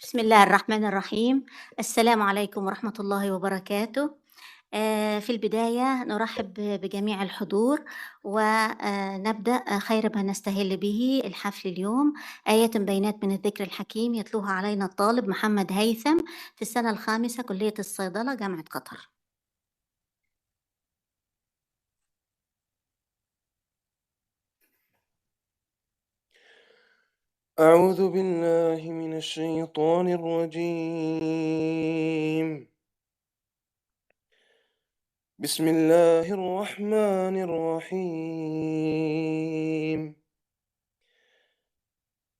بسم الله الرحمن الرحيم. السلام عليكم ورحمة الله وبركاته. في البداية نرحب بجميع الحضور ونبدأ خير ما نستهل به الحفل اليوم. آية بينات من الذكر الحكيم يتلوها علينا الطالب محمد هيثم في السنة الخامسة كلية الصيدلة جامعة قطر. أعوذ بالله من الشيطان الرجيم. بسم الله الرحمن الرحيم.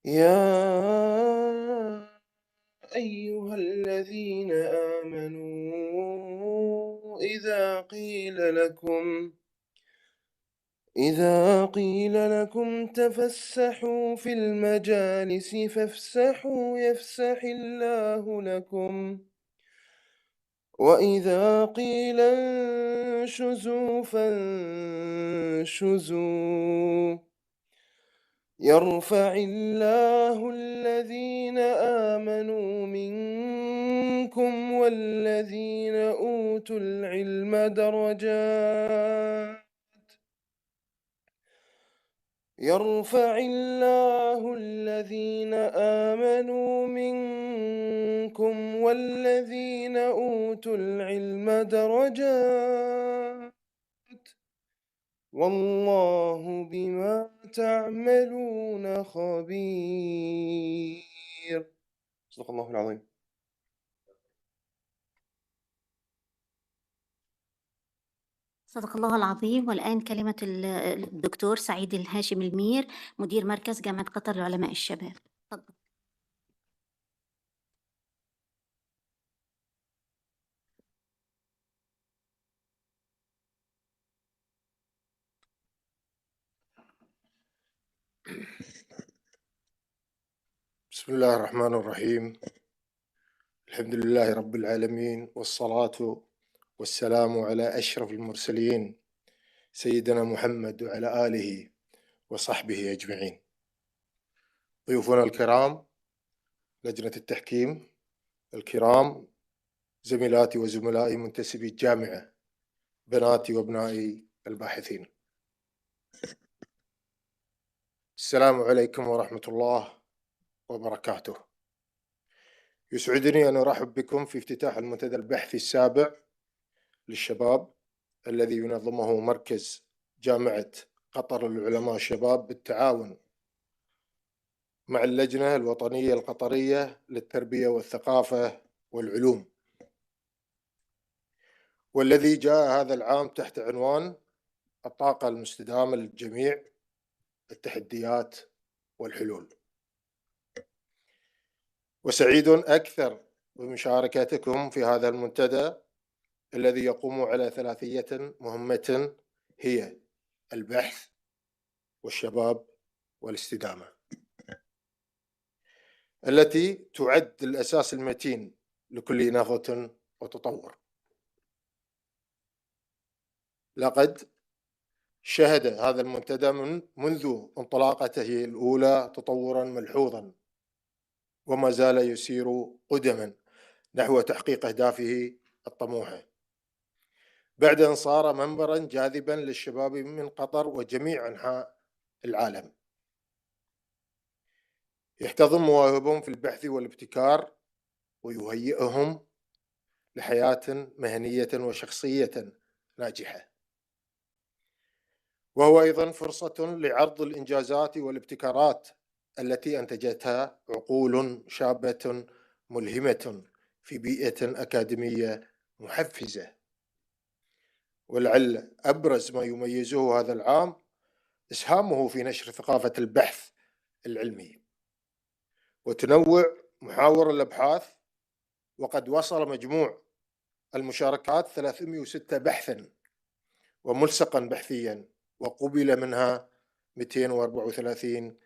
يا أيها الذين آمنوا إذا قيل لكم تفسحوا في المجالس فافسحوا يفسح الله لكم، وإذا قيل انشزوا فانشزوا يرفع الله الذين آمنوا منكم والذين أوتوا العلم درجات. يرفع الله الذين آمنوا منكم والذين أوتوا العلم درجات، والله بما تعملون خبير. صدق الله العظيم. صدق الله العظيم. والآن كلمة الدكتور سعيد الهاشم المير مدير مركز جامعة قطر لعلماء الشباب. تفضل. بسم الله الرحمن الرحيم. الحمد لله رب العالمين، والصلاة والسلام على أشرف المرسلين سيدنا محمد وعلى آله وصحبه أجمعين. ضيوفنا الكرام، لجنة التحكيم الكرام، زميلاتي وزملائي منتسبي الجامعة، بناتي وابنائي الباحثين، السلام عليكم ورحمة الله وبركاته. يسعدني أن أرحب بكم في افتتاح المنتدى البحثي السابع للشباب الذي ينظمه مركز جامعة قطر للعلماء الشباب بالتعاون مع اللجنة الوطنية القطرية للتربية والثقافة والعلوم، والذي جاء هذا العام تحت عنوان الطاقة المستدامة للجميع، التحديات والحلول. وسعيد أكثر بمشاركتكم في هذا المنتدى الذي يقوم على ثلاثية مهمة، هي البحث والشباب والاستدامة، التي تعد الأساس المتين لكل نهضة وتطور. لقد شهد هذا المنتدى منذ انطلاقته الأولى تطورا ملحوظا، وما زال يسير قدما نحو تحقيق أهدافه الطموحة، بعد أن صار منبرا جاذبا للشباب من قطر وجميع أنحاء العالم، يحتضن مواهبهم في البحث والابتكار ويهيئهم لحياة مهنية وشخصية ناجحة، وهو أيضا فرصة لعرض الإنجازات والابتكارات التي أنتجتها عقول شابة ملهمة في بيئة أكاديمية محفزة. ولعل أبرز ما يميزه هذا العام إسهامه في نشر ثقافة البحث العلمي وتنوع محاور الأبحاث، وقد وصل مجموع المشاركات 306 بحثا وملصقا بحثيا، وقبل منها 234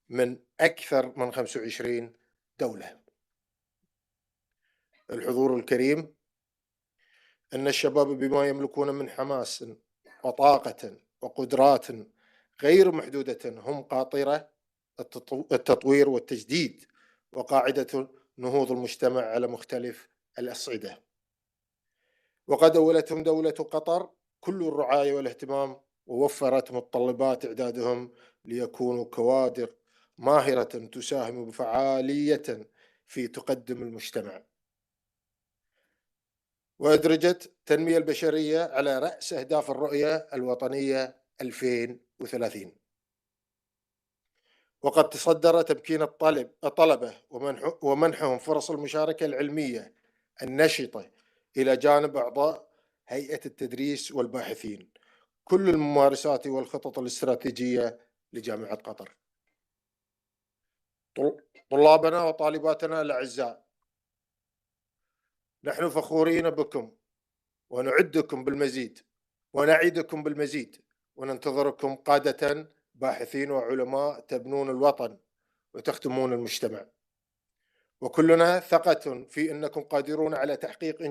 من أكثر من 25 دولة. الحضور الكريم، أن الشباب بما يملكون من حماس وطاقة وقدرات غير محدودة هم قاطرة التطوير والتجديد، وقاعدة نهوض المجتمع على مختلف الأصعدة. وقد أولتهم دولة قطر كل الرعاية والاهتمام، ووفرت متطلبات إعدادهم ليكونوا كوادر ماهرة تساهم بفعالية في تقدم المجتمع، وأدرجت التنمية البشرية على رأس أهداف الرؤية الوطنية 2030. وقد تصدر تمكين الطلبة ومنحهم فرص المشاركة العلمية النشطة إلى جانب أعضاء هيئة التدريس والباحثين كل الممارسات والخطط الاستراتيجية لجامعة قطر. طلابنا وطالباتنا الأعزاء، نحن فخورين بكم ونعدكم بالمزيد ونعدكم بالمزيد، وننتظركم قادة باحثين وعلماء تبنون الوطن وتخدمون المجتمع، وكلنا ثقة في أنكم قادرون على تحقيق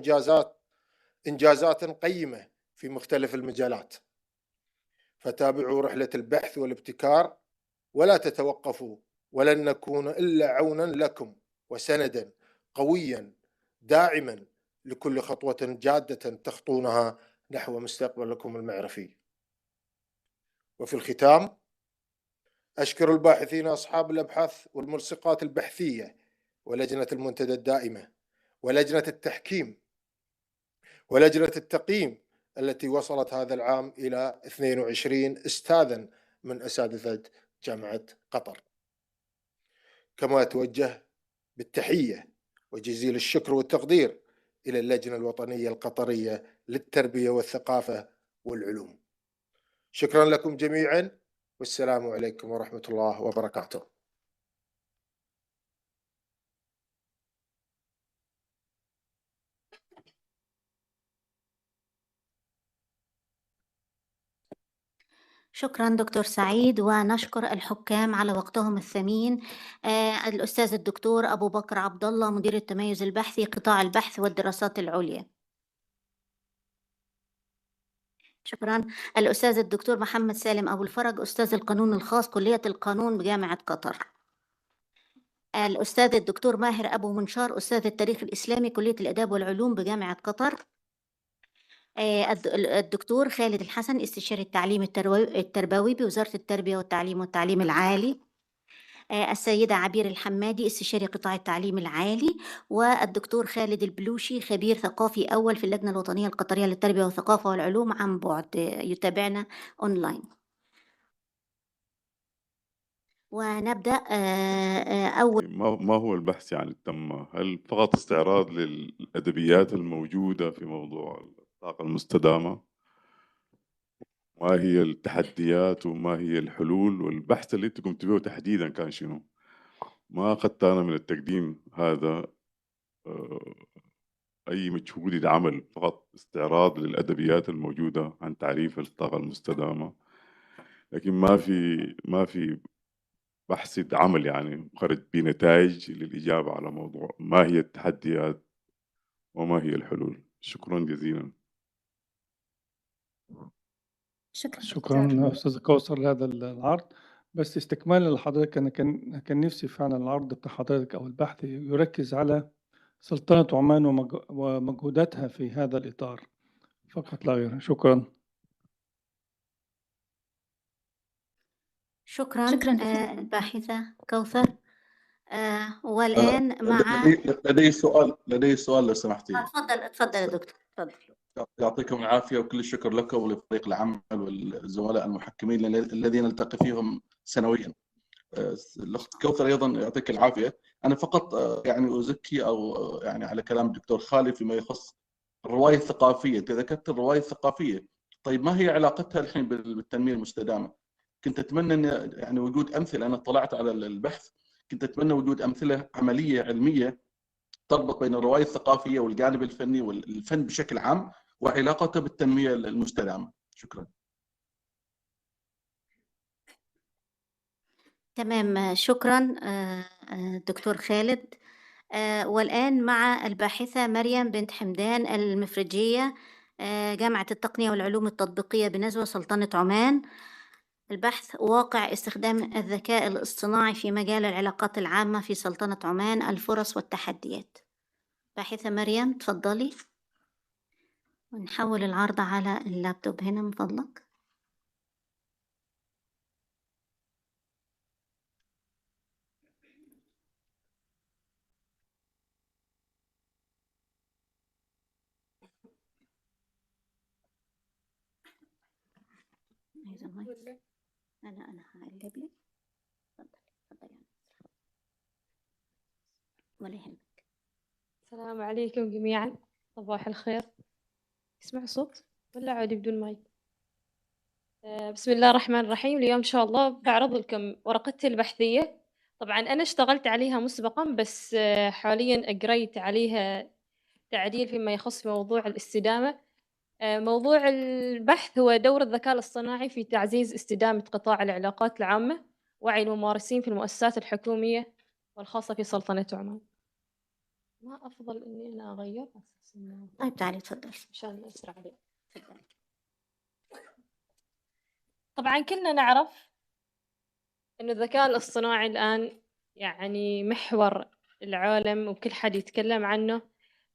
إنجازات قيمة في مختلف المجالات. فتابعوا رحلة البحث والابتكار ولا تتوقفوا، ولن نكون إلا عونا لكم وسندا قويا داعما لكل خطوة جادة تخطونها نحو مستقبلكم المعرفي. وفي الختام، أشكر الباحثين أصحاب الأبحاث والملصقات البحثية ولجنة المنتدى الدائمة ولجنة التحكيم ولجنة التقييم التي وصلت هذا العام إلى 22 أستاذا من أساتذة جامعة قطر. كما أتوجه بالتحية وجزيل الشكر والتقدير إلى اللجنة الوطنية القطرية للتربية والثقافة والعلوم. شكرا لكم جميعا، والسلام عليكم ورحمة الله وبركاته. شكرا دكتور سعيد، ونشكر الحكام على وقتهم الثمين. الأستاذ الدكتور أبو بكر عبد الله، مدير التميز البحثي قطاع البحث والدراسات العليا. شكرا. الأستاذ الدكتور محمد سالم أبو الفرج، أستاذ القانون الخاص كلية القانون بجامعة قطر. الأستاذ الدكتور ماهر أبو منشار، أستاذ التاريخ الإسلامي كلية الآداب والعلوم بجامعة قطر. الدكتور خالد الحسن، استشاري التعليم التربوي بوزارة التربية والتعليم العالي. السيدة عبير الحمادي، استشاري قطاع التعليم العالي. والدكتور خالد البلوشي، خبير ثقافي أول في اللجنة الوطنية القطرية للتربية والثقافة والعلوم عن بعد، يتابعنا أونلاين. ونبدأ أول. ما هو البحث يعني تم؟ هل فقط استعراض للأدبيات الموجودة في موضوع الطاقة المستدامة؟ ما هي التحديات وما هي الحلول؟ والبحث اللي انتم قمتوا به تحديدا كان شنو؟ ما أخذت أنا من التقديم هذا أي مجهود يتعمل، فقط استعراض للأدبيات الموجودة عن تعريف الطاقة المستدامة، لكن ما في بحث يتعمل يعني خرج بنتائج للإجابة على موضوع ما هي التحديات وما هي الحلول. شكرا جزيلا. شكرا أستاذ كوثر لهذا العرض. بس استكمالا لحضرتك، أنا كان نفسي فعلا العرض بتاع حضرتك أو البحث يركز على سلطنة عمان ومجهوداتها في هذا الإطار فقط لا غير. شكرا. شكرا. الباحثة كوثر. والآن مع لدي سؤال لو سمحتي. اتفضل يا دكتور، اتفضل. يعطيكم العافية وكل الشكر لكم ولفريق العمل والزملاء المحكمين الذين نلتقي فيهم سنويا. الأخت كوثر أيضا يعطيك العافية. أنا فقط يعني أزكي أو يعني على كلام الدكتور خالد فيما يخص الرواية الثقافية. أنت ذكرت الرواية الثقافية، طيب ما هي علاقتها الحين بالتنمية المستدامة؟ كنت أتمنى أن يعني وجود أمثلة، أنا طلعت على البحث، كنت أتمنى وجود أمثلة عملية علمية تربط بين الرواية الثقافية والجانب الفني والفن بشكل عام وعلاقته بالتنمية المستدامة. شكرا. تمام، شكرا دكتور خالد. والآن مع الباحثة مريم بنت حمدان المفرجية، جامعة التقنية والعلوم التطبيقية بنزوة سلطنة عمان. البحث: واقع استخدام الذكاء الاصطناعي في مجال العلاقات العامة في سلطنة عمان، الفرص والتحديات. باحثة مريم تفضلي، ونحول العرض على اللابتوب هنا من فضلك. عايزة مايك؟ أنا هقلب لك. اتفضلي ولا يهمك. السلام عليكم جميعا، صباح الخير. اسمع صوت ولا عادي بدون مايك؟ بسم الله الرحمن الرحيم. اليوم إن شاء الله بعرض لكم ورقتي البحثية. طبعا أنا اشتغلت عليها مسبقا، بس حاليا أجريت عليها تعديل فيما يخص موضوع الاستدامة. موضوع البحث هو دور الذكاء الاصطناعي في تعزيز استدامة قطاع العلاقات العامة، وعي الممارسين في المؤسسات الحكومية والخاصة في سلطنة عمان. ما أفضل إني أنا أغير أساس إنه طيب تعالي تفضلي. مشان أسرع عليه. طبعا كلنا نعرف إنه الذكاء الاصطناعي الآن يعني محور العالم وكل حد يتكلم عنه.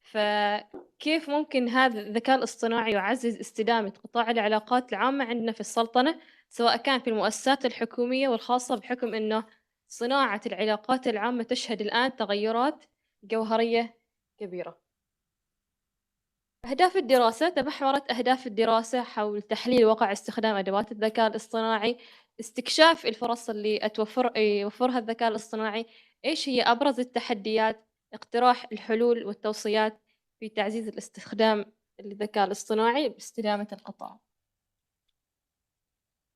فكيف ممكن هذا الذكاء الاصطناعي يعزز استدامة قطاع العلاقات العامة عندنا في السلطنة، سواء كان في المؤسسات الحكومية والخاصة، بحكم إنه صناعة العلاقات العامة تشهد الآن تغيرات جوهرية كبيرة. أهداف الدراسة: تمحورت أهداف الدراسة حول تحليل واقع استخدام أدوات الذكاء الاصطناعي، استكشاف الفرص اللي يوفرها الذكاء الاصطناعي، إيش هي أبرز التحديات، اقتراح الحلول والتوصيات في تعزيز الاستخدام للذكاء الاصطناعي باستدامة القطاع.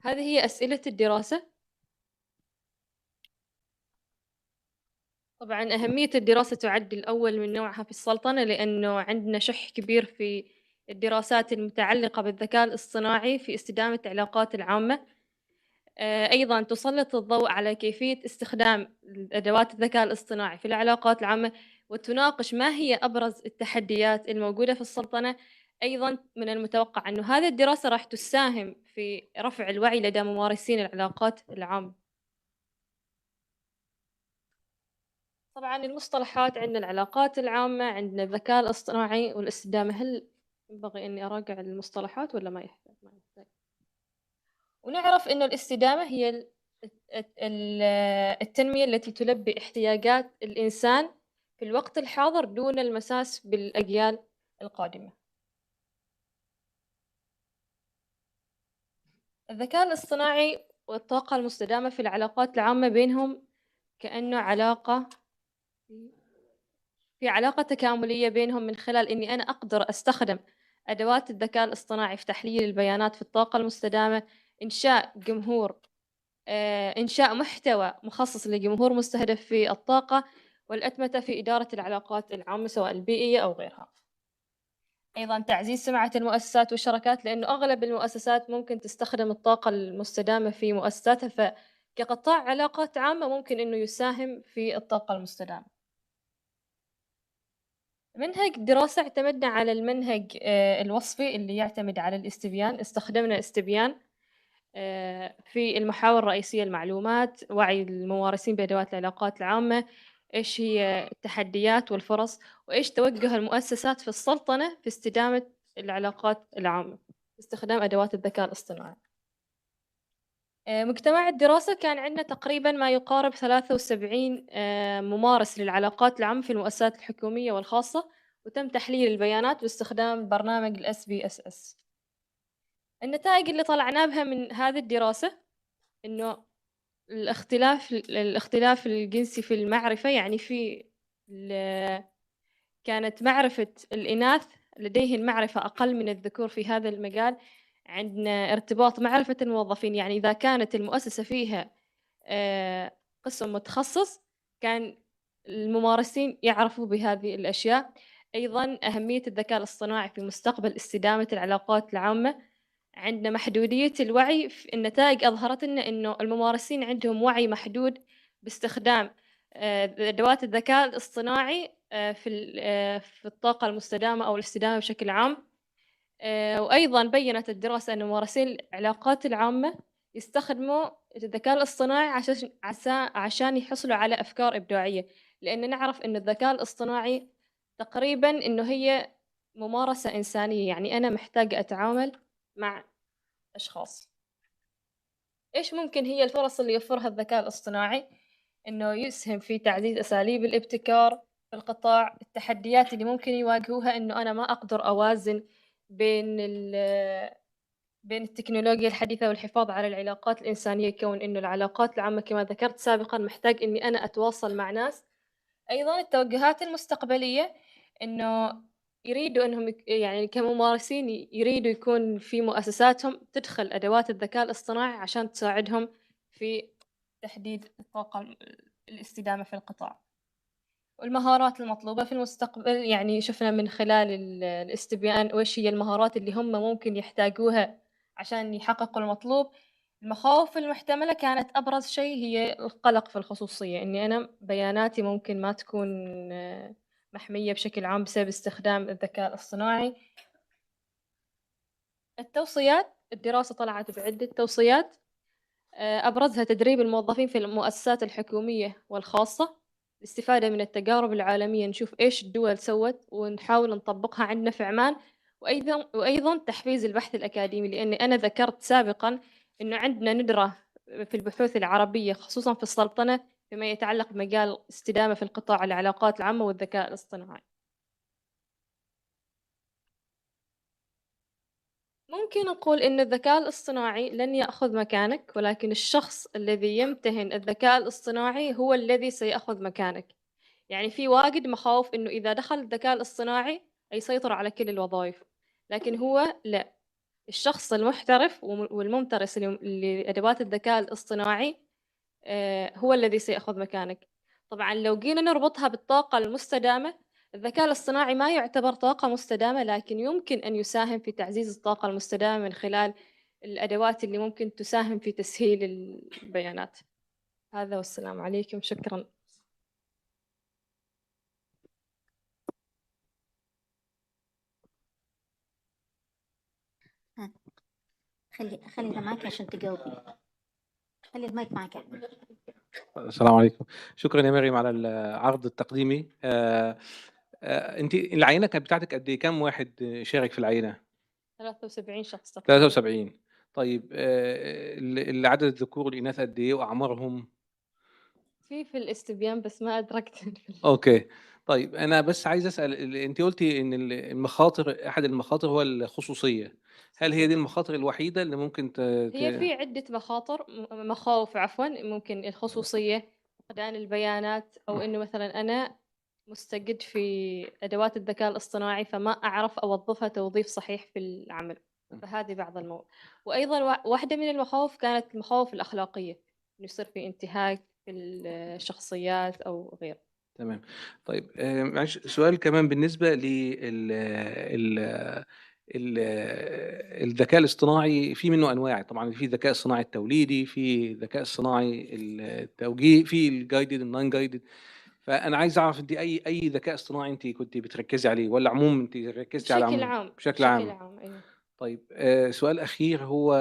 هذه هي أسئلة الدراسة. طبعا أهمية الدراسة تعد الأول من نوعها في السلطنة، لأنه عندنا شح كبير في الدراسات المتعلقة بالذكاء الاصطناعي في استدامة العلاقات العامة. أيضا تسلط الضوء على كيفية استخدام أدوات الذكاء الاصطناعي في العلاقات العامة، وتناقش ما هي أبرز التحديات الموجودة في السلطنة. أيضا من المتوقع أن هذه الدراسة راح تساهم في رفع الوعي لدى ممارسين العلاقات العامة. طبعا المصطلحات: عندنا العلاقات العامة، عندنا الذكاء الاصطناعي والاستدامة. هل ينبغي أني أراجع المصطلحات ولا ما يحتاج؟ ما يحتاج. ونعرف أن الاستدامة هي التنمية التي تلبي احتياجات الإنسان في الوقت الحاضر دون المساس بالأجيال القادمة. الذكاء الاصطناعي والطاقة المستدامة في العلاقات العامة بينهم كأنه في علاقة تكاملية بينهم، من خلال إني أنا أقدر أستخدم أدوات الذكاء الاصطناعي في تحليل البيانات في الطاقة المستدامة، إنشاء محتوى مخصص لجمهور مستهدف في الطاقة، والأتمتة في إدارة العلاقات العامة سواء البيئية أو غيرها. أيضا تعزيز سمعة المؤسسات والشركات، لأنه أغلب المؤسسات ممكن تستخدم الطاقة المستدامة في مؤسساتها، فكقطاع علاقات عامة ممكن إنه يساهم في الطاقة المستدامة. منهج الدراسة: اعتمدنا على المنهج الوصفي اللي يعتمد على الاستبيان. استخدمنا استبيان في المحاور الرئيسية: المعلومات، وعي الممارسين بأدوات العلاقات العامة، إيش هي التحديات والفرص، وإيش توجه المؤسسات في السلطنة في استدامة العلاقات العامة باستخدام أدوات الذكاء الاصطناعي. مجتمع الدراسة كان عندنا تقريبا ما يقارب 73 ممارس للعلاقات العامة في المؤسسات الحكومية والخاصة، وتم تحليل البيانات باستخدام برنامج SPSS. النتائج اللي طلعنا بها من هذه الدراسة إنه الاختلاف الجنسي في المعرفة، يعني كانت معرفة الإناث لديهن معرفة أقل من الذكور في هذا المجال. عندنا ارتباط معرفة الموظفين، يعني إذا كانت المؤسسة فيها قسم متخصص كان الممارسين يعرفوا بهذه الأشياء. أيضا أهمية الذكاء الاصطناعي في مستقبل استدامة العلاقات العامة. عندنا محدودية الوعي. النتائج أظهرت لنا إنه الممارسين عندهم وعي محدود باستخدام أدوات الذكاء الاصطناعي في الطاقة المستدامة أو الاستدامة بشكل عام. وأيضا بيّنت الدراسة أن ممارسين العلاقات العامة يستخدموا الذكاء الاصطناعي عشان يحصلوا على أفكار إبداعية، لأن نعرف إنه الذكاء الاصطناعي تقريبًا إنه هي ممارسة إنسانية، يعني أنا محتاجة أتعامل مع أشخاص. إيش ممكن هي الفرص اللي يوفرها الذكاء الاصطناعي؟ إنه يسهم في تعزيز أساليب الابتكار في القطاع، التحديات اللي ممكن يواجهوها إنه أنا ما أقدر أوازن بين بين التكنولوجيا الحديثة والحفاظ على العلاقات الإنسانية، كون إنه العلاقات العامة كما ذكرت سابقًا محتاج إني أنا أتواصل مع ناس. أيضًا التوجهات المستقبلية إنه يريدوا إنهم يعني كممارسين يريدوا يكون في مؤسساتهم تدخل أدوات الذكاء الاصطناعي عشان تساعدهم في تحديد الطاقة الاستدامة في القطاع. والمهارات المطلوبة في المستقبل يعني شفنا من خلال الاستبيان وإيش هي المهارات اللي هم ممكن يحتاجوها عشان يحققوا المطلوب. المخاوف المحتملة كانت أبرز شيء هي القلق في الخصوصية، إني أنا بياناتي ممكن ما تكون محمية بشكل عام بسبب استخدام الذكاء الاصطناعي. التوصيات، الدراسة طلعت بعدة توصيات أبرزها تدريب الموظفين في المؤسسات الحكومية والخاصة، الاستفادة من التجارب العالمية، نشوف إيش الدول سوت ونحاول نطبقها عندنا في عمان، وأيضًا تحفيز البحث الأكاديمي، لأني أنا ذكرت سابقًا إنه عندنا ندرة في البحوث العربية خصوصًا في السلطنة فيما يتعلق بمجال الاستدامة في القطاع العلاقات العامة والذكاء الاصطناعي. ممكن نقول إن الذكاء الاصطناعي لن يأخذ مكانك، ولكن الشخص الذي يمتهن الذكاء الاصطناعي هو الذي سيأخذ مكانك. يعني في واجد مخاوف إنه إذا دخل الذكاء الاصطناعي يسيطر على كل الوظائف، لكن هو لأ، الشخص المحترف والممترس لأدوات الذكاء الاصطناعي هو الذي سيأخذ مكانك. طبعًا لو جينا نربطها بالطاقة المستدامة، الذكاء الاصطناعي ما يعتبر طاقة مستدامة، لكن يمكن أن يساهم في تعزيز الطاقة المستدامة من خلال الأدوات اللي ممكن تساهم في تسهيل البيانات. هذا والسلام عليكم، شكرًا. ها، خلي ده معاكِ عشان تجاوبي، خلي المايك معاكِ يا أحمد. السلام عليكم. شكرًا يا مريم على العرض التقديمي. أنتِ العينة كانت بتاعتِك قد إيه؟ كام واحد شارك في العينة؟ 73 شخص تقريبًا. 73. طيب عدد الذكور والإناث قد إيه وأعمارهم؟ في الاستبيان بس ما أدركت. أوكي. طيب أنا بس عايز أسأل أنتِ قُلتِ إن المخاطر، أحد المخاطر هو الخصوصية. هل هي دي المخاطر الوحيدة اللي ممكن هي في عدة مخاطر مخاوف عفوًا، ممكن الخصوصية، فقدان البيانات، أو إنه مثلًا أنا مستجد في أدوات الذكاء الاصطناعي فما أعرف أوظّفها توظيف صحيح في العمل، فهذه بعض وأيضًا واحدة من المخاوف كانت المخاوف الأخلاقية، إنه يصير في انتهاك في الشخصيات أو غيره. تمام. طيب معلش سؤال كمان بالنسبة لل ال ال الذكاء الاصطناعي، في منه أنواع طبعًا، في الذكاء الصناعي التوليدي، في الذكاء الصناعي التوجيهي، في الguided الnon guided. فأنا عايز أعرف أنتِ أي ذكاء اصطناعي أنتِ كنتِ بتركّزي عليه، والّا عموم أنتِ ركّزتِ على بشكل العموم؟ عام، بشكل بشكل عام. عام أيوه. طيب سؤال أخير هو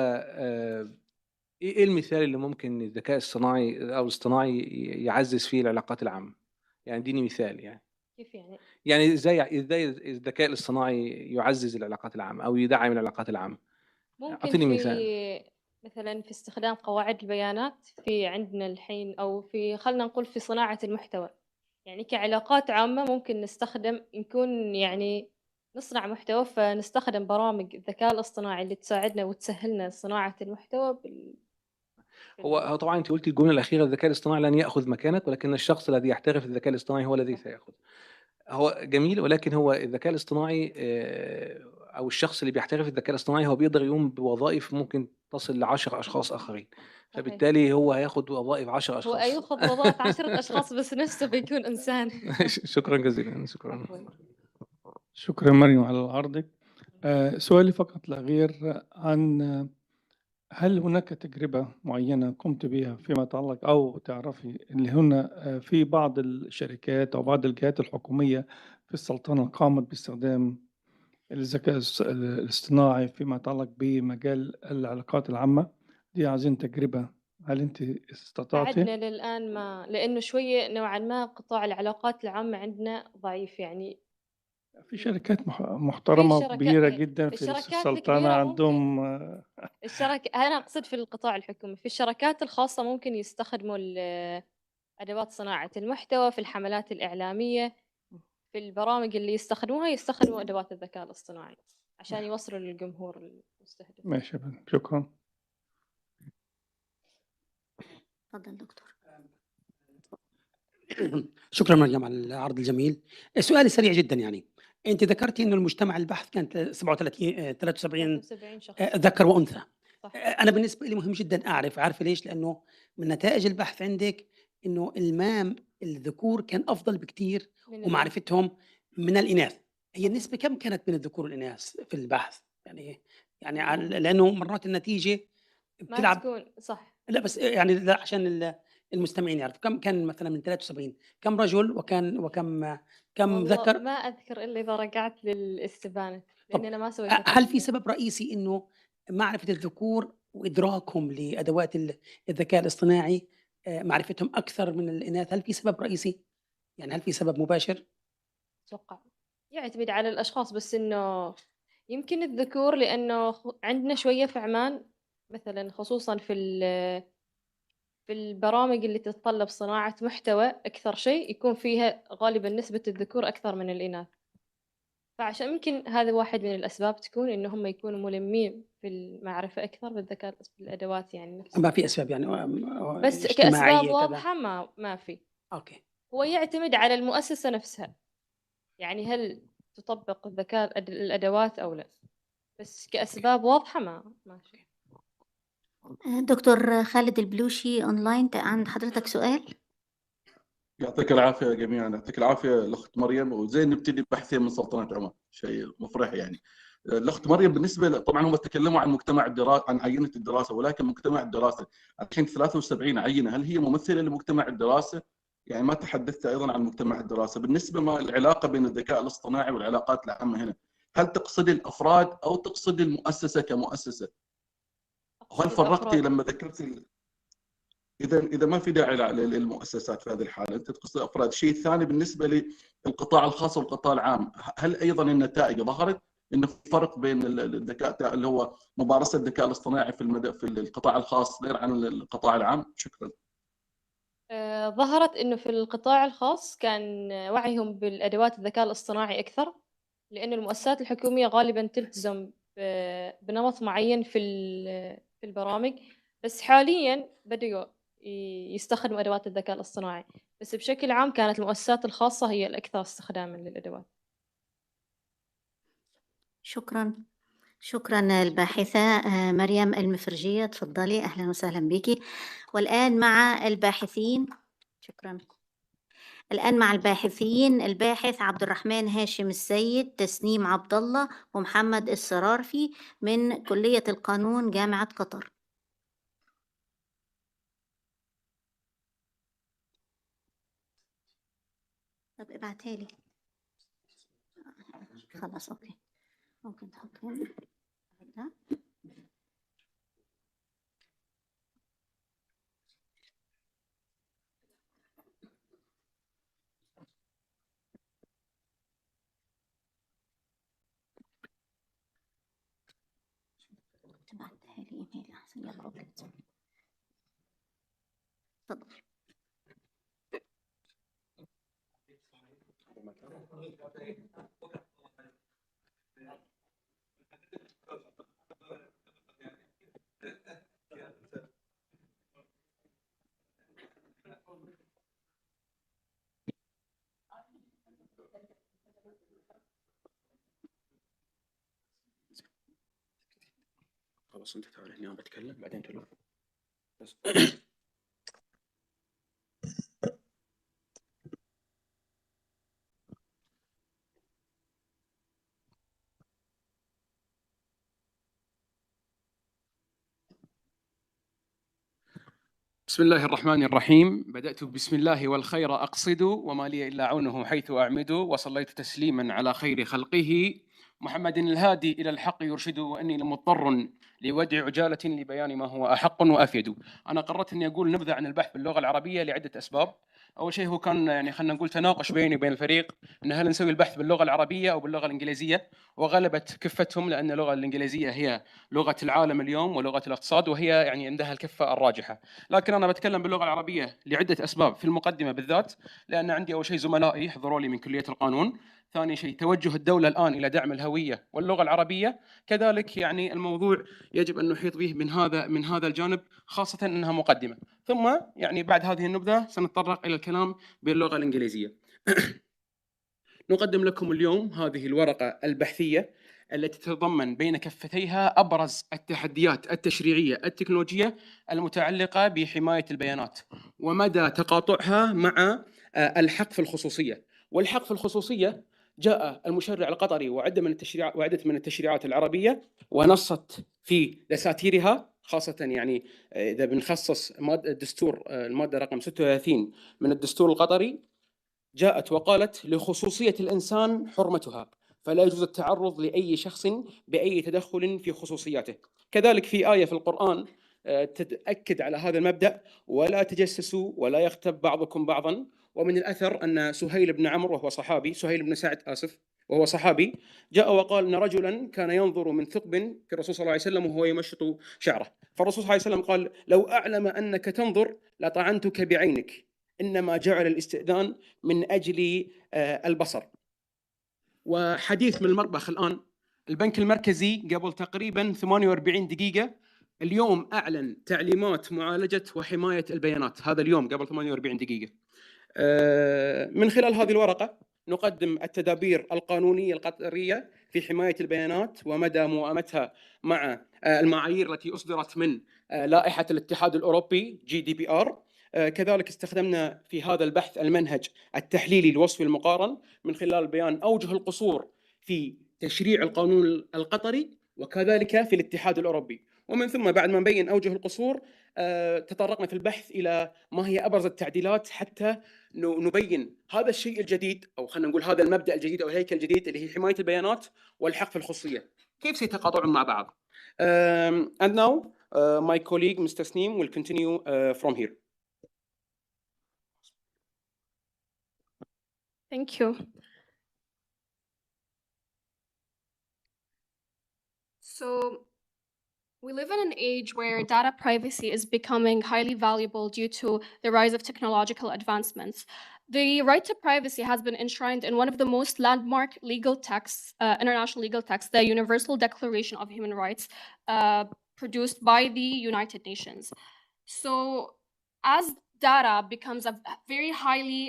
إيه المثال اللي ممكن الذكاء الصناعي أو الاصطناعي يعزّز فيه العلاقات العامة؟ يعني اديني مثال يعني. كيف يعني؟ يعني إزاي الذكاء الاصطناعي يعزّز العلاقات العامة أو يدعّم العلاقات العامة؟ ممكن أعطيني مثال. مثلًا في استخدام قواعد البيانات في عندنا الحين، أو في خلّينا نقول في صناعة المحتوى، يعني كعلاقات عامة ممكن نكون يعني نصنع محتوى، فنستخدم برامج الذكاء الاصطناعي اللي تساعدنا وتسهّل صناعة المحتوى هو طبعًا أنتِ قُلتِ الجملة الأخيرة: الذكاء الاصطناعي لن يأخذ مكانك، ولكن الشخص الذي يحترف الذكاء الاصطناعي هو الذي سيأخذ. هو جميل، ولكن هو الذكاء الاصطناعي أو الشخص اللي بيحترف الذكاء الاصطناعي هو بيقدر يقوم بوظائف ممكن تصل ل10 أشخاص آخرين، صحيح. فبالتالي هو هياخد وظائف 10 هو أشخاص. ياخذ وظائف 10 أشخاص بس نفسه بيكون إنسان. شكرًا جزيلًا، شكرًا. عفوًا. شكرا مريم على عرضك. سؤالي فقط لا غير عن هل هناك تجربة معينة قمت بها فيما يتعلق أو تعرفي اللي هنا في بعض الشركات أو بعض الجهات الحكومية في السلطنة قامت باستخدام الذكاء الاصطناعي فيما يتعلق بمجال العلاقات العامة؟ دي عايزين تجربة، هل أنتِ استطعتِ؟ بعدنا للآن ما، لأنه شوية نوعًا ما قطاع العلاقات العامة عندنا ضعيف، يعني في شركات في محترمة وكبيرة شركا جدًا في الشركات السلطنة الكبيرة ممكن، عندهم أنا أقصد في القطاع الحكومي، في الشركات الخاصة ممكن يستخدموا أدوات صناعة المحتوى في الحملات الإعلامية، في البرامج اللي يستخدموا أدوات الذكاء الاصطناعي عشان يوصلوا للجمهور المستهدف. ماشي يا فندم، شكرًا. اتفضل دكتور. شكرا مريم على العرض الجميل. سؤالي سريع جدا، يعني انت ذكرتي انه المجتمع البحث كانت 37 73 73 شخص. ذكر وانثى. صح. انا بالنسبه لي مهم جدا عارفه ليش؟ لانه من نتائج البحث عندك انه المام الذكور كان افضل بكثير ومعرفتهم من الاناث. هي النسبه كم كانت من الذكور والاناث في البحث؟ يعني لانه مرات النتيجه ما بتلعب. تكون صح. لا بس يعني لا، عشان المستمعين يعرفوا كم كان مثلا من 73 كم رجل كم والله ذكر. ما أذكر إلا إذا رجعت للاستبانة، طب لأن أنا ما سويت هل في تحليل. سبب رئيسي انه معرفه الذكور وادراكهم لادوات الذكاء الاصطناعي معرفتهم اكثر من الاناث؟ هل في سبب رئيسي؟ يعني هل في سبب مباشر؟ أتوقع يعتمد على الأشخاص، بس إنه يمكن الذكور لأنه عندنا شوية في عمان مثلا، خصوصا في البرامج اللي تتطلب صناعة محتوى أكثر شيء يكون فيها غالبا نسبة الذكور أكثر من الإناث، فعشان يمكن هذا واحد من الأسباب تكون إنه هم يكونوا ملمين في المعرفة أكثر بالذكاء بالأدوات يعني نفسها. ما في اسباب يعني بس كأسباب اجتماعيه كذا؟ واضحة ما في. اوكي. هو يعتمد على المؤسسة نفسها، يعني هل تطبق الأدوات أو لا، بس كأسباب واضحة ما في. دكتور خالد البلوشي أونلاين، عند حضرتك سؤال؟ يعطيك العافيه جميعا، يعطيك العافيه الاخت مريم. وزين نبتدي بحثين من سلطنه عمان، شيء مفرح يعني. الاخت مريم بالنسبه طبعا هم تكلموا عن مجتمع الدراسه، عن عينه الدراسه، ولكن مجتمع الدراسه الحين 73 عينه، هل هي ممثله لمجتمع الدراسه؟ يعني ما تحدثت ايضا عن مجتمع الدراسه. بالنسبه ما العلاقه بين الذكاء الاصطناعي والعلاقات العامه هنا، هل تقصدي الافراد او تقصدي المؤسسه كمؤسسه؟ وهل فرقتي لما ذكرتي اذا ما في داعي للمؤسسات في هذه الحاله، انت تقصد افراد؟ الشيء الثاني بالنسبه للقطاع الخاص والقطاع العام، هل ايضا النتائج ظهرت انه في فرق بين الذكاء اللي هو ممارسه الذكاء الاصطناعي في القطاع الخاص غير عن القطاع العام؟ شكرا. ظهرت إنه في القطاع الخاص كان وعيهم بالأدوات الذكاء الاصطناعي أكثر، لأن المؤسسات الحكومية غالبا تلتزم بنمط معين في البرامج، بس حاليا بدأوا يستخدموا أدوات الذكاء الاصطناعي، بس بشكل عام كانت المؤسسات الخاصة هي الأكثر استخداما للأدوات. شكرا. شكرا الباحثة مريم المفرجية، تفضلي، أهلا وسهلا بك. والآن مع الباحثين. شكرا. الآن مع الباحثين، الباحث عبد الرحمن هاشم السيد، تسنيم عبد الله، ومحمد السرارفي من كلية القانون جامعة قطر. طب ابعتها لي. خلاص اوكي، ممكن تحط هنا ده. تبعتها لي ايميل احسن. يلا اوكي تفضل. خلاص انت تعال هنا بتكلم بعدين تقول بس. بسم الله الرحمن الرحيم. بدأت بسم الله والخير أقصد، وما لي إلا عونه حيث أعمد، وصليت تسليما على خير خلقه محمد الهادي إلى الحق يرشد، وأني لمضطر لودع عجالة لبيان ما هو أحق وأفيد. أنا قررت أني أقول نبذة عن البحث باللغة العربية لعدة أسباب. أول شيء هو كان يعني خلينا نقول تناقش بيني وبين الفريق أن هل نسوي البحث باللغة العربية أو باللغة الإنجليزية، وغلبت كفتهم لأن اللغة الإنجليزية هي لغة العالم اليوم ولغة الاقتصاد، وهي يعني عندها الكفة الراجحة. لكن أنا بتكلم باللغة العربية لعدة أسباب، في المقدمة بالذات لأن عندي أول شيء زملائي حضروا لي من كلية القانون، ثاني شيء توجه الدولة الآن إلى دعم الهوية واللغة العربية، كذلك يعني الموضوع يجب أن نحيط به من هذا الجانب، خاصة أنها مقدمة. ثم يعني بعد هذه النبذة سنتطرق إلى الكلام باللغة الإنجليزية. نقدم لكم اليوم هذه الورقة البحثية التي تتضمن بين كفتيها أبرز التحديات التشريعية التكنولوجية المتعلقة بحماية البيانات ومدى تقاطعها مع الحق في الخصوصية. والحق في الخصوصية جاء المشرع القطري وعدة من التشريعات العربية ونصت في دساتيرها، خاصة يعني إذا بنخصص الدستور المادة رقم 36 من الدستور القطري، جاءت وقالت لخصوصية الإنسان حرمتها، فلا يجوز التعرض لأي شخص بأي تدخل في خصوصياته. كذلك في آية في القرآن تأكد على هذا المبدأ: ولا تجسسوا ولا يغتب بعضكم بعضا. ومن الأثر أن سهيل بن عمرو وهو صحابي، سهيل بن سعد وهو صحابي، جاء وقال أن رجلا كان ينظر من ثقب في الرسول صلى الله عليه وسلم وهو يمشط شعره، فالرسول صلى الله عليه وسلم قال: لو أعلم أنك تنظر لطعنتك بعينك، إنما جعل الاستئذان من أجل البصر. وحديث من المطبخ الآن، البنك المركزي قبل تقريبا 48 دقيقة اليوم أعلن تعليمات معالجة وحماية البيانات، هذا اليوم قبل 48 دقيقة. من خلال هذه الورقة نقدم التدابير القانونية القطرية في حماية البيانات ومدى موائمتها مع المعايير التي أصدرت من لائحة الاتحاد الأوروبي GDPR. كذلك استخدمنا في هذا البحث المنهج التحليلي الوصفي المقارن من خلال بيان أوجه القصور في تشريع القانون القطري وكذلك في الاتحاد الأوروبي. ومن ثم بعد ما نبين أوجه القصور تطرقنا في البحث إلى ما هي أبرز التعديلات حتى نبين هذا الشيء الجديد، أو خلينا نقول هذا المبدأ الجديد أو الهيكل الجديد اللي هي حماية البيانات والحق في الخصوصية، كيف سيتقاطعون مع بعض. And now my colleague Mr. Sneem will continue from here. Thank you. So we live in an age where data privacy is becoming highly valuable due to the rise of technological advancements. The right to privacy has been enshrined in one of the most landmark legal texts, international legal texts, the Universal Declaration of Human Rights, produced by the United Nations. So as data becomes a very highly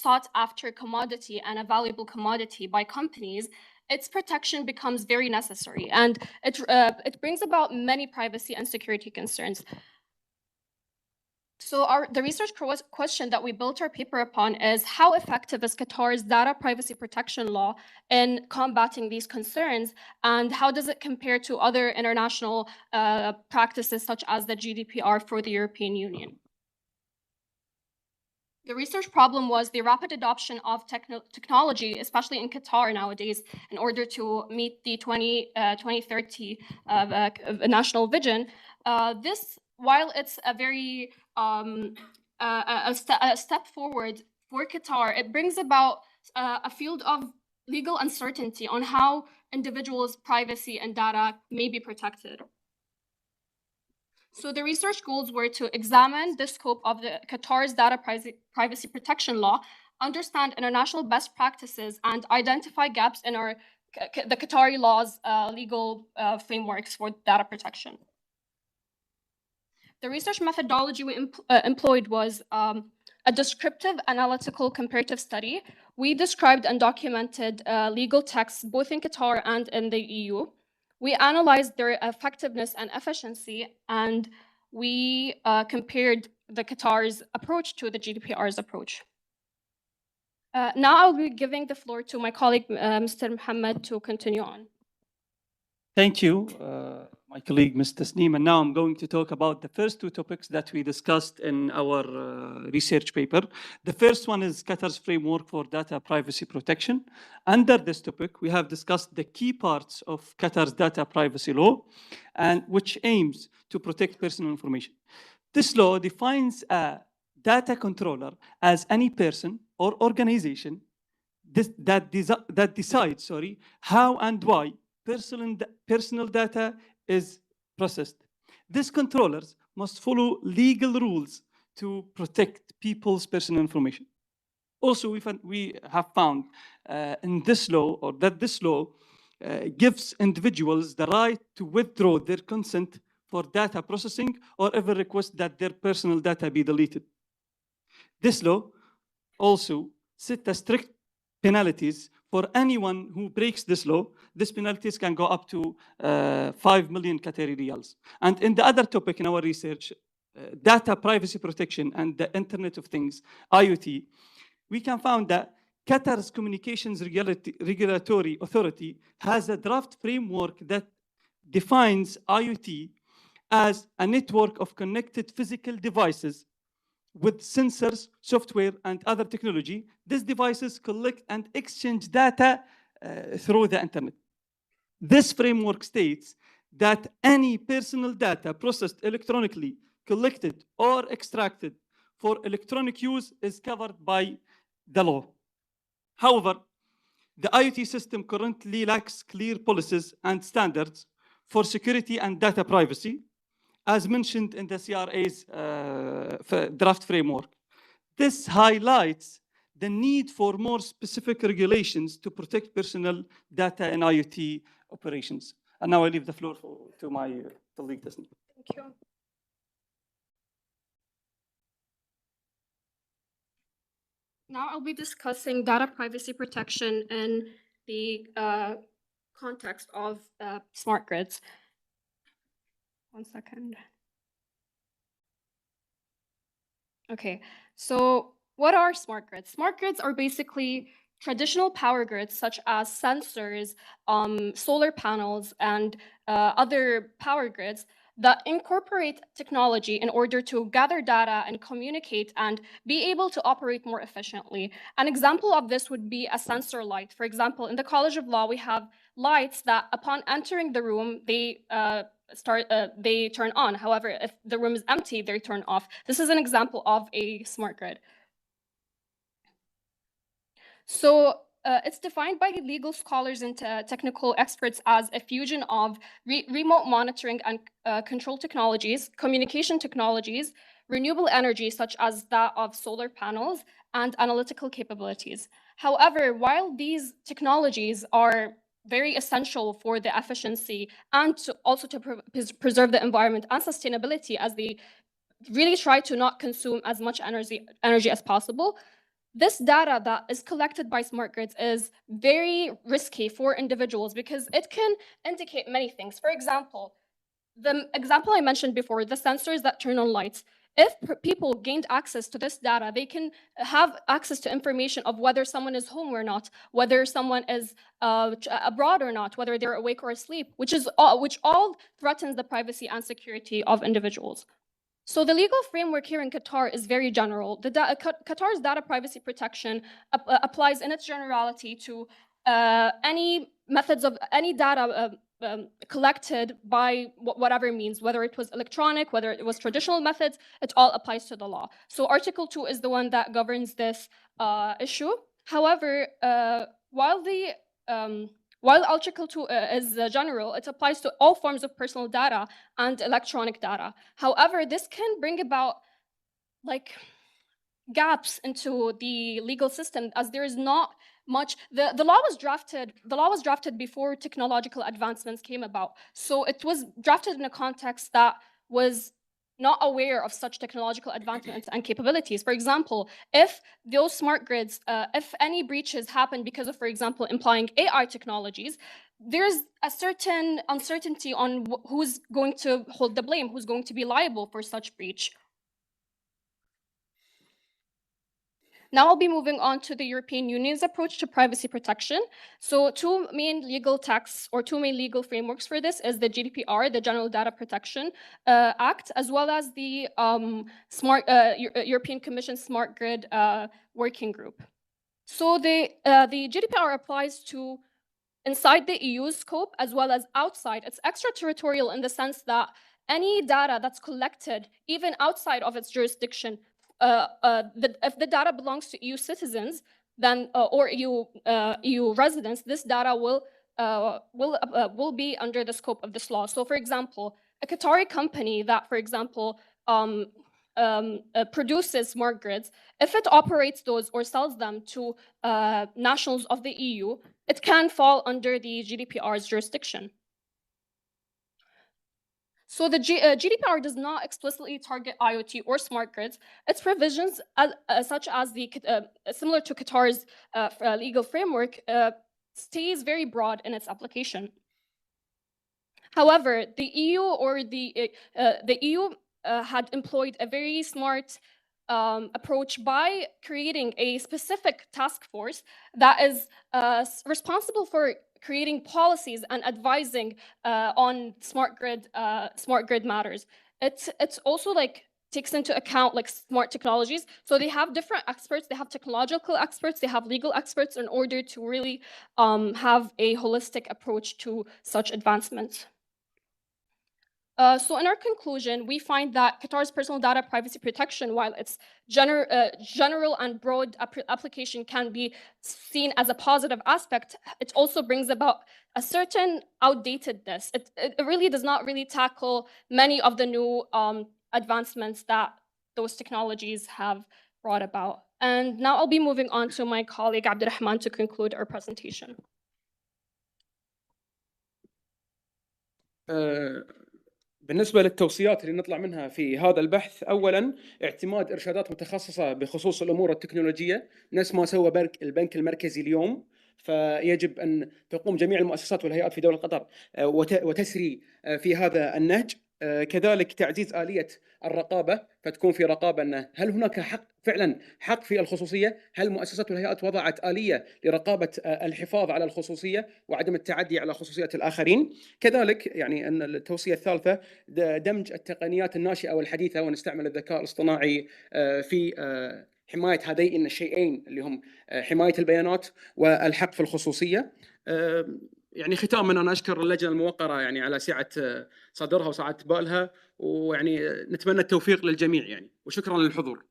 sought after commodity and a valuable commodity by companies, its protection becomes very necessary, and it brings about many privacy and security concerns. So the research question that we built our paper upon is: how effective is Qatar's data privacy protection law in combating these concerns, and how does it compare to other international practices such as the GDPR for the European Union? The research problem was the rapid adoption of technology, especially in Qatar nowadays, in order to meet the 2030 national vision. This, while it's a very a step forward for Qatar, it brings about a field of legal uncertainty on how individuals' privacy and data may be protected. So the research goals were to examine the scope of the Qatar's data privacy protection law, understand international best practices, and identify gaps in the Qatari law's legal frameworks for data protection. The research methodology we employed was a descriptive analytical comparative study. We described and documented legal texts both in Qatar and in the EU. We analyzed their effectiveness and efficiency, and we compared the Qatar's approach to the GDPR's approach. Now I'll be giving the floor to my colleague, Mr. Mohammed, to continue on. Thank you. my colleague, Ms. Tasneem, and now I'm going to talk about the first two topics that we discussed in our research paper. The first one is Qatar's framework for data privacy protection. Under this topic, we have discussed the key parts of Qatar's data privacy law, and which aims to protect personal information. This law defines a data controller as any person or organization that decides how and why personal data is processed. These controllers must follow legal rules to protect people's personal information. Also, we have found in this law, or that this law gives individuals the right to withdraw their consent for data processing or ever request that their personal data be deleted. This law also sets strict penalties for anyone who breaks this law. These penalties can go up to 5 million Qatari riyals. And in the other topic in our research, data privacy protection and the Internet of Things, IoT, we can find that Qatar's Communications Regulatory Authority has a draft framework that defines IoT as a network of connected physical devices with sensors, software, and other technology. These devices collect and exchange data through the internet. This framework states that any personal data processed electronically, collected or extracted for electronic use is covered by the law. However, the IoT system currently lacks clear policies and standards for security and data privacy, as mentioned in the CRA's draft framework. This highlights the need for more specific regulations to protect personal data in IoT operations. And now I leave the floor to my colleague, Tasneem. Thank you. Now I'll be discussing data privacy protection in the context of smart grids. One second. Okay, so what are smart grids? Smart grids are basically traditional power grids such as sensors, solar panels, and other power grids that incorporate technology in order to gather data and communicate and be able to operate more efficiently. An example of this would be a sensor light. For example, in the College of Law, we have lights that upon entering the room, they turn on. However, if the room is empty, they turn off. This is an example of a smart grid. So it's defined by legal scholars and technical experts as a fusion of remote monitoring and control technologies, communication technologies, renewable energy such as that of solar panels, and analytical capabilities. However, while these technologies are very essential for the efficiency and also to preserve the environment and sustainability, as they really try to not consume as much energy as possible, this data that is collected by smart grids is very risky for individuals because it can indicate many things. For example, the example I mentioned before, the sensors that turn on lights. If people gained access to this data, they can have access to information of whether someone is home or not, whether someone is abroad or not, whether they're awake or asleep, which all threatens the privacy and security of individuals. So the legal framework here in Qatar is very general. Qatar's data privacy protection applies in its generality to any methods of any data collected by whatever means, whether it was electronic, whether it was traditional methods, it all applies to the law. So Article 2 is the one that governs this issue. However, while Article 2 is general, it applies to all forms of personal data and electronic data. However, this can bring about gaps into the legal system, as there is not much. The law was drafted before technological advancements came about. So it was drafted in a context that was not aware of such technological advancements and capabilities. For example, if those smart grids, if any breaches happen because of, for example, employing AI technologies, there's a certain uncertainty on who's going to hold the blame, who's going to be liable for such breach. Now I'll be moving on to the European Union's approach to privacy protection. So two main legal texts or two main legal frameworks for this is the GDPR, the General Data Protection Act, as well as the European Commission Smart Grid Working Group. So the GDPR applies to inside the EU's scope as well as outside. It's extraterritorial in the sense that any data that's collected, even outside of its jurisdiction, if the data belongs to EU citizens, then or EU residents, this data will be under the scope of this law. So, for example, a Qatari company that, for example, produces smart grids, if it operates those or sells them to nationals of the EU, it can fall under the GDPR's jurisdiction. So the GDPR does not explicitly target IoT or smart grids. Its provisions, such as the similar to Qatar's legal framework, stays very broad in its application. However, the EU or the EU had employed a very smart approach by creating a specific task force that is responsible for creating policies and advising on smart grid matters. It's also like takes into account like smart technologies. So they have different experts. They have technological experts. They have legal experts in order to really have a holistic approach to such advancements. So in our conclusion, we find that Qatar's personal data privacy protection, while its general and broad application can be seen as a positive aspect, it also brings about a certain outdatedness. It really does not really tackle many of the new advancements that those technologies have brought about. And now I'll be moving on to my colleague Abdurrahman to conclude our presentation. بالنسبة للتوصيات اللي نطلع منها في هذا البحث، أولاً اعتماد إرشادات متخصصة بخصوص الأمور التكنولوجية نفس ما سوى البنك المركزي اليوم. فيجب أن تقوم جميع المؤسسات والهيئات في دولة قطر وتسري في هذا النهج. كذلك تعزيز آلية الرقابة، فتكون في رقابة أن هل هناك فعلا حق في الخصوصية، هل المؤسسات والهيئات وضعت آلية لرقابة الحفاظ على الخصوصية وعدم التعدي على خصوصية الآخرين. كذلك يعني أن التوصية الثالثة دمج التقنيات الناشئة والحديثة ونستعمل الذكاء الاصطناعي في حماية هذين الشيئين اللي هم حماية البيانات والحق في الخصوصية. يعني ختاما أنا أشكر اللجنة الموقرة يعني على سعة صدرها وسعة بالها، ويعني نتمنى التوفيق للجميع يعني، وشكرا للحضور.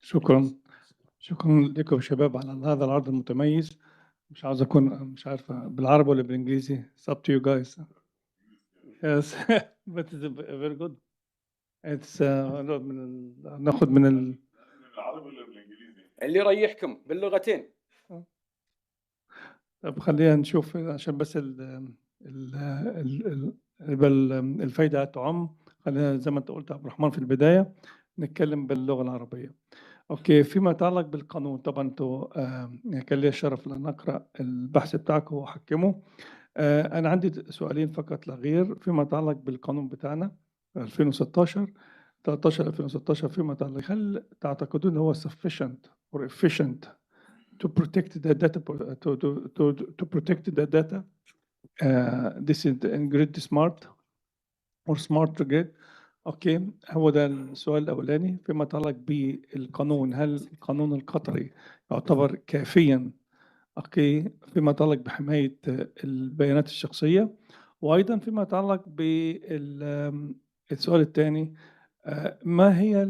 شكرا لكم شباب على هذا العرض المتميز. مش عاوز أكون مش عارفة بالعربي ولا بالإنجليزي. It's up to you guys. Yes, but it's very good. It's ناخد من بالعربي ولا بالانجليزي؟ اللي يريحكم باللغتين. طب خلينا نشوف عشان بس الفايدة تعم. خلينا زي ما انت قلت عبد الرحمن في البداية نتكلم باللغة العربية. اوكي، فيما يتعلق بالقانون طبعا انتوا كان لي الشرف ان اقرا البحث بتاعكم واحكمه. انا عندي سؤالين فقط لا غير فيما يتعلق بالقانون بتاعنا 2016 فيما يتعلق، هل تعتقدون هو sufficient or efficient to protect the data to protect the data this is in grid smart or smart grid. اوكي، هو ده السؤال الاولاني فيما يتعلق بالقانون. هل القانون القطري يعتبر كافيا اوكي فيما يتعلق بحمايه البيانات الشخصيه؟ وايضا فيما يتعلق بالسؤال الثاني، ما هي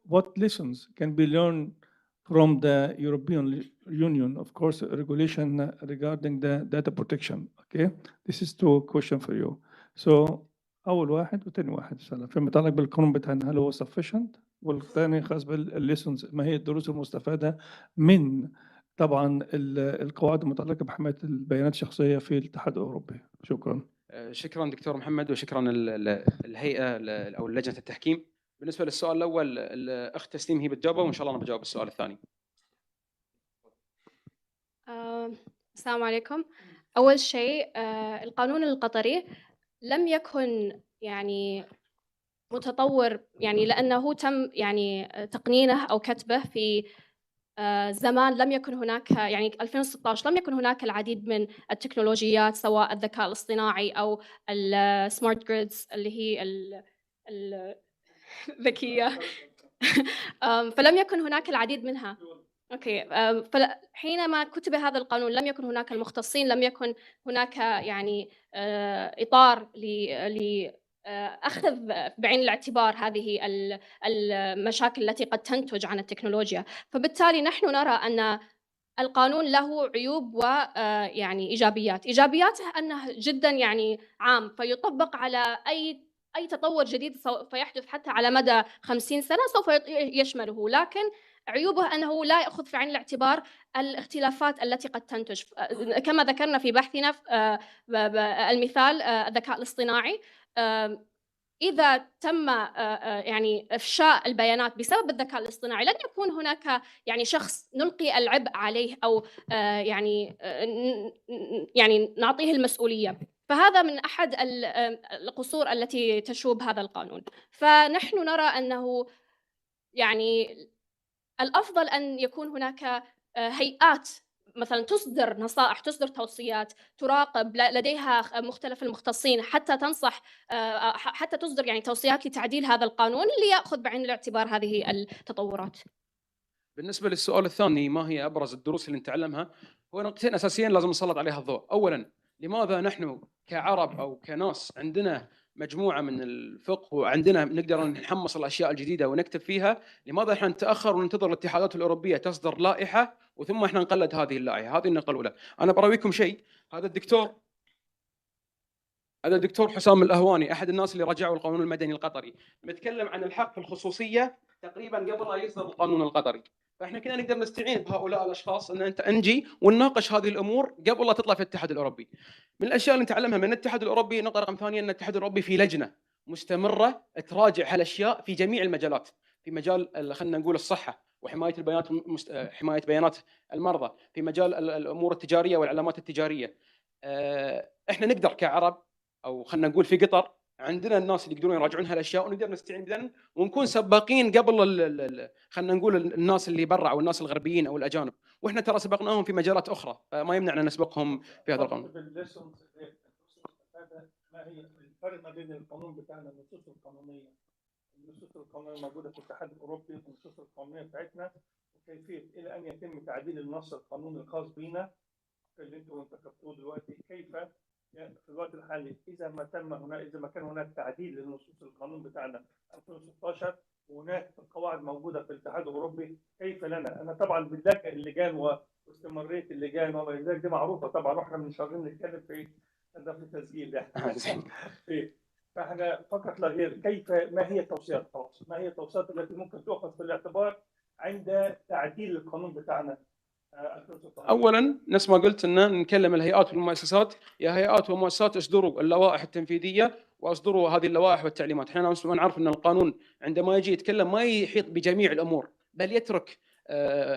what lessons can be learned from the European Union, of course, regulation regarding the data protection. Okay, this is two questions for you. So أول واحد وثاني واحد فيما يتعلق بالقانون بتاعنا هل هو sufficient، والثاني خاص بالليسونز ما هي الدروس المستفادة من طبعا القواعد المتعلقة بحماية البيانات الشخصية في الاتحاد الأوروبي. شكرا. شكرا دكتور محمد، وشكرا الهيئة أو لجنة التحكيم. بالنسبة للسؤال الأول الأخت تسليم هي بتجاوبه، وإن شاء الله أنا بجاوب السؤال الثاني. السلام عليكم. أول شيء القانون القطري لم يكن يعني متطور، يعني لأنه تم يعني تقنينه أو كتبه في زمان لم يكن هناك، يعني 2016 لم يكن هناك العديد من التكنولوجيات، سواء الذكاء الاصطناعي أو الsmart grids اللي هي الذكية. فلم يكن هناك العديد منها. أوكي. حينما كُتب هذا القانون لم يكن هناك المختصين، لم يكن هناك يعني إطار أخذ بعين الاعتبار هذه المشاكل التي قد تنتج عن التكنولوجيا. فبالتالي نحن نرى أن القانون له عيوب يعني إيجابيات. إيجابياته أنه جدًا يعني عام، فيُطبّق على أي تطوّر جديد سوف يحدث حتى على مدى 50 سنة سوف يشمله، لكن عيوبه أنه لا يأخذ في عين الاعتبار الاختلافات التي قد تنتج. كما ذكرنا في بحثنا ب ب المثال الذكاء الاصطناعي. إذا تم يعني إفشاء البيانات بسبب الذكاء الاصطناعي، لن يكون هناك يعني شخص نلقي العبء عليه أو يعني نعطيه المسؤولية. فهذا من أحد القصور التي تشوب هذا القانون. فنحن نرى أنه يعني الأفضل أن يكون هناك هيئات مثلًا تصدر نصائح، تصدر توصيات، تراقب، لديها مختلف المختصين حتى تنصح، حتى تصدر يعني توصيات لتعديل هذا القانون ليأخذ بعين الاعتبار هذه التطورات. بالنسبة للسؤال الثاني، ما هي أبرز الدروس اللي نتعلمها؟ هو نقطتين أساسيين لازم نسلط عليها الضوء. أولاً، لماذا نحن كعرب أو كناس عندنا مجموعة من الفقه وعندنا نقدر نحمص الأشياء الجديدة ونكتب فيها، لماذا إحنا نتأخر وننتظر الاتحادات الأوروبية تصدر لائحة وثم إحنا نقلد هذه اللائحة؟ هذه النقطة الأولى. أنا براويكم شيء. هذا الدكتور حسام الأهواني، أحد الناس اللي رجعوا القانون المدني القطري، متكلم عن الحق في الخصوصية تقريباً قبل لا يصدر القانون القطري. فإحنا كنا نقدر نستعين بهؤلاء الأشخاص أن أنت نجي ونناقش هذه الأمور قبل لا تطلع في الاتحاد الأوروبي. من الأشياء اللي نتعلمها من الاتحاد الأوروبي، نقطة رقم ثانية، أن الاتحاد الأوروبي في لجنة مستمرة تراجع هالأشياء في جميع المجالات، في مجال خلينا نقول الصحة وحماية البيانات، حماية بيانات المرضى، في مجال الأمور التجارية والعلامات التجارية. إحنا نقدر كعرب او خلينا نقول في قطر عندنا الناس اللي يقدرون يراجعون هالاشياء ونقدر نستعين بذن ونكون سباقين قبل خلينا نقول الناس اللي برا او الناس الغربيين او الاجانب، واحنا ترى سبقناهم في مجالات اخرى، فما يمنعنا نسبقهم في هذا القانون. ما هي الفرق ما بين القانون بتاعنا النصوص القانونيه الموجوده في الاتحاد الاوروبي والنصوص القانونيه بتاعتنا، وكيفيه الى ان يتم تعديل النص القانوني الخاص بينا اللي انتم انتقدتوه دلوقتي؟ كيف يعني في الوقت الحالي إذا ما كان هناك تعديل للنصوص القانون بتاعنا 2016 وهناك القواعد موجودة في الاتحاد الأوروبي، كيف لنا؟ أنا طبعا بدك اللجان واستمريت اللجان وما إلى ذلك دي معروفة طبعا، واحنا من شهرين نتكلم في هذا في تسجيل يعني. فاحنا فقط لا غير، كيف ما هي التوصيات؟ ما هي التوصيات التي ممكن تؤخذ في الاعتبار عند تعديل القانون بتاعنا؟ اولا نفس ما قلت ان نكلم الهيئات والمؤسسات، يا هيئات ومؤسسات اصدروا اللوائح التنفيذيه واصدروا هذه اللوائح والتعليمات. احنا نعرف ان القانون عندما يجي يتكلم ما يحيط بجميع الامور، بل يترك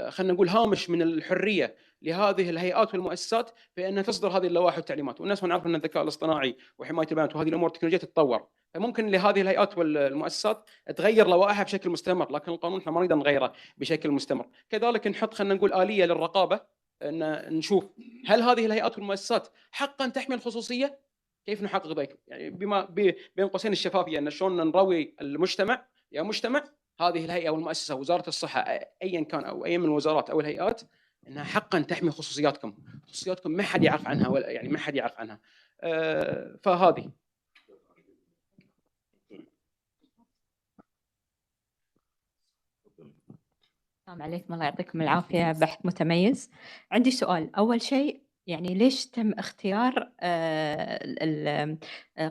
خلينا نقول هامش من الحريه لهذه الهيئات والمؤسسات في انها تصدر هذه اللوائح والتعليمات. والناس ما نعرف ان الذكاء الاصطناعي وحمايه البيانات وهذه الامور التكنولوجيه تتطور، فممكن لهذه الهيئات والمؤسسات تغير لوائحها بشكل مستمر، لكن القانون احنا ما نقدر نغيره بشكل مستمر. كذلك نحط خلينا نقول آلية للرقابة، ان نشوف هل هذه الهيئات والمؤسسات حقا تحمي الخصوصيه؟ كيف نحقق ذلك؟ يعني بين قوسين الشفافيه، ان شلون نروي المجتمع، يا مجتمع هذه الهيئه والمؤسسه وزاره الصحه ايا كان او اي من الوزارات او الهيئات انها حقا تحمي خصوصياتكم ما حد يعرف عنها، ولا يعني ما حد يعرف عنها. فهذه السلام عليكم، الله يعطيكم العافية، بحث متميز. عندي سؤال. أول شيء يعني ليش تم اختيار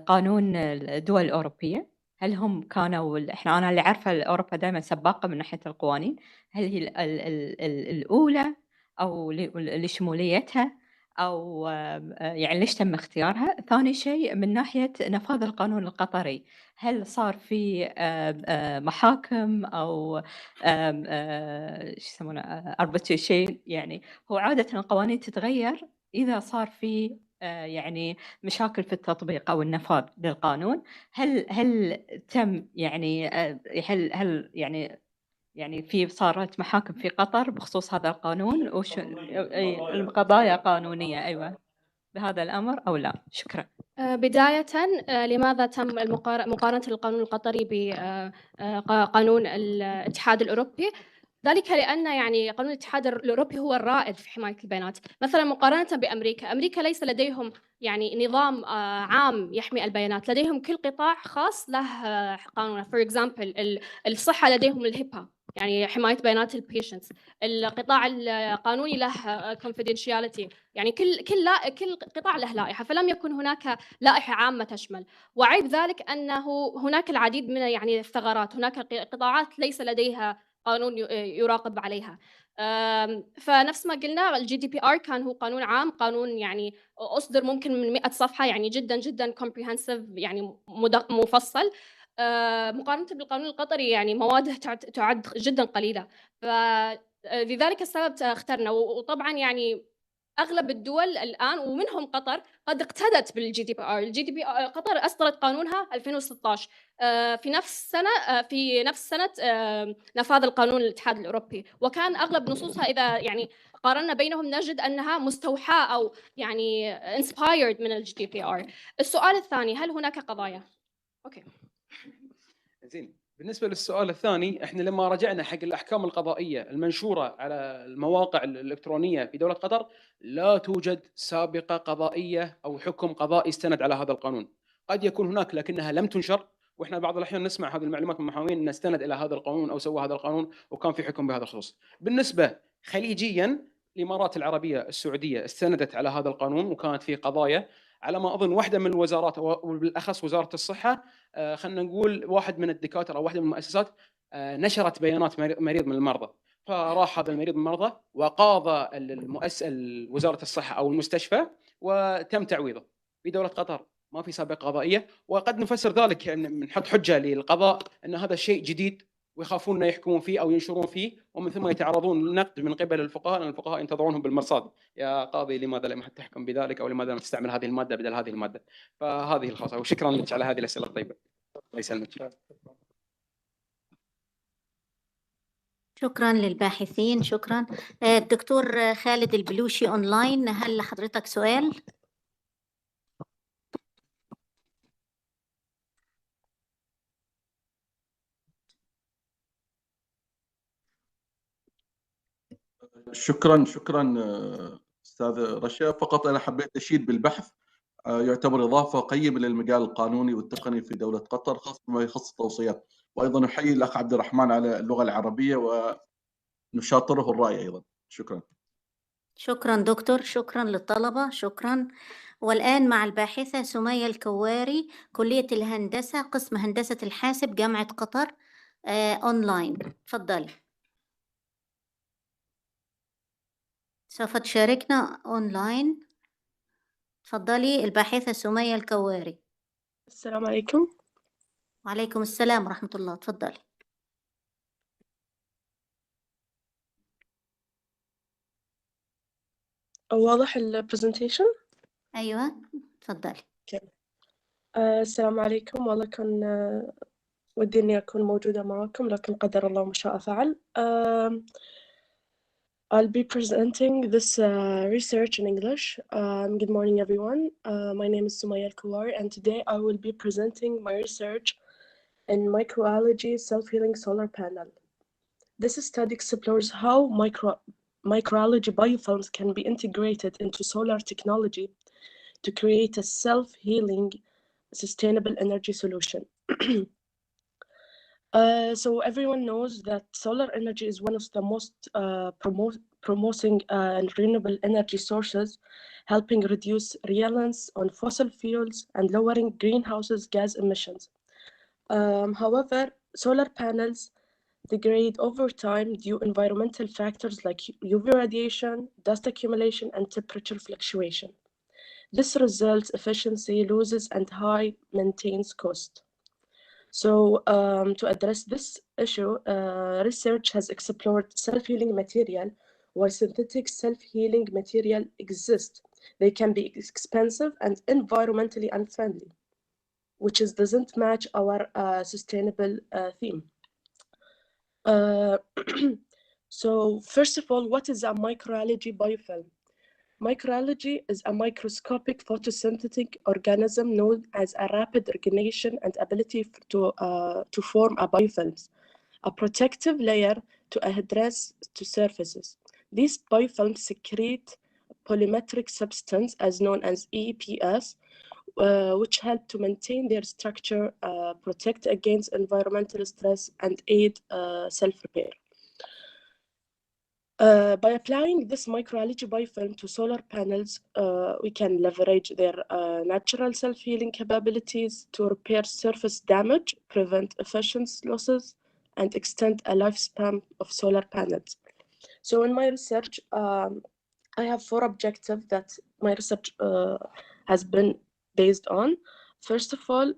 قانون الدول الأوروبية؟ هل هم كانوا أنا اللي عارفة أوروبا دائما سباقة من ناحية القوانين، هل هي الأولى أو لشموليتها أو يعني ليش تم اختيارها؟ ثاني شيء من ناحية نفاذ القانون القطري، هل صار في محاكم أو شو يسمونه arbitration؟ يعني هو عادة القوانين تتغير إذا صار في يعني مشاكل في التطبيق أو النفاذ للقانون، هل تم يعني هل يعني صارت محاكم في قطر بخصوص هذا القانون القضايا قانونية أيوة بهذا الأمر أو لا؟ شكرا. بداية لماذا تم مقارنة القانون القطري بقانون الاتحاد الأوروبي؟ ذلك لأن يعني قانون الاتحاد الأوروبي هو الرائد في حماية البيانات. مثلا مقارنة بأمريكا، أمريكا ليس لديهم يعني نظام عام يحمي البيانات، لديهم كل قطاع خاص له قانونه. For example الصحة لديهم الهيبا يعني حماية بيانات البيشنتس، القطاع القانوني له confidentiality، يعني كل قطاع له لائحة، فلم يكن هناك لائحة عامة تشمل. وعيب ذلك أنه هناك العديد من يعني الثغرات، هناك قطاعات ليس لديها قانون يراقب عليها. فنفس ما قلنا الGDPR كان هو قانون عام، قانون يعني أصدر ممكن من 100 صفحة، يعني جدا جدا comprehensive يعني مفصل. مقارنة بالقانون القطري يعني مواده تعد جدا قليلة، فلذلك السبب اخترنا. وطبعا يعني أغلب الدول الآن ومنهم قطر قد اقتدت بالGDPR. قطر أصدرت قانونها 2016 في نفس سنة نفاذ القانون الاتحاد الأوروبي، وكان أغلب نصوصها إذا يعني قارنا بينهم نجد أنها مستوحاة أو يعني inspired من الGDPR. السؤال الثاني، هل هناك قضايا؟ أوكي. زين، بالنسبه للسؤال الثاني، احنا لما رجعنا حق الاحكام القضائيه المنشوره على المواقع الالكترونيه في دوله قطر، لا توجد سابقه قضائيه او حكم قضائي استند على هذا القانون. قد يكون هناك لكنها لم تنشر، واحنا بعض الاحيان نسمع هذه المعلومات من محامين ان استند الى هذا القانون او سوى هذا القانون وكان في حكم بهذا الخصوص. بالنسبه خليجيا، الامارات العربيه السعوديه استندت على هذا القانون وكانت في قضايا، على ما اظن واحده من الوزارات وبالاخص وزاره الصحه، خلينا نقول واحد من الدكاتره او واحده من المؤسسات نشرت بيانات مريض من المرضى، فراح هذا المريض من المرضى وقاضى وزاره الصحه او المستشفى وتم تعويضه. في دوله قطر ما في سابقه قضائيه، وقد نفسر ذلك يعني نحط حجه للقضاء ان هذا شيء جديد ويخافون ان يحكمون فيه او ينشرون فيه، ومن ثم يتعرضون للنقد من قبل الفقهاء، لان الفقهاء ينتظرونهم بالمرصاد: يا قاضي لماذا لم تحكم بذلك، او لماذا لم تستعمل هذه الماده بدل هذه الماده. فهذه الخاصه، وشكرا لك على هذه الاسئله الطيبه. الله يسلمك. شكرا للباحثين، شكرا. الدكتور خالد البلوشي أونلاين، هل لحضرتك سؤال؟ شكرا استاذ رشا. فقط انا حبيت اشيد بالبحث، يعتبر اضافه قيمه للمجال القانوني والتقني في دوله قطر، خاصه ما يخص التوصيات. وايضا احيي الاخ عبد الرحمن على اللغه العربيه ونشاطره الراي ايضا. شكرا. شكرا دكتور، شكرا للطلبة، شكرا. والآن مع الباحثة سمية الكواري، كلية الهندسة، قسم هندسة الحاسب، جامعة قطر، أونلاين. تفضلي. سوف تشاركنا أونلاين. تفضلي الباحثة سمية الكواري. السلام عليكم. وعليكم السلام ورحمة الله. تفضلي. واضح البرزنتيشن؟ أيوة تفضلي. السلام عليكم. والله كان ودي إني أكون موجودة معكم، لكن قدر الله ما شاء فعل. I'll be presenting this research in English. Good morning, everyone. My name is Sumaya Al-Kawari, and today I will be presenting my research in microalgae self-healing solar panel. This study explores how microalgae biofilms can be integrated into solar technology to create a self-healing sustainable energy solution. So everyone knows that solar energy is one of the most promoting renewable energy sources, helping reduce reliance on fossil fuels and lowering greenhouse gas emissions. However, solar panels degrade over time due to environmental factors like UV radiation, dust accumulation, and temperature fluctuation. This results efficiency losses and high maintenance cost. So to address this issue, research has explored self-healing material. While synthetic self-healing material exists, They can be expensive and environmentally unfriendly, which doesn't match our sustainable theme. So first of all, what is a microalgae biofilm? Microalgae is a microscopic photosynthetic organism known as a rapid regeneration and ability to form a biofilms, a protective layer to adhere to surfaces. These biofilms secrete polymetric substance as known as EPS, which help to maintain their structure, protect against environmental stress, and aid self-repair. By applying this microalgae biofilm to solar panels, we can leverage their natural self-healing capabilities to repair surface damage, prevent efficiency losses, and extend a lifespan of solar panels. So in my research, I have 4 objectives that my research has been based on. First of all,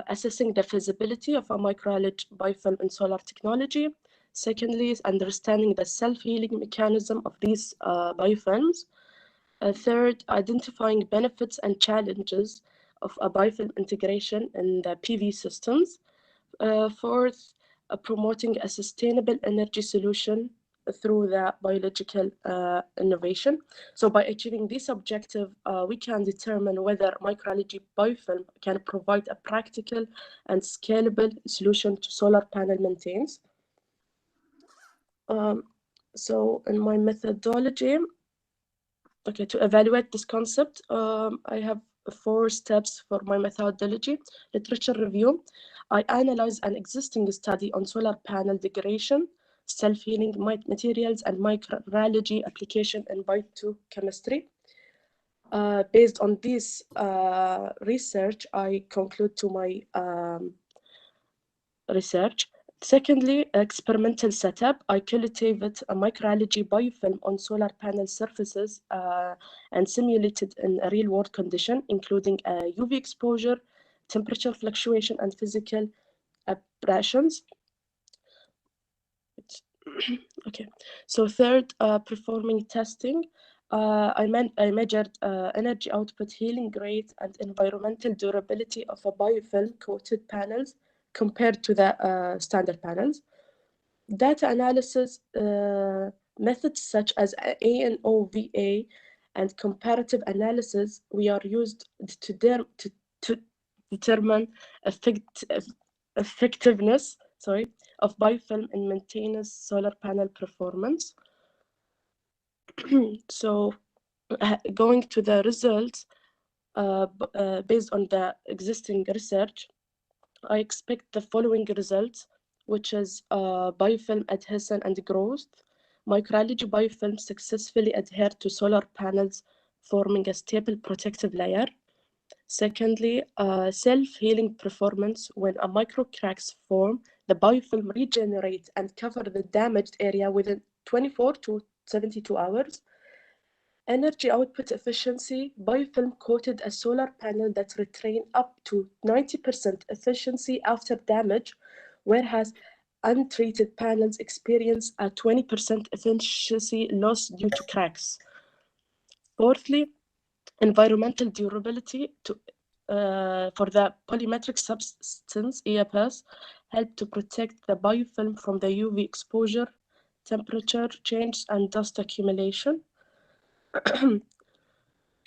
assessing the feasibility of a microalgae biofilm in solar technology. Secondly, is understanding the self-healing mechanism of these biofilms. Third, identifying benefits and challenges of a biofilm integration in the PV systems. Fourth, promoting a sustainable energy solution through the biological innovation. So by achieving this objective, we can determine whether microalgae biofilm can provide a practical and scalable solution to solar panel maintenance. So in my methodology, to evaluate this concept, I have 4 steps for my methodology. Literature review. I analyze an existing study on solar panel degradation, self-healing materials, and microalgae application in biochemistry. Based on this research, I conclude to my research. Secondly, experimental setup. I cultivate a microalgae biofilm on solar panel surfaces and simulated in a real-world condition, including UV exposure, temperature fluctuation, and physical aberrations. Okay. So third, performing testing. I measured energy output, healing rate, and environmental durability of a biofilm coated panels compared to the standard panels. Data analysis methods such as ANOVA and comparative analysis we are used to determine effectiveness of biofilm in maintaining solar panel performance. So going to the results, based on the existing research, I expect the following results, which is biofilm adhesion and growth. Microalgae biofilms successfully adhere to solar panels, forming a stable protective layer. Secondly, self-healing performance. When a microcracks form, the biofilm regenerate and cover the damaged area within 24 to 72 hours. Energy output efficiency. Biofilm coated a solar panel that retain up to 90% efficiency after damage, whereas untreated panels experience a 20% efficiency loss due to cracks. Fourthly, environmental durability. For the polymetric substance, EPS, help to protect the biofilm from the UV exposure, temperature change, and dust accumulation.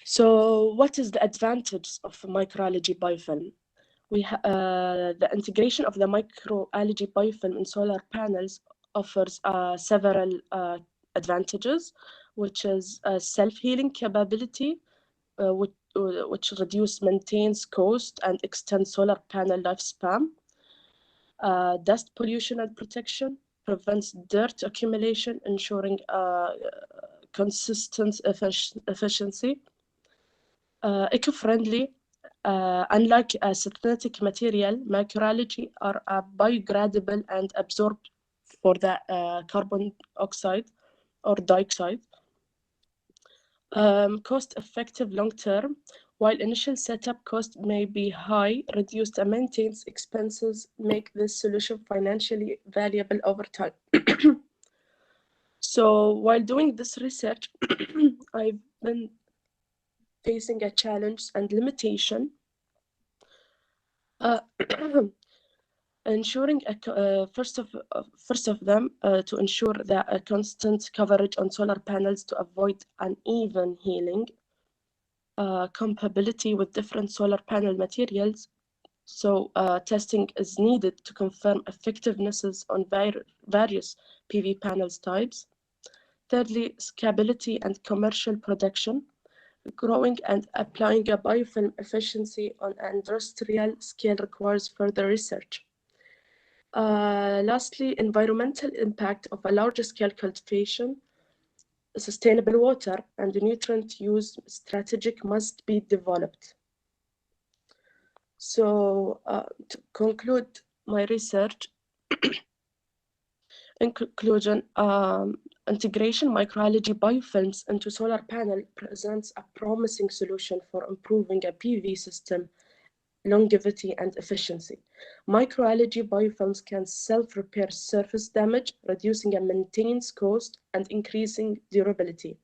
So what is the advantage of microalgae biofilm? The integration of the microalgae biofilm in solar panels offers several advantages, which is self-healing capability, which reduce maintenance cost and extend solar panel lifespan. Dust pollution and protection, prevents dirt accumulation, ensuring consistent efficiency. Eco-friendly. Unlike a synthetic material, microalgae are biodegradable and absorb for the carbon oxide or dioxide. Cost-effective long-term. While initial setup cost may be high, reduced maintenance expenses make this solution financially valuable over time. So while doing this research, I've been facing a challenge and limitation. Ensuring first of them to ensure that a constant coverage on solar panels to avoid uneven healing, compatibility with different solar panel materials. So testing is needed to confirm effectivenesses on various PV panels types. Thirdly, scalability and commercial production. Growing and applying a biofilm efficiency on an industrial scale requires further research. Lastly, environmental impact of a larger scale cultivation, sustainable water and nutrient use strategic must be developed. So to conclude my research, in conclusion, integration microalgae biofilms into solar panel presents a promising solution for improving a PV system longevity and efficiency. Microalgae biofilms can self-repair surface damage, reducing and maintenance cost and increasing durability.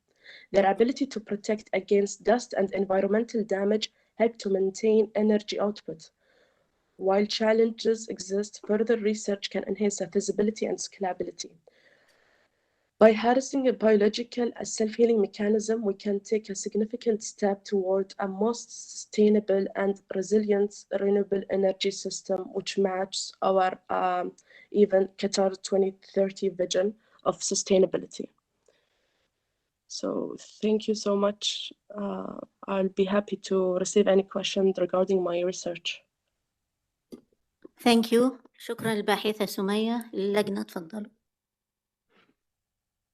Their ability to protect against dust and environmental damage help to maintain energy output. While challenges exist, further research can enhance their feasibility and scalability. By harnessing a biological self-healing mechanism, we can take a significant step toward a most sustainable and resilient renewable energy system, which matches our even Qatar 2030 vision of sustainability. So thank you so much. I'll be happy to receive any questions regarding my research. Thank you. شكرا للباحثة سمية. اللجنة تفضلوا.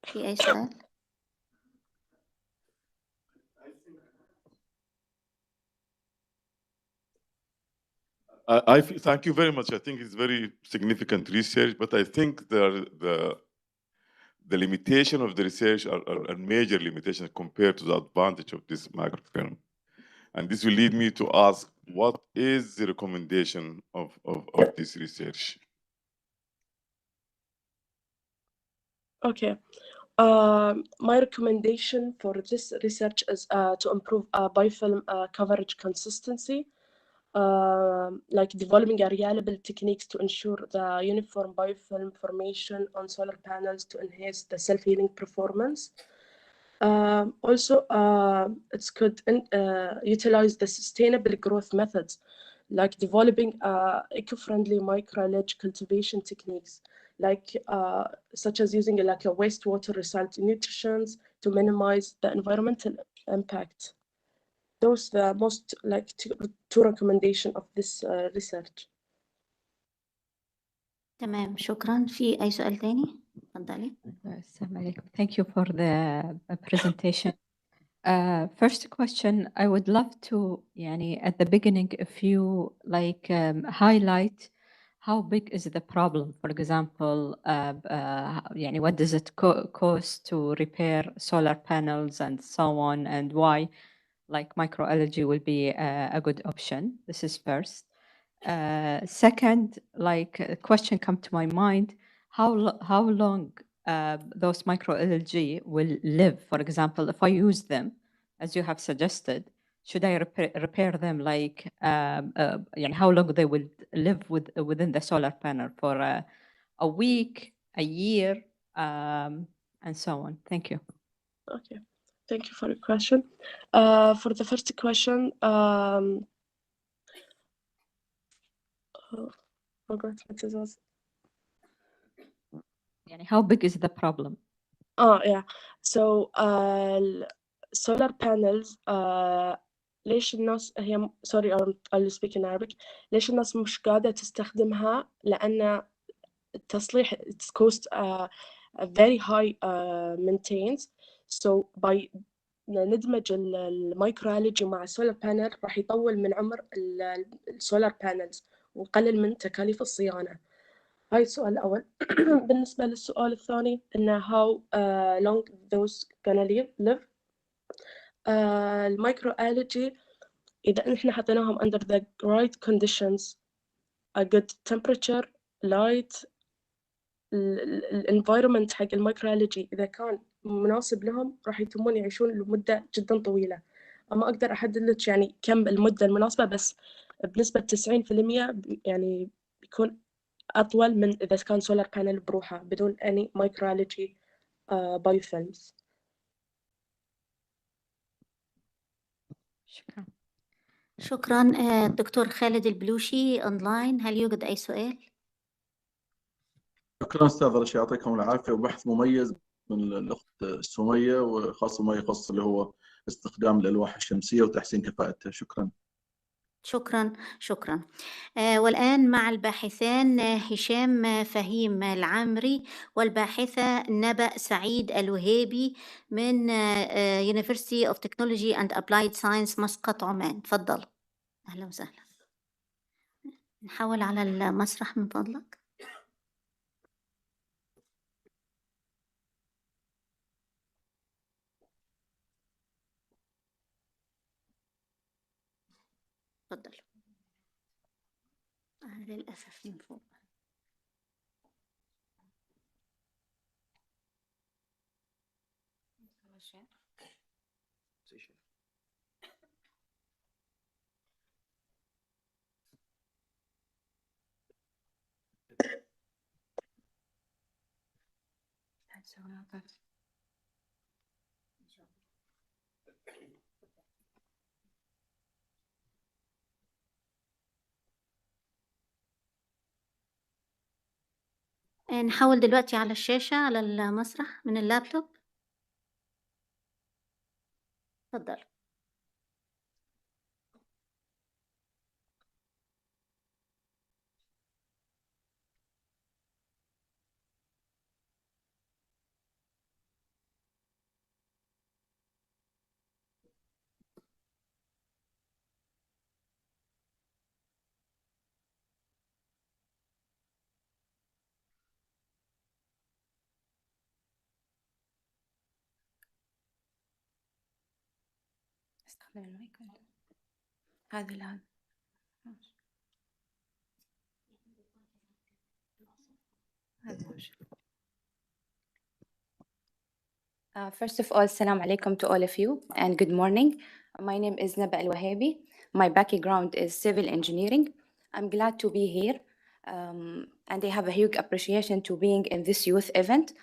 في أي سؤال؟ Thank you very much. I think it's very significant research, but I think the limitation of the research are a major limitation compared to the advantage of this microfilm. And this will lead me to ask, what is the recommendation of this research? Okay. My recommendation for this research is to improve biofilm coverage consistency, like developing a reliable techniques to ensure the uniform biofilm formation on solar panels to enhance the self-healing performance. Also, it could utilize the sustainable growth methods, like developing eco-friendly microalgae cultivation techniques, like such as using like a wastewater recycled nutrients to minimize the environmental impact. Those are the most like two recommendations of this research. تمام شكرا. في أي سؤال تاني؟ تفضلي. السلام عليكم. Thank you for the presentation. First question, I would love to, يعني, at the beginning, if you like highlight how big is the problem. For example, يعني, what does it cost to repair solar panels and so on, and why like microalgae will be a good option. This is first. Second, like a question come to my mind, how long those microalgae will live? For example, if I use them, as you have suggested, should I repair them like, how long they will live within the solar panel? For a week, a year, and so on. Thank you. Okay, thank you for your question. For the first question, forgot what it was. How big is the problem? Oh yeah, so solar panels ليش الناس هي sorry I'll speak in Arabic. ليش الناس مش قاعدة تستخدمها؟ لأن التصليح it's cost very high maintenance. So by ندمج المايكروالجي مع السولار بانل راح يطول من عمر السولار بانلز ويقلل من تكاليف الصيانة. هاي السؤال الأول. بالنسبة للسؤال الثاني إنه how long those gonna live. المايكروالجي إذا إحنا حطيناهم under the right conditions, a good temperature, light, الانفايرمنت حق المايكروالجي إذا كان مناسب لهم راح يتمون يعيشون لمدة جدا طويلة. ما أقدر أحدد لك يعني كم المدة المناسبة، بس بنسبة 90% يعني بيكون أطول من إذا كان سولار بانل بروحه بدون أي مايكروالجي بايوفيلمز. شكرا. شكرا. الدكتور خالد البلوشي أونلاين، هل يوجد أي سؤال؟ شكرا أستاذ رشا، يعطيكم العافية، وبحث مميز من الأخت سمية، وخاصة ما يخص اللي هو استخدام الألواح الشمسية وتحسين كفاءتها. شكرا. شكرا. شكرا. والآن مع الباحثان هشام فهيم العامري والباحثة نبأ سعيد الوهيبي من University of Technology and Applied Science مسقط عمان. تفضل. أهلا وسهلا. نحول على المسرح من فضلك. تفضل. للأسف من فوق. نحول دلوقتي على الشاشة على المسرح من اللابتوب. تفضل. استخدم المايك هذا الآن. First of all, Assalamu alaikum to all of you and good morning. My name is Naba Al-Wahabi. My background is civil engineering. I'm glad to be here and I have a huge appreciation to being in this youth event.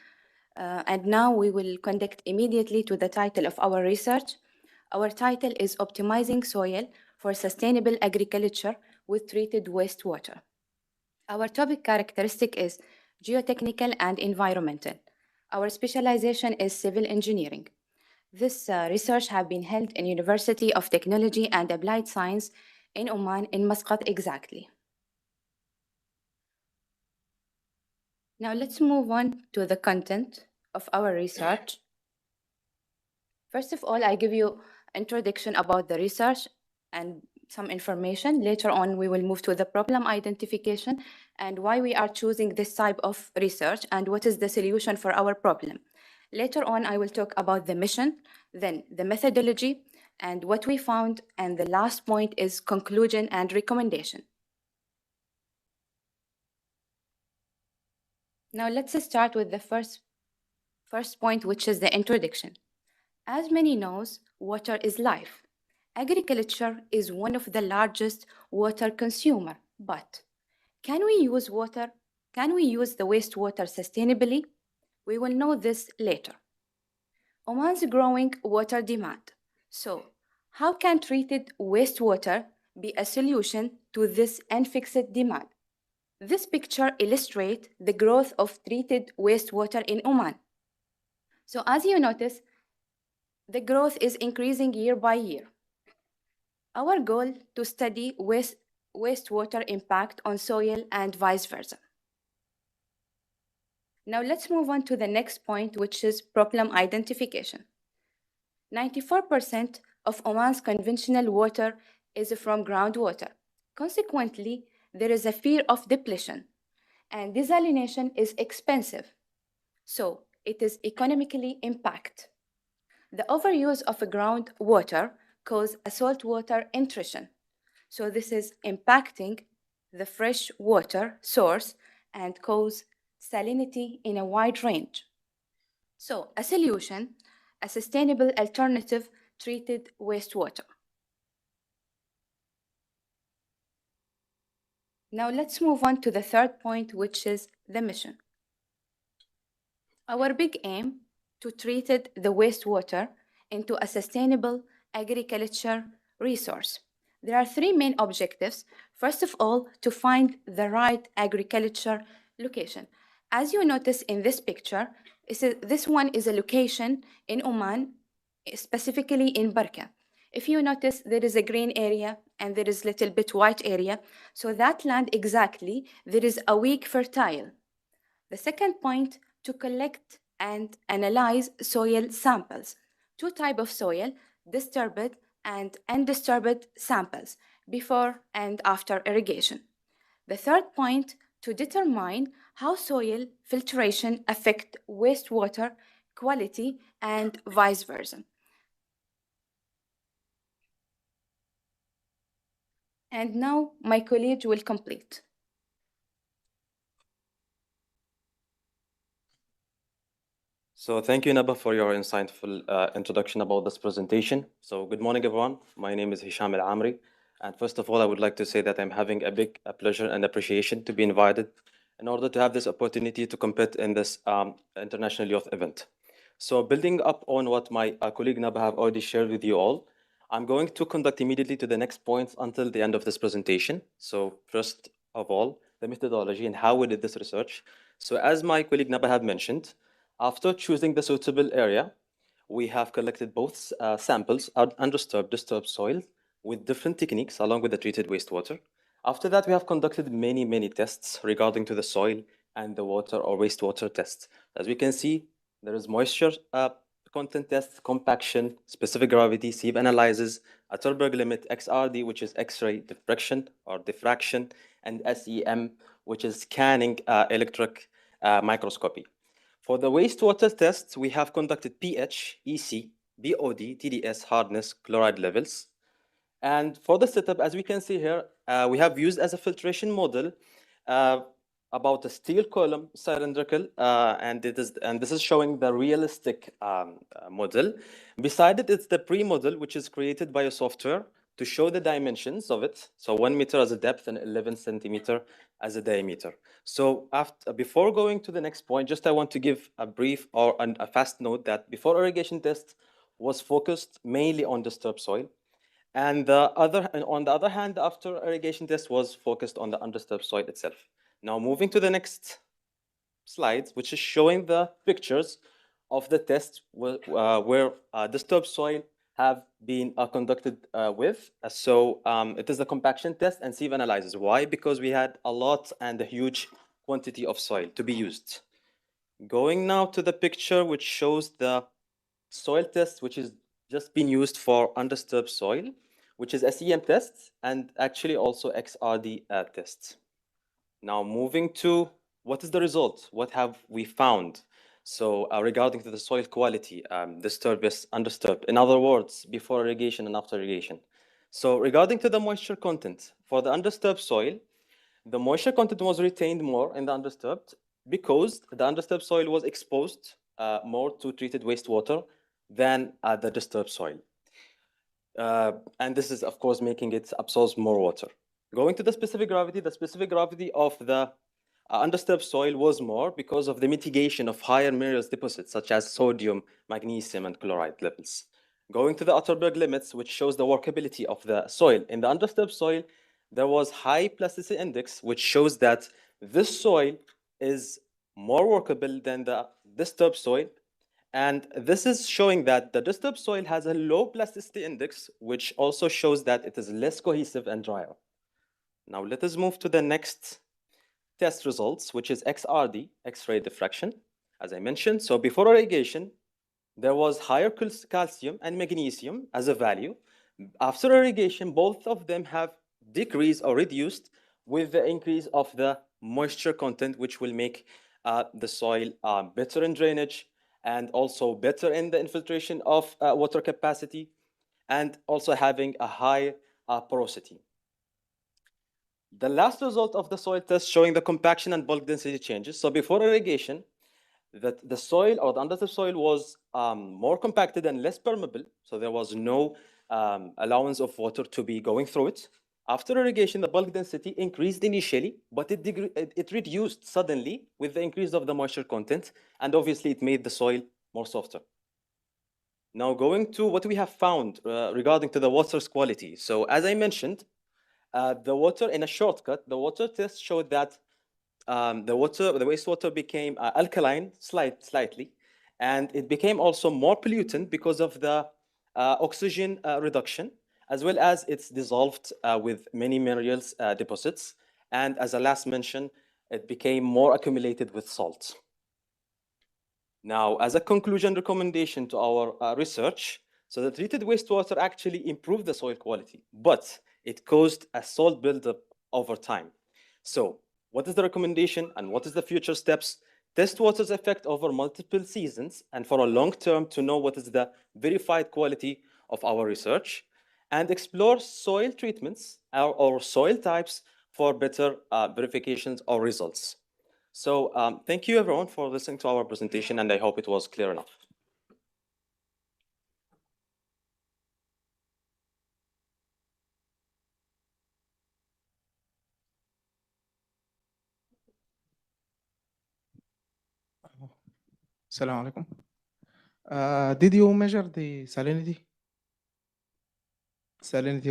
And now we will conduct immediately to the title of our research. Our title is Optimizing Soil for Sustainable Agriculture with Treated Wastewater. Our topic characteristic is geotechnical and environmental. Our specialization is civil engineering. This research has been held in University of Technology and Applied Science in Oman, in Muscat exactly. Now let's move on to the content of our research. First of all, I give you introduction about the research and some information. Later on, we will move to the problem identification and why we are choosing this type of research and what is the solution for our problem. Later on, I will talk about the mission, then the methodology and what we found, and the last point is conclusion and recommendation. Now let's start with the first point, which is the introduction. As many knows, water is life. Agriculture is one of the largest water consumer, but can we use water? Can we use the wastewater sustainably? We will know this later. Oman's growing water demand. So, how can treated wastewater be a solution to this unfixed demand? This picture illustrates the growth of treated wastewater in Oman. So, as you notice, the growth is increasing year by year. Our goal to study wastewater impact on soil and vice versa. Now let's move on to the next point, which is problem identification. 94% of Oman's conventional water is from groundwater. Consequently, there is a fear of depletion, and desalination is expensive, so it is economically impact. The overuse of groundwater causes a saltwater intrusion, so this is impacting the fresh water source and cause salinity in a wide range. So a solution, a sustainable alternative treated wastewater. Now let's move on to the third point, which is the mission. Our big aim to treat the wastewater into a sustainable agriculture resource. There are three main objectives. First of all, to find the right agriculture location. As you notice in this picture, this one is a location in Oman, specifically in Barka. If you notice, there is a green area and there is a little bit white area. So that land exactly, there is a weak fertile. The second point, to collect and analyze soil samples. Two types of soil, disturbed and undisturbed samples, before and after irrigation. The third point, to determine how soil filtration affects wastewater quality and vice versa. And now my colleague will complete. So thank you, Naba, for your insightful introduction about this presentation. So good morning, everyone. My name is Hisham Al-Amri. And first of all, I would like to say that I'm having a big pleasure and appreciation to be invited in order to have this opportunity to compete in this International Youth event. So building up on what my colleague Naba have already shared with you all, I'm going to conduct immediately to the next points until the end of this presentation. So first of all, the methodology and how we did this research. So as my colleague Naba had mentioned, after choosing the suitable area, we have collected both samples, undisturbed, disturbed soil with different techniques along with the treated wastewater. After that, we have conducted many tests regarding to the soil and the water or wastewater tests. As we can see, there is moisture content test, compaction, specific gravity, sieve analysis, a Terberg limit, XRD, which is X-ray diffraction or diffraction, and SEM, which is scanning electric microscopy. For the wastewater tests, we have conducted pH, EC, BOD, TDS, hardness, chloride levels. And for the setup, as we can see here, we have used as a filtration model about a steel column cylindrical, and this is showing the realistic model. Beside it, it's the pre-model, which is created by a software to show the dimensions of it. So 1 meter as a depth and 11 centimeter as a diameter. So before going to the next point, just I want to give a brief or a fast note that before irrigation test was focused mainly on disturbed soil. And on the other hand, after irrigation test was focused on the undisturbed soil itself. Now moving to the next slides, which is showing the pictures of the tests where disturbed soil have been conducted with. So it is the compaction test and sieve analysis. Why? Because we had a lot and a huge quantity of soil to be used. Going now to the picture which shows the soil test, which is just been used for undisturbed soil, which is SEM tests and actually also XRD tests. Now moving to what is the result? What have we found? So regarding to the soil quality, disturbed versus undisturbed. In other words, before irrigation and after irrigation. So regarding to the moisture content, for the undisturbed soil, the moisture content was retained more in the undisturbed because the undisturbed soil was exposed more to treated wastewater than the disturbed soil. And this is, of course, making it absorb more water. Going to the specific gravity of the undisturbed soil was more because of the mitigation of higher minerals deposits, such as sodium, magnesium, and chloride levels. Going to the Terberg limits, which shows the workability of the soil. In the undisturbed soil, there was high plasticity index, which shows that this soil is more workable than the disturbed soil. And this is showing that the disturbed soil has a low plasticity index, which also shows that it is less cohesive and drier. Now let us move to the next test results, which is XRD, X-ray diffraction, as I mentioned. So before irrigation, there was higher calcium and magnesium as a value. After irrigation, both of them have decreased or reduced with the increase of the moisture content, which will make the soil better in drainage and also better in the infiltration of water capacity and also having a high porosity. The last result of the soil test showing the compaction and bulk density changes. So before irrigation, that the soil or the undertop soil was more compacted and less permeable, so there was no allowance of water to be going through it. After irrigation, the bulk density increased initially, but it reduced suddenly with the increase of the moisture content, and obviously it made the soil more softer. Now going to what we have found regarding to the water's quality. So as I mentioned, the water in a shortcut, the water test showed that the wastewater became alkaline slightly, and it became also more pollutant because of the oxygen reduction, as well as it's dissolved with many minerals deposits. And as a last mention, it became more accumulated with salt. Now, as a conclusion recommendation to our research, so the treated wastewater actually improved the soil quality, but it caused a salt buildup over time. So what is the recommendation and what is the future steps? Test water's effect over multiple seasons and for a long term to know what is the verified quality of our research, and explore soil treatments or soil types for better verifications or results. So thank you everyone for listening to our presentation, and I hope it was clear enough. Assalamu alaikum. Did you measure the salinity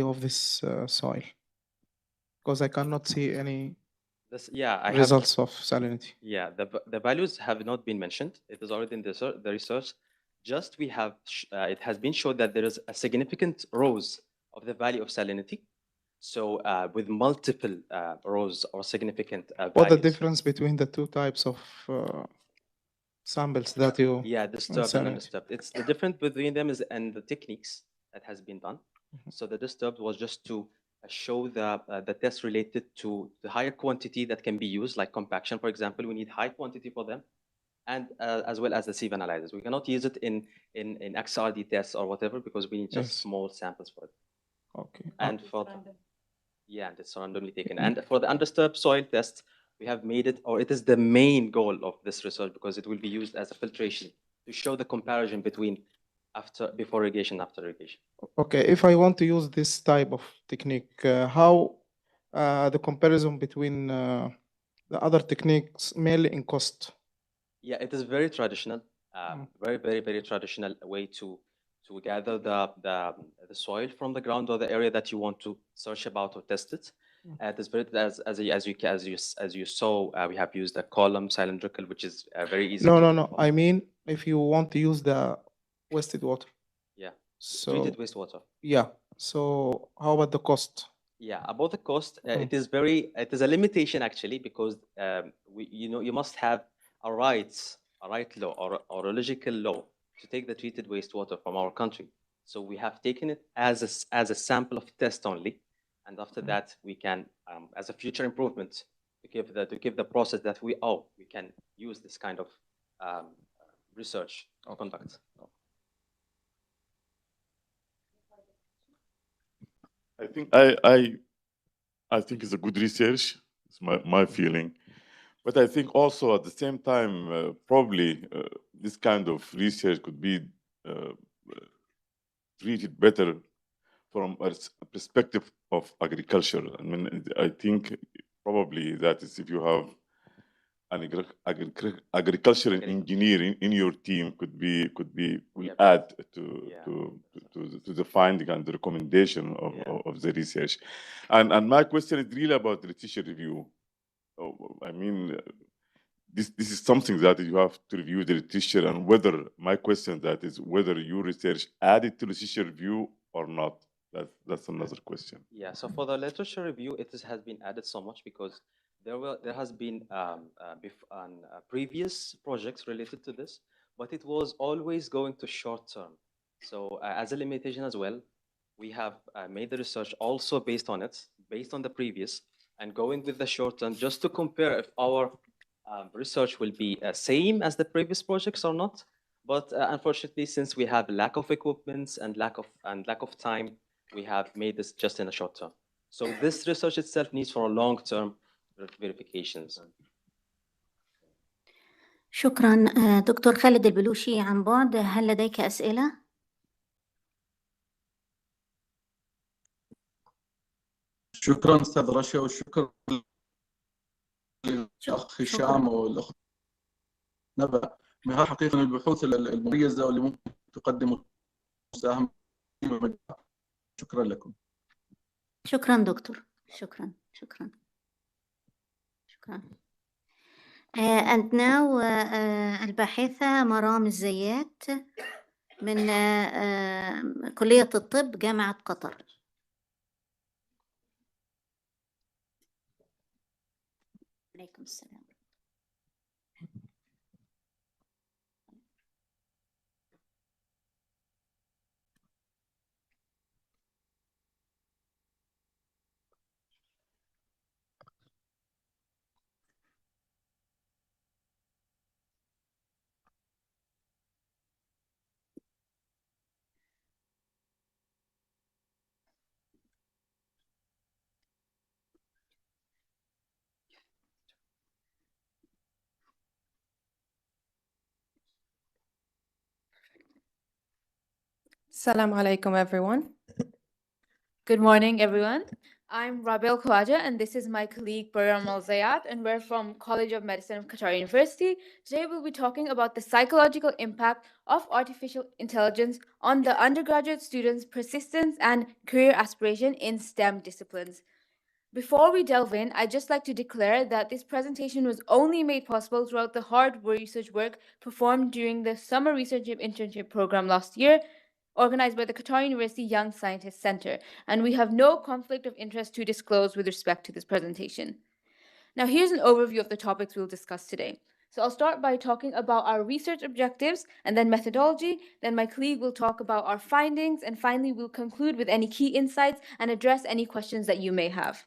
of this soil? Because I cannot see any results of salinity. Yeah, the values have not been mentioned. It is already in the research. Just we have, it has been shown that there is a significant rose of the value of salinity. So with multiple rows or significant values. What the difference between the two types of samples that you... Yeah, disturbed and undisturbed. It's the difference between them is and the techniques that has been done. So the disturbed was just to show the test related to the higher quantity that can be used, like compaction, for example. We need high quantity for them, and as well as the sieve analyzers. We cannot use it in XRD tests or whatever because we need just small samples for it. Okay. And for yeah, and it's randomly taken. And for the undisturbed soil test, we have made it, or it is the main goal of this research because it will be used as a filtration to show the comparison between before irrigation, after irrigation. Okay, if I want to use this type of technique, how the comparison between the other techniques, mainly in cost? Yeah, it is very traditional, very traditional way to gather the soil from the ground or the area that you want to search about or test it. It is very as you saw, we have used a column cylindrical, which is very easy. No. I mean, if you want to use the wasted water. Yeah. So, treated wastewater. Yeah. So how about the cost? Yeah, about the cost, it is a limitation actually because you must have a right law or a logical law to take the treated wastewater from our country. So we have taken it as a sample of test only, and after that we can, as a future improvement, to give the process that we can use this kind of research or conduct. I think I think it's a good research. It's my feeling, but I think also at the same time probably this kind of research could be treated better from a perspective of agriculture. I mean, I think probably that is if you have an agricultural engineer in your team will add to the finding and the recommendation of the research. And my question is really about the literature review. I mean, this is something that you have to review the literature, and whether my question that is whether your research added to literature review or not. That's another question. Yeah. So for the literature review, has been added so much because there has been previous projects related to this, but it was always going to short term. So as a limitation as well, we have made the research also based on the previous, and going with the short term just to compare if our research will be same as the previous projects or not. But unfortunately, since we have lack of equipment and lack of time, we have made this just in a short term. So this research itself needs for a long term verifications. شكرا. دكتور خالد البلوشي عن بعد، هل لديك أسئلة؟ شكرا أستاذ رشا، والشكر للأخ هشام والأخت نبأ. من حقيقة البحوث المميزة واللي ممكن تقدم مساهمة. شكرا لكم. شكرا دكتور، شكرا شكرا شكرا. And now الباحثة مرام الزيات من كلية الطب جامعة قطر. عليكم السلام. Assalamu alaikum, everyone. Good morning, everyone. I'm Rabiel Khawaja, and this is my colleague Baram Al-Zayat, and we're from College of Medicine of Qatar University. Today, we'll be talking about the psychological impact of artificial intelligence on the undergraduate students' persistence and career aspiration in STEM disciplines. Before we delve in, I'd just like to declare that this presentation was only made possible throughout the hard research work performed during the Summer Research Internship Program last year, organized by the Qatar University Young Scientists Center, and we have no conflict of interest to disclose with respect to this presentation. Now, here's an overview of the topics we'll discuss today. So I'll start by talking about our research objectives and then methodology. Then my colleague will talk about our findings, and finally we'll conclude with any key insights and address any questions that you may have.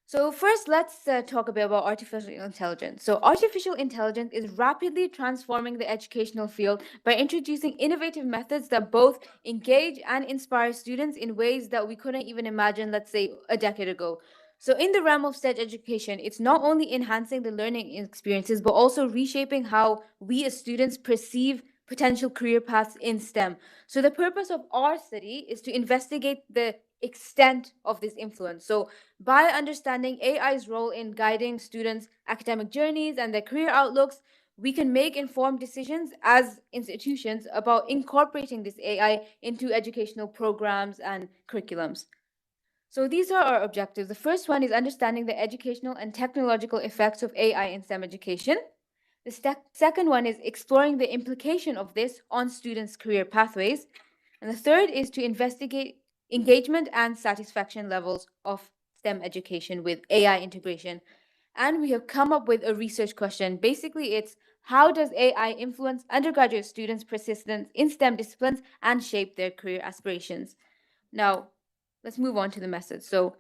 So first, let's talk a bit about artificial intelligence. So artificial intelligence is rapidly transforming the educational field by introducing innovative methods that both engage and inspire students in ways that we couldn't even imagine, let's say, a decade ago. So in the realm of STEM education, it's not only enhancing the learning experiences, but also reshaping how we as students perceive potential career paths in STEM. So the purpose of our study is to investigate the extent of this influence. So by understanding AI's role in guiding students' academic journeys and their career outlooks, we can make informed decisions as institutions about incorporating this AI into educational programs and curriculums. So these are our objectives. The first one is understanding the educational and technological effects of AI in STEM education. The second one is exploring the implication of this on students' career pathways. And the third is to investigate engagement and satisfaction levels of STEM education with AI integration. And we have come up with a research question. Basically, it's how does AI influence undergraduate students' persistence in STEM disciplines and shape their career aspirations? Now, let's move on to the method. So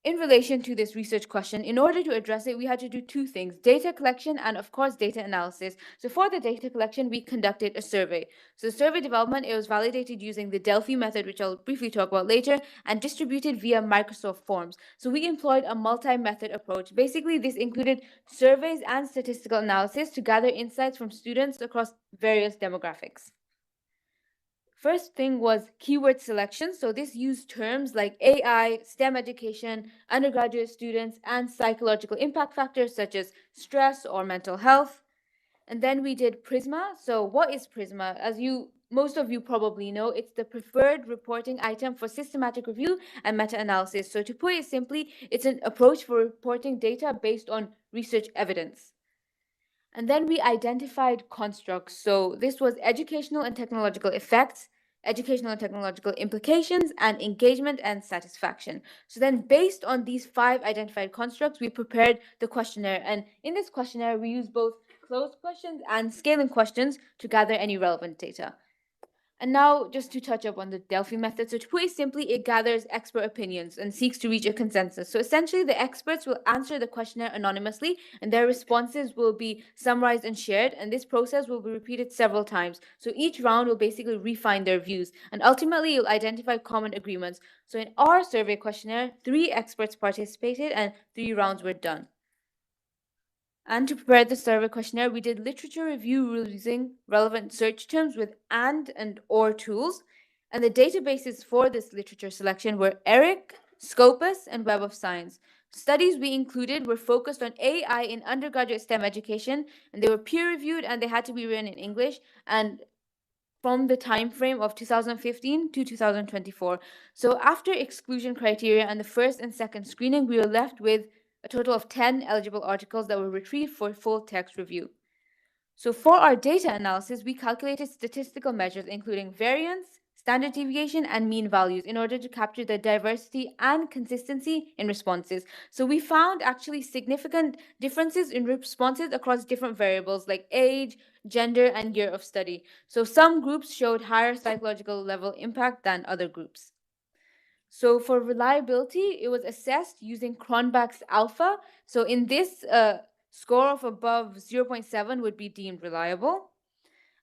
in relation to this research question, in order to address it, we had to do two things: data collection and, of course, data analysis. So for the data collection, we conducted a survey. So the survey development, it was validated using the Delphi method, which I'll briefly talk about later, and distributed via Microsoft Forms. So we employed a multi-method approach. Basically, this included surveys and statistical analysis to gather insights from students across various demographics. First thing was keyword selection. So this used terms like AI, STEM education, undergraduate students, and psychological impact factors such as stress or mental health. And then we did Prisma. So what is Prisma? As most of you probably know, it's the preferred reporting item for systematic review and meta-analysis. So to put it simply, it's an approach for reporting data based on research evidence. And then we identified constructs. So this was educational and technological effects, educational and technological implications, and engagement and satisfaction. So then based on these 5 identified constructs, we prepared the questionnaire. And in this questionnaire, we use both closed questions and scaling questions to gather any relevant data. And now, just to touch up on the Delphi method. So to put it simply, it gathers expert opinions and seeks to reach a consensus. So essentially, the experts will answer the questionnaire anonymously, and their responses will be summarized and shared. And this process will be repeated several times. So each round will basically refine their views, and ultimately, you'll identify common agreements. So in our survey questionnaire, 3 experts participated, and 3 rounds were done. And to prepare the survey questionnaire, we did literature review using relevant search terms with and or tools. And the databases for this literature selection were ERIC, Scopus, and Web of Science. Studies we included were focused on AI in undergraduate STEM education, and they were peer-reviewed and they had to be written in English, and from the time frame of 2015 to 2024. So after exclusion criteria and the first and second screening, we were left with a total of 10 eligible articles that were retrieved for full text review. So for our data analysis, we calculated statistical measures including variance, standard deviation, and mean values in order to capture the diversity and consistency in responses. So we found actually significant differences in responses across different variables like age, gender, and year of study. So some groups showed higher psychological level impact than other groups. So for reliability, it was assessed using Cronbach's alpha. So in this, score of above 0.7 would be deemed reliable.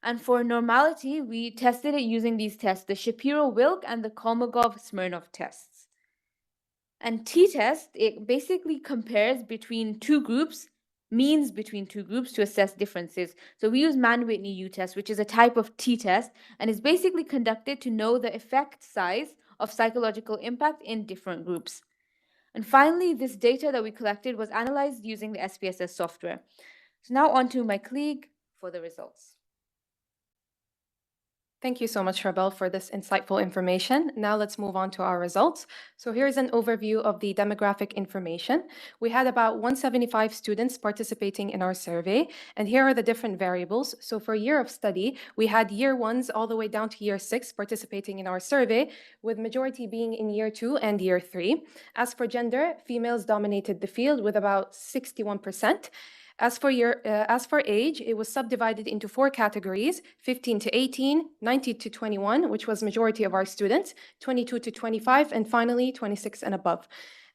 And for normality, we tested it using these tests, the Shapiro-Wilk and the Kolmogorov-Smirnov tests. And t-test, it basically compares between two groups, means between two groups to assess differences. So we use Mann-Whitney U-test, which is a type of t-test, and is basically conducted to know the effect size of psychological impact in different groups. And finally, this data that we collected was analyzed using the SPSS software. So now on to my colleague for the results. Thank you so much, Rabel, for this insightful information. Now let's move on to our results. So here's an overview of the demographic information. We had about 175 students participating in our survey, and here are the different variables. So for year of study, we had year ones all the way down to year 6 participating in our survey, with majority being in year 2 and year 3. As for gender, females dominated the field with about 61%. As for age, it was subdivided into 4 categories: 15 to 18, 19 to 21, which was majority of our students, 22 to 25, and finally 26 and above.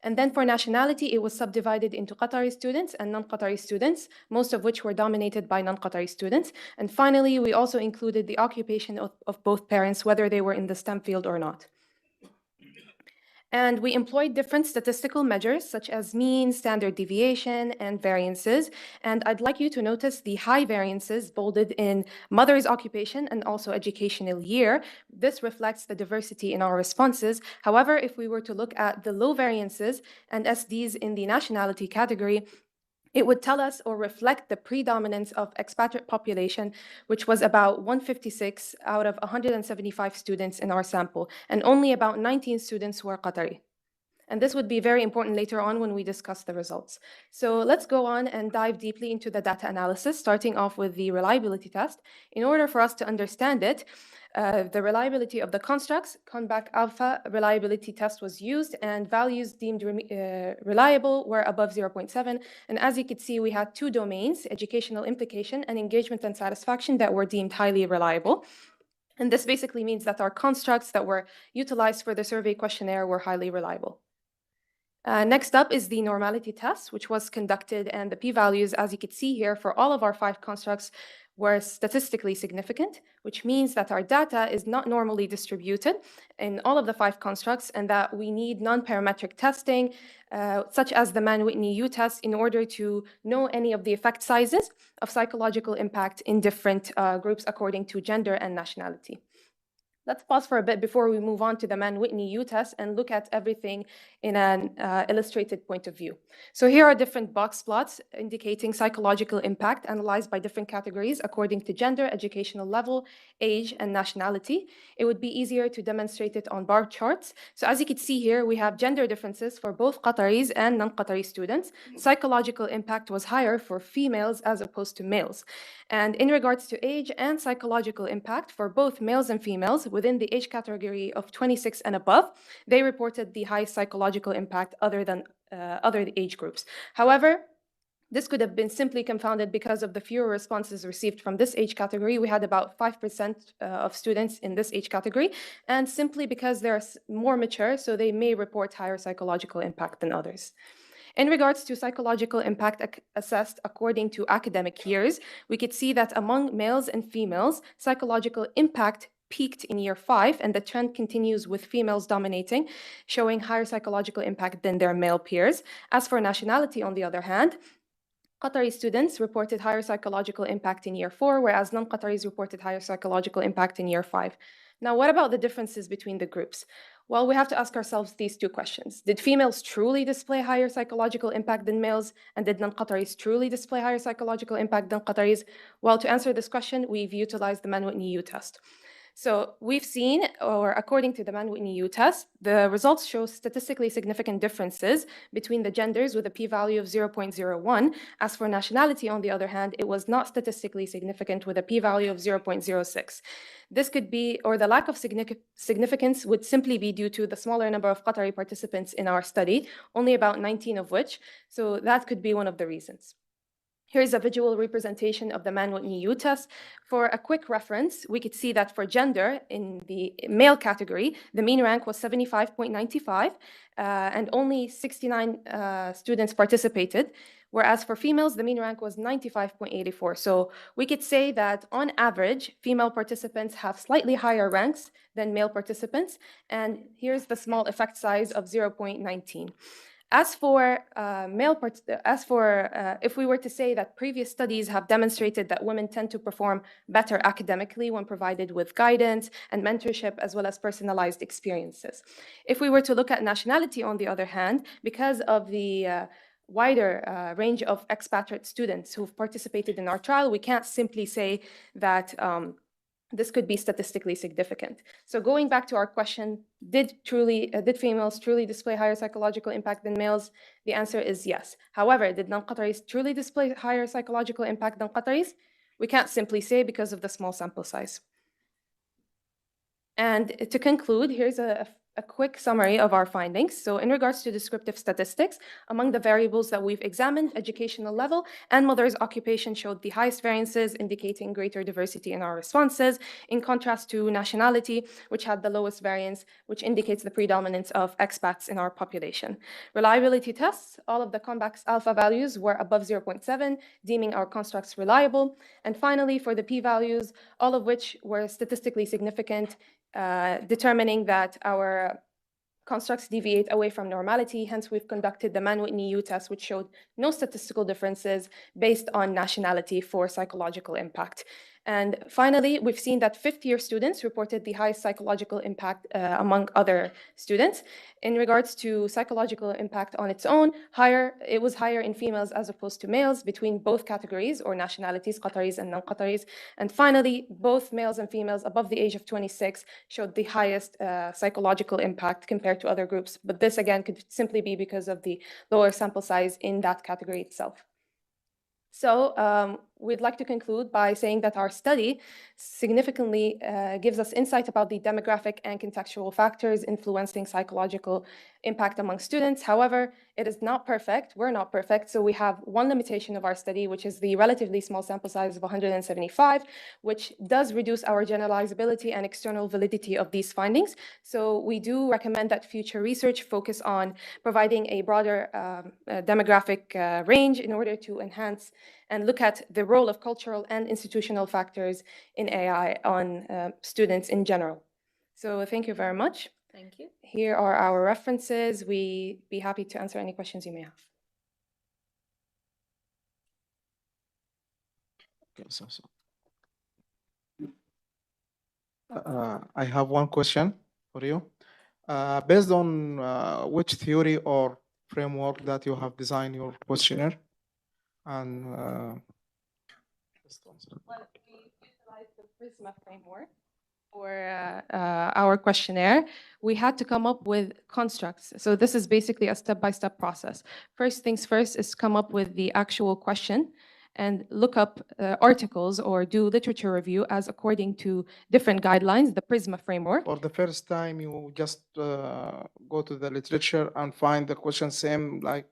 And then for nationality, it was subdivided into Qatari students and non-Qatari students, most of which were dominated by non-Qatari students. And finally, we also included the occupation of both parents, whether they were in the STEM field or not. And we employed different statistical measures such as mean, standard deviation, and variances. And I'd like you to notice the high variances bolded in mother's occupation and also educational year. This reflects the diversity in our responses. However, if we were to look at the low variances and SDs in the nationality category, it would tell us or reflect the predominance of expatriate population, which was about 156 out of 175 students in our sample, and only about 19 students were Qatari. And this would be very important later on when we discuss the results. So let's go on and dive deeply into the data analysis, starting off with the reliability test. In order for us to understand it, the reliability of the constructs, Cronbach alpha reliability test was used, and values deemed reliable were above 0.7. And as you could see, we had 2 domains, educational implication and engagement and satisfaction, that were deemed highly reliable. And this basically means that our constructs that were utilized for the survey questionnaire were highly reliable. Next up is the normality test, which was conducted, and the p-values, as you could see here, for all of our 5 constructs were statistically significant, which means that our data is not normally distributed in all of the 5 constructs, and that we need non-parametric testing, such as the Mann-Whitney U-test, in order to know any of the effect sizes of psychological impact in different groups according to gender and nationality. Let's pause for a bit before we move on to the Mann-Whitney U-test and look at everything in an illustrated point of view. So here are different box plots indicating psychological impact analyzed by different categories according to gender, educational level, age, and nationality. It would be easier to demonstrate it on bar charts. So as you can see here, we have gender differences for both Qataris and non-Qatari students. Psychological impact was higher for females as opposed to males. And in regards to age and psychological impact for both males and females within the age category of 26 and above, they reported the highest psychological impact other than other age groups. However, this could have been simply confounded because of the fewer responses received from this age category. We had about 5% of students in this age category, and simply because they're more mature, so they may report higher psychological impact than others. In regards to psychological impact assessed according to academic years, we could see that among males and females, psychological impact peaked in year 5, and the trend continues with females dominating, showing higher psychological impact than their male peers. As for nationality, on the other hand, Qatari students reported higher psychological impact in year 4, whereas non-Qataris reported higher psychological impact in year 5. Now, what about the differences between the groups? Well, we have to ask ourselves these two questions. Did females truly display higher psychological impact than males? And did non-Qataris truly display higher psychological impact than Qataris? Well, to answer this question, we've utilized the Mann-Whitney-U test. So we've seen, or according to the Mann-Whitney-U test, the results show statistically significant differences between the genders with a p-value of 0.01. As for nationality, on the other hand, it was not statistically significant with a p-value of 0.06. This could be, or the lack of significance would simply be due to the smaller number of Qatari participants in our study, only about 19 of which, so that could be one of the reasons. Here's a visual representation of the Mann-Whitney-U test. For a quick reference, we could see that for gender, in the male category, the mean rank was 75.95, and only 69 students participated, whereas for females, the mean rank was 95.84. So we could say that, on average, female participants have slightly higher ranks than male participants, and here's the small effect size of 0.19. As for if we were to say that previous studies have demonstrated that women tend to perform better academically when provided with guidance and mentorship as well as personalized experiences. If we were to look at nationality, on the other hand, because of the wider range of expatriate students who've participated in our trial, we can't simply say that this could be statistically significant. So going back to our question, did females truly display higher psychological impact than males? The answer is yes. However, did non-Qataris truly display higher psychological impact than Qataris? We can't simply say because of the small sample size. And to conclude, here's a quick summary of our findings. So in regards to descriptive statistics, among the variables that we've examined, educational level and mother's occupation showed the highest variances, indicating greater diversity in our responses, in contrast to nationality, which had the lowest variance, which indicates the predominance of expats in our population. Reliability tests, all of the convex alpha values were above 0.7, deeming our constructs reliable. And finally, for the p-values, all of which were statistically significant, determining that our constructs deviate away from normality. Hence, we've conducted the Mann-Whitney-U test, which showed no statistical differences based on nationality for psychological impact. And finally, we've seen that fifth-year students reported the highest psychological impact among other students. In regards to psychological impact on its own, it was higher in females as opposed to males between both categories or nationalities, Qataris and non-Qataris. And finally, both males and females above the age of 26 showed the highest psychological impact compared to other groups. But this, again, could simply be because of the lower sample size in that category itself. So we'd like to conclude by saying that our study significantly gives us insight about the demographic and contextual factors influencing psychological impact among students. However, it is not perfect. We're not perfect. So we have one limitation of our study, which is the relatively small sample size of 175, which does reduce our generalizability and external validity of these findings. So we do recommend that future research focus on providing a broader demographic range in order to enhance and look at the role of cultural and institutional factors in AI on students in general. So thank you very much. Thank you. Here are our references. We'd be happy to answer any questions you may have. I have one question for you. Based on which theory or framework that you have designed your questionnaire? And well, we utilized the PRISMA framework for our questionnaire. We had to come up with constructs. So this is basically a step-by-step process. First things first is come up with the actual question and look up articles or do literature review as according to different guidelines, the PRISMA framework. For the first time, you just go to the literature and find the question same like?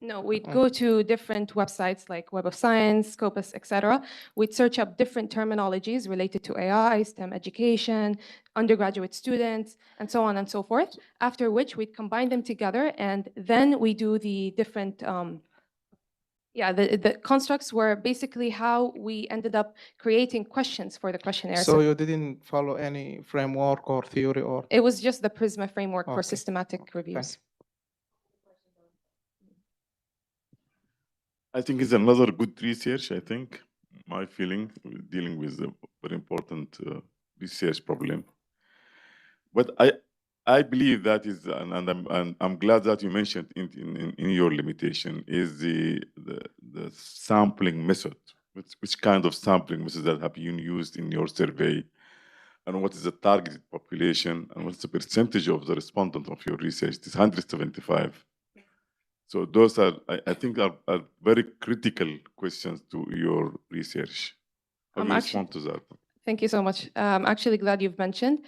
No, we'd go to different websites like Web of Science, Scopus, etc. We'd search up different terminologies related to AI, STEM education, undergraduate students, and so on and so forth, after which we'd combine them together, and then we do the different, the constructs were basically how we ended up creating questions for the questionnaire. So you didn't follow any framework or theory or? It was just the PRISMA framework for systematic reviews. Thanks. I think it's another good research. I think my feeling dealing with a very important research problem. But I believe that is, and I'm glad that you mentioned in your limitation is the sampling method. Which kind of sampling methods that have been used in your survey, and what is the targeted population, and what's the percentage of the respondent of your research? It is 175. So those are, I think, are very critical questions to your research. How do you respond to that? Thank you so much. I'm actually glad you've mentioned.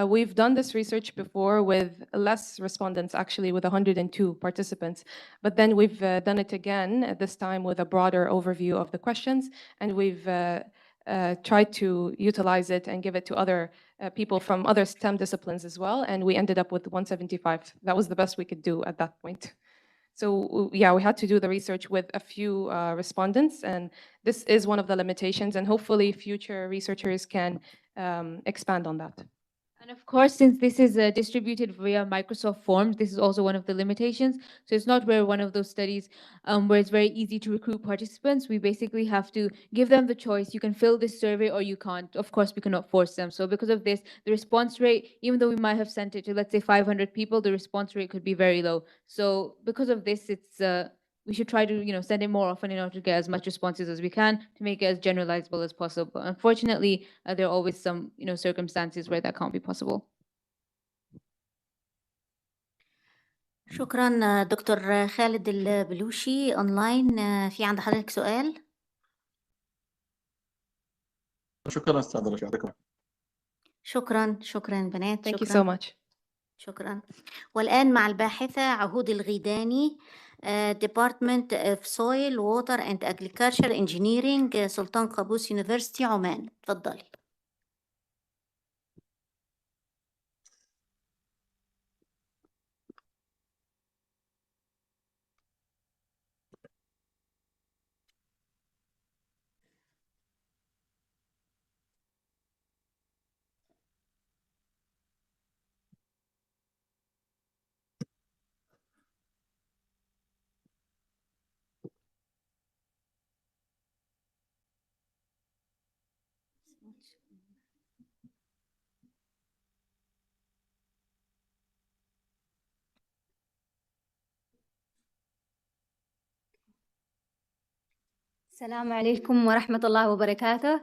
We've done this research before with less respondents, actually with 102 participants, but then we've done it again, this time with a broader overview of the questions, and we've tried to utilize it and give it to other people from other STEM disciplines as well, and we ended up with 175. That was the best we could do at that point. So yeah, we had to do the research with a few respondents, and this is one of the limitations, and hopefully future researchers can expand on that. And of course, since this is distributed via Microsoft Forms, this is also one of the limitations. So it's not where one of those studies where it's very easy to recruit participants. We basically have to give them the choice. You can fill this survey or you can't. Of course, we cannot force them. So because of this, the response rate, even though we might have sent it to, let's say, 500 people, the response rate could be very low. So because of this, it's we should try to send it more often in order to get as much responses as we can to make it as generalizable as possible. Unfortunately, there are always some circumstances where that can't be possible. شكرا دكتور خالد البلوشي أونلاين. في عند حضرتك سؤال؟ شكرا استاذ رشا، يعطيكم شكرا بنات. Thank you so much. شكرا. والآن مع الباحثة عهود الغيداني، Department of Soil, Water and Agriculture Engineering، سلطان قابوس يونيفرسيتي عمان. تفضلي. السلام عليكم ورحمة الله وبركاته.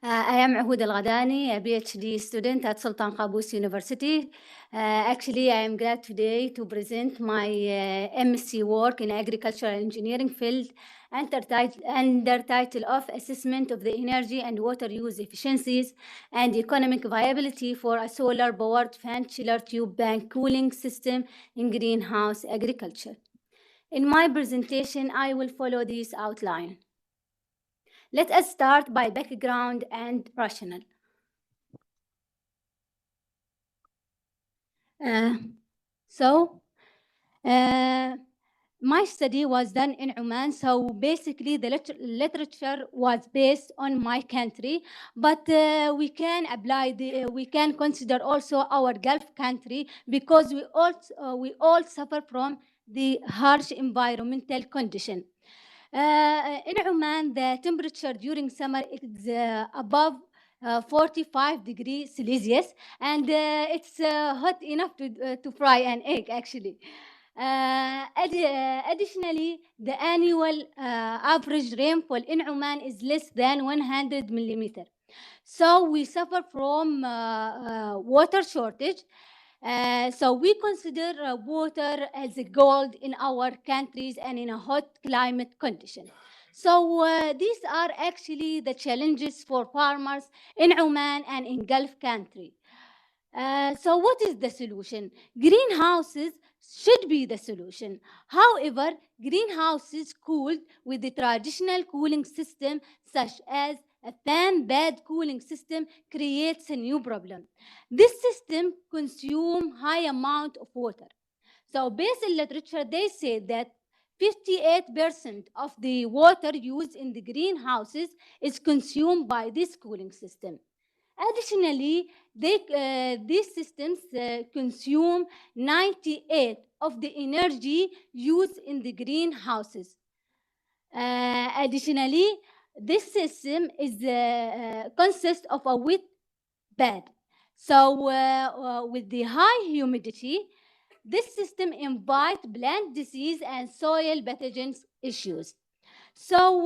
I am Ahud Al-Ghadani, a PhD student at Sultan Qaboos University. Actually, I am glad today to present my MSc work in agricultural engineering field under title of Assessment of the Energy and Water Use Efficiencies and Economic Viability for a Solar-Powered Fan Chiller Tube Bank Cooling System in Greenhouse Agriculture. In my presentation, I will follow this outline. Let us start by background and rationale. My study was done in Oman, so basically the literature was based on my country, but we can consider also our Gulf country because we all suffer from the harsh environmental condition. In Oman, the temperature during summer is above 45 degrees Celsius, and it's hot enough to fry an egg, actually. Additionally, the annual average rainfall in Oman is less than 100 millimeters. So we suffer from water shortage. So we consider water as a gold in our countries and in a hot climate condition. So these are actually the challenges for farmers in Oman and in Gulf country. So what is the solution? Greenhouses should be the solution. However, greenhouses cooled with the traditional cooling system such as a fan bed cooling system creates a new problem. This system consumes high amount of water. So based on literature, they say that 58% of the water used in the greenhouses is consumed by this cooling system. Additionally, these systems consume 98% of the energy used in the greenhouses. Additionally, this system consists of a wet bed. So with the high humidity, this system invites plant disease and soil pathogen issues. So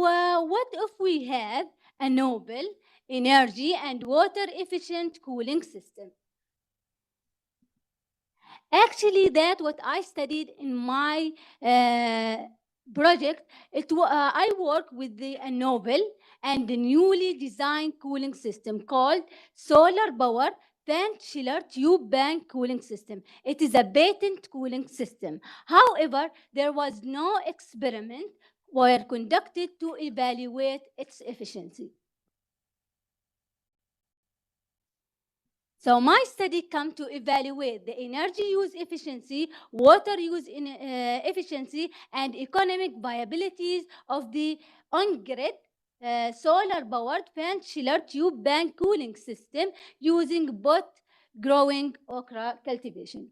what if we have a novel, energy and water efficient cooling system? Actually, that's what I studied in my project. I work with a novel and the newly designed cooling system called solar power fan chiller tube bank cooling system. It is a patent cooling system. However, there was no experiment were conducted to evaluate its efficiency. So my study come to evaluate the energy use efficiency, water use efficiency, and economic viabilities of the on-grid solar-powered fan chiller tube bank cooling system using both growing okra cultivation.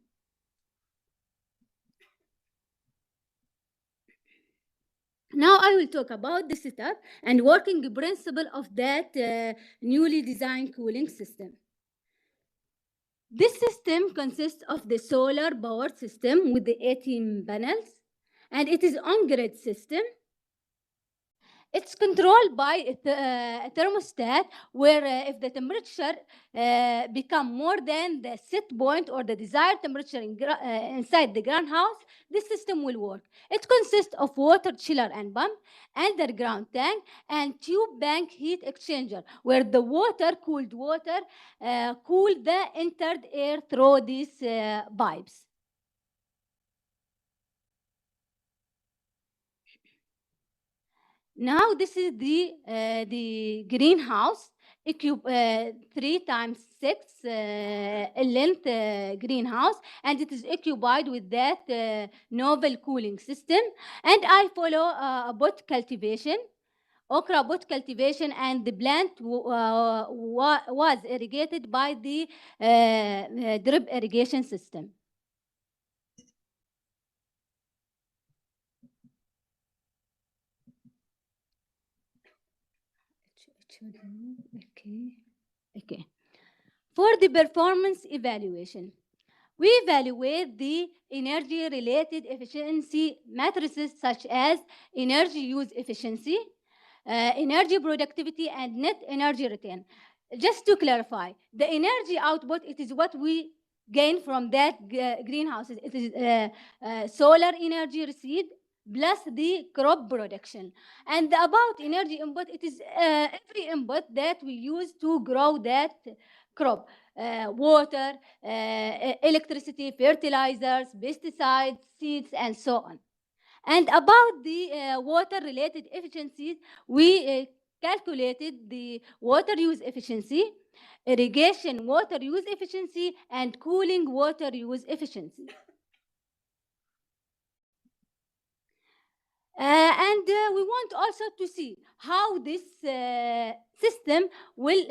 Now I will talk about the setup and working principle of that newly designed cooling system. This system consists of the solar power system with the 18 panels, and it is on-grid system. It's controlled by a thermostat where if the temperature become more than the set point or the desired temperature inside the greenhouse, this system will work. It consists of water chiller and pump, underground tank, and tube bank heat exchanger, where the cooled water cool the entered air through these pipes. Now this is the greenhouse, 3 times 6 length greenhouse, and it is occupied with that novel cooling system. And I follow bot cultivation, okra bot cultivation, and the plant was irrigated by the drip irrigation system. Okay. For the performance evaluation, we evaluate the energy-related efficiency matrices such as energy use efficiency, energy productivity, and net energy return. Just to clarify, the energy output, it is what we gain from that greenhouses. It is solar energy received plus the crop production. And about energy input, it is every input that we use to grow that crop. Water, electricity, fertilizers, pesticides, seeds, and so on. And about the water-related efficiencies, we calculated the water use efficiency, irrigation water use efficiency, and cooling water use efficiency. And we want also to see how this system will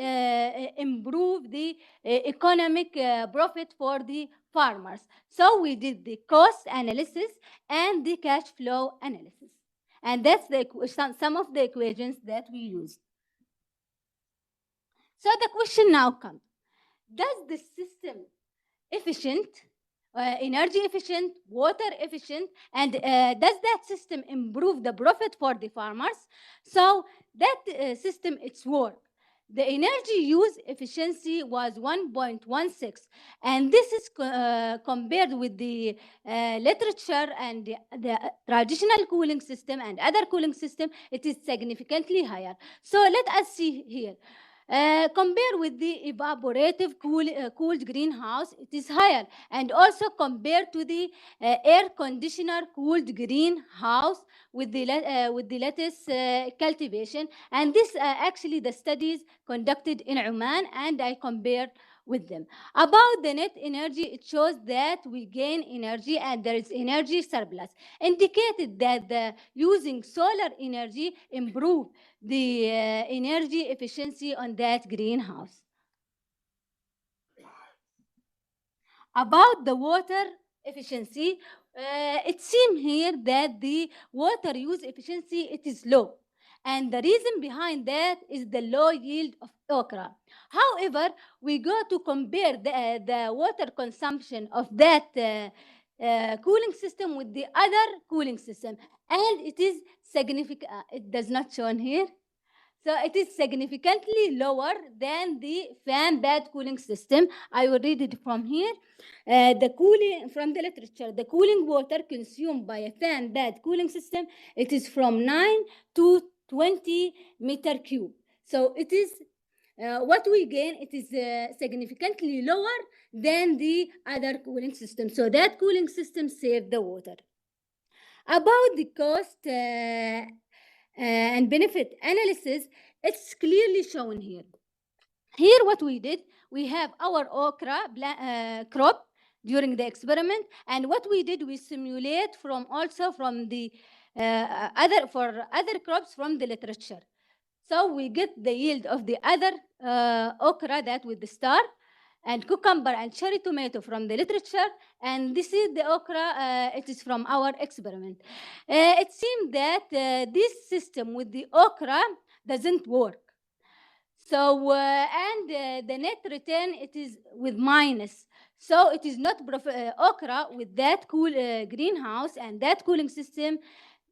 improve the economic profit for the farmers. So we did the cost analysis and the cash flow analysis. And that's some of the equations that we use. So the question now comes, does the system efficient, energy efficient, water efficient, and does that system improve the profit for the farmers? So that system, it's work. The energy use efficiency was 1.16, and this is compared with the literature and the traditional cooling system and other cooling system, it is significantly higher. So let us see here. Compared with the evaporative cooled greenhouse, it is higher. And also compared to the air conditioner cooled greenhouse with the lettuce cultivation. And this actually the studies conducted in Oman, and I compared with them. About the net energy, it shows that we gain energy and there is energy surplus, indicated that the using solar energy improve the energy efficiency on that greenhouse. About the water efficiency, it seems here that the water use efficiency, it is low. And the reason behind that is the low yield of okra. However, we go to compare the water consumption of that cooling system with the other cooling system, and it is significant. It does not show on here. So it is significantly lower than the fan bed cooling system. I will read it from here. The cooling from the literature, the cooling water consumed by a fan bed cooling system, it is from 9 to 20 meter cube. So it is what we gain, it is significantly lower than the other cooling system. So that cooling system saved the water. About the cost and benefit analysis, it's clearly shown here. Here what we did, we have our okra crop during the experiment, and what we did, we simulate from the other crops from the literature. So we get the yield of the other okra, that with the star, and cucumber and cherry tomato from the literature, and this is the okra, it is from our experiment. It seems that this system with the okra doesn't work. So, the net return, it is with minus. So it is not okra with that cool greenhouse and that cooling system,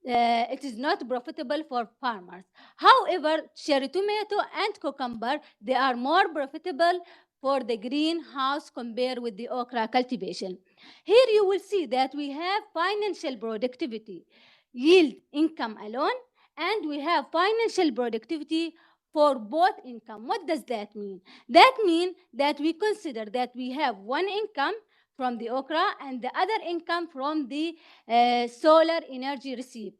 it is not profitable for farmers. However, cherry tomato and cucumber, they are more profitable for the greenhouse compared with the okra cultivation. Here you will see that we have financial productivity, yield income alone, and we have financial productivity for both income. What does that mean? That means that we consider that we have one income from the okra and the other income from the solar energy received.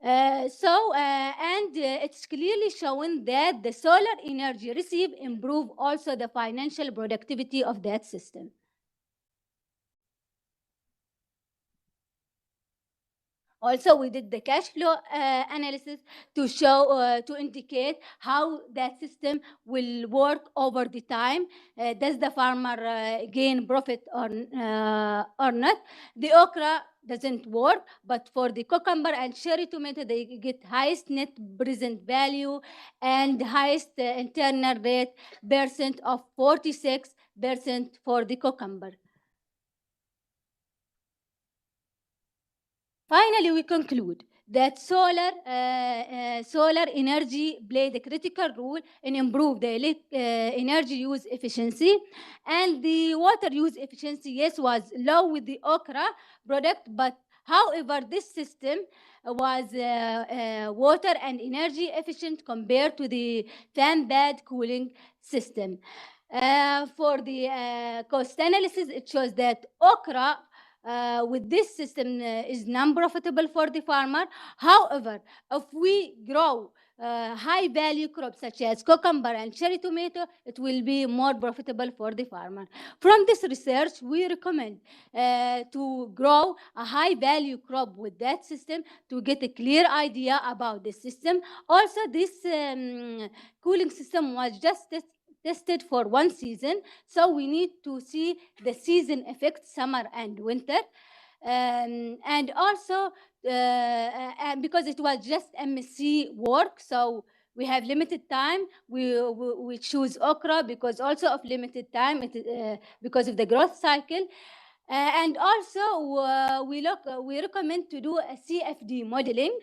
It's clearly shown that the solar energy received improve also the financial productivity of that system. Also, we did the cash flow analysis to show, to indicate how that system will work over the time. Does the farmer gain profit or not? The okra doesn't work, but for the cucumber and cherry tomato, they get highest net present value and highest internal rate percent of 46% for the cucumber. Finally, we conclude that solar energy played a critical role in improve the energy use efficiency, and the water use efficiency, yes, was low with the okra product, but however, this system was water and energy efficient compared to the fan bed cooling system. For the cost analysis, it shows that okra with this system is non-profitable for the farmer. However, if we grow high value crops such as cucumber and cherry tomato, it will be more profitable for the farmer. From this research, we recommend to grow a high value crop with that system to get a clear idea about the system. Also, this cooling system was just tested for one season, so we need to see the season effect, summer and winter, and also because it was just MSc work, so we have limited time. We choose okra because also of limited time, because of the growth cycle. And also we recommend to do a CFD modeling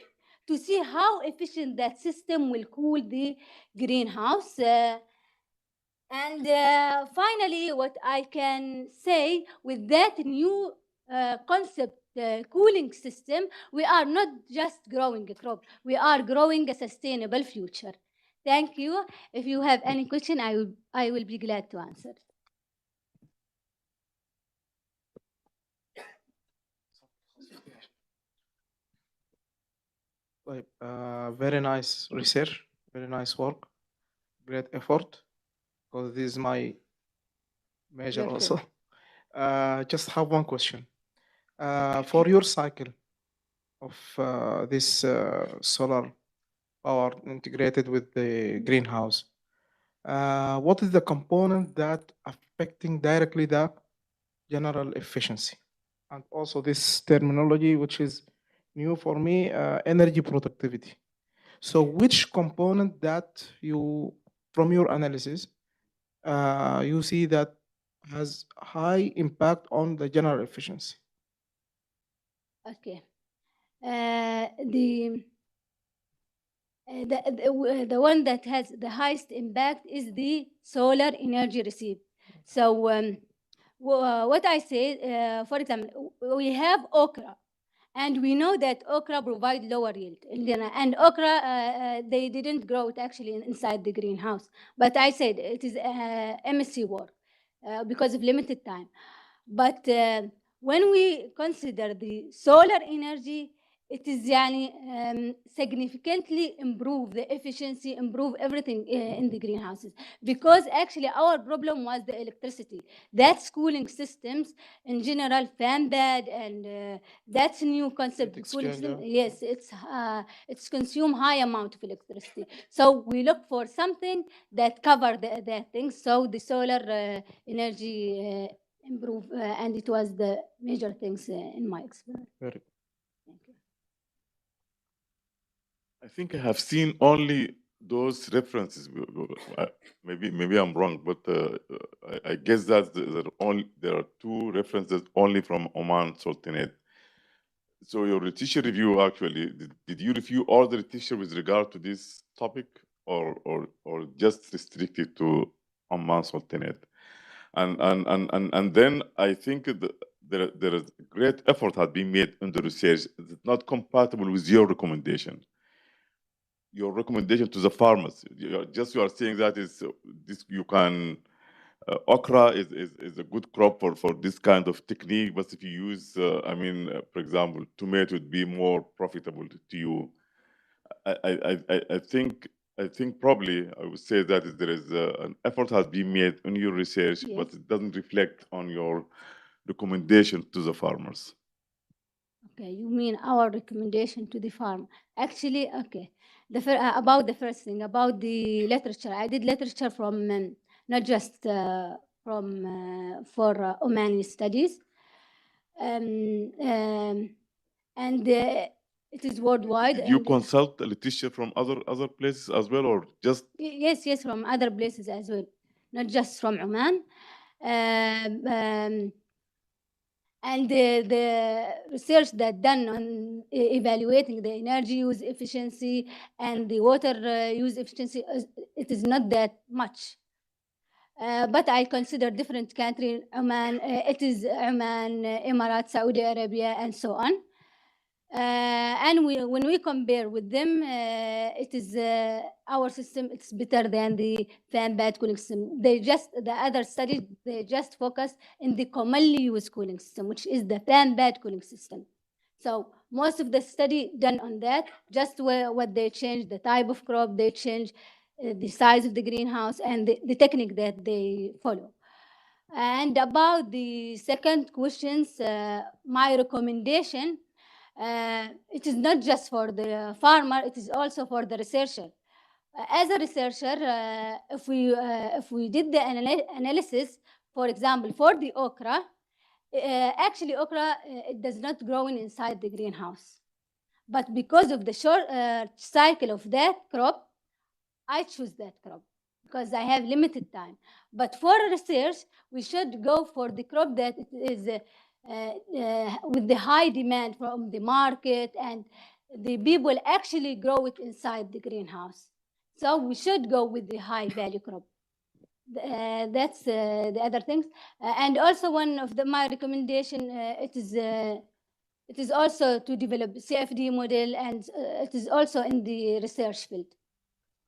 to see how efficient that system will cool the greenhouse. And finally, what I can say with that new concept cooling system, we are not just growing a crop, we are growing a sustainable future. Thank you. If you have any question, I will be glad to answer. Very nice research, very nice work, great effort. Because this is my major also. Just have one question. For your cycle of this solar power integrated with the greenhouse, what is the component that affecting directly the general efficiency. And also this terminology, which is new for me, energy productivity. So which component that you, from your analysis, you see that has high impact on the general efficiency? Okay. The one that has the highest impact is the solar energy received. So what I say, for example, we have okra, and we know that okra provide lower yield. And okra, they didn't grow it actually inside the greenhouse. But I said it is MSc work because of limited time. But when we consider the solar energy, it is significantly improve the efficiency, improve everything in the greenhouses. Because actually our problem was the electricity. That's cooling systems in general, fan bed, and that's a new concept. Cooling system, yes, it's consume high amount of electricity. So we look for something that cover that thing. So the solar energy improve, and it was the major things in my experience. Very good. Thank you. I think I have seen only those references. Maybe I'm wrong, but I guess that there are two references only from Oman Sultanate. So your literature review, actually, did you review all the literature with regard to this topic, or just restricted to Oman Sultanate? And then I think there is great effort had been made in the research. It's not compatible with your recommendation. Your recommendation to the farmers. You are saying that is this you can okra is a good crop for this kind of technique, but if you use for example, tomato would be more profitable to you. I think probably I would say that there is an effort has been made in your research, Yes. but it doesn't reflect on your recommendation to the farmers. Okay, you mean our recommendation to the farm? Actually, okay. About the first thing, about the literature, I did literature from not just for Omani studies, and it is worldwide. Did you and- consult the literature from other places as well, or just Yes, from other places as well, not just from Oman. And the research that done on evaluating the energy use efficiency and the water use efficiency, it is not that much. But I consider different countries, Oman, it is Oman, Emirates, Saudi Arabia, and so on. And when we compare with them, it is our system. It's better than the fan bed cooling system. The other studies, they just focus in the commonly used cooling system, which is the fan bed cooling system. So most of the study done on that, just what they change, the type of crop they change, the size of the greenhouse, and the technique that they follow. And about the second questions, my recommendation. It is not just for the farmer, it is also for the researcher. As a researcher, if we did the analysis, for example, for the okra, actually okra it does not grow inside the greenhouse. But because of the short cycle of that crop, I choose that crop because I have limited time. But for research, we should go for the crop that is with the high demand from the market, and the people actually grow it inside the greenhouse. So we should go with the high value crop. That's the other things. And also one of my recommendation, it is also to develop CFD model, and it is also in the research field.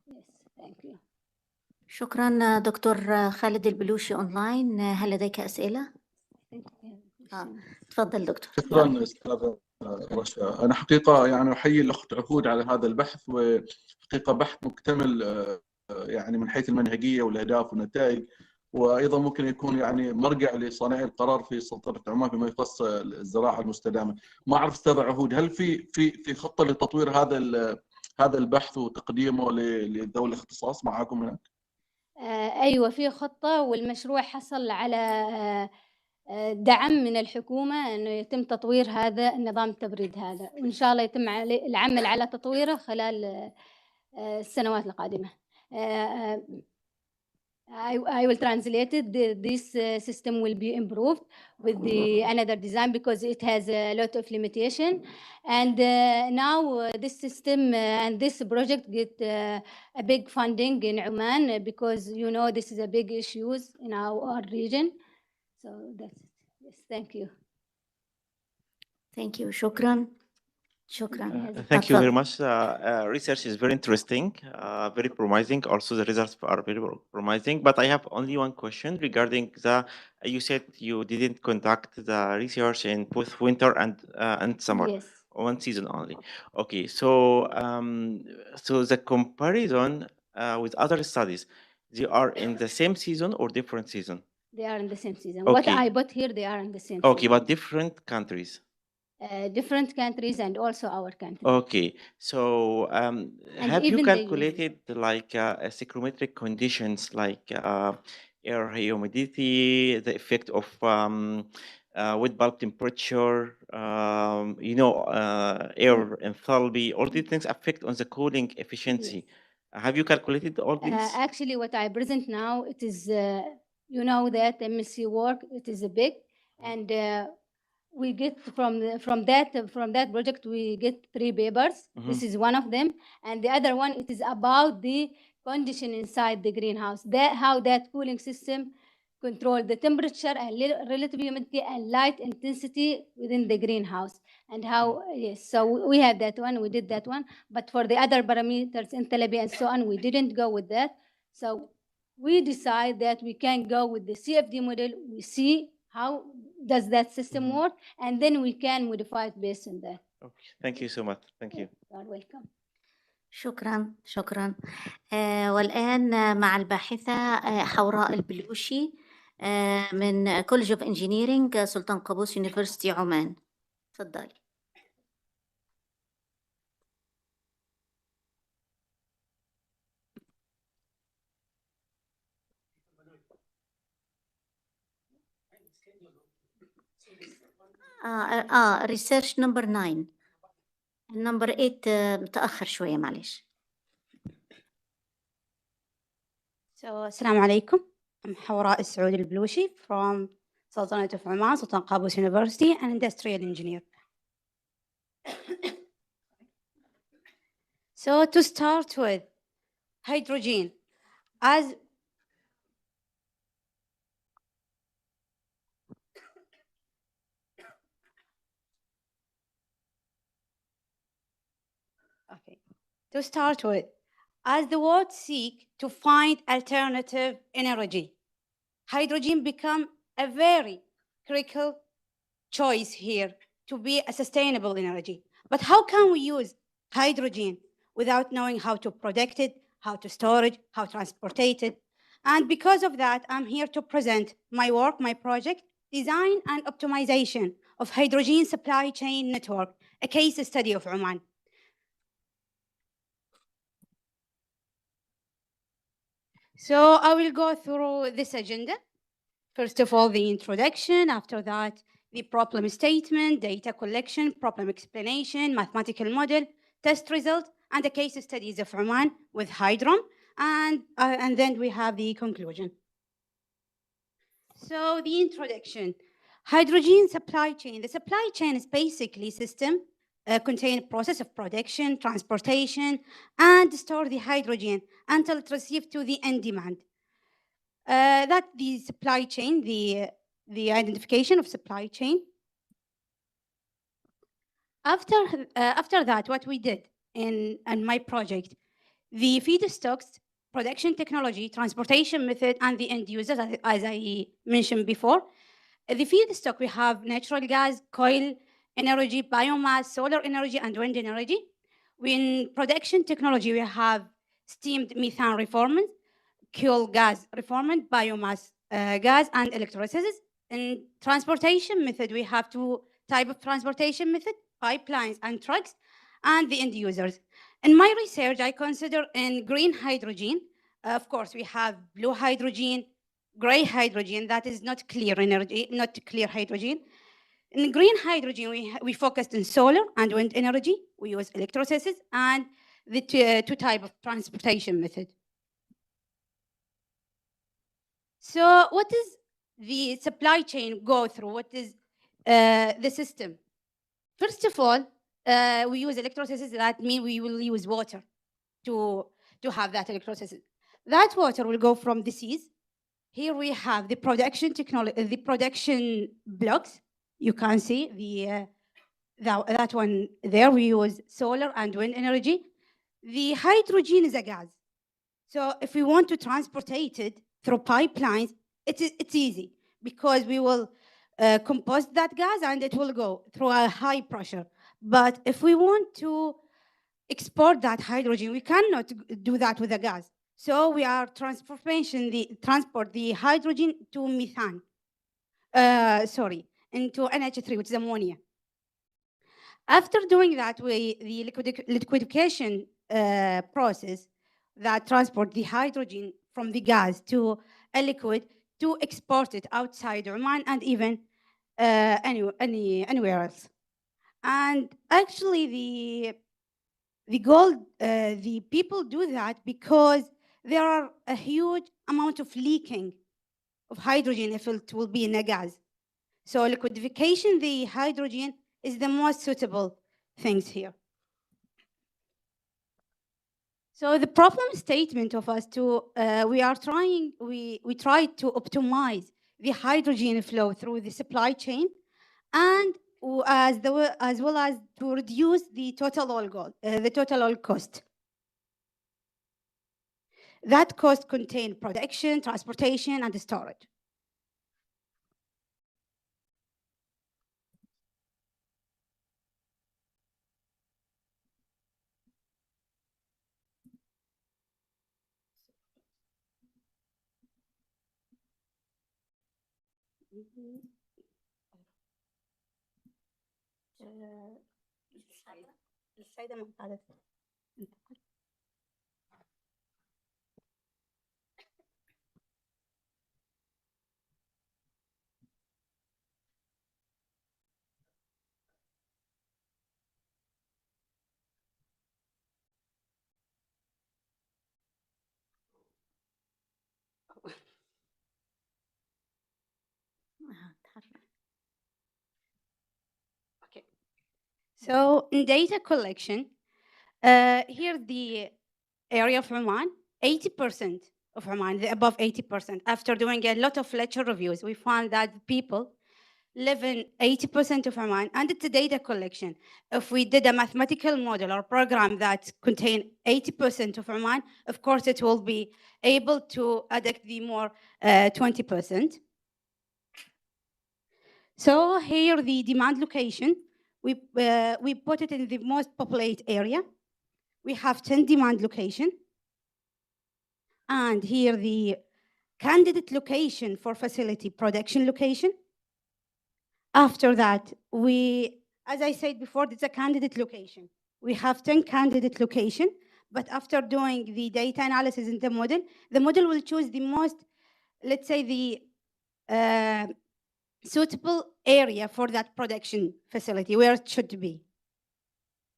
Yes, thank you. شكرا دكتور خالد البلوشي أونلاين. هل لديك أسئلة؟ تفضل دكتور. شكرا استاذ رشا. انا حقيقه يعني احيي الاخت عهود على هذا البحث، وحقيقه بحث مكتمل يعني من حيث المنهجيه والاهداف والنتائج، وايضا ممكن يكون يعني مرجع لصانعي القرار في سلطنه عمان فيما يخص الزراعه المستدامه. ما اعرف استاذ عهود، هل في خطه لتطوير هذا البحث وتقديمه لذوي الاختصاص معاكم هناك؟ ايوه في خطه، والمشروع حصل على دعم من الحكومة إنه يتم تطوير هذا النظام التبريد هذا، وإن شاء الله يتم العمل على تطويره خلال السنوات القادمة. I will translate it. This system will be improved with the another design because it has a lot of limitation. And now this system and this project get a big funding in Oman because you know this is a big issues in our region. So that's it. Yes, thank you. Thank you. شكرا. شكرا. Thank you very much. Research is very interesting, very promising. Also, the results are very promising. But I have only one question regarding the. You said you didn't conduct the research in both winter and summer. Yes. One season only. Okay, so so the comparison with other studies, they are in the same season or different season? They are in the same season. Okay. What I put here, they are in the same Okay, season. but different countries. Different countries and also our country. Okay, so And have you even the calculated like psychrometric conditions like air humidity, the effect of wet bulb temperature, you know, air enthalpy, all these things affect on the cooling efficiency. Have you calculated all these? Actually, what I present now, it is, you know that MSc work, it is a big, and we get from that project, we get 3 papers. This is one of them. And the other one, it is about the condition inside the greenhouse, how that cooling system control the temperature and relative humidity and light intensity within the greenhouse. And how, yes, so we have that one, we did that one. But for the other parameters, enthalpy and so on, we didn't go with that. So we decide that we can go with the CFD model. We see how does that system work, and then we can modify it based on that. Okay, thank you so much. Thank you. You're welcome. شكرا. شكرا. والآن مع الباحثة حوراء البلوشي من كولج اوف انجينيرينج سلطان قابوس يونيفرسيتي عمان. تفضلي. ريسيرش نمبر 9. نمبر 8 متأخر شوية معلش. السلام عليكم. I'm حوراء السعود البلوشي from Sultanate of Oman, Sultan Qaboos University, an industrial engineer. So to start with, hydrogen as To start with, as the world seek to find alternative energy, hydrogen become a very critical choice here to be a sustainable energy. But how can we use hydrogen without knowing how to protect it, how to store it, how to transport it? And because of that, I'm here to present my work, my project, Design and Optimization of Hydrogen Supply Chain Network, a case study of Oman. So I will go through this agenda. First of all, the introduction. After that, the problem statement, data collection, problem explanation, mathematical model, test result, and the case studies of Oman with Hydrom. And then we have the conclusion. So the introduction. Hydrogen supply chain. The supply chain is basically system contain process of production, transportation, and store the hydrogen until it's received to the end demand. That the supply chain, the identification of supply chain. After that, what we did in my project, the feedstocks, production technology, transportation method, and the end users, as I mentioned before. The feedstock, we have natural gas, coal, energy, biomass, solar energy, and wind energy. In production technology, we have steamed methane reformant, coal gas reformant, biomass gas, and electrolysis. In transportation method, we have 2 types of transportation method, pipelines and trucks, and the end users. In my research, I consider in green hydrogen, of course, we have blue hydrogen, gray hydrogen, that is not clear energy, not clear hydrogen. In green hydrogen, we focused on solar and wind energy. We use electrolysis and the two type of transportation method. So what is the supply chain go through? What is the system? First of all, we use electrolysis. That means we will use water to have that electrolysis. That water will go from the seas. Here we have the production technology, the production blocks. You can see that one there. We use solar and wind energy. The hydrogen is a gas. So if we want to transport it through pipelines, it's easy because we will compost that gas and it will go through a high pressure. But if we want to export that hydrogen, we cannot do that with a gas. So we are transport the hydrogen to methane. Into NH3, which is ammonia. After doing that, the liquefaction process that transport the hydrogen from the gas to a liquid to export it outside Oman and even anywhere else. And actually, the people do that because there are a huge amount of leaking of hydrogen if it will be in a gas. So liquefaction, the hydrogen is the most suitable things here. So the problem statement of us we tried to optimize the hydrogen flow through the supply chain, and as well as to reduce the total oil cost. That cost contained production, transportation, and storage. Okay. So in data collection, here the area of Oman, 80% of Oman, above 80%. After doing a lot of literature reviews, we found that people live in 80% of Oman, and it's a data collection. If we did a mathematical model or program that contain 80% of Oman, of course it will be able to adduct the more 20%. So here the demand location, we put it in the most populated area. We have 10 demand location. And here the candidate location for facility production location. After that, as I said before, it's a candidate location. We have 10 candidate location, but after doing the data analysis in the model will choose the most, let's say the suitable area for that production facility, where it should be.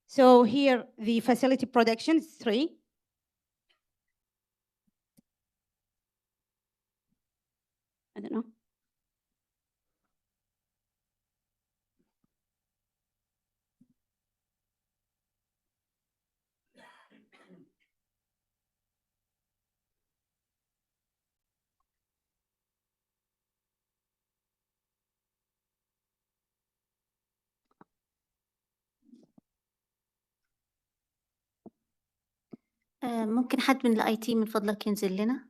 So here, the facility production is 3. I don't know. ممكن حد من الاي تي من فضلك ينزل لنا؟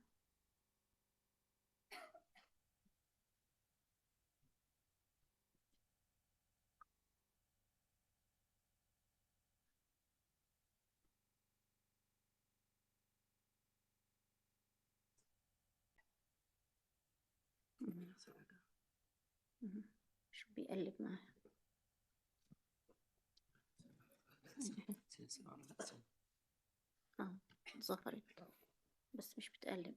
شو بيقلب معه؟ ظهرت بس مش بتقلب.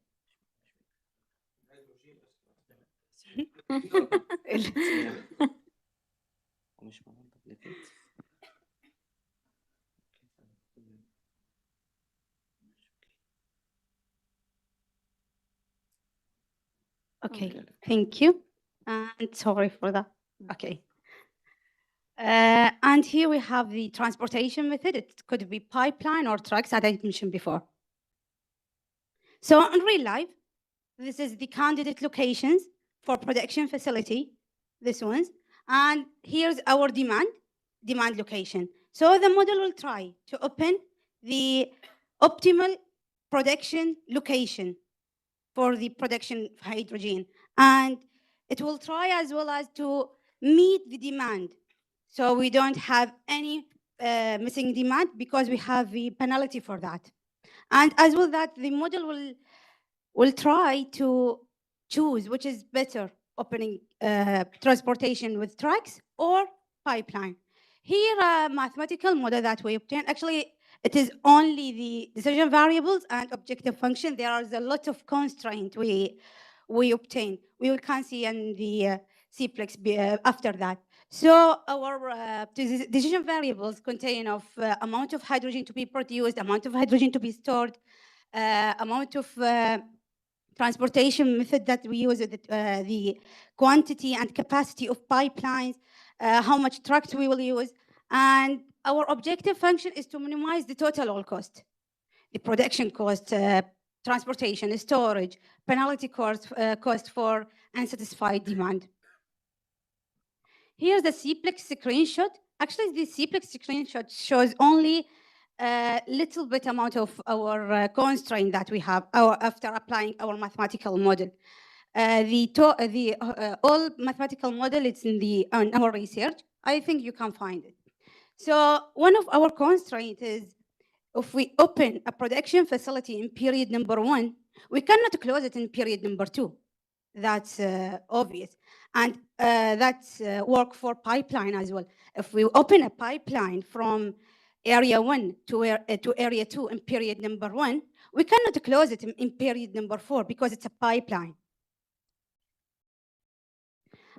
Okay, thank you. And sorry for that. Okay. And here we have the transportation method. It could be pipeline or trucks, as I mentioned before. So in real life, this is the candidate locations for production facility, this one's. And here's our demand location. So the model will try to open the optimal production location for the production of hydrogen. And it will try as well as to meet the demand. So we don't have any missing demand because we have the penalty for that. And as well that the model will try to choose which is better, opening transportation with trucks or pipeline. Here, a mathematical model that we obtain, actually, it is only the decision variables and objective function. There are a lot of constraints we obtain. We can see in the Cplex after that. So our decision variables contain of amount of hydrogen to be produced, amount of hydrogen to be stored, amount of transportation method that we use, the quantity and capacity of pipelines, how much trucks we will use. And our objective function is to minimize the total all cost, the production cost, transportation, storage, penalty cost for unsatisfied demand. Here's the Cplex screenshot. Actually, the Cplex screenshot shows only a little bit amount of our constraint that we have after applying our mathematical model. All mathematical model, it's on our research. I think you can find it. So one of our constraints is if we open a production facility in period number 1, we cannot close it in period number 2. That's obvious. And that's work for pipeline as well. If we open a pipeline from area 1 to area 2 in period number 1, we cannot close it in period number 4 because it's a pipeline.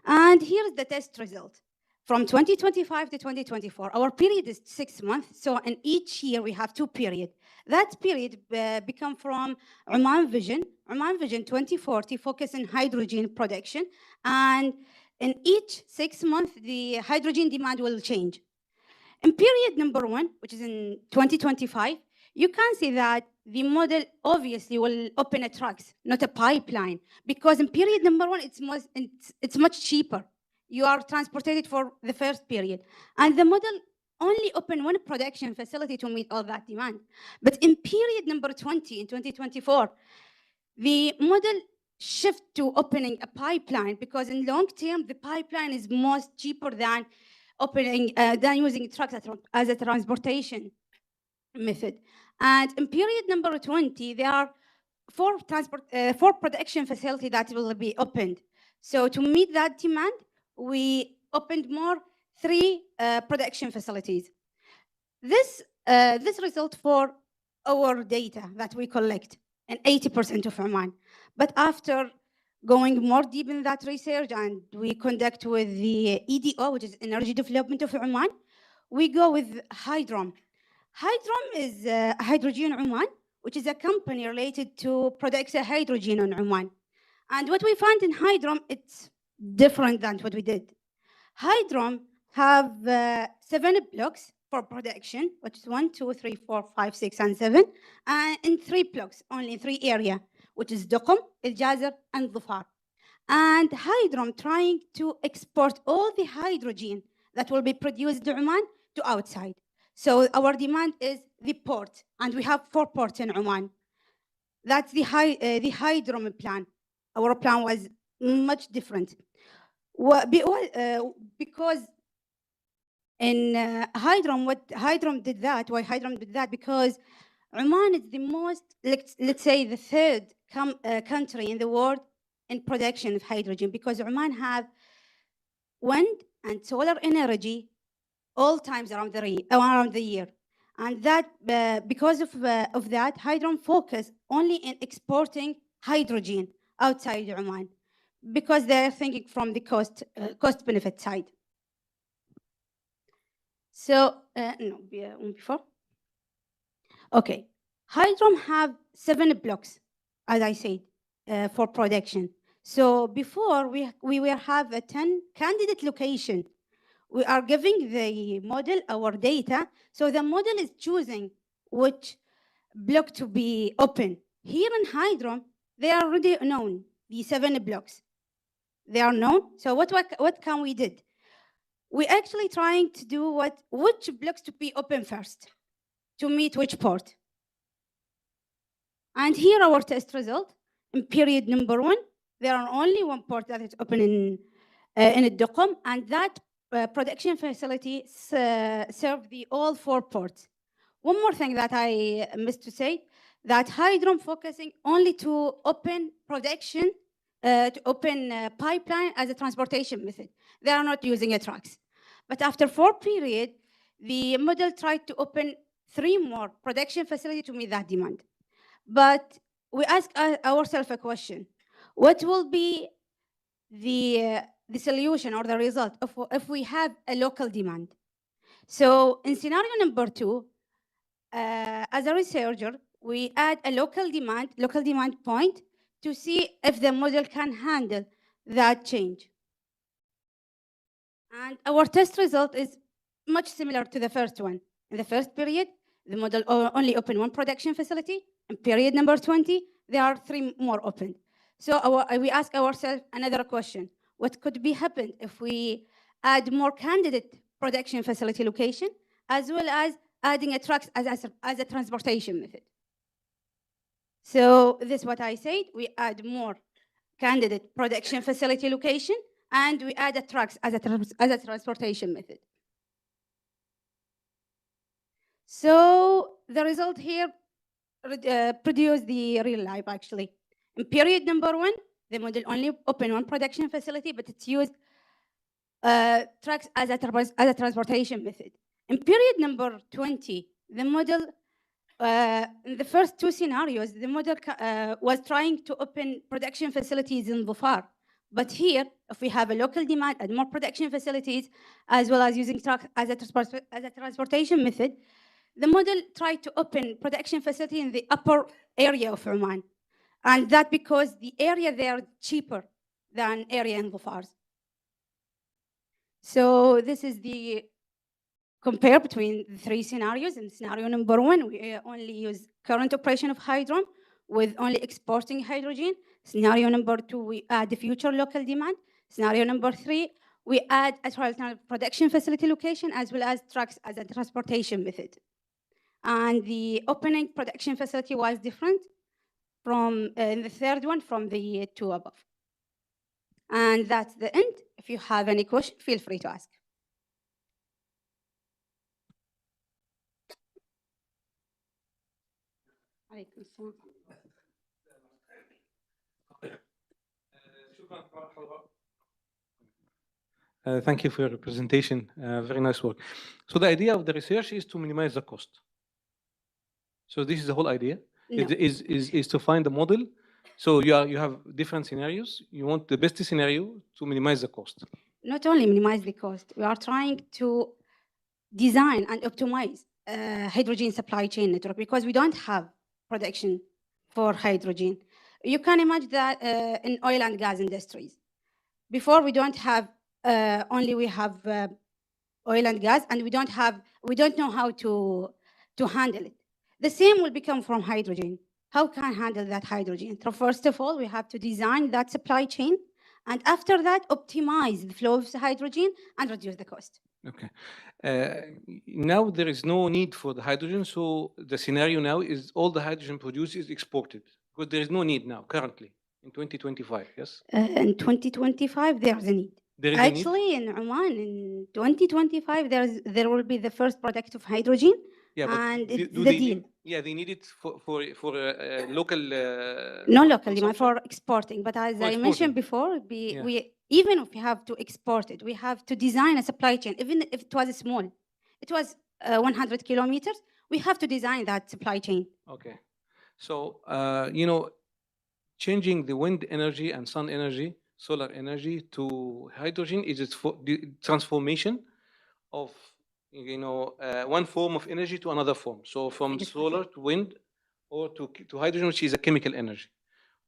And here's the test result. From 2025 to 2024, our period is 6 months. So in each year, we have 2 periods. That period become from Oman Vision 2040, focus on hydrogen production. And in each 6 months, the hydrogen demand will change. In period number 1, which is in 2025, you can see that the model obviously will open a trucks, not a pipeline, because in period number 1, it's much cheaper. You are transported for the first period. And the model only open one production facility to meet all that demand. But in period number 20, in 2024, the model shift to opening a pipeline because in long term, the pipeline is most cheaper than using trucks as a transportation method. And in period number 20, there are 4 production facilities that will be opened. So to meet that demand, we opened 3 production facilities. This result for our data that we collect in 80% of Oman. But after going more deep in that research and we conduct with the EDO, which is Energy Development of Oman, we go with Hydrom. Hydrom is Hydrogen Oman, which is a company related to produce hydrogen in Oman. And what we found in Hydrom, it's different than what we did. Hydrom have 7 blocks for production, which is 1, 2, 3, 4, 5, 6, and 7, and in 3 blocks, only in 3 areas, which is Duqm, El Jazer, and Dhufar. And Hydrom trying to export all the hydrogen that will be produced in Oman to outside. So our demand is the port, and we have 4 ports in Oman. That's the Hydrom plan. Our plan was much different. Because in Hydrom, why Hydrom did that? Because Oman is the most, let's say, the 3rd country in the world in production of hydrogen, because Oman have wind and solar energy all times around the year. And that because of that, Hydrom focus only in exporting hydrogen outside Oman. because they're thinking from the cost benefit side. So, no, one before. Okay, Hydrom have 7 blocks, as I said, for production. So before we will have a 10 candidate location. We are giving the model our data, so the model is choosing which block to be open. Here in Hydrom, they are already known, the 7 blocks. They are known, so what can we do? We're actually trying to do which blocks to be open first, to meet which port. And here our test result, in period number 1, there are only 1 port that is open in الدقم, and that production facility serve the all 4 ports. One more thing that I missed to say, that Hydrom focusing only to open production, to open pipeline as a transportation method. They are not using trucks. But after 4 period, the model tried to open 3 more production facilities to meet that demand. But we ask ourselves a question: what will be the solution or the result if we have a local demand? So in scenario number 2, as a researcher, we add a local demand point to see if the model can handle that change. And our test result is much similar to the first one. In the first period, the model only opened 1 production facility. In period number 20, there are 3 more opened. So we ask ourselves another question: what could be happened if we add more candidate production facility location, as well as adding a trucks as a transportation method? So this is what I said: we add more candidate production facility location, and we add a trucks as a transportation method. So the result here produced the real life, actually. In period number 1, the model only opened 1 production facility, but it's used trucks as a transportation method. In period number 20, the model, in the first 2 scenarios, the model was trying to open production facilities in Dhofar. But here, if we have a local demand and more production facilities, as well as using trucks as a transportation method, the model tried to open production facility in the upper area of Oman. And that because the area there is cheaper than area in Dhofar. So this is the compare between the 3 scenarios. In scenario number 1, we only use current operation of Hydrom with only exporting hydrogen. Scenario number 2, we add the future local demand. Scenario number 3, we add a production facility location as well as trucks as a transportation method. And the opening production facility was different from in the third one from the 2 above. And that's the end. If you have any question, feel free to ask. Thank you for your presentation. Very nice work. So the idea of the research is to minimize the cost. So this is the whole idea. No. Is to find a model. So you have different scenarios. You want the best scenario to minimize the cost. Not only minimize the cost, we are trying to design and optimize hydrogen supply chain network, because we don't have production for hydrogen. You can imagine that in oil and gas industries. Before we don't have, only we have oil and gas, and we don't know how to handle it. The same will become from hydrogen. How can I handle that hydrogen? So first of all, we have to design that supply chain, and after that, optimize the flow of the hydrogen and reduce the cost. Okay. Now there is no need for the hydrogen, so the scenario now is all the hydrogen produced is exported, because there is no need now currently in 2025. Yes. In 2025, there's a need. There is actually a need? in Oman in 2025 there will be the first product of hydrogen. Yeah, but and it's do the they deal. Yeah, they need it for local. Not locally, but for exporting. But as For I mentioned exporting. before, Yeah. even if we have to export it, we have to design a supply chain. Even if it was small, it was 100 kilometers, we have to design that supply chain. Okay. So, you know, changing the wind energy and sun energy solar energy to hydrogen is its the transformation of one form of energy to another form. So from solar to wind or to hydrogen, which is a chemical energy.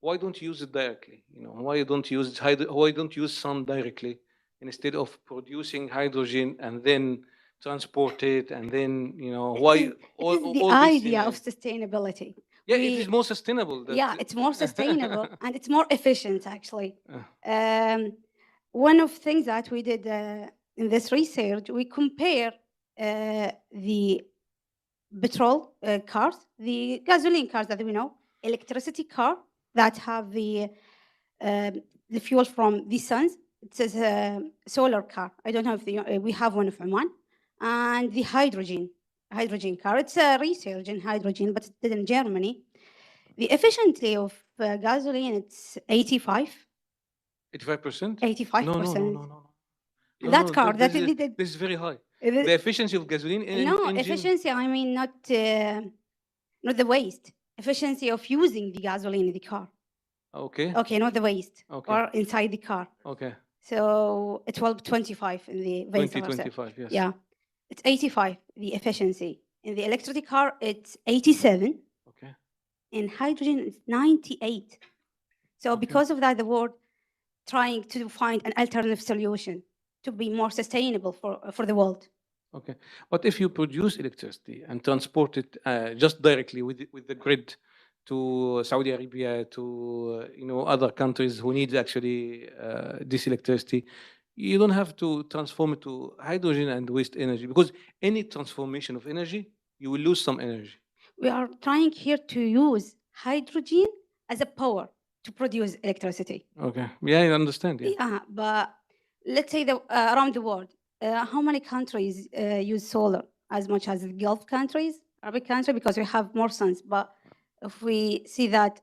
Why don't you use it directly? Why don't you use why don't you use sun directly instead of producing hydrogen and then transport it and then why It is the all this, idea of sustainability. Yeah, it is more sustainable. Yeah, it's more sustainable and it's more efficient actually. One of the things that we did in this research, we compare the petrol cars, the gasoline cars that we know, electricity car that have the fuel from the suns. It says solar car. I don't know if we have one of Oman, and the hydrogen car. It's a research in hydrogen, but it's in Germany. The efficiency of gasoline, it's 85%. 85%? 85%. No. That car, this is very high. The efficiency of gasoline engine. Efficiency, I mean not the waste. Efficiency of using the gasoline in the car. Okay. Okay, not the waste. Okay. Or inside the car. Okay. So it's 25 in the 25, yes. Yeah. It's 85, the efficiency. In the electric car, it's 87. Okay. In hydrogen, it's 98. So because of that, the world trying to find an alternative solution to be more sustainable for the world. Okay, but if you produce electricity and transport it just directly with the grid to Saudi Arabia, to other countries who need actually this electricity, you don't have to transform it to hydrogen and waste energy, because any transformation of energy, you will lose some energy. We are trying here to use hydrogen as a power to produce electricity. Okay, yeah, I understand. Yeah, but let's say around the world, how many countries use solar as much as the Gulf countries, Arabic countries, because we have more suns. But if we see that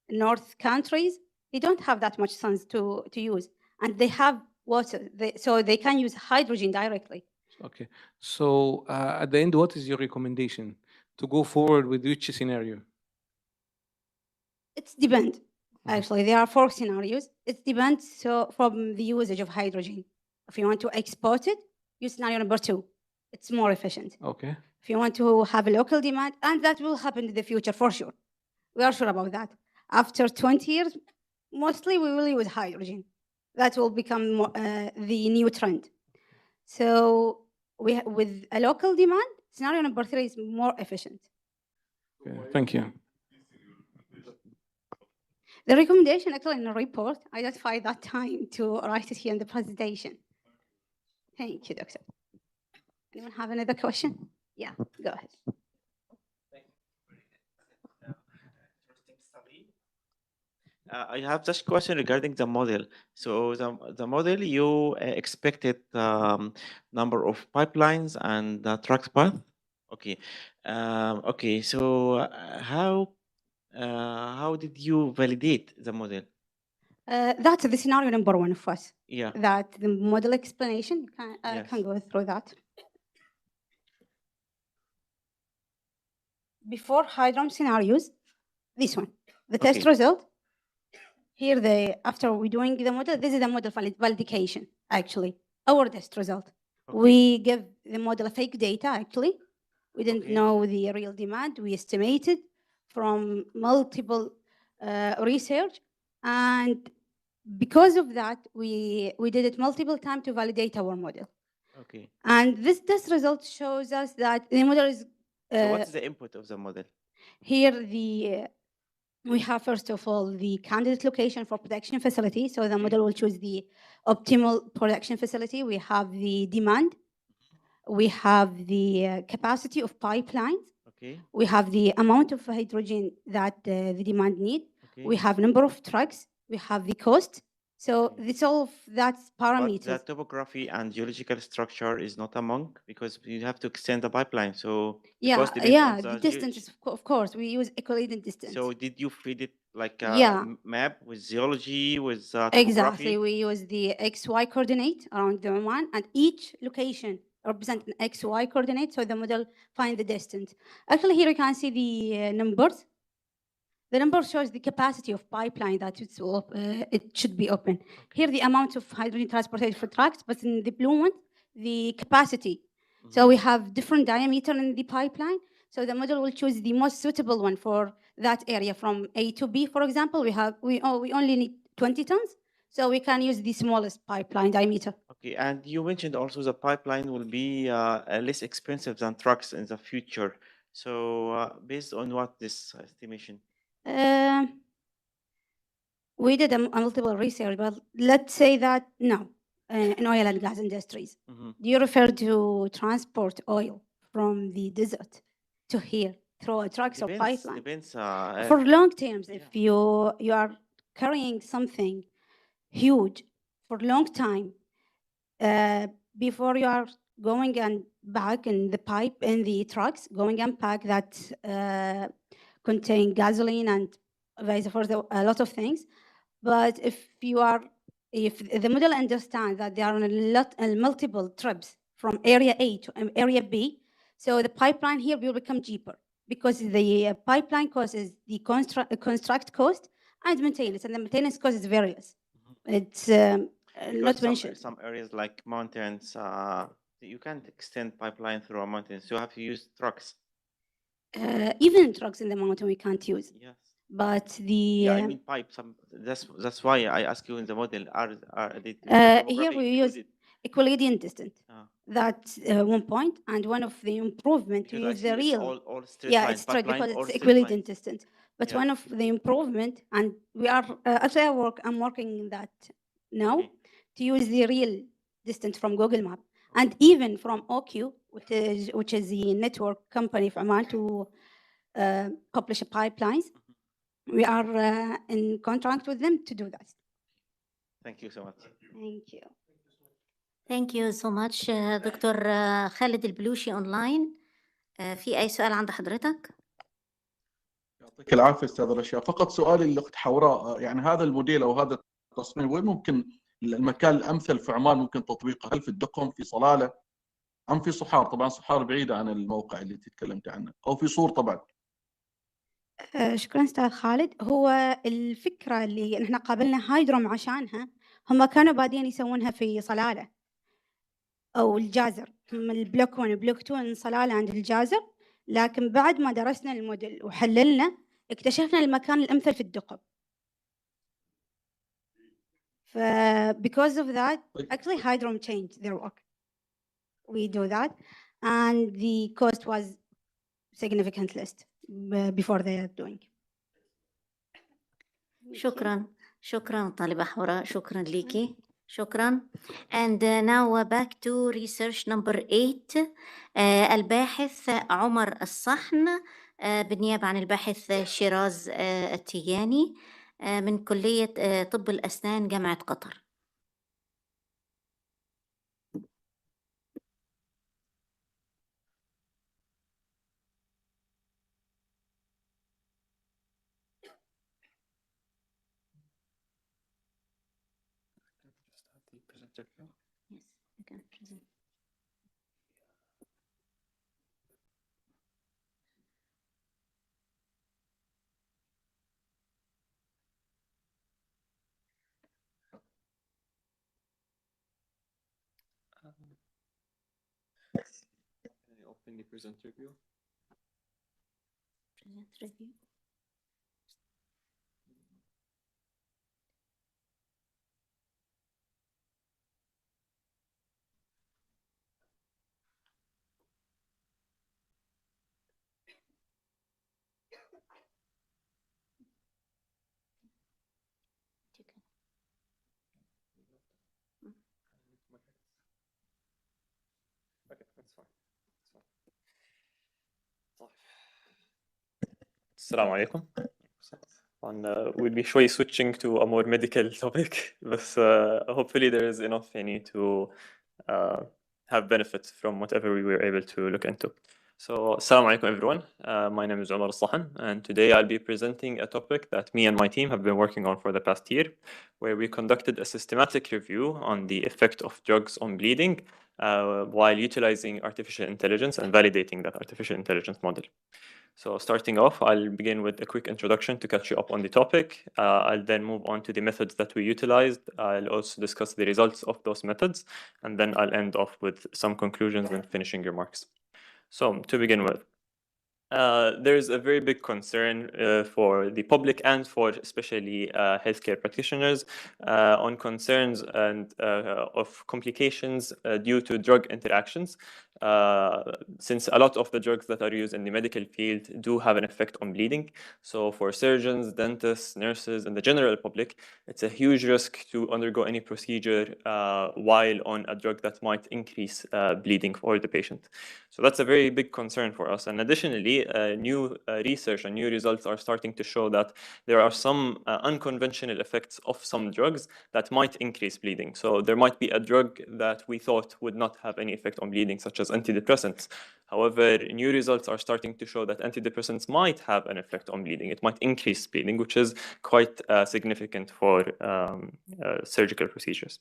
North countries, they don't have that much suns to use, and they have water, so they can use hydrogen directly. Okay, so at the end, what is your recommendation to go forward with which scenario? It depends. Actually, there are 4 scenarios. It depends from the usage of hydrogen. If you want to export it, use scenario number 2. It's more efficient. Okay. If you want to have a local demand, and that will happen in the future for sure. We are sure about that. After 20 years, mostly we will use hydrogen. That will become the new trend. So with a local demand, scenario number 3 is more efficient. Okay. Thank you. The recommendation actually in the report, I just find that time to write it here in the presentation. Thank you, Doctor. Anyone have another question? Yeah, go ahead. I have just a question regarding the model. So the model, you expected number of pipelines and the truck path. Okay. Okay. So how did you validate the model? That's the scenario number 1 of us. Yeah. That the model explanation, I can go through that. Before hydrogen scenarios, this one, the test result. Here, after we're doing the model, this is the model validation, actually, our test result. Okay. We give the model fake data, actually. We didn't know the real demand. We estimated from multiple research. And because of that, we did it multiple times to validate our model. Okay. And this test result shows us that the model is... so what is the input of the model? Here, we have, first of all, the candidate location for production facility. So the model will choose the optimal production facility. We have the demand. We have the capacity of pipelines. Okay. We have the amount of hydrogen that the demand need. Okay. We have number of trucks. We have the cost. So this all of that parameters. But the topography and geological structure is not among, because you have to extend the pipeline. So the distance is, of course, we use equivalent distance. So did you feed it like a map with geology, with topography? Exactly. We use the XY coordinate around the Oman, and each location represents an XY coordinate. So the model finds the distance. Actually, here you can see the numbers. The number shows the capacity of pipeline that it should be open. Here, the amount of hydrogen transported for trucks, but in the blue one, the capacity. So we have different diameter in the pipeline. So the model will choose the most suitable one for that area. From A to B, for example, we only need 20 tons. So we can use the smallest pipeline diameter. Okay, and you mentioned also the pipeline will be less expensive than trucks in the future. So based on what this estimation? We did a multiple research, but let's say that no, in oil and gas industries. Do you refer to transport oil from the desert to here through a trucks or pipeline? Depends. For long terms, if you are carrying something huge for long time, before you are going and back in the pipe in the trucks, going and back that contain gasoline and vice versa, a lot of things. But if the model understands that there are multiple trips from area A to area B, so the pipeline here will become cheaper because the pipeline cost is the construct cost and maintenance, and the maintenance cost is various. It's not mentioned. Some areas like mountains, you can't extend pipeline through a mountain, so you have to use trucks. Even trucks in the mountain we can't use. Yes. But the yeah, I mean pipes. That's why I ask you in the model. Are they here we use equilibrium distance. That's one point, and one of the improvement to use the real. All straight line, it's straight because all it's equilibrium distance. But one of the improvement, and we are actually I'm working in that now to use the real distance from Google Map and even from OQ, which is the network company from Oman to publish pipelines. We are in contract with them to do that. Thank you so much. Thank you. Thank you so much. دكتور خالد البلوشي أونلاين، في أي سؤال عند حضرتك؟ يعطيك العافية أستاذ الأشياء. فقط سؤالي للأخت حوراء، يعني هذا الموديل أو هذا التصميم وين ممكن المكان الأمثل في عمان ممكن تطبيقه؟ هل في الدقم، في صلالة، أم في صحار؟ طبعا صحار بعيدة عن الموقع اللي تكلمت عنه، أو في صور طبعا. شكرا أستاذ خالد. هو الفكرة اللي نحن قابلنا هايدروم عشانها، هم كانوا بادين يسوونها في صلالة أو الجازر، هم البلوك 1 وبلوك 2 صلالة عند الجازر، لكن بعد ما درسنا الموديل وحللنا اكتشفنا المكان الأمثل في الدقم. because of that, actually Hydrom changed their work. We do that, and the cost was significantly less before they are doing. شكرا طالبة حوراء، شكرا ليكي، شكرا. And now back to research number 8. الباحث عمر الصحن بالنيابة عن الباحث شيراز التيجاني من كلية طب الأسنان جامعة قطر. Yes, you can present. Can you open the presenter view? Presenter view. Okay, that's fine. السلام عليكم. We'll be شوي switching to a more medical topic, but hopefully there is enough to have benefits from whatever we were able to look into. So, assalamu alaikum everyone. My name is Omar Sahan, and today I'll be presenting a topic that me and my team have been working on for the past year, where we conducted a systematic review on the effect of drugs on bleeding while utilizing artificial intelligence and validating that artificial intelligence model. So starting off, I'll begin with a quick introduction to catch you up on the topic. I'll then move on to the methods that we utilized. I'll also discuss the results of those methods, and then I'll end off with some conclusions and finishing remarks. So to begin with, there's a very big concern for the public and for especially healthcare practitioners on concerns and of complications due to drug interactions. Since a lot of the drugs that are used in the medical field do have an effect on bleeding. So for surgeons, dentists, nurses, and the general public, it's a huge risk to undergo any procedure while on a drug that might increase bleeding for the patient. So that's a very big concern for us. And additionally, new research and new results are starting to show that there are some unconventional effects of some drugs that might increase bleeding. So there might be a drug that we thought would not have any effect on bleeding, such as antidepressants. However, new results are starting to show that antidepressants might have an effect on bleeding. It might increase bleeding, which is quite significant for surgical procedures.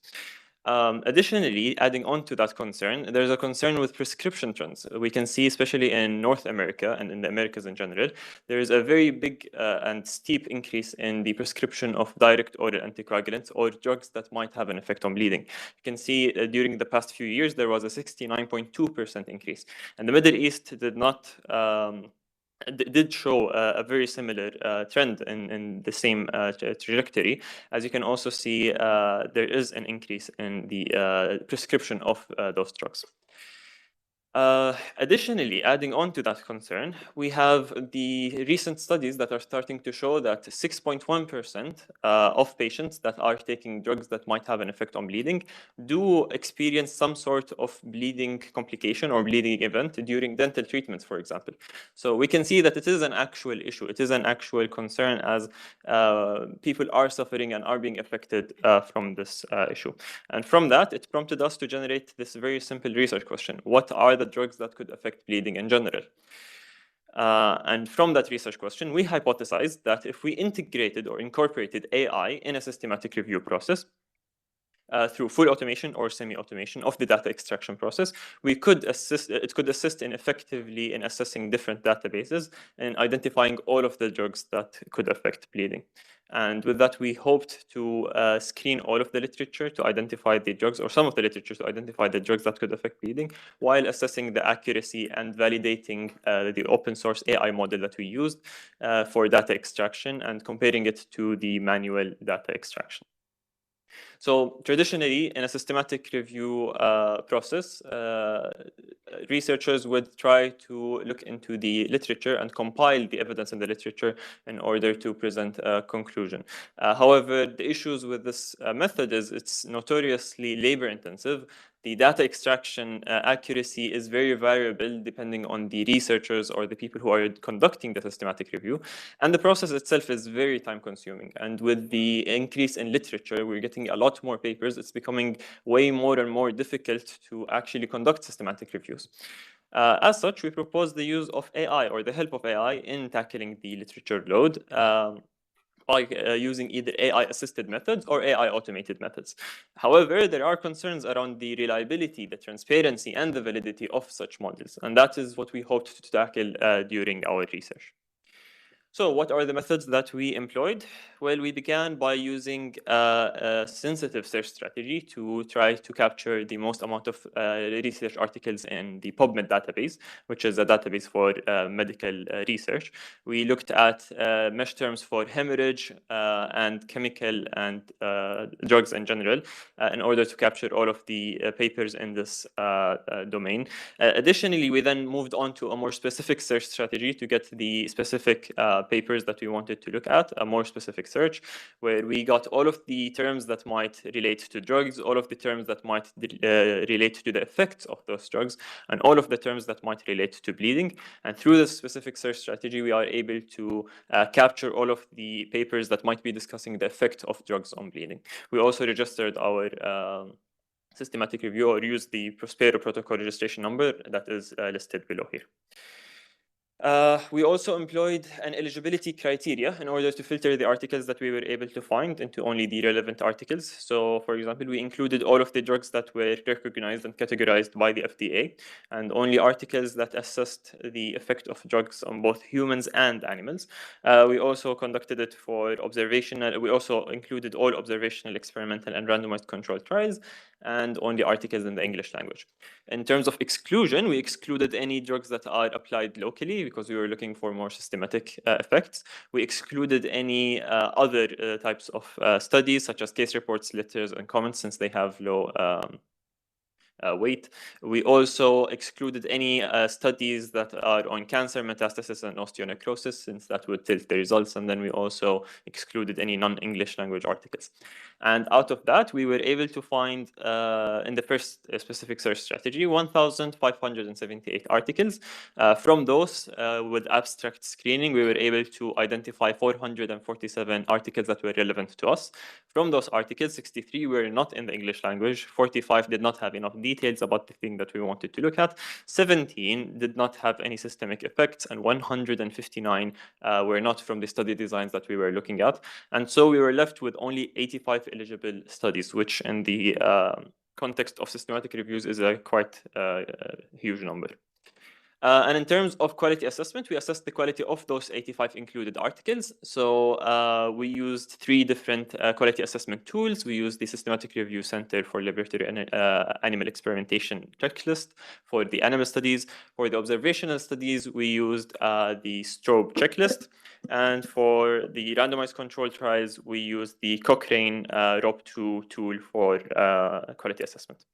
Additionally, adding on to that concern, there's a concern with prescription trends. We can see, especially in North America and in the Americas in general, there is a very big and steep increase in the prescription of direct oral anticoagulants or drugs that might have an effect on bleeding. You can see during the past few years, there was a 69.2% increase. And the Middle East did show a very similar trend in the same trajectory. As you can also see, there is an increase in the prescription of those drugs. Additionally, adding on to that concern, we have the recent studies that are starting to show that 6.1% of patients that are taking drugs that might have an effect on bleeding do experience some sort of bleeding complication or bleeding event during dental treatments, for example. So we can see that it is an actual issue. It is an actual concern as people are suffering and are being affected from this issue. And from that, it prompted us to generate this very simple research question. What are the drugs that could affect bleeding in general? And from that research question, we hypothesized that if we integrated or incorporated AI in a systematic review process, through full automation or semi-automation of the data extraction process, it could assist effectively in assessing different databases and identifying all of the drugs that could affect bleeding. And with that, we hoped to screen all of the literature to identify the drugs, or some of the literature to identify the drugs that could affect bleeding, while assessing the accuracy and validating the open source AI model that we used for data extraction and comparing it to the manual data extraction. So traditionally, in a systematic review process, researchers would try to look into the literature and compile the evidence in the literature in order to present a conclusion. However, the issues with this method is it's notoriously labor intensive. The data extraction accuracy is very variable depending on the researchers or the people who are conducting the systematic review. And the process itself is very time consuming. And with the increase in literature, we're getting a lot more papers. It's becoming way more and more difficult to actually conduct systematic reviews. As such, we propose the use of AI or the help of AI in tackling the literature load. By using either AI-assisted methods or AI-automated methods. However, there are concerns around the reliability, the transparency, and the validity of such models, and that is what we hoped to tackle during our research. So what are the methods that we employed? Well, we began by using a sensitive search strategy to try to capture the most amount of research articles in the PubMed database, which is a database for medical research. We looked at mesh terms for hemorrhage and chemical and drugs in general in order to capture all of the papers in this domain. Additionally, we then moved on to a more specific search strategy to get the specific papers that we wanted to look at, a more specific search, where we got all of the terms that might relate to drugs, all of the terms that might relate to the effects of those drugs, and all of the terms that might relate to bleeding. And through this specific search strategy, we are able to capture all of the papers that might be discussing the effect of drugs on bleeding. We also registered our systematic review or use the Prospero protocol registration number that is listed below here. We also employed an eligibility criteria in order to filter the articles that we were able to find into only the relevant articles. So, for example, we included all of the drugs that were recognized and categorized by the FDA, and only articles that assessed the effect of drugs on both humans and animals. We also conducted it for observational. We also included all observational, experimental, and randomized controlled trials, and only articles in the English language. In terms of exclusion, we excluded any drugs that are applied locally because we were looking for more systematic effects. We excluded any other types of studies, such as case reports, letters, and comments, since they have low weight. We also excluded any studies that are on cancer, metastasis, and osteonecrosis, since that would tilt the results. And then we also excluded any non-English language articles. And out of that, we were able to find, in the first specific search strategy, 1,578 articles. From those, with abstract screening, we were able to identify 447 articles that were relevant to us. From those articles, 63 were not in the English language, 45 did not have enough details about the thing that we wanted to look at, 17 did not have any systemic effects, and 159 were not from the study designs that we were looking at. And so we were left with only 85 eligible studies, which in the context of systematic reviews is a quite huge number. And in terms of quality assessment, we assessed the quality of those 85 included articles. So we used 3 different quality assessment tools. We used the Systematic Review Center for Laboratory and Animal Experimentation checklist for the animal studies. For the observational studies, we used the Strobe checklist. And for the randomized control trials, we used the Cochrane ROP2 tool for quality assessment.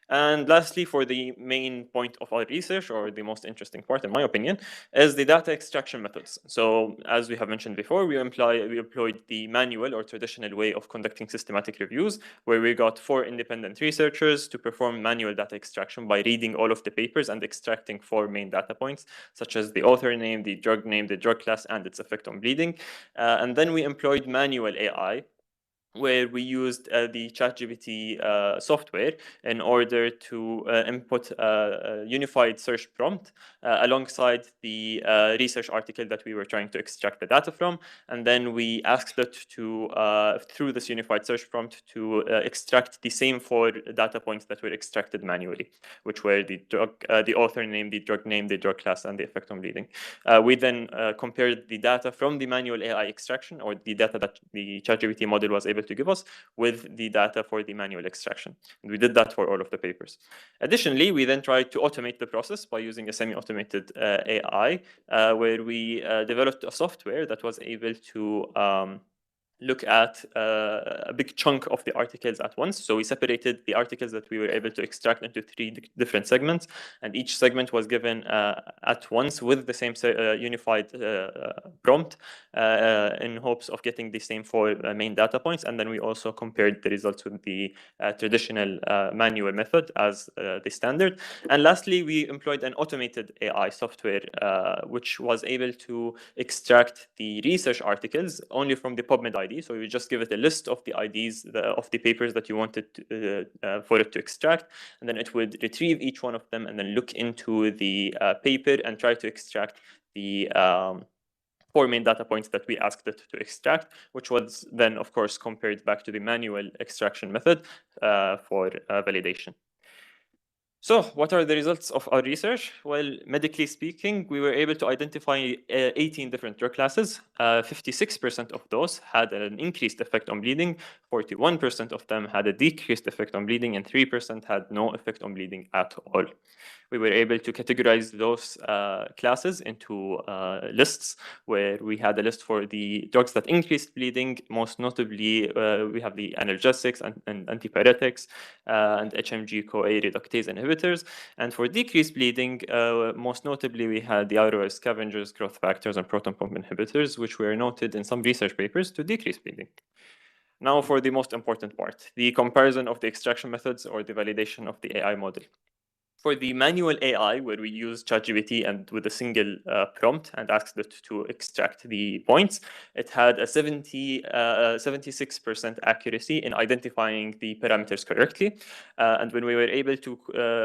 And lastly, for the main point of our research, or the most interesting part, in my opinion, is the data extraction methods. So as we have mentioned before, we employed the manual or traditional way of conducting systematic reviews, where we got 4 independent researchers to perform manual data extraction by reading all of the papers and extracting 4 main data points, such as the author name, the drug class, and its effect on bleeding. And then we employed manual AI, where we used the ChatGPT software in order to input a unified search prompt alongside the research article that we were trying to extract the data from. And then we asked it to, through this unified search prompt, to extract the same 4 data points that were extracted manually, which were the author name, the drug class, and the effect on bleeding. We then compared the data from the manual AI extraction, or the data that the ChatGPT model was able to give us, with the data for the manual extraction. And we did that for all of the papers. Additionally, we then tried to automate the process by using a semi-automated AI, where we developed a software that was able to look at a big chunk of the articles at once. So we separated the articles that we were able to extract into 3 different segments, and each segment was given at once with the same unified prompt in hopes of getting the same 4 main data points. And then we also compared the results with the traditional manual method as the standard. And lastly, we employed an automated AI software, which was able to extract the research articles only from the PubMed ID. So you just give it a list of the IDs of the papers that you wanted for it to extract, and then it would retrieve each one of them and then look into the paper and try to extract the 4 main data points that we asked it to extract, which was then, of course, compared back to the manual extraction method for validation. So what are the results of our research? Well, medically speaking, we were able to identify 18 different drug classes. 56% of those had an increased effect on bleeding, 41% of them had a decreased effect on bleeding, and 3% had no effect on bleeding at all. We were able to categorize those classes into lists, where we had a list for the drugs that increased bleeding. Most notably, we have the analgesics and antipyretics and HMG-CoA reductase inhibitors. And for decreased bleeding, most notably, we had the ROS scavengers, growth factors, and proton pump inhibitors, which were noted in some research papers to decrease bleeding. Now for the most important part, the comparison of the extraction methods or the validation of the AI model. For the manual AI, where we use ChatGPT and with a single prompt and asked it to extract the points, it had a 76% accuracy in identifying the parameters correctly. And when we were able to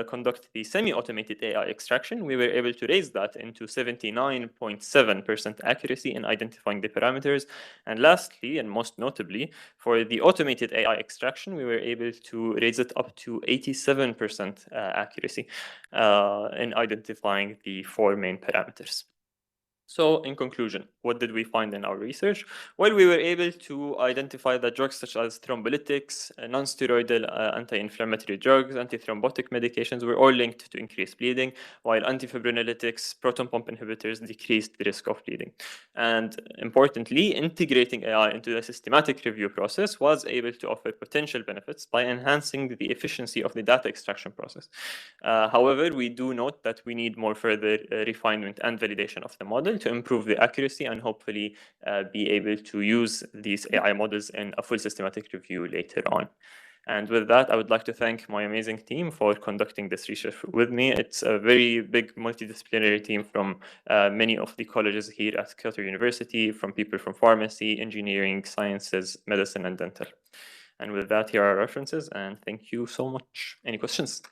conduct the semi-automated AI extraction, we were able to raise that into 79.7% accuracy in identifying the parameters. And lastly, and most notably, for the automated AI extraction, we were able to raise it up to 87% accuracy in identifying the 4 main parameters. So in conclusion, what did we find in our research? Well, we were able to identify that drugs such as thrombolytics, non-steroidal anti-inflammatory drugs, antithrombotic medications were all linked to increased bleeding, while antifibrinolytics, proton pump inhibitors decreased the risk of bleeding. And importantly, integrating AI into the systematic review process was able to offer potential benefits by enhancing the efficiency of the data extraction process. However, we do note that we need more further refinement and validation of the model to improve the accuracy and hopefully be able to use these AI models in a full systematic review later on. And with that, I would like to thank my amazing team for conducting this research with me. It's a very big multidisciplinary team from many of the colleges here at Qatar University, from people from pharmacy, engineering, sciences, medicine, and dental. And with that, here are references, and thank you so much. Any questions?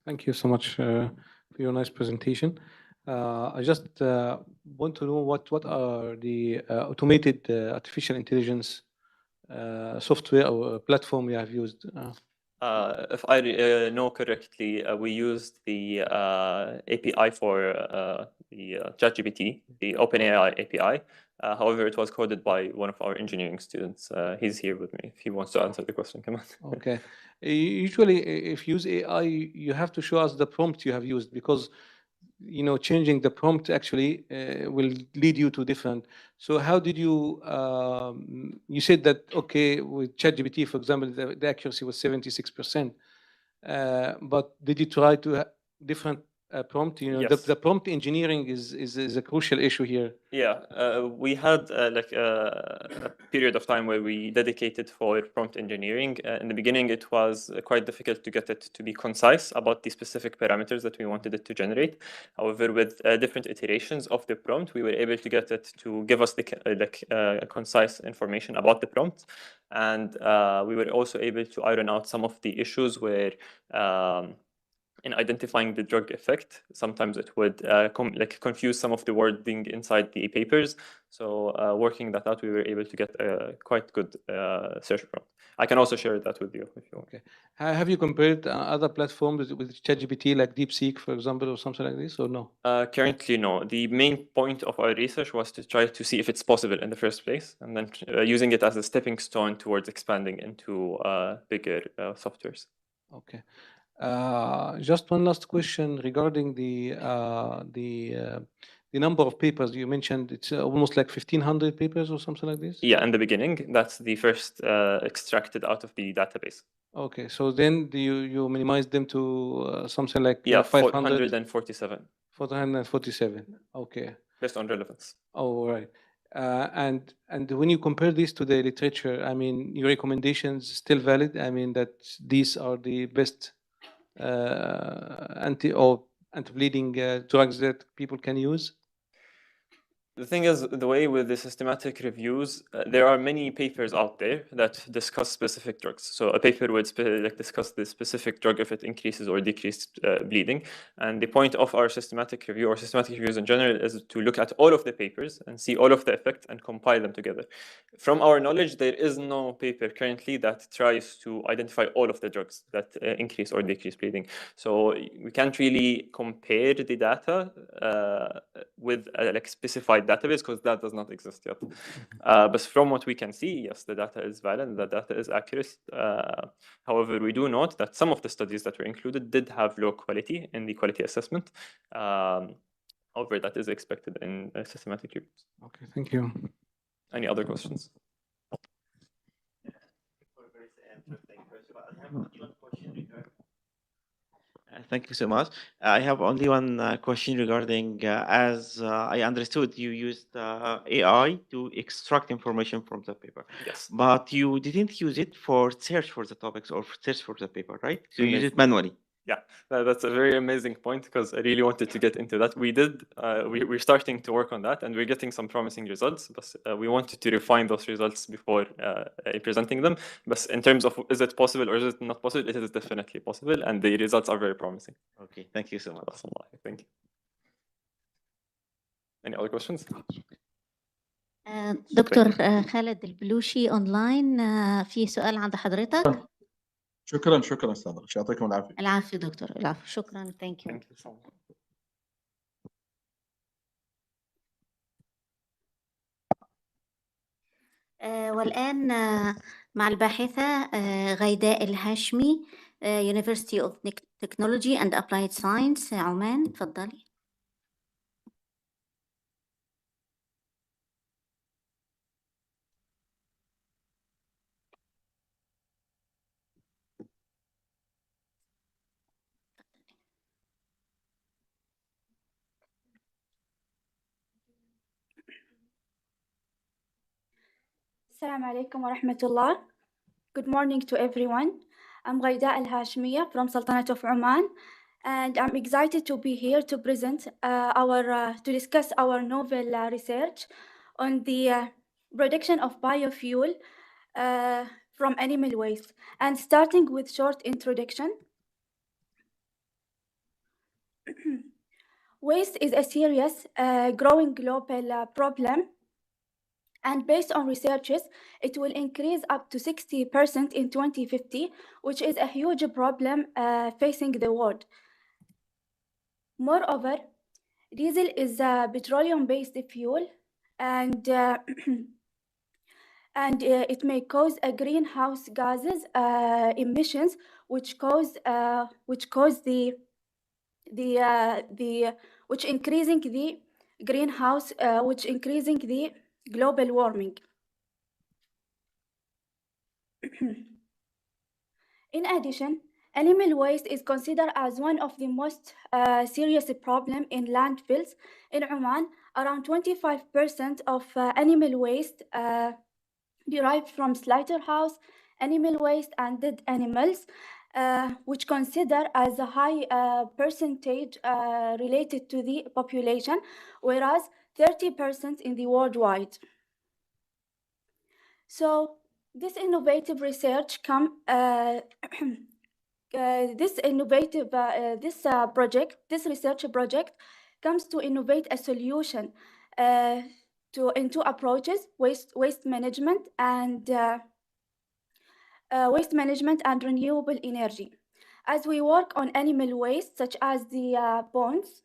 Thank you so much for your nice presentation. I just want to know what are the automated artificial intelligence software or platform you have used? If I know correctly, we used the API for the ChatGPT, the OpenAI API. However, it was coded by one of our engineering students. He's here with me if he wants to answer the question. Come on. Okay. Usually, if you use AI, you have to show us the prompt you have used, because changing the prompt actually will lead you to different. So how did you, you said that, okay, with ChatGPT, for example, the accuracy was 76%, but did you try to different prompt? Yes. The prompt engineering is a crucial issue here. Yeah, we had like a period of time where we dedicated for prompt engineering. In the beginning, it was quite difficult to get it to be concise about the specific parameters that we wanted it to generate. However, with different iterations of the prompt, we were able to get it to give us the concise information about the prompt. And we were also able to iron out some of the issues where in identifying the drug effect, sometimes it would confuse some of the wording inside the papers. So working that out, we were able to get a quite good search prompt. I can also share that with you if you want. Okay. Have you compared other platforms with ChatGPT, like DeepSeek, for example, or something like this, or no? Currently, no. The main point of our research was to try to see if it's possible in the first place, and then using it as a stepping stone towards expanding into bigger softwares. Okay. Just one last question regarding the number of papers you mentioned. It's almost like 1,500 papers or something like this? Yeah, in the beginning, that's the first extracted out of the database. Okay, so then you minimize them to something like 547. 447. Okay. Based on relevance. Oh, right. And when you compare this to the literature, I mean, your recommendations still valid? I mean, that these are the best anti-bleeding drugs that people can use? The thing is, the way with the systematic reviews, there are many papers out there that discuss specific drugs. So a paper would discuss the specific drug if it increases or decreases bleeding. And the point of our systematic review, or systematic reviews in general, is to look at all of the papers and see all of the effects and compile them together. From our knowledge, there is no paper currently that tries to identify all of the drugs that increase or decrease bleeding. So we can't really compare the data with a specified database, because that does not exist yet. But from what we can see, yes, the data is valid, the data is accurate. However, we do note that some of the studies that were included did have low quality in the quality assessment. However, that is expected in systematic reviews. Okay, thank you. Any other questions? Thank you so much. I have only one question regarding, as I understood, you used AI to extract information from the paper. Yes. But you didn't use it for search for the topics or search for the paper, right? So you use it manually. Yeah, that's a very amazing point because I really wanted to get into that. We did, we're starting to work on that and we're getting some promising results, but we wanted to refine those results before presenting them. But in terms of is it possible or is it not possible, it is definitely possible and the results are very promising. Okay, thank you so much. Thank you. Any other questions? دكتور خالد البلوشي اونلاين، في سؤال عند حضرتك. شكرا استاذ، يعطيكم العافيه. العافيه دكتور، العفو، شكرا. ثانك يو. والآن مع الباحثة غيداء الهاشمي، University of Technology and Applied Science عمان. تفضلي. Assalamu alaikum wa rahmatullah. Good morning to everyone. I'm Ghayda Al-Hashmiya from Sultanate of Oman, and I'm excited to be here to present to discuss our novel research on the production of biofuel from animal waste. And starting with short introduction. Waste is a serious growing global problem. And based on researches, it will increase up to 60% in 2050, which is a huge problem facing the world. Moreover, diesel is a petroleum-based fuel, and it may cause a greenhouse gases emissions, which increasing the global warming. In addition, animal waste is considered as one of the most serious problems in landfills. In Oman, around 25% of animal waste derived from slaughterhouse, animal waste, and dead animals, which consider as a high percentage related to the population, whereas 30% in the worldwide. So this innovative research this research project comes to innovate a solution into approaches waste management and renewable energy. As we work on animal waste such as the bones,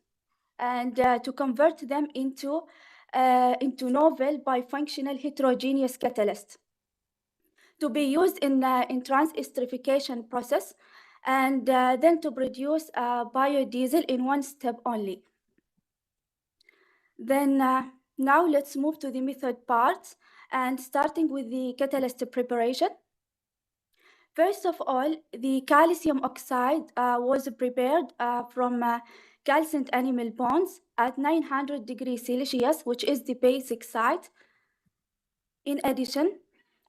and to convert them into novel bifunctional heterogeneous catalyst to be used in trans-esterification process, and then to produce biodiesel in one step only. Then now let's move to the method parts, and starting with the catalyst preparation. First of all, the calcium oxide was prepared from calcined animal bones at 900 degrees Celsius, which is the basic site. In addition,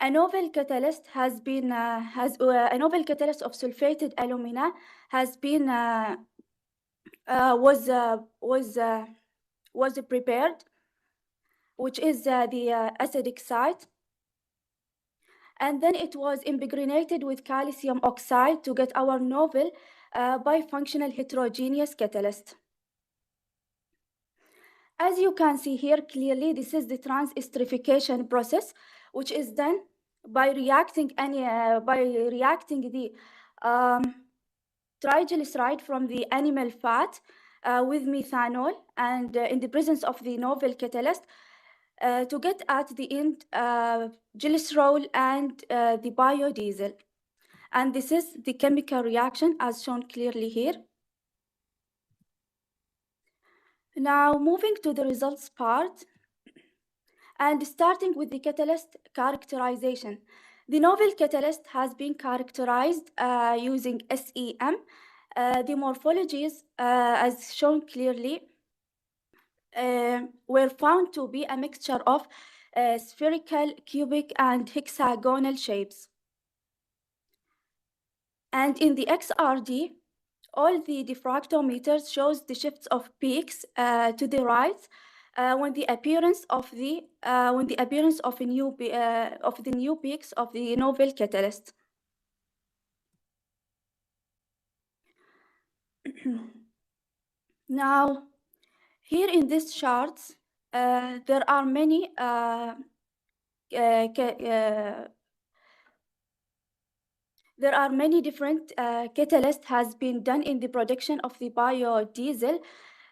a novel catalyst of sulfated alumina was prepared, which is the acidic site. And then it was impregnated with calcium oxide to get our novel bifunctional heterogeneous catalyst. As you can see here clearly, this is the trans-esterification process, which is done by reacting the triglyceride from the animal fat with methanol, and in the presence of the novel catalyst, to get at the end glycerol and the biodiesel. And this is the chemical reaction as shown clearly here. Now moving to the results part, and starting with the catalyst characterization. The novel catalyst has been characterized using SEM The morphologies, as shown clearly, were found to be a mixture of spherical, cubic, and hexagonal shapes. And in the XRD, all the diffractometers shows the shifts of peaks to the right when the appearance of the new peaks of the novel catalyst. Now, here in this chart, there are many different catalysts has been done in the production of the biodiesel,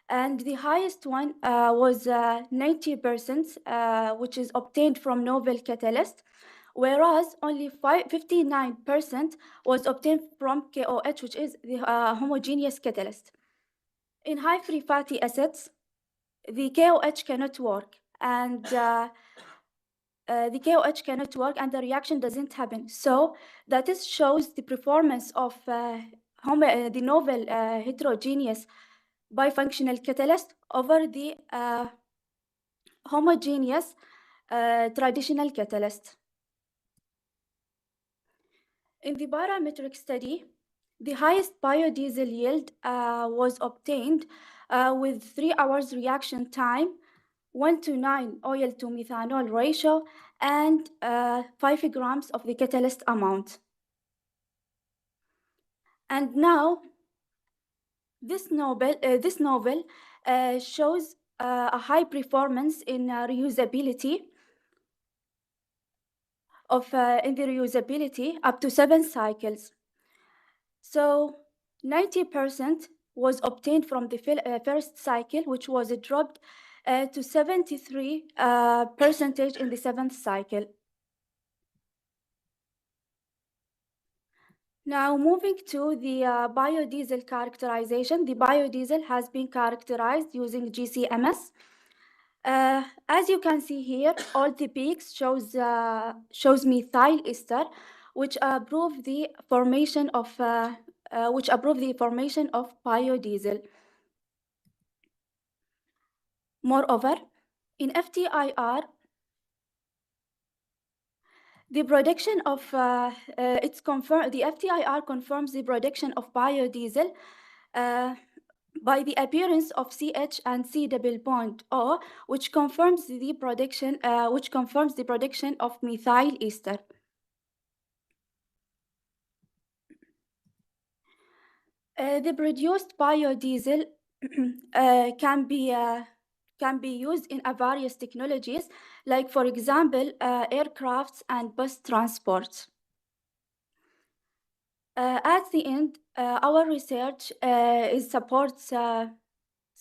and the highest one was 90%, which is obtained from novel catalyst, whereas only 59% was obtained from KOH, which is the homogeneous catalyst. In high free fatty acids, the KOH cannot work, and the reaction doesn't happen. So that shows the performance of the novel heterogeneous bifunctional catalyst over the homogeneous traditional catalyst. In the parametric study, the highest biodiesel yield was obtained with 3 hours reaction time, 1:9 oil to methanol ratio, and 5 grams of the catalyst amount. And now, this novel shows a high performance in reusability up to 7 cycles. So 90% was obtained from the first cycle, which was dropped to 73% in the 7th cycle. Now, moving to the biodiesel characterization, the biodiesel has been characterized using GCMS. As you can see here, all the peaks shows methyl ester, which prove the formation of biodiesel. Moreover, in FTIR, the production of the FTIR confirms the production of biodiesel by the appearance of CH and C double bond O, which confirms the production of methyl ester. The produced biodiesel can be used in various technologies, like, for example, aircrafts and bus transport. At the end, our research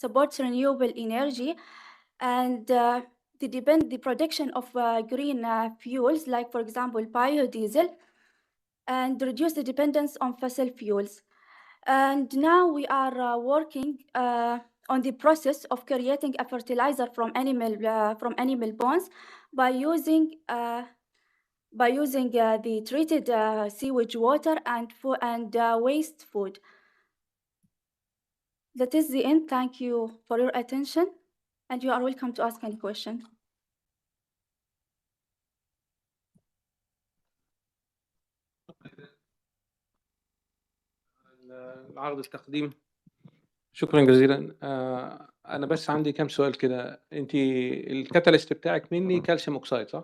supports renewable energy and the production of green fuels, like, for example, biodiesel, and reduce the dependence on fossil fuels. And now we are working on the process of creating a fertilizer from animal bones by using the treated sewage water and waste food. That is the end. Thank you for your attention, and you are welcome to ask any question. العرض التقديم. شكرا جزيلا. انا بس عندي كام سؤال كده. انت الكاتاليست بتاعك مني كالسيوم اوكسايد صح؟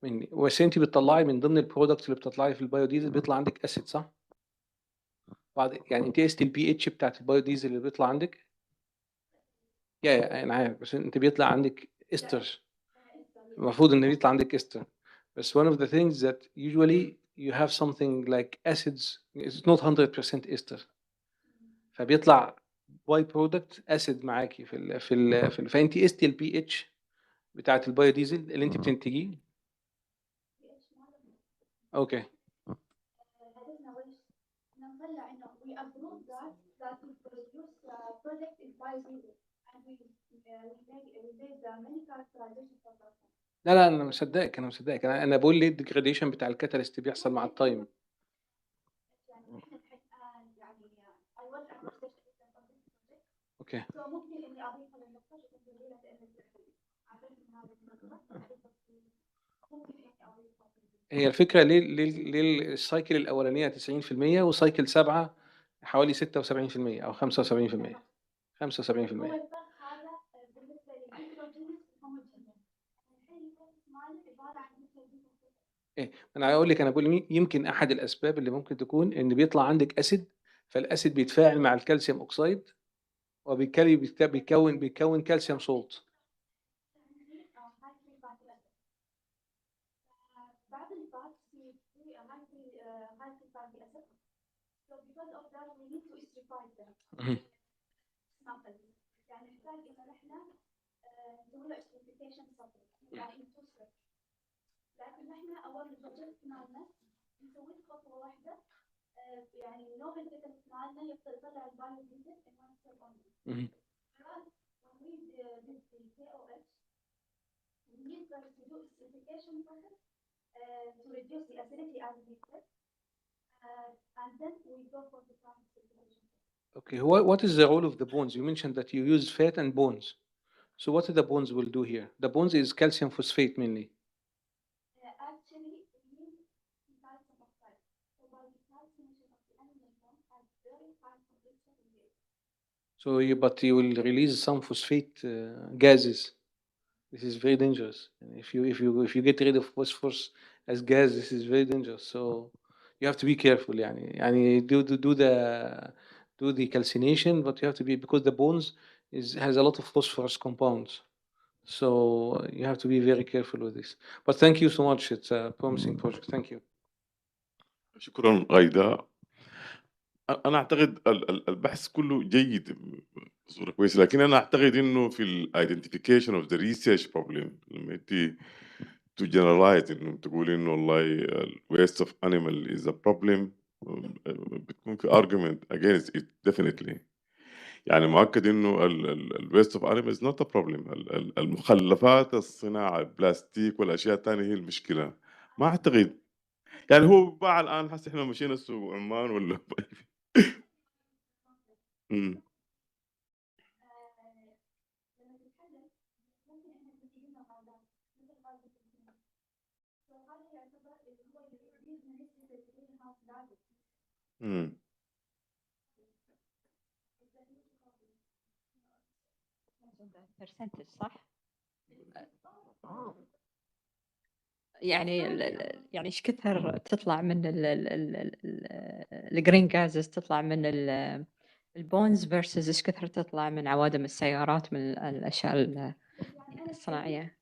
مني. بس انت بتطلعي من ضمن البرودكتس اللي بتطلعي في البايوديزل بيطلع عندك اسيد صح؟ يعني انت قست البي اتش بتاعت البايوديزل اللي بيطلع عندك؟ انا عارف، بس انت بيطلع عندك استر. المفروض ان بيطلع عندك استر. بس one of the things that usually you have something like acids, it's not 100% ester. فبيطلع باي برودكت اسيد معاكي فانت قستي البي اتش بتاعت البايوديزل اللي انت بتنتجيه. اوكي. لا أنا مصدقك، أنا بقول ليه الديجراديشن بتاع الكاتاليست بيحصل مع التايم. اوكي. هي الفكرة ليه السايكل الأولانية 90% وسايكل 7 حوالي 76% أو 75%. 75%. إيه، أنا هاقول لِك، أنا باقول يمكن أحد الأسباب اللي ممكن تكون إن بيطلع عندِك أسيد، فالأسيد بيتفاعل مع الكالسيوم أوكسايد وبالتالي بيكوّن كالسيوم سولت. اهم. اهم. Okay. What is the role of the bones? You mentioned that you use fat and bones. So what the bones will do here? The bones is calcium phosphate mainly. So but you will release some phosphate gases. This is very dangerous. And if you get rid of phosphorus as gas, this is very dangerous. So you have to be careful. يعني do the calcination, but you have to be, because the bones has a lot of phosphorus compounds. So you have to be very careful with this. But thank you so much. It's a promising project. Thank you. شكرا غايدة. أنا أعتقد البحث كله جيد بصورة كويسة، لكن أنا أعتقد إنه في ال identification of the research problem لما أنت to generalize إنه تقول إنه والله ال waste of animal is a problem، بتكون في argument against it definitely. يعني مؤكد إنه ال waste of animal is not a problem. المخلفات الصناعة البلاستيك والأشياء التانية هي المشكلة. ما أعتقد يعني هو باع الآن هسه إحنا مشينا السوق عمان والّا إمم. إمم. percentage صح؟ يعني يعني إيش كثر تطلع من الgreen gases تطلع من الbones versus إيش كثر تطلع من عوادم السيارات من الأشياء الصناعية؟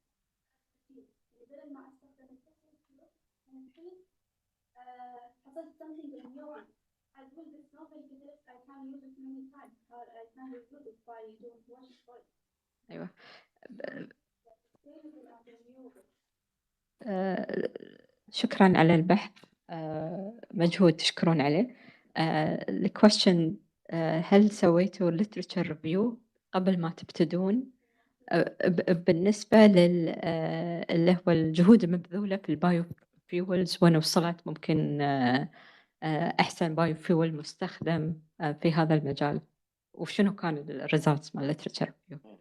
أيوه. شكرًا على البحث، مجهود تشكرون عليه. الquestion هل سويتوا literature review قبل ما تبتدون بالنسبة اللي هو الجهود المبذولة في الbiofuels وين وصلت؟ ممكن أحسن biofuel مستخدم في هذا المجال، وشنو كان الresults مال literature review؟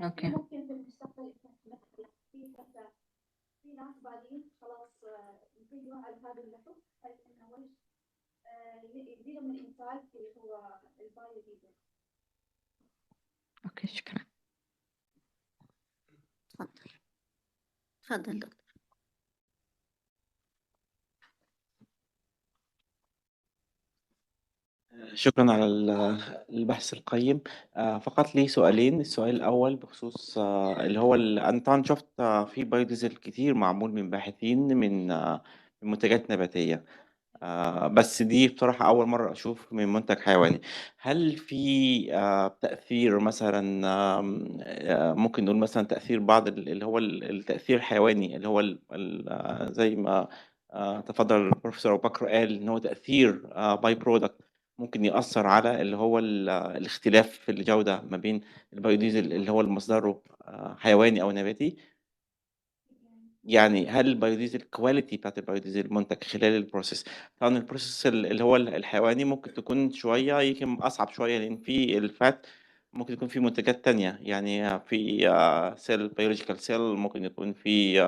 أوكي. أوكي شكرًا. تفضل دكتور. شكرا على البحث القيم. فقط لي سؤالين. السؤال الأول بخصوص اللي هو أنا طبعا شفت في بايوديزل كتير معمول من باحثين من منتجات نباتية. بس دي بصراحة أول مرة أشوف من منتج حيواني. هل في تأثير مثلا ممكن نقول مثلا تأثير بعض اللي هو التأثير الحيواني اللي هو زي ما تفضل البروفيسور أبو بكر قال إن هو تأثير باي برودكت ممكن يأثر على اللي هو الاختلاف في الجودة ما بين البيوديزل اللي هو مصدره حيواني أو نباتي. يعني هل البيوديزل الكواليتي بتاعت البيوديزل منتج خلال البروسيس. طبعا البروسيس اللي هو الحيواني ممكن تكون شوية يمكن أصعب شوية لأن في الفات ممكن يكون في منتجات تانية يعني في سيل بيولوجيكال سيل ممكن يكون في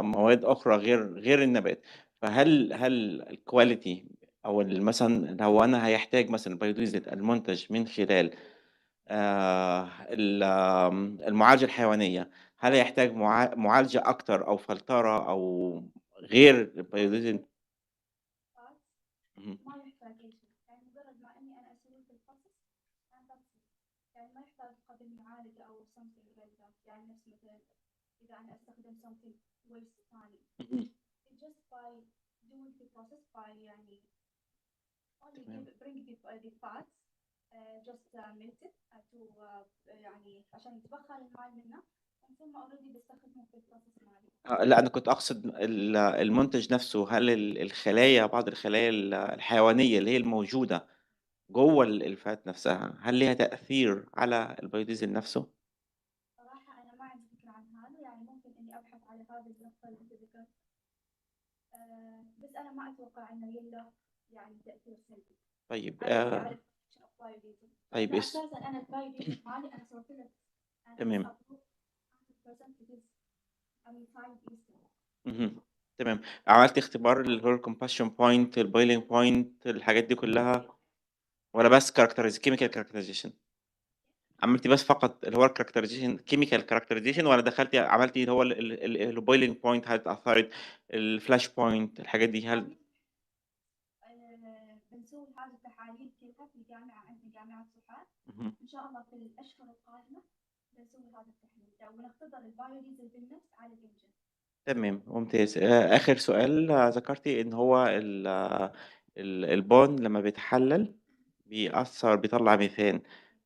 مواد أخرى غير النبات. فهل الكواليتي أو مثلا لو أنا هيحتاج مثلا البيوديزل المنتج من خلال المعالجة الحيوانية هل يحتاج معالجة أكتر أو فلترة أو غير البيوديزل؟ مهم. ما يحتاج أي شيء، يعني مجرد ما إني أنا أسوي في البروسيس يعني ما يحتاج قبل معالجة أو something like that، يعني نفس مثلا إذا أنا أستخدم something waste ثاني. مهم. Just by doing the process by يعني only bring the fats just melt it to يعني عشان يتبخر الماء منه ثم already بستخدمه في البروسيس مالي. لا أنا كنت أقصد المنتج نفسه هل الخلايا بعض الخلايا الحيوانية اللي هي الموجودة جوه الفات نفسها هل ليها تأثير على البيوديزل نفسه؟ صراحة أنا ما عندي فكرة عن هذا، يعني ممكن إني أبحث على هذه النقطة اللي أنت ذكرت، بس أنا ما أتوقع إنه له يعني تأثير سلبي. طيب على طيب أساسا أنا البايوديزل مالي أنا سويت له تمام. مهم. تمام. عملت اختبار اللي هو الكومباشن بوينت البويلينج بوينت الحاجات دي كلها ولا بس كيميكال كاركترايزيشن؟ عملتي بس فقط اللي هو الكاركترايزيشن كيميكال كاركترايزيشن ولا دخلتي عملتي اللي هو البويلينج بوينت هل اتأثرت الفلاش بوينت الحاجات دي هل بنسوي هذه التحاليل كلها في الجامعة عندنا جامعة صحة. مهم. إن شاء الله في الأشهر القادمة بنسوي هذا التحليل ونختبر البايوديزل بالنفس على الإنجن. تمام ممتاز. آخر سؤال ذكرتي إن هو البون لما بيتحلل بيطلع ميثان.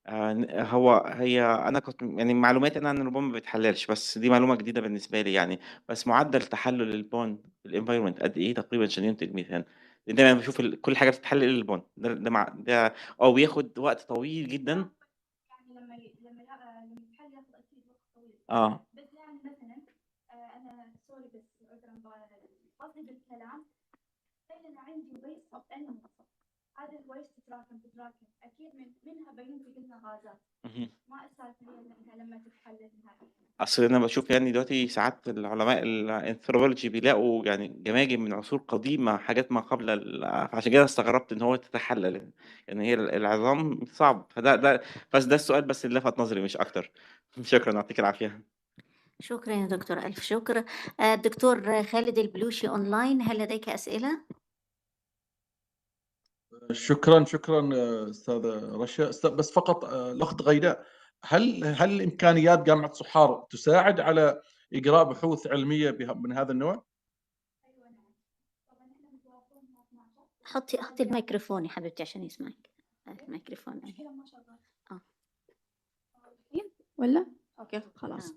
هي أنا كنت يعني معلوماتي أنا عن البون ما بيتحللش بس دي معلومة جديدة بالنسبة لي يعني بس معدل تحلل البون في الانفايرمنت قد إيه تقريبا عشان ينتج ميثان؟ لأن دايما بشوف كل حاجة بتتحلل إلا البون ده بياخد وقت طويل جدا. يعني لما يتحلل ياخذ أكيد وقت طويل. بس يعني مثلا أنا سوري بس عذرا قصدي بالكلام أنا عندي ويست أوف أنيمالز هذا الويست تتراكم أكيد منها بينتج لنا غازات. ما السالفة هي إنها لما تتحلل نهائيا. أصل أنا بشوف يعني دلوقتي ساعات العلماء الأنثروبولوجي بيلاقوا يعني جماجم من عصور قديمة حاجات ما قبل فعشان كده استغربت إن هو تتحلل يعني هي العظام صعب فده بس ده السؤال بس اللي لفت نظري مش أكتر. شكرا يعطيك العافية. شكرا يا دكتور، ألف شكر. الدكتور خالد البلوشي أونلاين، هل لديك أسئلة؟ شكرا استاذه رشا. بس فقط الاخت غيداء هل الامكانيات جامعه صحار تساعد على اجراء بحوث علميه من هذا النوع؟ حطي الميكروفون يا حبيبتي عشان يسمعك. الميكروفون ولا اوكي خلاص.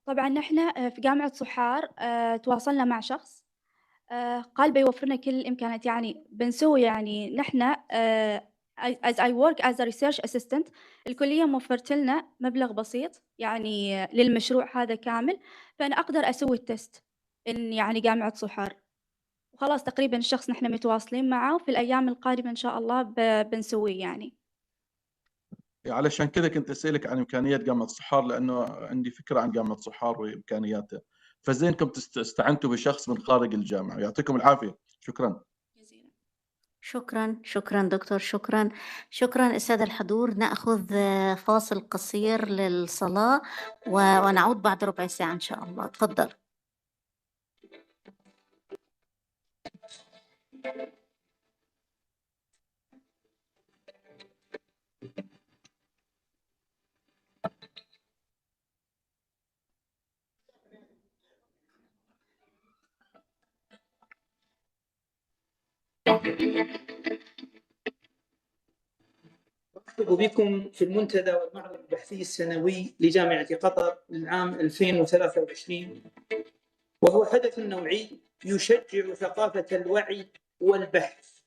طبعا نحن في جامعة صحار تواصلنا مع شخص قال بيوفر لنا كل الإمكانات، يعني بنسوي يعني نحن as I work as a research assistant الكلية موفرت لنا مبلغ بسيط يعني للمشروع هذا كامل، فأنا أقدر أسوي التست إن يعني جامعة صحار وخلاص تقريبا الشخص نحن متواصلين معه وفي الأيام القادمة إن شاء الله بنسويه يعني. علشان كذا كنت اسالك عن امكانيات جامعه صحار لانه عندي فكره عن جامعه صحار وامكانياتها، فزينكم استعنتوا بشخص من خارج الجامعه. يعطيكم العافيه. شكرا. شكرا دكتور، شكرا السادة الحضور. نأخذ فاصل قصير للصلاة ونعود بعد ربع ساعة إن شاء الله. تفضل. أرحب بكم في المنتدى والمعرض البحثي السنوي لجامعة قطر للعام 2023، وهو حدث نوعي يشجع ثقافة الوعي والبحث.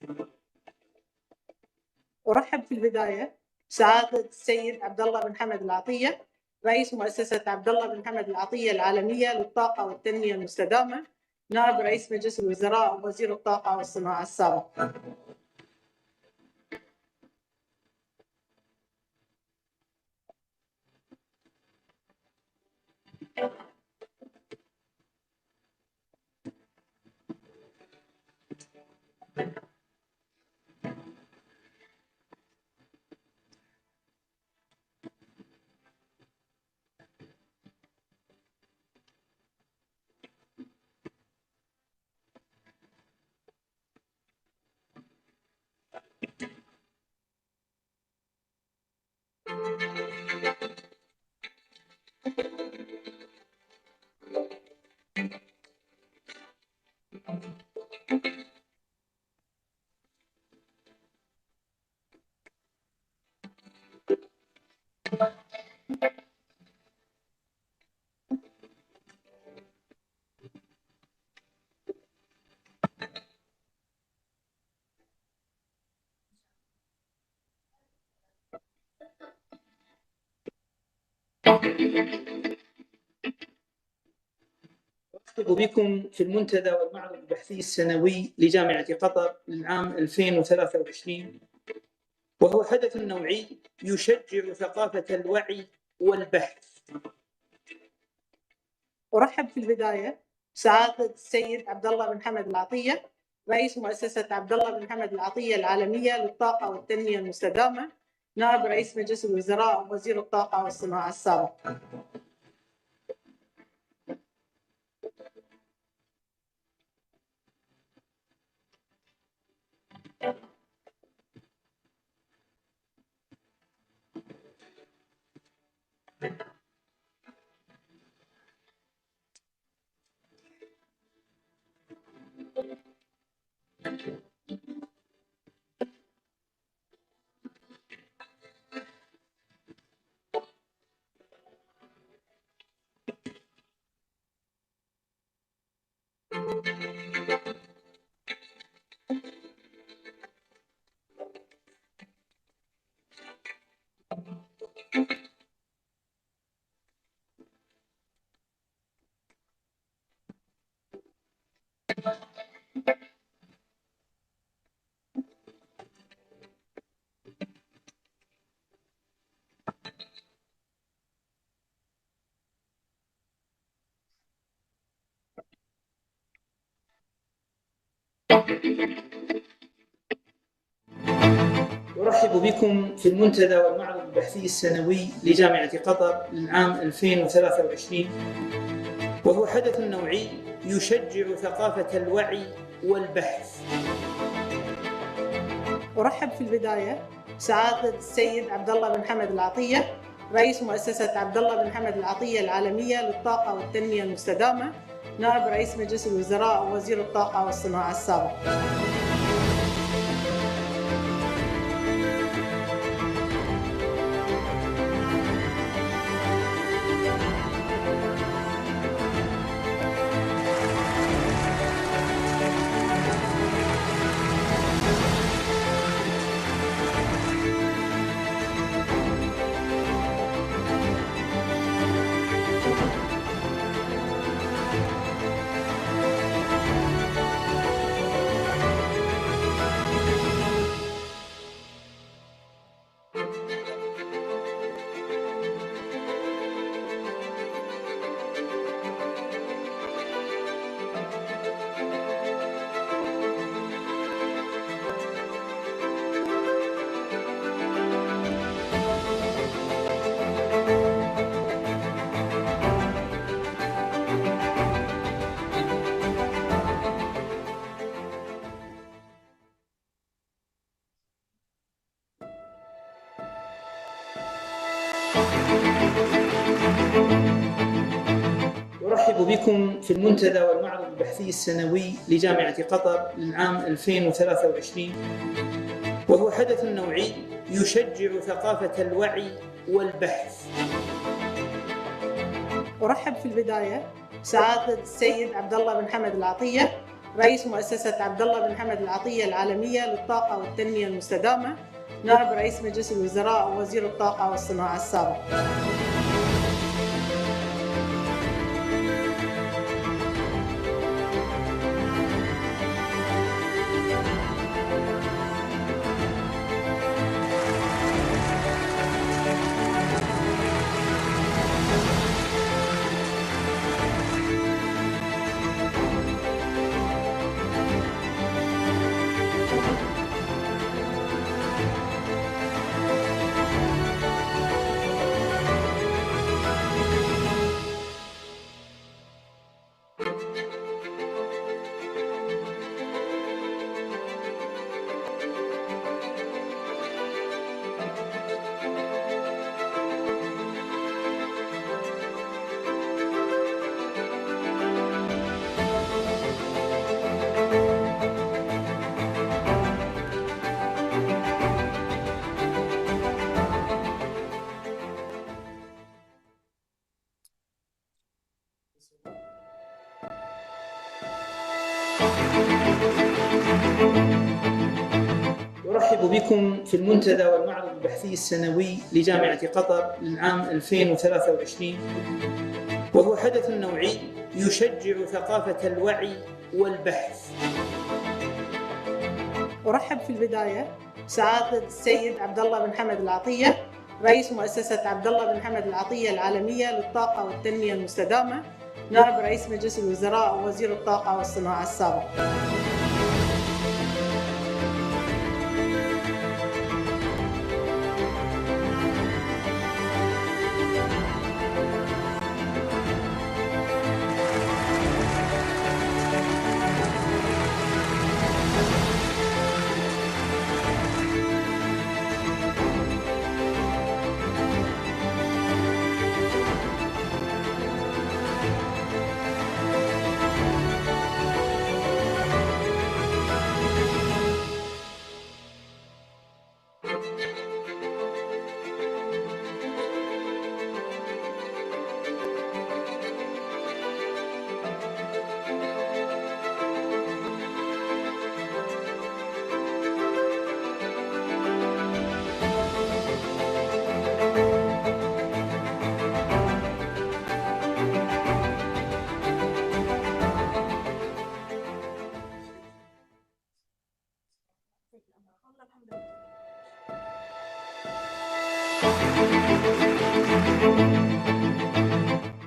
أرحب في البداية سعادة السيد عبد الله بن حمد العطية، رئيس مؤسسة عبد الله بن حمد العطية العالمية للطاقة والتنمية المستدامة، نائب رئيس مجلس الوزراء ووزير الطاقة والصناعة السابع. أرحب بكم في المنتدى والمعرض البحثي السنوي لجامعة قطر للعام 2023، وهو حدث نوعي يشجع ثقافة الوعي والبحث. أرحب في البداية سعادة السيد عبد الله بن حمد العطية، رئيس مؤسسة عبد الله بن حمد العطية العالمية للطاقة والتنمية المستدامة، نائب رئيس مجلس الوزراء ووزير الطاقة والصناعة السابع. أرحب بكم في المنتدى والمعرض البحثي السنوي لجامعة قطر للعام 2023، وهو حدث نوعي يشجع ثقافة الوعي والبحث. أرحب في البداية سعادة السيد عبد الله بن حمد العطية، رئيس مؤسسة عبد الله بن حمد العطية العالمية للطاقة والتنمية المستدامة، نائب رئيس مجلس الوزراء ووزير الطاقة والصناعة السابع. بكم في المنتدى والمعرض البحثي السنوي لجامعة قطر للعام 2023، وهو حدث نوعي يشجع ثقافة الوعي والبحث. أرحب في البداية بسعادة السيد عبد الله بن حمد العطية، رئيس مؤسسة عبد الله بن حمد العطية العالمية للطاقة والتنمية المستدامة، نائب رئيس مجلس الوزراء ووزير الطاقة والصناعة السابع. أرحب بكم في المنتدى والمعرض البحثي السنوي لجامعة قطر للعام 2023، وهو حدث نوعي يشجع ثقافة الوعي والبحث. أرحب في البداية بسعادة السيد عبد الله بن حمد العطية، رئيس مؤسسة عبد الله بن حمد العطية العالمية للطاقة والتنمية المستدامة، نائب رئيس مجلس الوزراء ووزير الطاقة والصناعة السابع.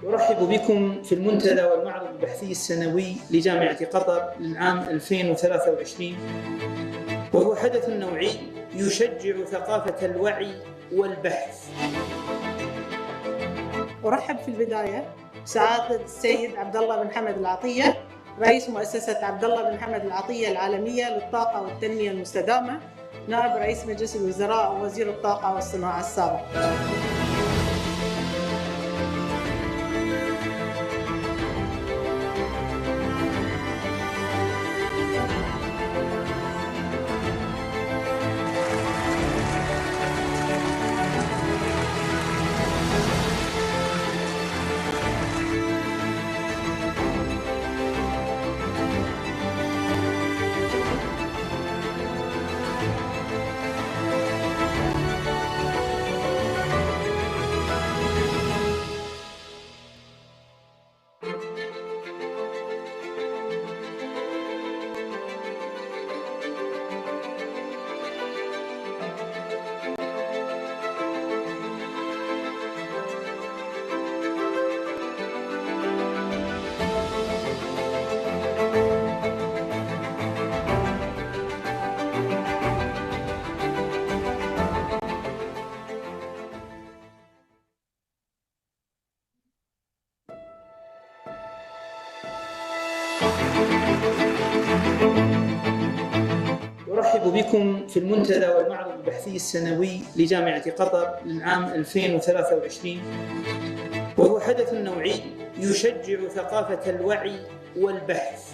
أرحب بكم في المنتدى والمعرض البحثي السنوي لجامعة قطر للعام 2023، وهو حدث نوعي يشجع ثقافة الوعي والبحث. أرحب في البداية بسعادة السيد عبد الله بن حمد العطية، رئيس مؤسسة عبد الله بن حمد العطية العالمية للطاقة والتنمية المستدامة، نائب رئيس مجلس الوزراء ووزير الطاقة والصناعة السابع. أرحب بكم في المنتدى والمعرض البحثي السنوي لجامعة قطر للعام 2023، وهو حدث نوعي يشجع ثقافة الوعي والبحث.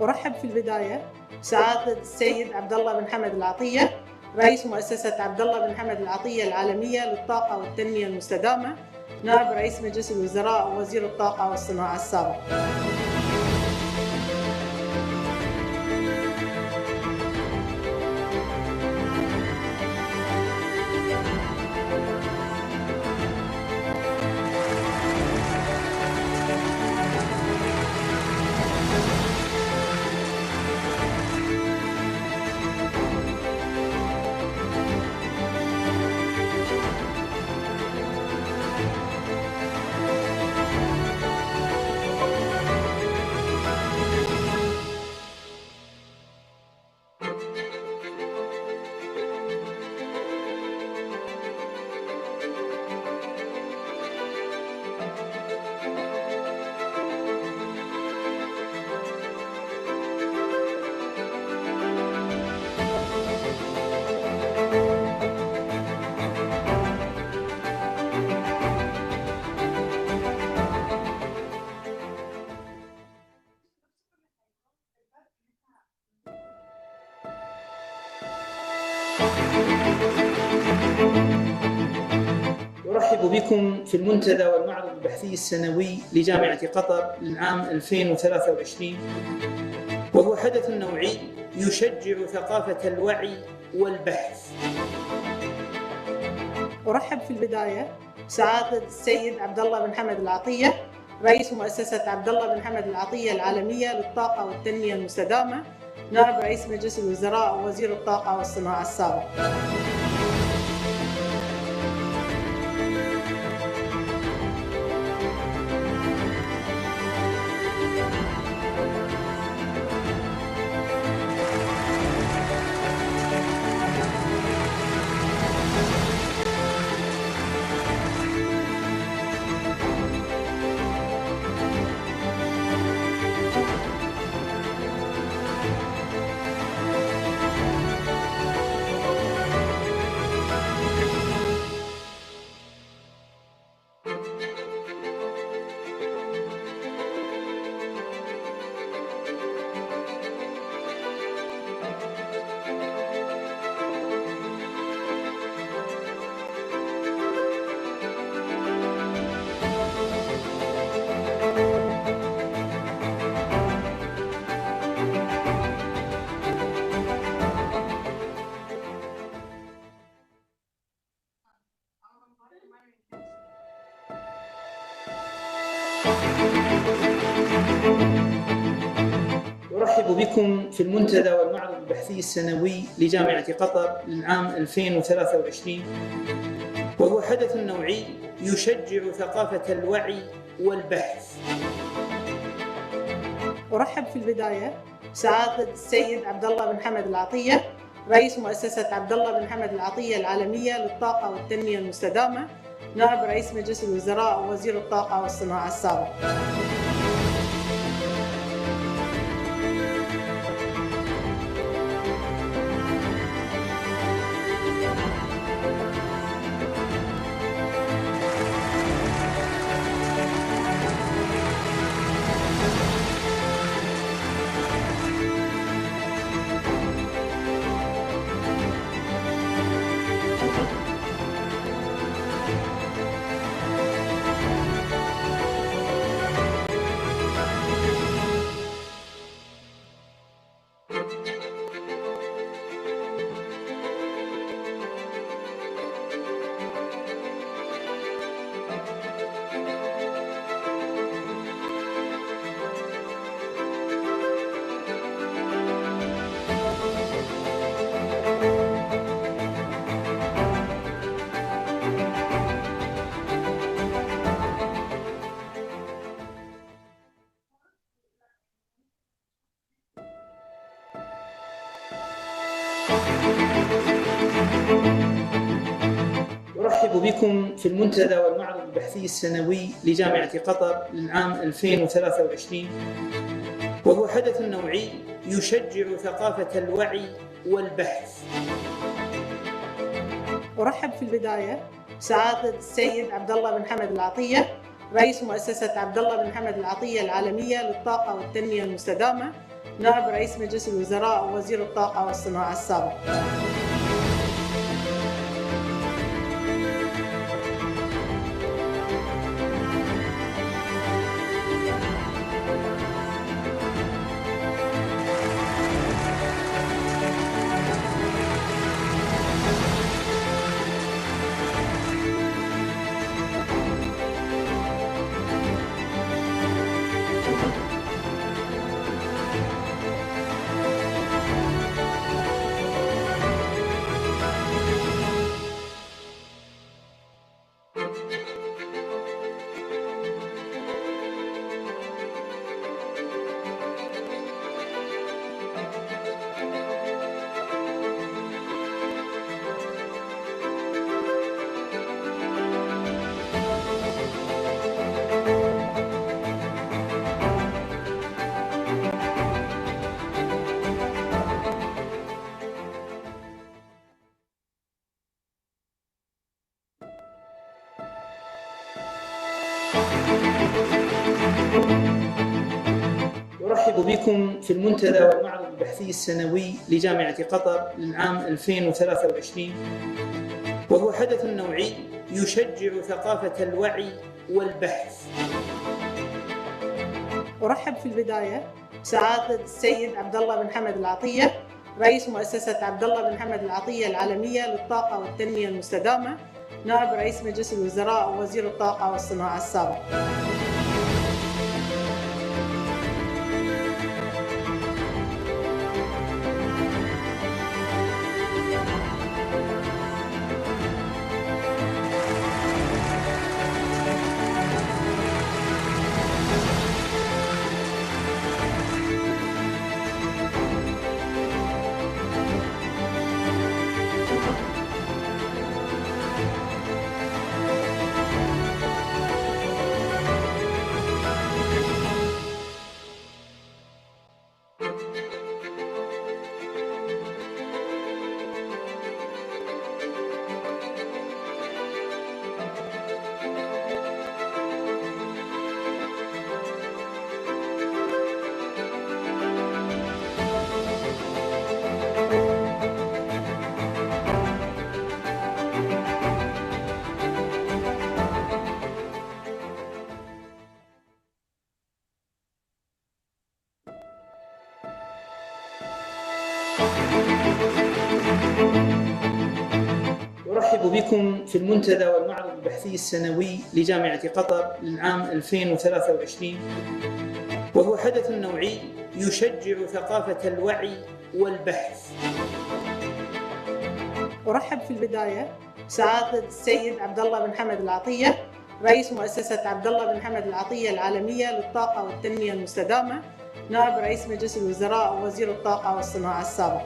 أرحب في البداية سعادة السيد عبد الله بن حمد العطية، رئيس مؤسسة عبد الله بن حمد العطية العالمية للطاقة والتنمية المستدامة، نائب رئيس مجلس الوزراء ووزير الطاقة والصناعة السابع. أرحب بكم في المنتدى والمعرض البحثي السنوي لجامعة قطر للعام 2023، وهو حدث نوعي يشجع ثقافة الوعي والبحث. أرحب في البداية سعادة السيد عبد الله بن حمد العطية، رئيس مؤسسة عبد الله بن حمد العطية العالمية للطاقة والتنمية المستدامة، نائب رئيس مجلس الوزراء ووزير الطاقة والصناعة السابع. أرحب بكم في المنتدى والمعرض البحثي السنوي لجامعة قطر للعام 2023، وهو حدث نوعي يشجع ثقافة الوعي والبحث. أرحب في البداية سعادة السيد عبد الله بن حمد العطية، رئيس مؤسسة عبد الله بن حمد العطية العالمية للطاقة والتنمية المستدامة، نائب رئيس مجلس الوزراء ووزير الطاقة والصناعة السابع. أرحب بكم في المنتدى والمعرض البحثي السنوي لجامعة قطر للعام 2023، وهو حدث نوعي يشجع ثقافة الوعي والبحث. أرحب في البداية سعادة السيد عبد الله بن حمد العطية، رئيس مؤسسة عبد الله بن حمد العطية العالمية للطاقة والتنمية المستدامة، نائب رئيس مجلس الوزراء ووزير الطاقة والصناعة السابع. أرحب بكم في المنتدى والمعرض البحثي السنوي لجامعة قطر للعام 2023، وهو حدث نوعي يشجع ثقافة الوعي والبحث. أرحب في البداية بسعادة السيد عبد الله بن حمد العطية، رئيس مؤسسة عبد الله بن حمد العطية العالمية للطاقة والتنمية المستدامة، نائب رئيس مجلس الوزراء ووزير الطاقة والصناعة السابع. أرحب بكم في المنتدى والمعرض البحثي السنوي لجامعة قطر للعام 2023، وهو حدث نوعي يشجع ثقافة الوعي والبحث. أرحب في البداية بسعادة السيد عبد الله بن حمد العطية، رئيس مؤسسة عبد الله بن حمد العطية العالمية للطاقة والتنمية المستدامة، نائب رئيس مجلس الوزراء ووزير الطاقة والصناعة السابع.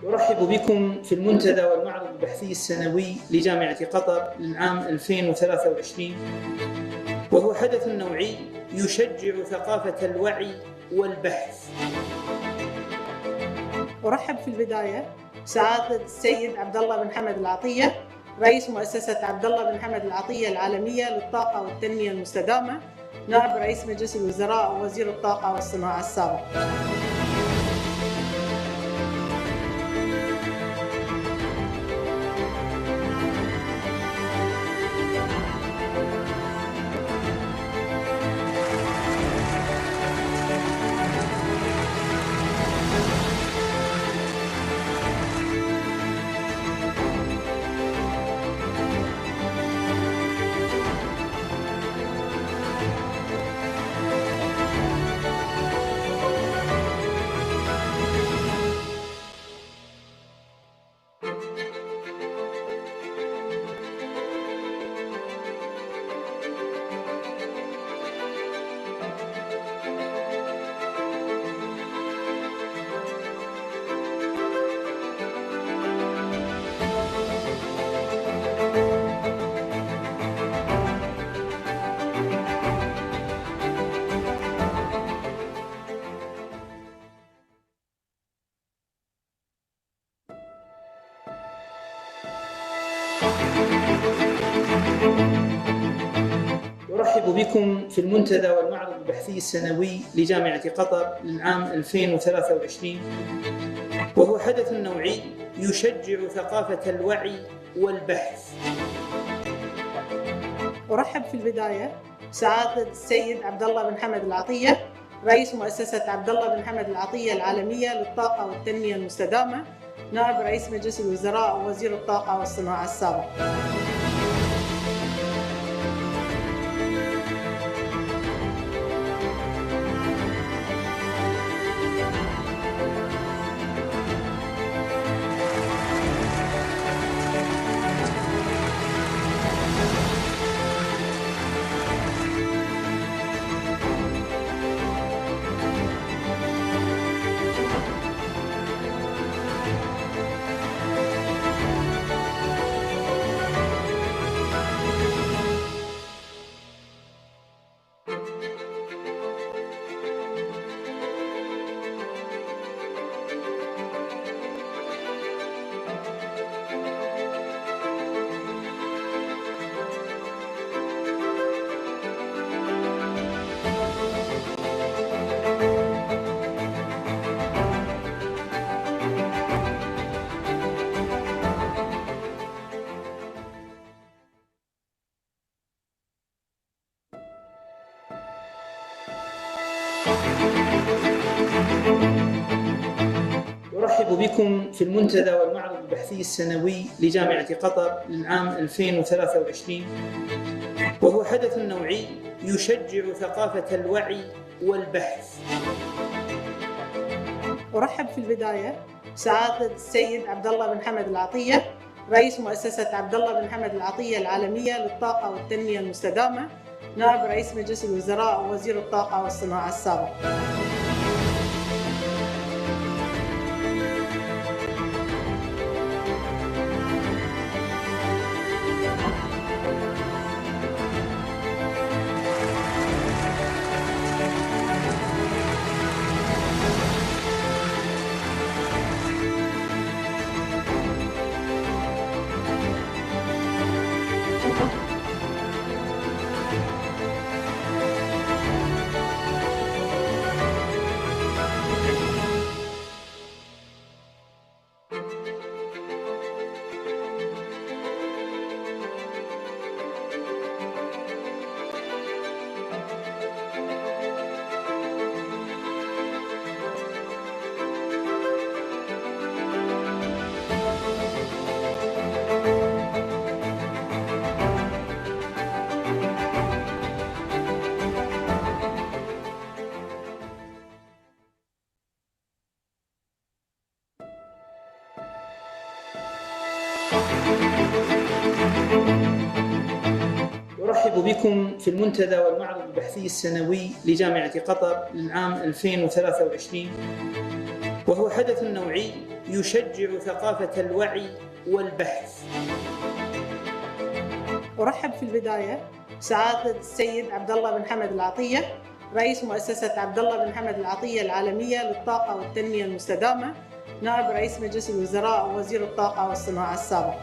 أرحب بكم في المنتدى والمعرض البحثي السنوي لجامعة قطر للعام 2023، وهو حدث نوعي يشجع ثقافة الوعي والبحث. أرحب في البداية بسعادة السيد عبد الله بن حمد العطية، رئيس مؤسسة عبد الله بن حمد العطية العالمية للطاقة والتنمية المستدامة، نائب رئيس مجلس الوزراء ووزير الطاقة والصناعة السابع. أرحب بكم في المنتدى والمعرض البحثي السنوي لجامعة قطر للعام 2023، وهو حدث نوعي يشجع ثقافة الوعي والبحث. أرحب في البداية سعادة السيد عبد الله بن حمد العطية، رئيس مؤسسة عبد الله بن حمد العطية العالمية للطاقة والتنمية المستدامة، نائب رئيس مجلس الوزراء ووزير الطاقة والصناعة السابع. أرحب بكم في المنتدى والمعرض البحثي السنوي لجامعة قطر للعام 2023، وهو حدث نوعي يشجع ثقافة الوعي والبحث. أرحب في البداية سعادة السيد عبد الله بن حمد العطية، رئيس مؤسسة عبد الله بن حمد العطية العالمية للطاقة والتنمية المستدامة، نائب رئيس مجلس الوزراء ووزير الطاقة والصناعة السابع. أرحب بكم في المنتدى والمعرض البحثي السنوي لجامعة قطر للعام 2023، وهو حدث نوعي يشجع ثقافة الوعي والبحث. أرحب في البداية سعادة السيد عبد الله بن حمد العطية، رئيس مؤسسة عبد الله بن حمد العطية العالمية للطاقة والتنمية المستدامة، نائب رئيس مجلس الوزراء ووزير الطاقة والصناعة السابع.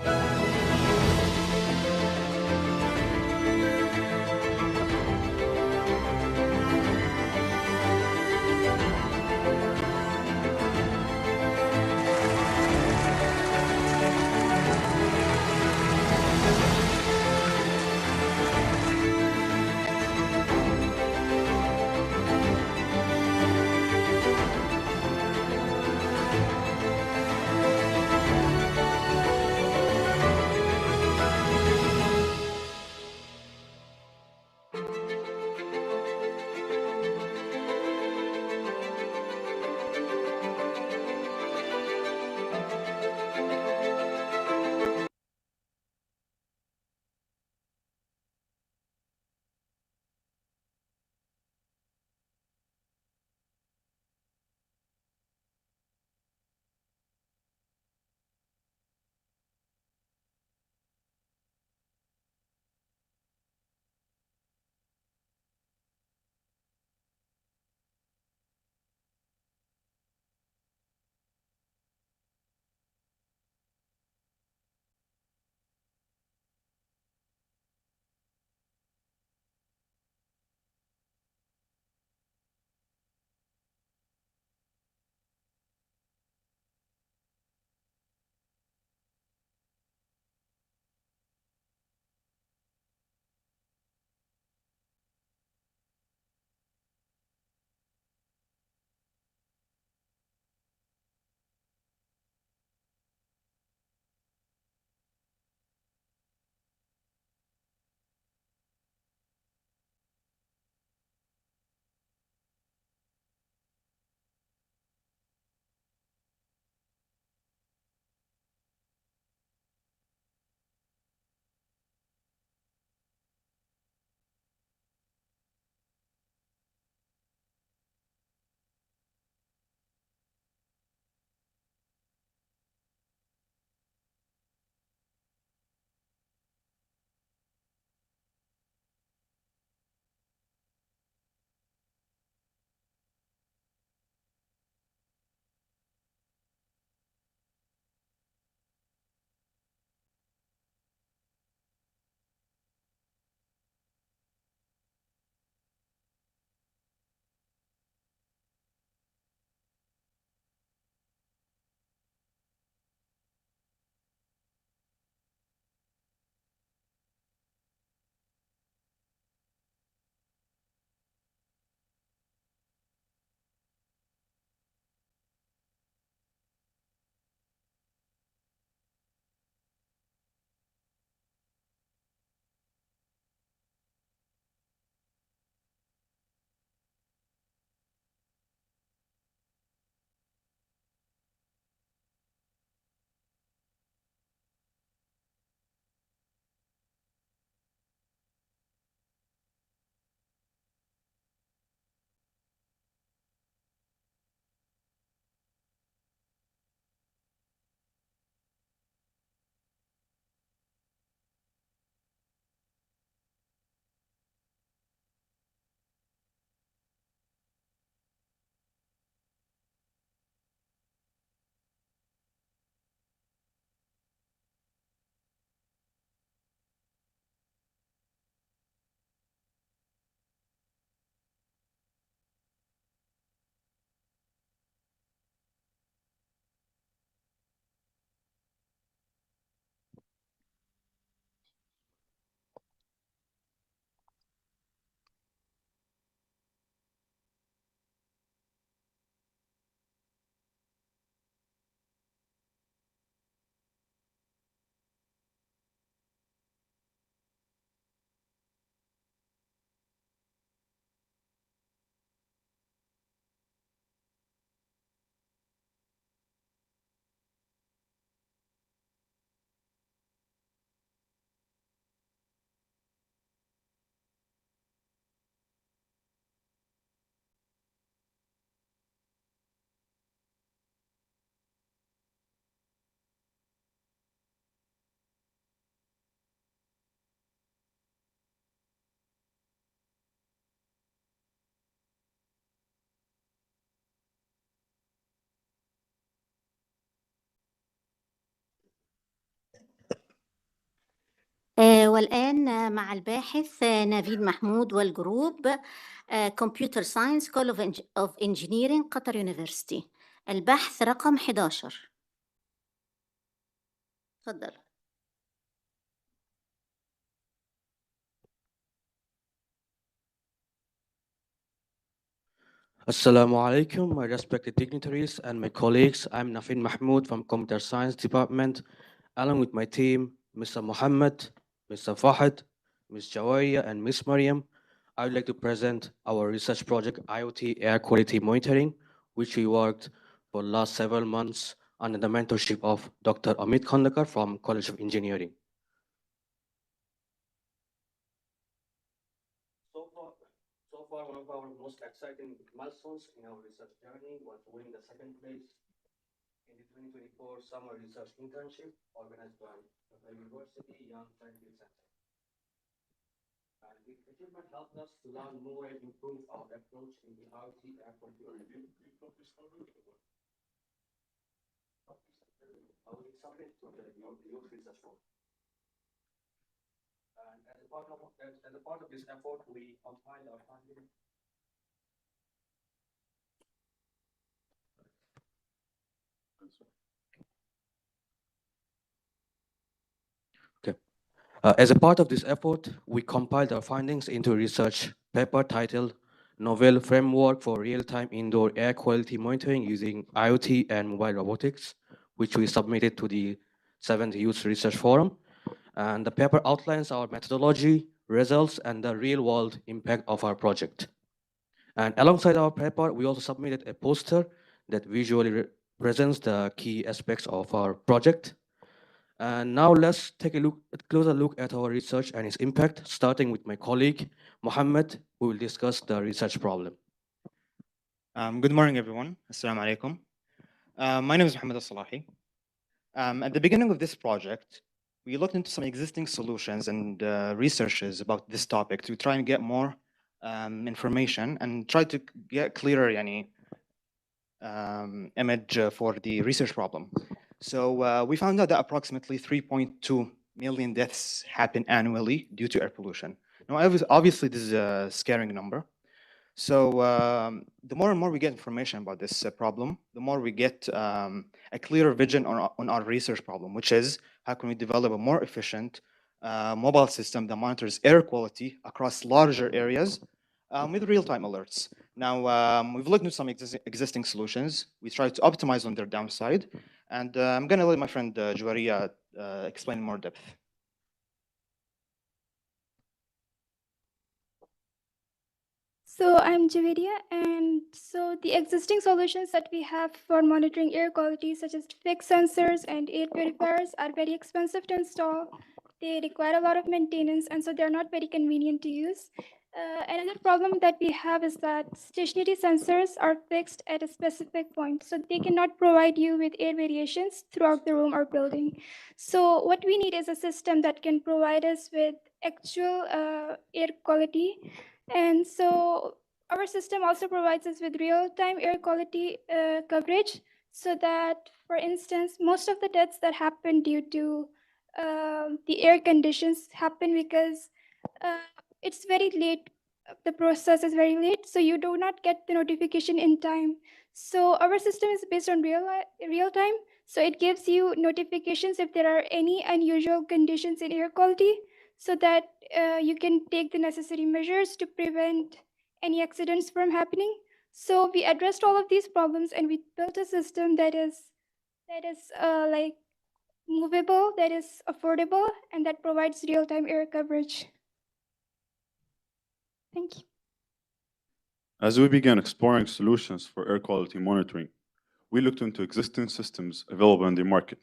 والآن مع الباحث نافين محمود والجروب Computer Science College of Engineering قطر يونيفرسيتي. البحث رقم 11. تفضل. Assalamu alaikum, my respected dignitaries and my colleagues. I'm Nafin Mahmoud from Computer Science Department, along with my team, Mr. Mohammed, Mr. Fahad, Ms. Jawariya, and Ms. Mariam. I would like to present our research project, IoT Air Quality Monitoring, which we worked for the last several months under the mentorship of Dr. Amit Khandekar from College of Engineering. So far, one of our most exciting milestones in our research journey was winning the second place in the 2024 Summer Research Internship organized by the University Young Scientist Center. And this achievement helped us to learn more and improve our approach in the IoT air quality review. I will submit to the youth research group. And as a part of this effort, we compiled our findings. Okay. As a part of this effort, we compiled our findings into a research paper titled Novel Framework for Real-Time Indoor Air Quality Monitoring Using IoT and Mobile Robotics, which we submitted to the 7th Youth Research Forum. And the paper outlines our methodology, results, and the real-world impact of our project. And alongside our paper, we also submitted a poster that visually presents the key aspects of our project. And now let's take a closer look at our research and its impact, starting with my colleague, Mohammed, who will discuss the research problem. Good morning, everyone. Assalamu alaikum. My name is Mohammed Al-Salahi. At the beginning of this project, we looked into some existing solutions and researches about this topic to try and get more information and try to get clearer image for the research problem. So we found out that approximately 3.2 million deaths happen annually due to air pollution. Now, obviously, this is a scaring number. So the more and more we get information about this problem, the more we get a clearer vision on our research problem, which is how can we develop a more efficient mobile system that monitors air quality across larger areas with real-time alerts. Now, we've looked into some existing solutions. We tried to optimize on their downside. And I'm going to let my friend Jawariya explain in more depth. So I'm Javidia, and so the existing solutions that we have for monitoring air quality, such as fixed sensors and air purifiers, are very expensive to install. They require a lot of maintenance, and so they're not very convenient to use. Another problem that we have is that stationary sensors are fixed at a specific point, so they cannot provide you with air variations throughout the room or building. So what we need is a system that can provide us with actual air quality. And so our system also provides us with real-time air quality coverage, so that, for instance, most of the deaths that happen due to the air conditions happen because it's very late. The process is very late, so you do not get the notification in time. So our system is based on real time, so it gives you notifications if there are any unusual conditions in air quality, so that you can take the necessary measures to prevent any accidents from happening. So we addressed all of these problems, and we built a system that is like movable, that is affordable, and that provides real-time air coverage. Thank you. As we began exploring solutions for air quality monitoring, we looked into existing systems available in the market.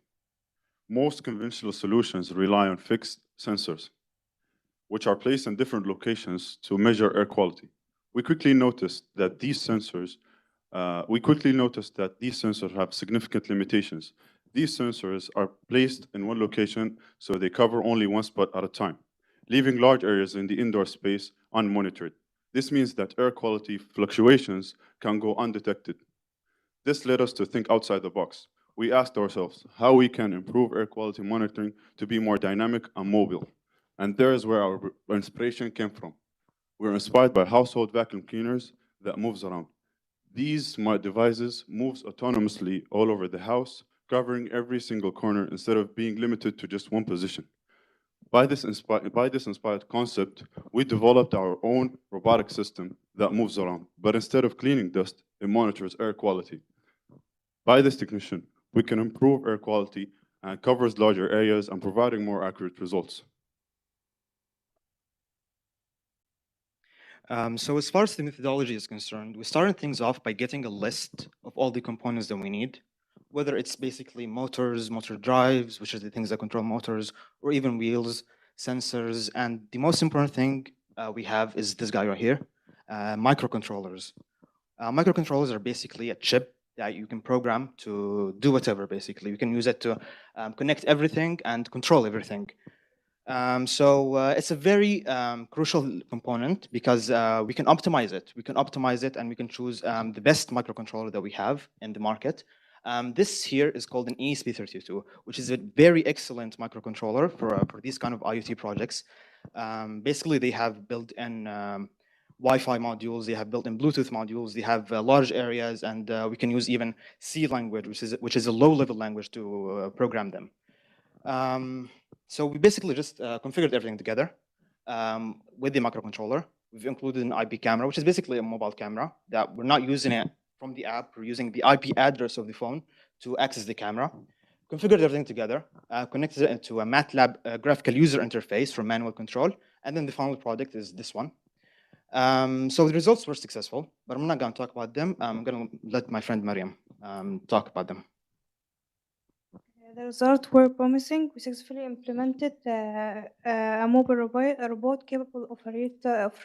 Most conventional solutions rely on fixed sensors, which are placed in different locations to measure air quality. We quickly noticed that these sensors have significant limitations. These sensors are placed in one location, so they cover only one spot at a time, leaving large areas in the indoor space unmonitored. This means that air quality fluctuations can go undetected. This led us to think outside the box. We asked ourselves how we can improve air quality monitoring to be more dynamic and mobile. And there is where our inspiration came from. We're inspired by household vacuum cleaners that moves around. These smart devices moves autonomously all over the house, covering every single corner instead of being limited to just one position. By this inspired concept, we developed our own robotic system that moves around, but instead of cleaning dust, it monitors air quality. By this technician, we can improve air quality and covers larger areas and providing more accurate results. So as far as the methodology is concerned, we started things off by getting a list of all the components that we need, whether it's basically motors, motor drives, which are the things that control motors, or even wheels, sensors, and the most important thing we have is this guy right here, microcontrollers. Microcontrollers are basically a chip that you can program to do whatever, basically. You can use it to connect everything and control everything. It's a very crucial component because we can optimize it. We can optimize it and we can choose the best microcontroller that we have in the market. This here is called an ESP32, which is a very excellent microcontroller for these kind of IoT projects. Basically, they have built-in Wi-Fi modules, they have built-in Bluetooth modules, they have large areas, and we can use even C language, which is a low-level language to program them. So we basically just configured everything together with the microcontroller. We've included an IP camera, which is basically a mobile camera that we're not using it from the app. We're using the IP address of the phone to access the camera. Configured everything together, connected it into a MATLAB graphical user interface for manual control, and then the final product is this one. So the results were successful, but I'm not going to talk about them. I'm going to let my friend Mariam talk about them. The results were promising. We successfully implemented a mobile robot capable of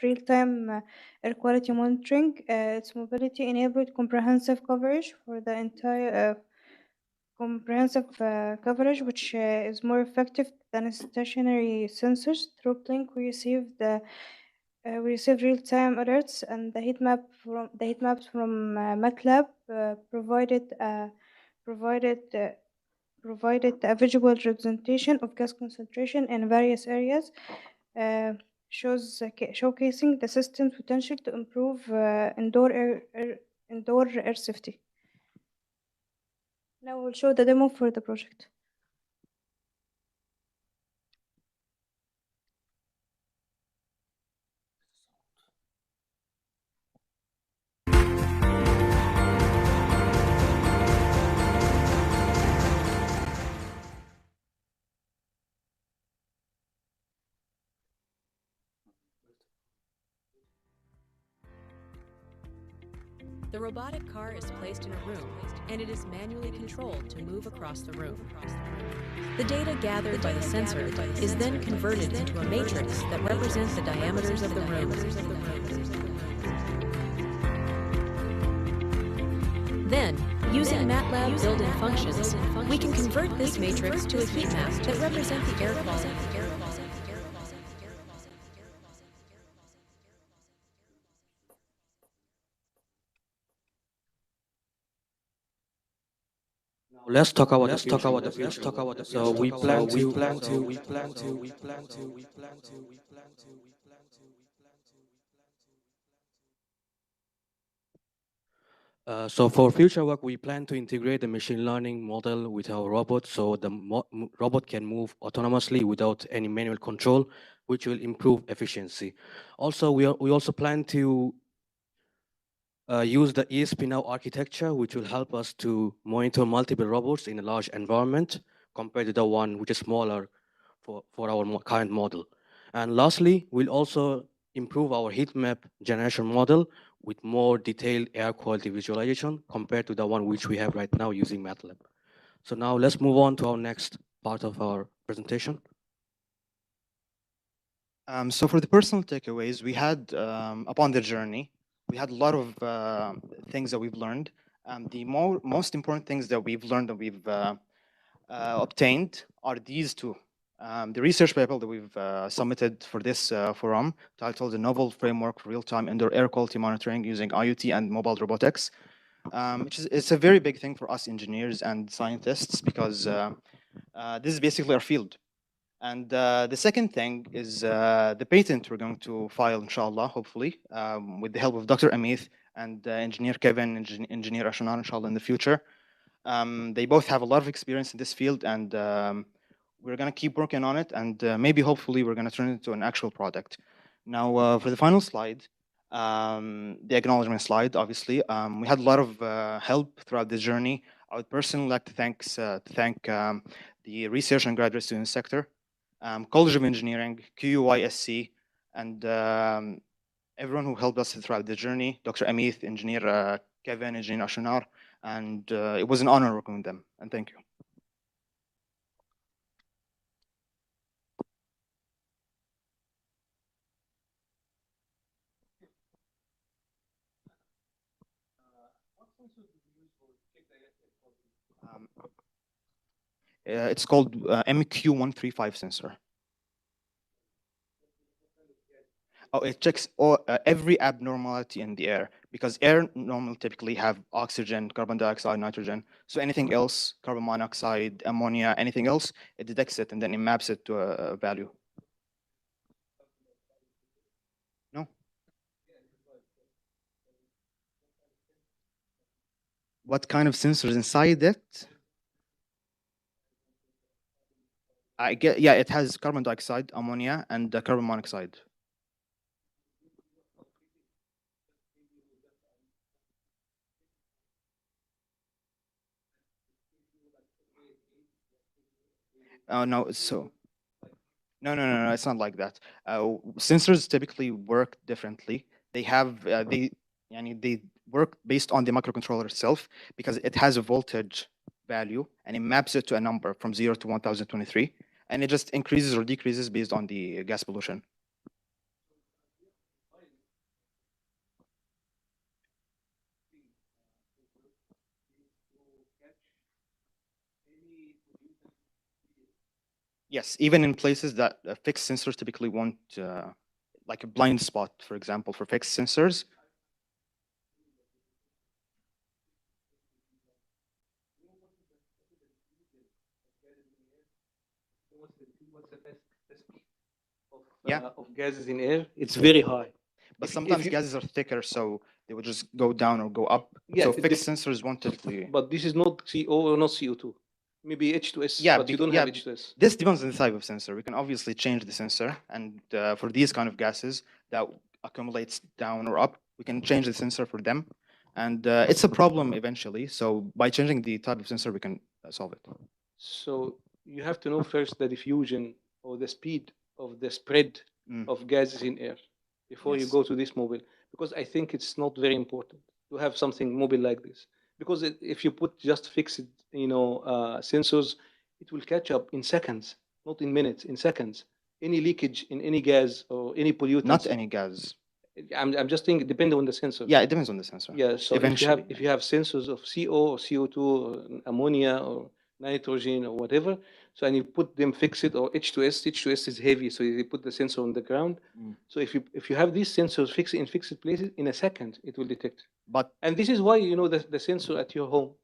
real-time air quality monitoring. Its mobility enabled comprehensive coverage for the entire coverage, which is more effective than stationary sensors. Through Blink, we received real-time alerts, and the heat maps from MATLAB provided a visual representation of gas concentration in various areas, showcasing the system's potential to improve indoor air safety. Now we'll show the demo for the project. The robotic car is placed in a room, and it is manually controlled to move across the room. The data gathered by the sensor is then converted into a matrix that represents the diameters of the room. Then, using MATLAB built-in functions, we can convert this matrix to a heat map that represents the air quality. Let's talk about the future. So we plan to. So for future work, we plan to integrate the machine learning model with our robot, so the robot can move autonomously without any manual control, which will improve efficiency. Also, we also plan to use the ESP-Now architecture, which will help us to monitor multiple robots in a large environment compared to the one which is smaller for our current model. And lastly, we'll also improve our heat map generation model with more detailed air quality visualization compared to the one which we have right now using MATLAB. So now let's move on to our next part of our presentation. So for the personal takeaways, we had, upon the journey, we had a lot of things that we've learned. The most important things that we've learned that we've obtained are these two. The research paper that we've submitted for this forum, titled "The Novel Framework for Real-Time Indoor Air Quality Monitoring Using IoT and Mobile Robotics," it's a very big thing for us engineers and scientists because this is basically our field. And the second thing is the patent we're going to file, inshallah, hopefully, with the help of Dr. Amit and Engineer Kevin, Engineer Ashanar, inshallah, in the future. They both have a lot of experience in this field, and we're going to keep working on it, and maybe, hopefully, we're going to turn it into an actual product. Now, for the final slide, the acknowledgement slide, obviously, we had a lot of help throughout this journey. I would personally like to thank the research and graduate student sector, College of Engineering, QUISC, and everyone who helped us throughout the journey, Dr. Amit, Engineer Kevin, Engineer Ashanar, and it was an honor working with them, and thank you. It's called MQ135 sensor. Oh, it checks every abnormality in the air, because air normally typically have oxygen, carbon dioxide, nitrogen. So anything else, carbon monoxide, ammonia, anything else, it detects it and then it maps it to a value. No. What kind of sensors inside it? I get, yeah, it has carbon dioxide, ammonia, and carbon monoxide. Oh no, so no, it's not like that. Sensors typically work differently. They have they work based on the microcontroller itself, because it has a voltage value and it maps it to a number from 0 to 1023, and it just increases or decreases based on the gas pollution. Yes, even in places that fixed sensors typically won't, like a blind spot, for example, for fixed sensors. Of gases in air, it's very high. But sometimes gases are thicker, so they would just go down or go up. Yeah, so fixed sensors won't typically. But this is not CO or not CO2. Maybe H2S, Yeah, but you don't have H2S. This depends on the type of sensor. We can obviously change the sensor, and for these kind of gases that accumulates down or up, we can change the sensor for them. And it's a problem eventually. So by changing the type of sensor, we can solve it. So you have to know first the diffusion or the speed of the spread of gases in air before you go to this mobile, because I think it's not very important to have something mobile like this, because if you put just fixed, sensors, it will catch up in seconds, not in minutes, in seconds. Any leakage in any gas or any pollutant. Not any gas. I'm just saying, depending on the sensor. Yeah, it depends on the sensor. Yeah, so eventually, if you have sensors of CO or CO2 or ammonia or nitrogen or whatever, so and you put them fixed or H2S is heavy, so you put the sensor on the ground. So if you have these sensors fixed in fixed places, in a second it will detect. And this is why the sensor at your home,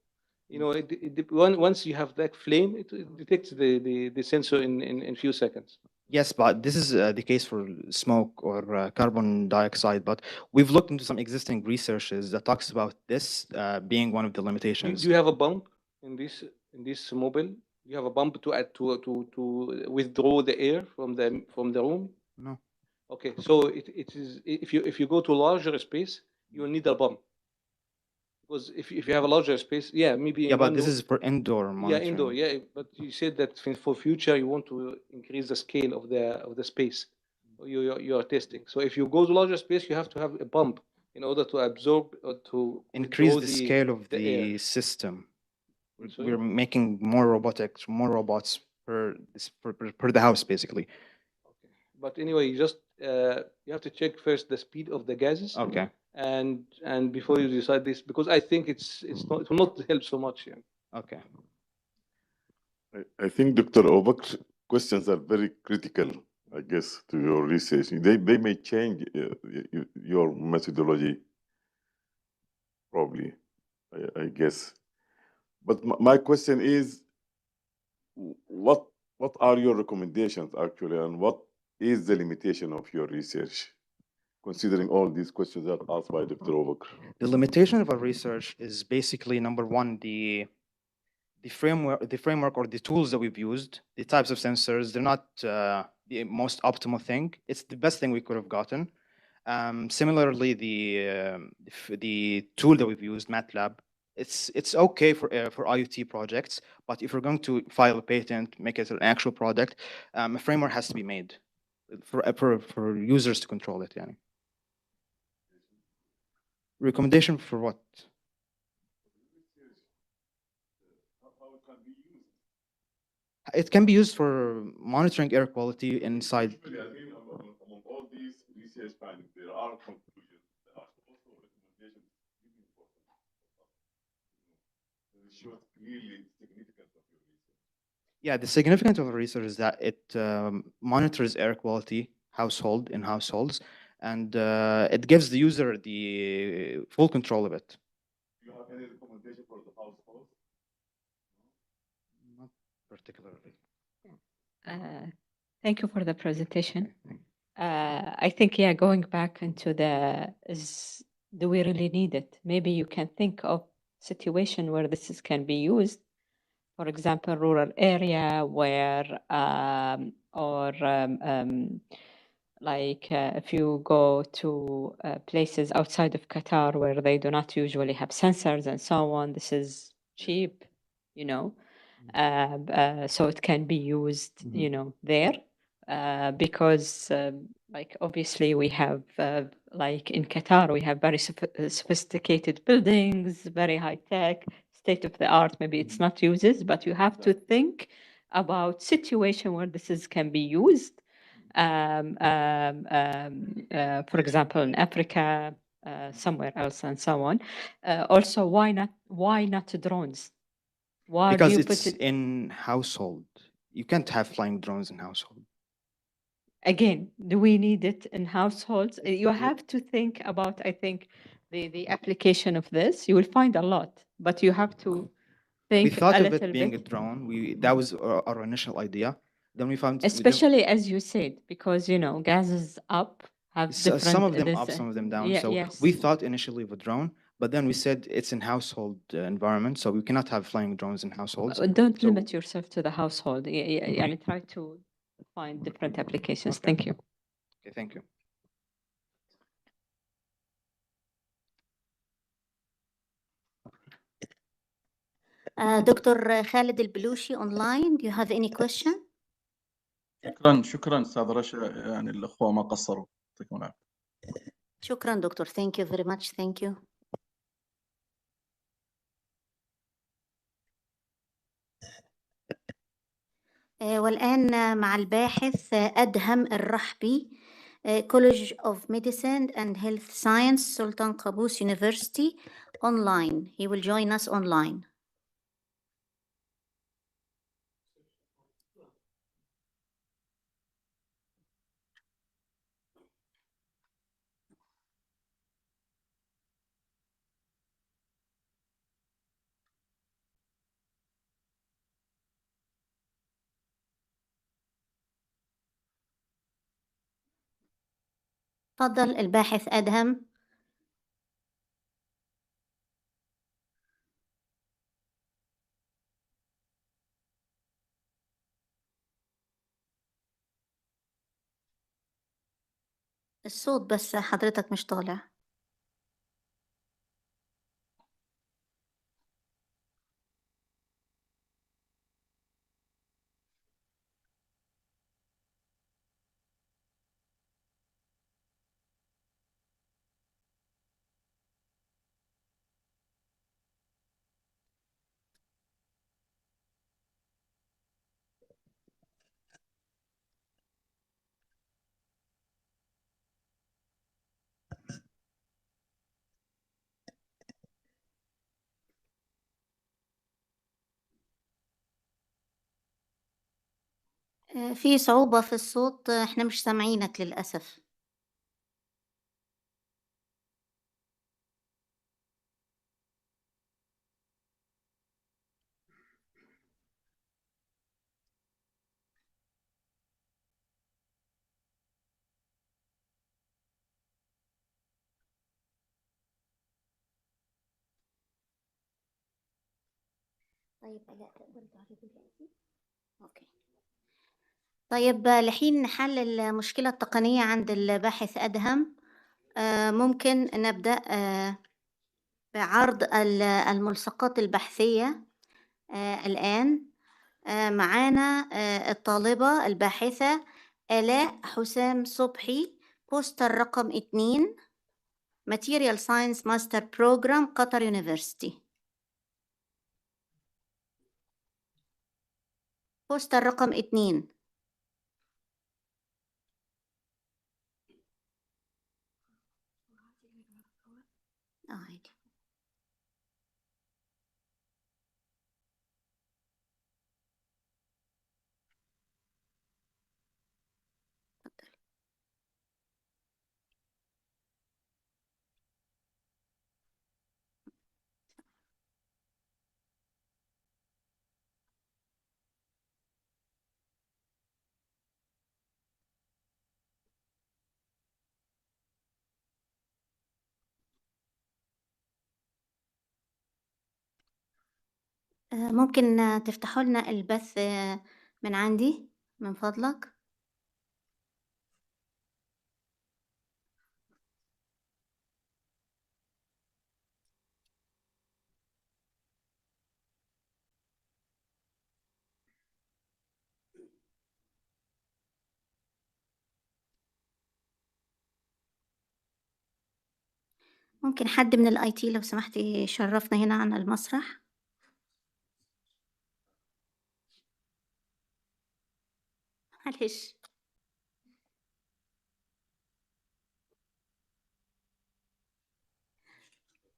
once you have that flame, it detects the sensor in few seconds. Yes, but this is the case for smoke or carbon dioxide. But we've looked into some existing researches that talks about this being one of the limitations. Do you have a pump in this mobile? You have a pump to withdraw the air from the room? No. Okay, so it is if you go to a larger space, you will need a pump. Because if you have a larger space, yeah, maybe. Yeah, but this is for indoor monitoring. Yeah, indoor. Yeah, but you said that for future you want to increase the scale of the space you are testing. So if you go to larger space, you have to have a pump in order to absorb or to increase the scale of the system. We're making more robots per the house, basically. Okay. But anyway, you just you have to check first the speed of the gases. Okay. And before you decide this, because I think it will not help so much. Yeah. Okay. I think Dr. Obak's questions are very critical, I guess, to your research. They may change your methodology, probably, I guess. But my question is, what what are your recommendations actually, and what is the limitation of your research, considering all these questions that asked by Dr. Obakr? The limitation of our research is basically number one, the framework or the tools that we've used, the types of sensors, they're not the most optimal thing. It's the best thing we could have gotten. Similarly, the tool that we've used, MATLAB, it's okay for IoT projects, but if we're going to file a patent, make it an actual product, a framework has to be made for users to control it. Yani. Recommendation for what? It can be used for monitoring air quality inside. Among all these research findings, there are conclusions. There are also recommendations. It shows clearly the significance of your research. Yeah, the significance of our research is that it monitors air quality in households, and it gives the user the full control of it. Do you have any recommendation for the households? Not particularly. Thank you for the presentation. I think, yeah, going back into do we really need it? Maybe you can think of situation where can be used. For example, rural area where, if you go to places outside of Qatar where they do not usually have sensors and so on, this is cheap, you know. So it can be used, you know, there. Because obviously we have in Qatar we have very sophisticated buildings, very high tech, state of the art. Maybe it's not used, but you have to think about situation where can be used. For example, in Africa, somewhere else, and so on. Also, why not drones? Why Because do you it's put it in household. You can't have flying drones in household. again? Do we need it in households? You have to think about, I think, the application of this. You will find a lot, but you have to think We thought a of little it being bit. a drone. That was our initial idea. Then we found Especially as you said, because you know gases up have different. some of them up, some of them down. Yeah, So yes. we thought initially of a drone, but then we said it's in household environment, so we cannot have flying drones in households. Don't limit yourself to the household. And try to find different applications. Thank you. Okay, thank you. Dr. Khalid Al-Belushi online, do you have any question? شكرا استاذ رشا، يعني الاخوه ما قصروا، يعطيكم العافيه. شكرا دكتور. Thank you very much. Thank you. والآن مع الباحث أدهم الرحبي، College of Medicine and Health Science, Sultan Qaboos University, online. He will join us online. تفضل الباحث أدهم. الصوت بس حضرتك مش طالع. في صعوبة في الصوت، احنا مش سامعينك للأسف. طيب لا تقدر تعرضي دلوقتي. اوكي. طيب لحين حل المشكلة التقنية عند الباحث أدهم، ممكن نبدأ بعرض الملصقات البحثية الآن. معانا الطالبة الباحثة آلاء حسام صبحي، بوستر رقم 2، Material Science Master Program قطر University. بوستر رقم 2. عادي. ممكن تفتحوا لنا البث من عندي من فضلك؟ ممكن حد من الاي تي لو سمحتي يشرفنا هنا عن المسرح؟ معلش.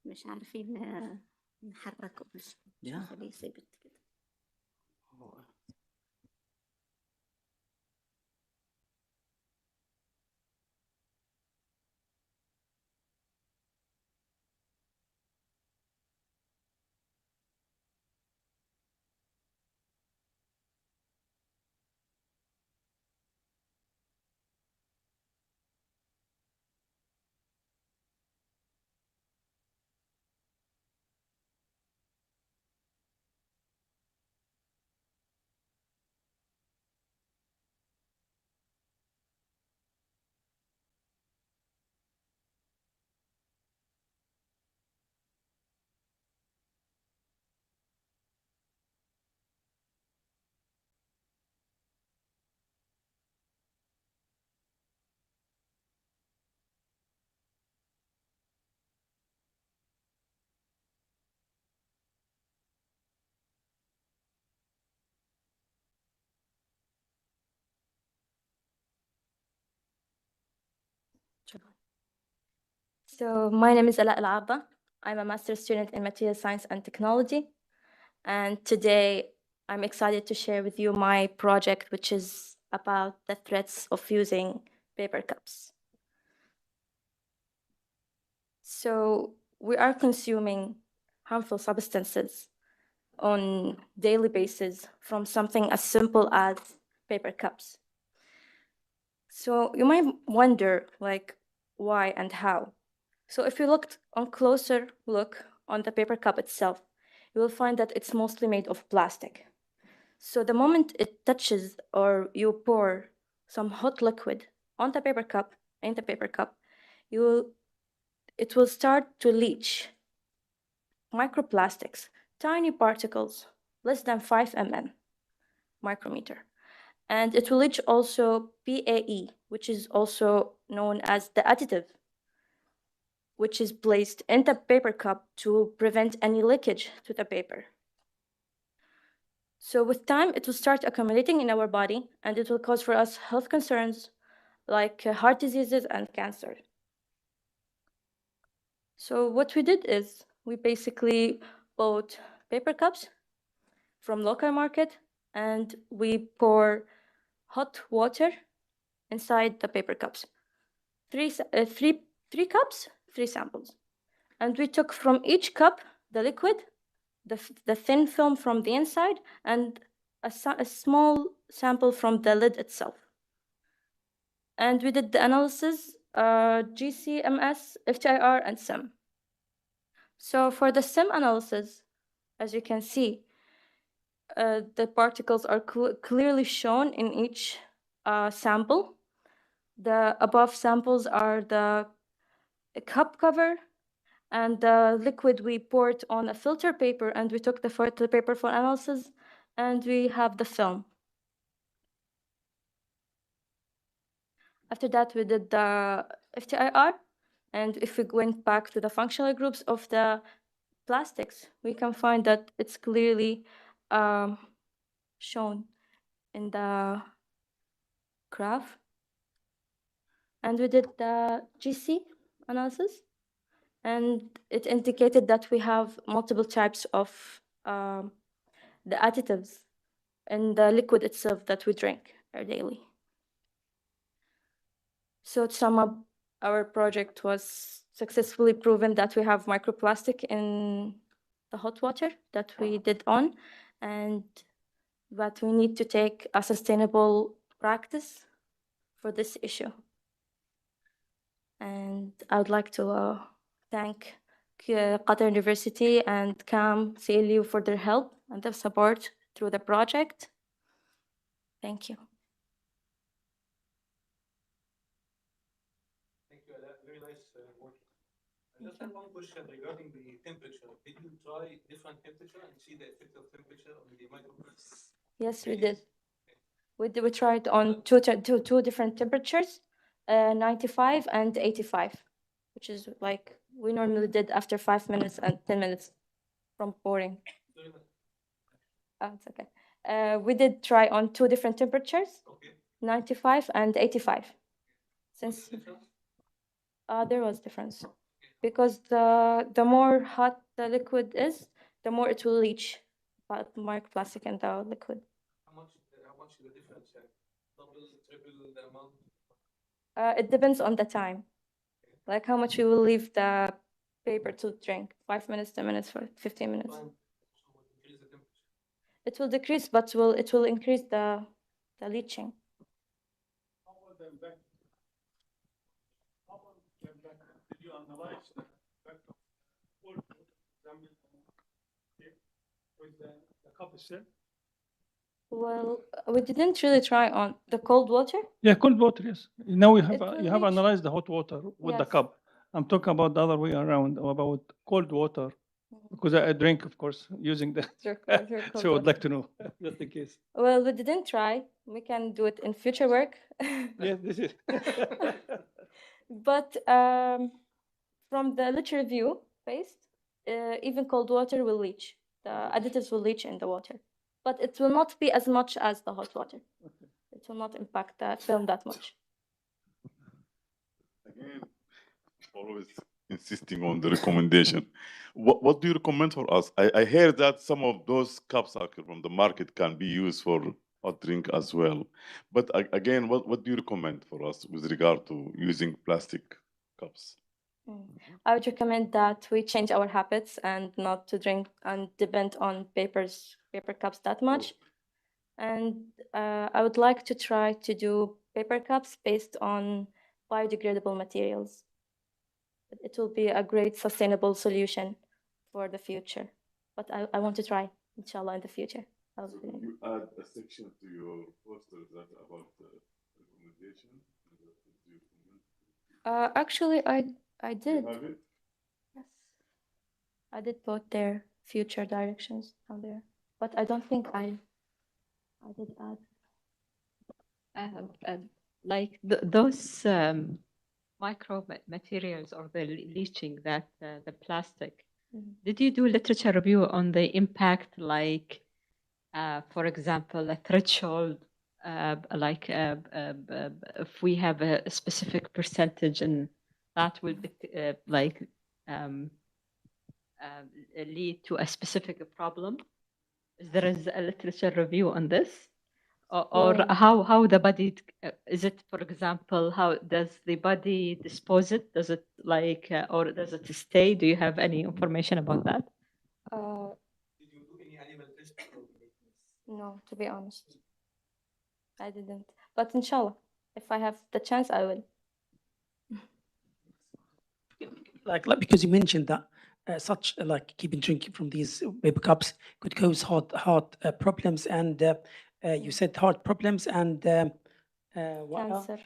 مش عارفين نحركه، مش نخليه ثابت كده. So my name is Ala Al-Arda. I'm a master's student in material science and technology. And today I'm excited to share with you my project, which is about the threats of using paper cups. So we are consuming harmful substances on daily basis from something as simple as paper cups. So you might wonder, like, why and how? So if you looked on closer look on the paper cup itself, you will find that it's mostly made of plastic. So the moment it touches or you pour some hot liquid on the paper cup, it will start to leach microplastics, tiny particles, less than 5 mm micrometer. And it will leach also PAE, which is also known as the additive, which is placed in the paper cup to prevent any leakage to the paper. So with time, it will start accumulating in our body, and it will cause for us health concerns like heart diseases and cancer. So what we did is we basically bought paper cups from local market, and we pour hot water inside the paper cups. Three cups, 3 samples. And we took from each cup the liquid, the thin film from the inside, and a small sample from the lid itself. And we did the analysis, GCMS, FTIR, and SIM. So for the SIM analysis, as you can see, the particles are clearly shown in each sample. The above samples are the cup cover and the liquid we poured on a filter paper, and we took the filter paper for analysis, and we have the film. After that, we did the FTIR, and if we went back to the functional groups of the plastics, we can find that it's clearly shown in the graph. And we did the GC analysis, and it indicated that we have multiple types of the additives in the liquid itself that we drink daily. So to sum up, our project was successfully proven that we have microplastic in the hot water that we did on, and that we need to take a sustainable practice for this issue. And I would like to thank Qatar University and CAM CLU for their help and their support through the project. Thank you. Thank you, Ala. Very nice work. I just have one question regarding the temperature. Did you try different temperature and see the effect of temperature on the microplastics? Yes, we did. We tried on two different temperatures, 95 and 85, which is like we normally did after 5 minutes and 10 minutes from pouring. It's okay. We did try on two different temperatures, 95 and 85. Since there was difference, because the more hot the liquid is, the more it will leach microplastic in the liquid. How much is the difference? Double, triple the amount? It depends on the time, like how much we will leave the paper to drink. 5 minutes, 10 minutes, for 15 minutes. It will decrease, but it will increase the leaching. Did you analyze the effect of cold water with the cup itself? Well, we didn't really try on the cold water. Yeah, cold water, yes. Now It will you have leach. analyzed the hot water with the Yes. cup. I'm talking about the other way around, about cold water, because I drink, of course, using the. Your cold So I'd like water. to know, just in case. Well, we didn't try. We can do it in future work. Yes, this is. But from the literature review based, even cold water will leach. The additives will leach in the water, but it will not be as much as the hot water. It will not impact the film that much. Again, always insisting on the recommendation. What do you recommend for us? I hear that some of those cups from the market can be used for hot drink as well. But again, what do you recommend for us with regard to using plastic cups? I would recommend that we change our habits and not to drink and depend on paper cups that much. And I would like to try to do paper cups based on biodegradable materials. It will be a great sustainable solution for the future. But I want to try, inshallah, in the future. So could you add a section to your poster that about the recommendation? Actually, I did. You have it? Yes. I did put their future directions on there, but I don't think I did add. Like those micro materials or the leaching that the plastic. Did you do literature review on the impact, like, for example, a threshold, like if we have a specific percentage and that will be, lead to a specific problem? Is there a literature review on this? Or how the body, is it, for example, how does the body dispose it? Does it like, or does it stay? Do you have any information about that? Did you do any animal tests? No, to be honest, I didn't. But inshallah, if I have the chance, I will. Like because you mentioned that such like keeping drinking from these paper cups could cause heart problems, and you said heart problems and what else? Cancer.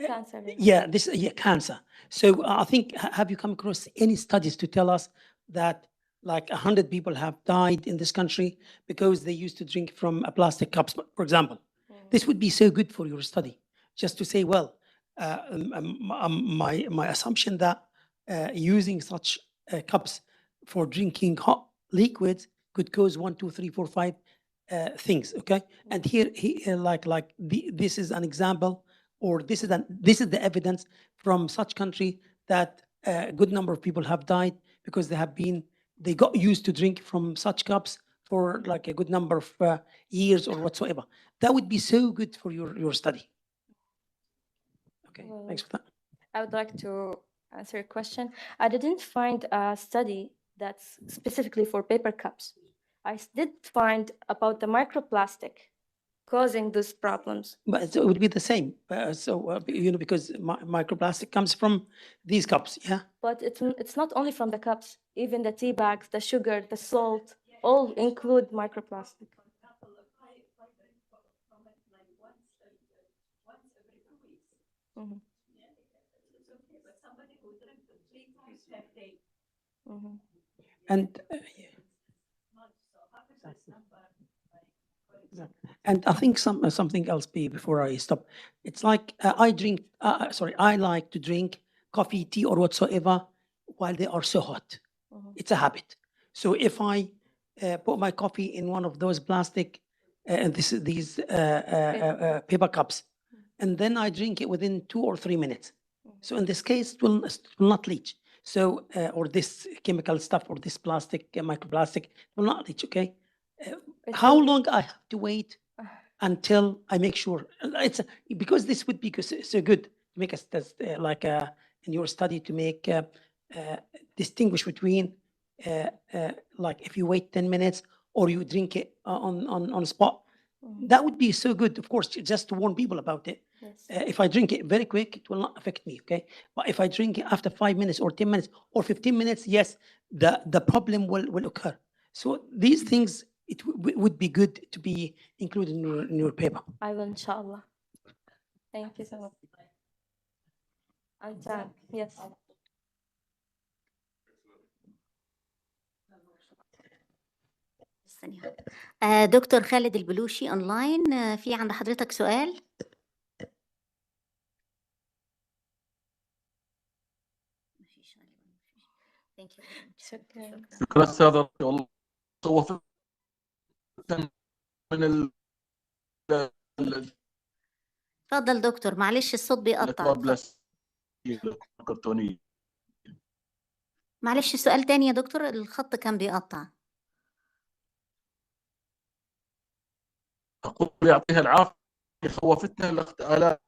Cancer. Yeah, cancer. So I think, have you come across any studies to tell us that like 100 people have died in this country because they used to drink from plastic cups, for example? This would be so good for your study, just to say, well, my assumption that using such cups for drinking hot liquids could cause 1, 2, 3, 4, 5 things. Okay, and here this is an example, or this is the evidence from such country that a good number of people have died because they got used to drink from such cups for like a good number of years or whatsoever. That would be so good for your study. Okay, thanks for that. I would like to answer your question. I didn't find a study that's specifically for paper cups. I did find about the microplastic causing these problems. But it would be the same. Because microplastic comes from these cups, yeah? But it's not only from the cups. Even the tea bags, the sugar, the salt, all include microplastic. Mm-hmm. Mm-hmm. And I think something else before I stop. It's like I like to drink coffee, tea, or whatsoever while they are so hot. It's a habit. So if I put my coffee in one of those plastic and these paper cups, and then I drink it within 2 or 3 minutes. So in this case, it will not leach. So or this chemical stuff or this plastic microplastic will not leach. Okay. How long I have to wait until I make sure because this would be so good to make us in your study to make distinguish between like if you wait 10 minutes or you drink it on spot. That would be so good, of course, just to warn people about it. Yes. If I drink it very quick, it will not affect me, okay? But if I drink it after 5 minutes or 10 minutes or 15 minutes, yes, the problem will occur. So these things, it would be good to be included in your paper. I will, inshallah. Thank you so much. Yes. دكتور خالد البلوشي اونلاين، في عند حضرتك سؤال؟ شكرا استاذ، والله صوفت من اتفضل دكتور، معلش الصوت بيقطع. الكرتونية. معلش سؤال تاني يا دكتور، الخط كان بيقطع. أقول يعطيها العافية، خوفتنا الأخت آلاء.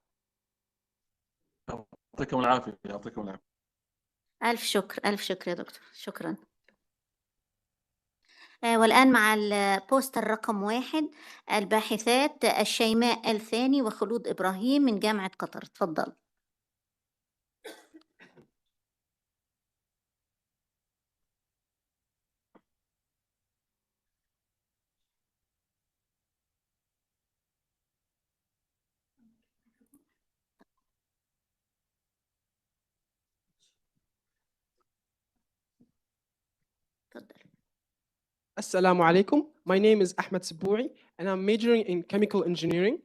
يعطيكم العافية، يعطيكم العافية. ألف شكر، ألف شكر يا دكتور، شكرا. والآن مع البوستر رقم 1 الباحثات الشيماء الثاني وخلود إبراهيم من جامعة قطر. تفضل. Assalamu alaikum. My name is Ahmed Saboui, and I'm majoring in chemical engineering.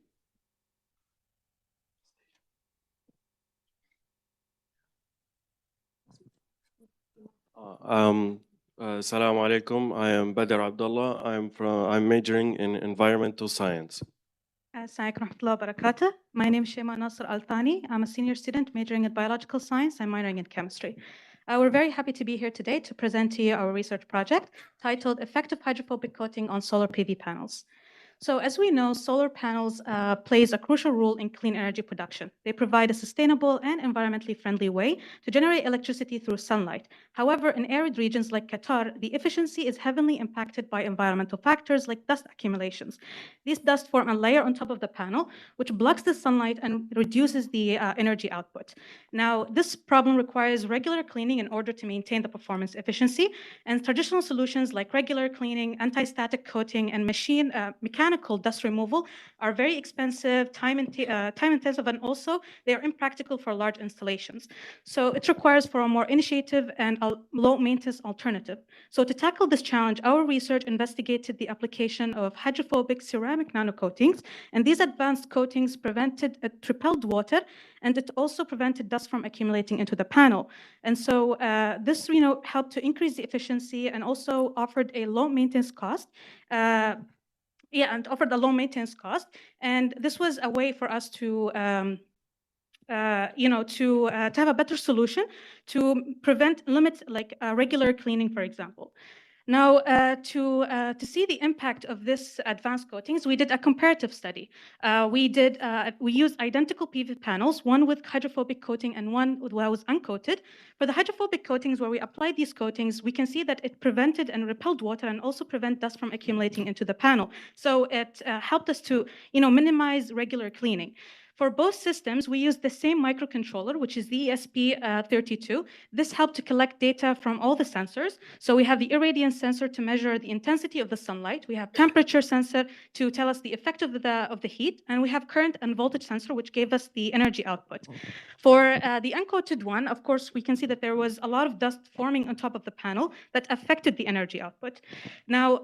Assalamu alaikum. I am Badr Abdullah. I'm majoring in environmental science. Assalamu alaikum wa barakatuh. My name is Shema Nasr Al-Thani. I'm a senior student majoring in biological science and minoring in chemistry. We're very happy to be here today to present to you our research project titled Effective Hydrophobic Coating on Solar PV Panels. So as we know, solar panels plays a crucial role in clean energy production. They provide a sustainable and environmentally friendly way to generate electricity through sunlight. However, in arid regions like Qatar, the efficiency is heavily impacted by environmental factors like dust accumulations. These dust form a layer on top of the panel, which blocks the sunlight and reduces the energy output. Now, this problem requires regular cleaning in order to maintain the performance efficiency, and traditional solutions like regular cleaning, anti-static coating, and mechanical dust removal are very expensive, time-intensive, and also they are impractical for large installations. So it requires for a more initiative and a low-maintenance alternative. So to tackle this challenge, our research investigated the application of hydrophobic ceramic nanocoatings, and these advanced coatings repelled water, and it also prevented dust from accumulating into the panel. And so this, helped to increase the efficiency and also offered a low maintenance cost. And offered a low maintenance cost. And this was a way for us to to have a better solution to limit regular cleaning, for example. Now, to see the impact of this advanced coatings, we did a comparative study. We used identical PV panels, one with hydrophobic coating and one that was uncoated. For the hydrophobic coatings, where we applied these coatings, we can see that it prevented and repelled water and also prevent dust from accumulating into the panel. So it helped us to, minimize regular cleaning. For both systems, we used the same microcontroller, which is the ESP32. This helped to collect data from all the sensors. So we have the irradiance sensor to measure the intensity of the sunlight. We have temperature sensor to tell us the effect of the heat. And we have current and voltage sensor, which gave us the energy output. For the uncoated one, of course, we can see that there was a lot of dust forming on top of the panel that affected the energy output. Now,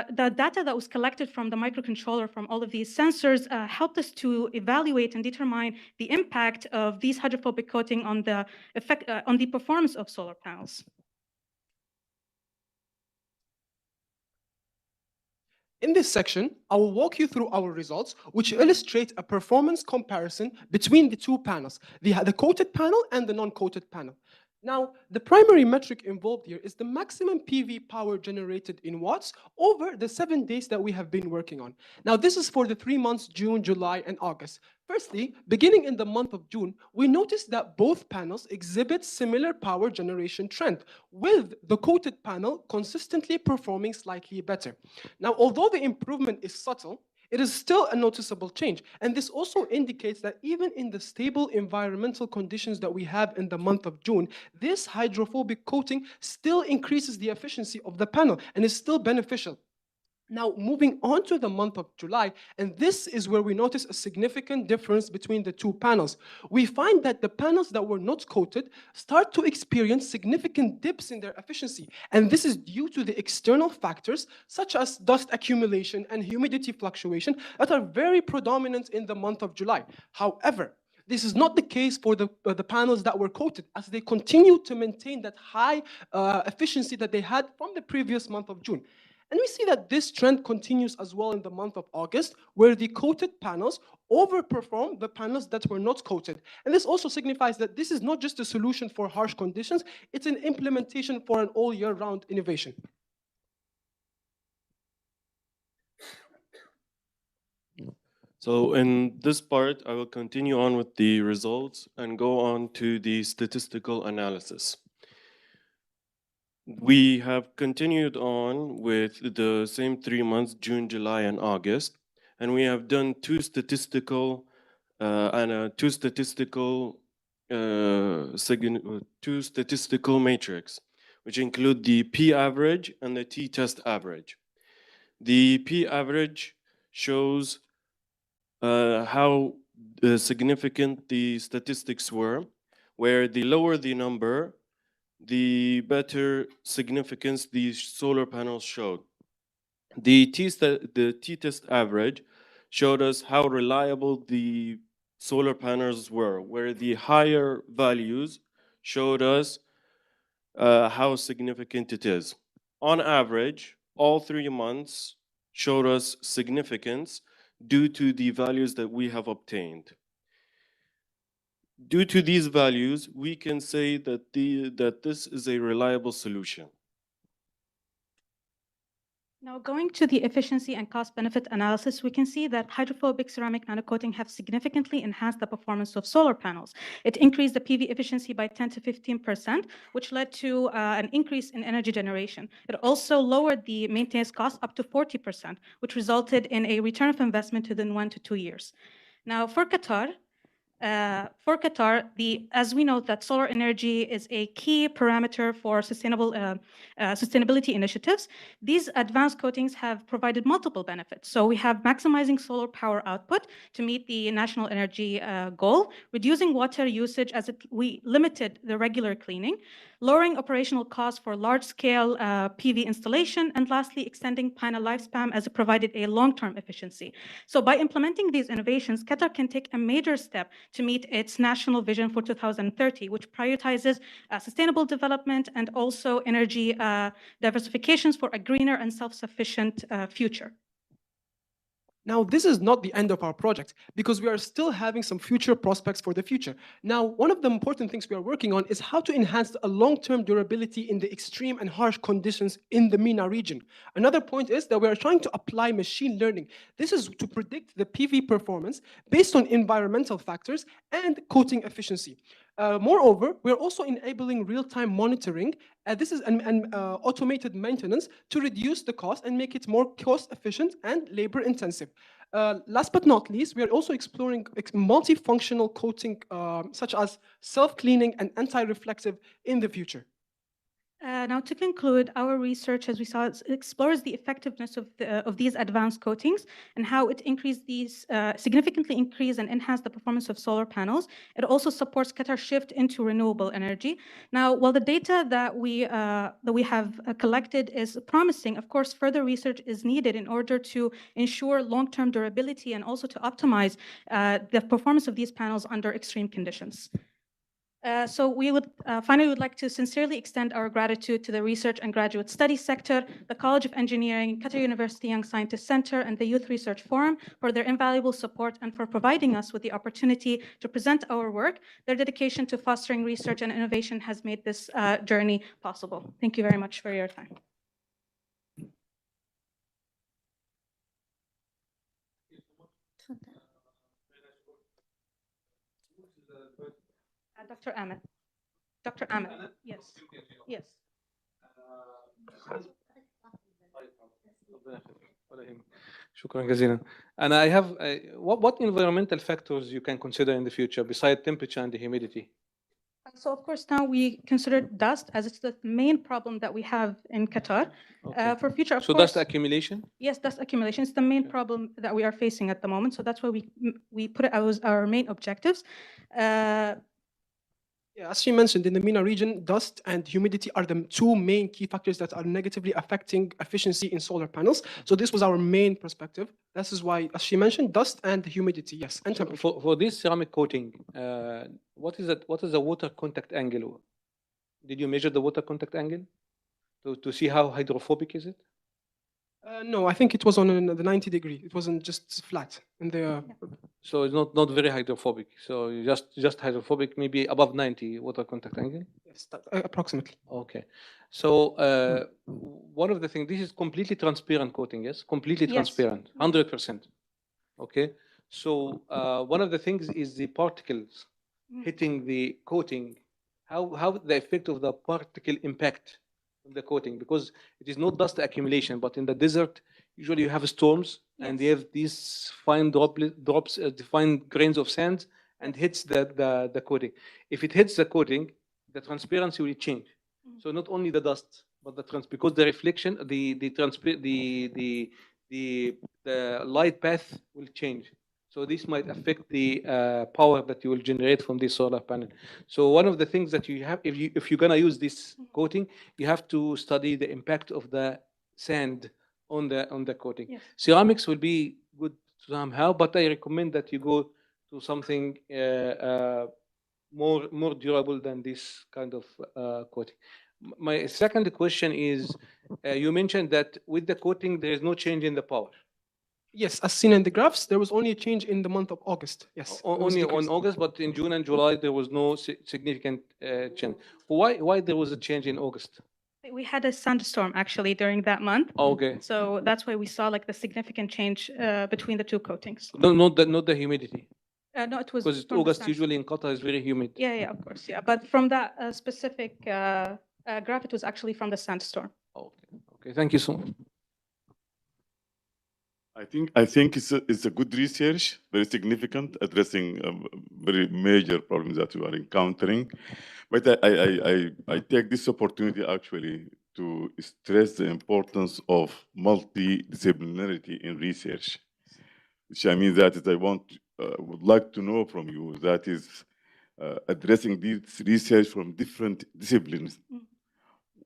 the data that was collected from the microcontroller from all of these sensors helped us to evaluate and determine the impact of these hydrophobic coating on the on the performance of solar panels. In this section, I will walk you through our results, which illustrate a performance comparison between the two panels, the coated panel and the non-coated panel. Now, the primary metric involved here is the maximum PV power generated in watts over the 7 days that we have been working on. Now, this is for the 3 months, June, July, and August. Firstly, beginning in the month of June, we noticed that both panels exhibit similar power generation trend, with the coated panel consistently performing slightly better. Now, although the improvement is subtle, it is still a noticeable change. And this also indicates that even in the stable environmental conditions that we have in the month of June, this hydrophobic coating still increases the efficiency of the panel and is still beneficial. Now, moving on to the month of July, and this is where we notice a significant difference between the two panels. We find that the panels that were not coated start to experience significant dips in their efficiency, and this is due to the external factors such as dust accumulation and humidity fluctuation that are very predominant in the month of July. However, this is not the case for the panels that were coated, as they continue to maintain that high efficiency that they had from the previous month of June. And we see that this trend continues as well in the month of August, where the coated panels overperform the panels that were not coated. And this also signifies that this is not just a solution for harsh conditions, it's an implementation for an all year round innovation. So in this part, I will continue on with the results and go on to the statistical analysis. We have continued on with the same 3 months, June, July, and August, and we have done two statistical matrix, which include the P average and the t-test average. The P average shows how significant the statistics were, where the lower the number, the better significance these solar panels showed. The t-test average showed us how reliable the solar panels were, where the higher values showed us how significant it is. On average, all 3 months showed us significance due to the values that we have obtained. Due to these values, we can say that this is a reliable solution. Now, going to the efficiency and cost-benefit analysis, we can see that hydrophobic ceramic nanocoating have significantly enhanced the performance of solar panels. It increased the PV efficiency by 10 to 15%, which led to an increase in energy generation. It also lowered the maintenance cost up to 40%, which resulted in a return of investment within 1 to 2 years. Now, for Qatar, as we know that solar energy is a key parameter for sustainability initiatives, these advanced coatings have provided multiple benefits. So we have maximizing solar power output to meet the national energy goal, reducing water usage as we limited the regular cleaning, lowering operational costs for large-scale PV installation, and lastly, extending panel lifespan as it provided a long-term efficiency. So by implementing these innovations, Qatar can take a major step to meet its national vision for 2030, which prioritizes sustainable development and also energy diversifications for a greener and self-sufficient future. Now, this is not the end of our project because we are still having some future prospects for the future. Now, one of the important things we are working on is how to enhance a long-term durability in the extreme and harsh conditions in the MENA region. Another point is that we are trying to apply machine learning. This is to predict the PV performance based on environmental factors and coating efficiency. Moreover, we are also enabling real-time monitoring. This is an automated maintenance to reduce the cost and make it more cost-efficient and labor-intensive. Last but not least, we are also exploring multifunctional coating, such as self-cleaning and anti-reflective in the future. Now, to conclude, our research, as we saw, explores the effectiveness of these advanced coatings and how it significantly increase and enhance the performance of solar panels. It also supports Qatar's shift into renewable energy. Now, while the data that we have collected is promising, of course, further research is needed in order to ensure long-term durability and also to optimize the performance of these panels under extreme conditions. So we would finally would like to sincerely extend our gratitude to the research and graduate studies sector, the College of Engineering, Qatar University Young Scientist Center, and the Youth Research Forum for their invaluable support and for providing us with the opportunity to present our work. Their dedication to fostering research and innovation has made this journey possible. Thank you very much for your time. Dr. Ahmed. Dr. Ahmed, yes. Yes. شكرا جزيلا. And I have what environmental factors you can consider in the future besides temperature and the humidity? So of course now we consider dust as it's the main problem that we have in Qatar. Okay. For future, of So course, dust accumulation? Yes, dust accumulation is the main problem that we are facing at the moment. So that's why we put it as our main objectives. Yeah, as she mentioned, in the MENA region, dust and humidity are the two main key factors that are negatively affecting efficiency in solar panels. So this was our main perspective. This is why, as she mentioned, dust and humidity, yes, and temperature. For this ceramic coating, what is the water contact angle? Did you measure the water contact angle to see how hydrophobic is it? No, I think it was on the 90 degree. It wasn't just flat. In the So it's not very hydrophobic. So just hydrophobic, maybe above 90 water contact angle? Yes, approximately. Okay. So one of the things, this is completely transparent coating, yes? Completely transparent, 100%. Okay. So one of the things is the particles hitting the coating, how the effect of the particle impact the coating, because it is not dust accumulation, but in the desert usually you have storms and they have these fine drops, fine grains of sand, and hits the coating. If it hits the coating, the transparency will change. So not only the dust, but because the reflection, the light path will change. So this might affect the power that you will generate from this solar panel. So one of the things that you have, if you're gonna use this coating, you have to study the impact of the sand on the coating. Yes. Ceramics will be good somehow, but I recommend that you go to something more durable than this kind of coating. My second question is, you mentioned that with the coating there is no change in the power. Yes, as seen in the graphs, there was only a change in the month of August. Yes, only on August, but in June and July there was no significant change. Why there was a change in August? We had a sandstorm actually during that month. Okay. So that's why we saw like the significant change between the two coatings. No, not the humidity. No, it was Because from the August sandstorm. usually in Qatar is very humid. Yeah, of course, yeah. But from that specific graph, it was actually from the sandstorm. Okay, thank you so much. I think it's a good research, very significant, addressing very major problems that we are encountering. But I take this opportunity actually to stress the importance of multidisciplinarity in research, which I mean that is I would like to know from you that is addressing this research from different disciplines.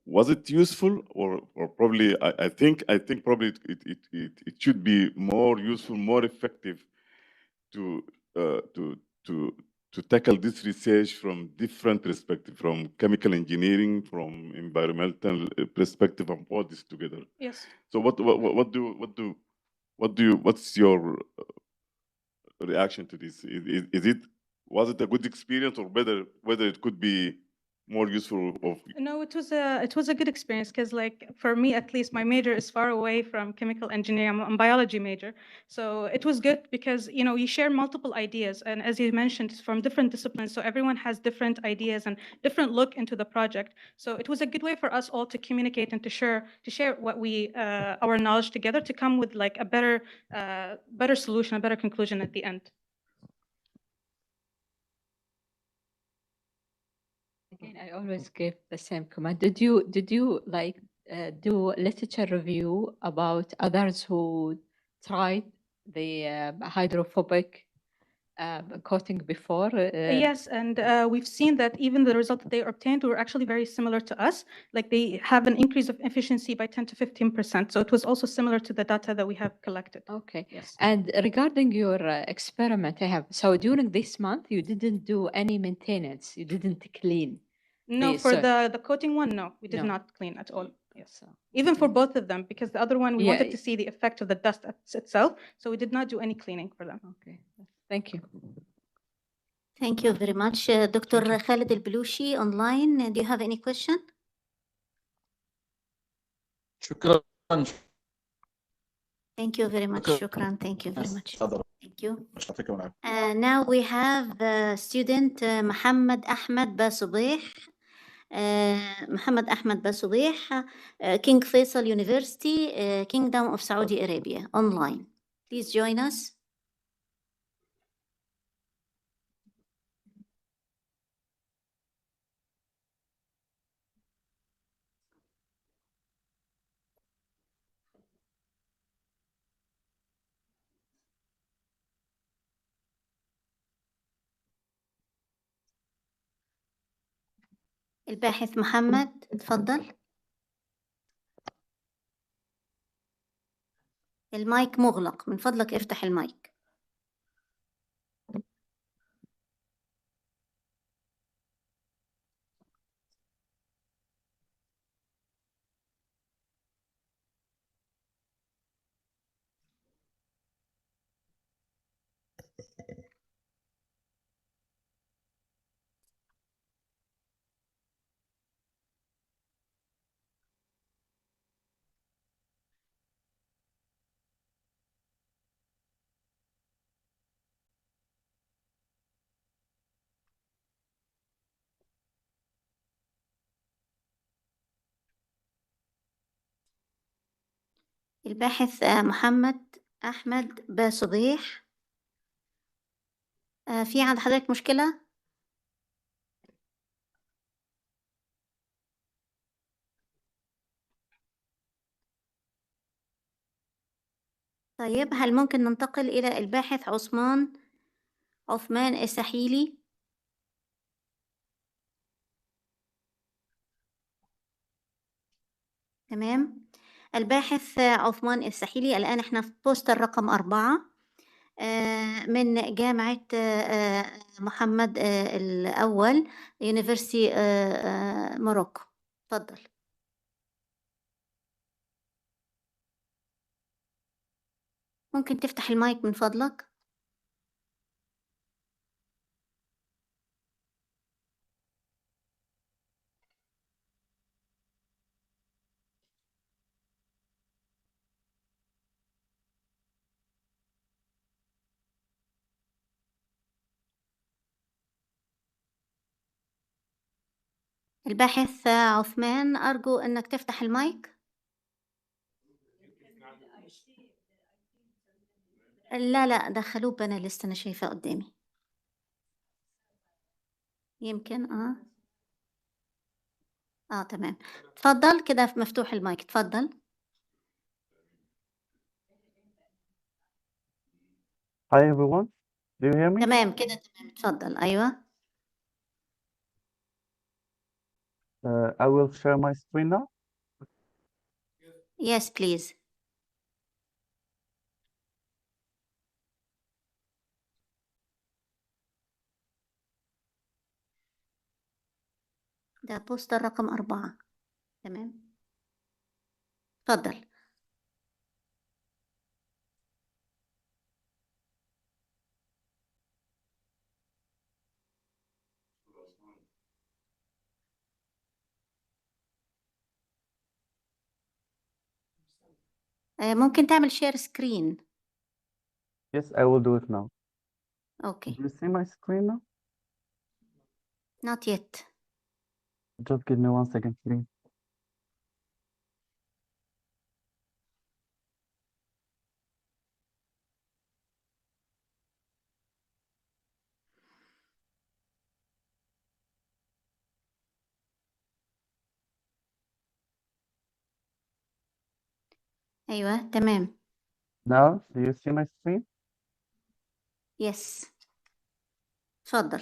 Was it useful, or probably I think probably it should be more useful, more effective to tackle this research from different perspective, from chemical engineering, from environmental perspective, and all this together. Yes. So what's your reaction to this? Was it a good experience, or whether it could be more useful of No, it was a good experience because, like, for me at least, my major is far away from chemical engineering. I'm a biology major, so it was good because you share multiple ideas, and as you mentioned, it's from different disciplines, so everyone has different ideas and different look into the project. So it was a good way for us all to communicate and to share what our knowledge together to come with like a better solution, a better conclusion at the end. Again, I always give the same comment. Did you like do literature review about others who tried the hydrophobic coating before? Yes, and we've seen that even the result that they obtained were actually very similar to us. Like they have an increase of efficiency by 10 to 15%. So it was also similar to the data that we have collected. Okay. Yes. And regarding your experiment, so during this month, you didn't do any maintenance. You didn't clean. No, for the coating one, no, we did No. not clean at all. Yes. Even for both of them, because the other one, we wanted to see the effect of the dust itself. So we did not do any cleaning for them. Okay. Thank you. Thank you very much. Dr. Khalid Al-Belushi online. Do you have any question? شكرا. Thank you very much. Shukran. Thank you very much. Thank you. يعطيكم العافية. Now we have student Muhammad Ahmed Basubih. Muhammad Ahmed Basubih, King Faisal University, Kingdom of Saudi Arabia, online. Please join us. الباحث محمد اتفضل. المايك مغلق، من فضلك افتح المايك. الباحث محمد أحمد باسبيح. في عند حضرتك مشكلة؟ طيب هل ممكن ننتقل إلى الباحث عثمان السحيلي؟ تمام. الباحث عثمان السحيلي، الآن احنا في بوستر رقم 4 من جامعة محمد الأول يونيفرسيتي موروكو. تفضل. ممكن تفتح المايك من فضلك؟ الباحث عثمان، أرجو أنك تفتح المايك. لا دخلوه باناليست، أنا شايفاه قدامي. يمكن تمام. اتفضل كده، مفتوح المايك، اتفضل. Hi everyone, do you hear me? تمام كده، تمام، اتفضل. أيوه. I will share my screen now. Yes, please. ده بوستر رقم 4. تمام. اتفضل. ممكن تعمل شير سكرين. Yes, I will do it now. Okay. Do you see my screen now? Not yet. Just give me 1 second, please. أيوه، تمام. Now, do you see my screen? Yes. اتفضل.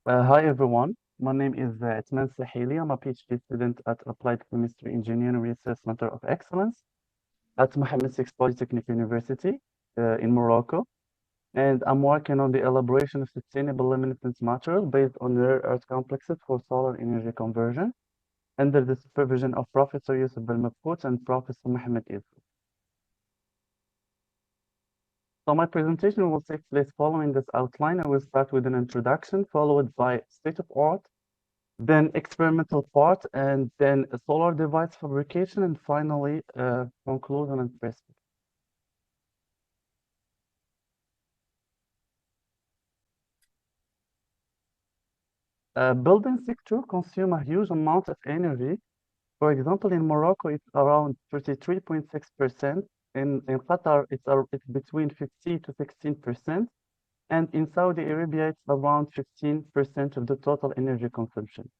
Hi everyone, my name is Etman Sahili. I'm a PhD student at Applied Chemistry Engineering Research Center of Excellence at Mohammed VI Polytechnic University in Morocco. And I'm working on the elaboration of sustainable luminescent material based on rare earth complexes for solar energy conversion under the supervision of Professor Yusuf Belmabkout and Professor Mohammed Yusuf. So my presentation will take place following this outline. I will start with an introduction, followed by state of art, then experimental part, and then a solar device fabrication, and finally conclusion and perspective. Building sector consume a huge amount of energy. For example, in Morocco, it's around 33.6%. In Qatar, it's between 50 to 16%. And in Saudi Arabia, it's around 15% of the total energy consumption.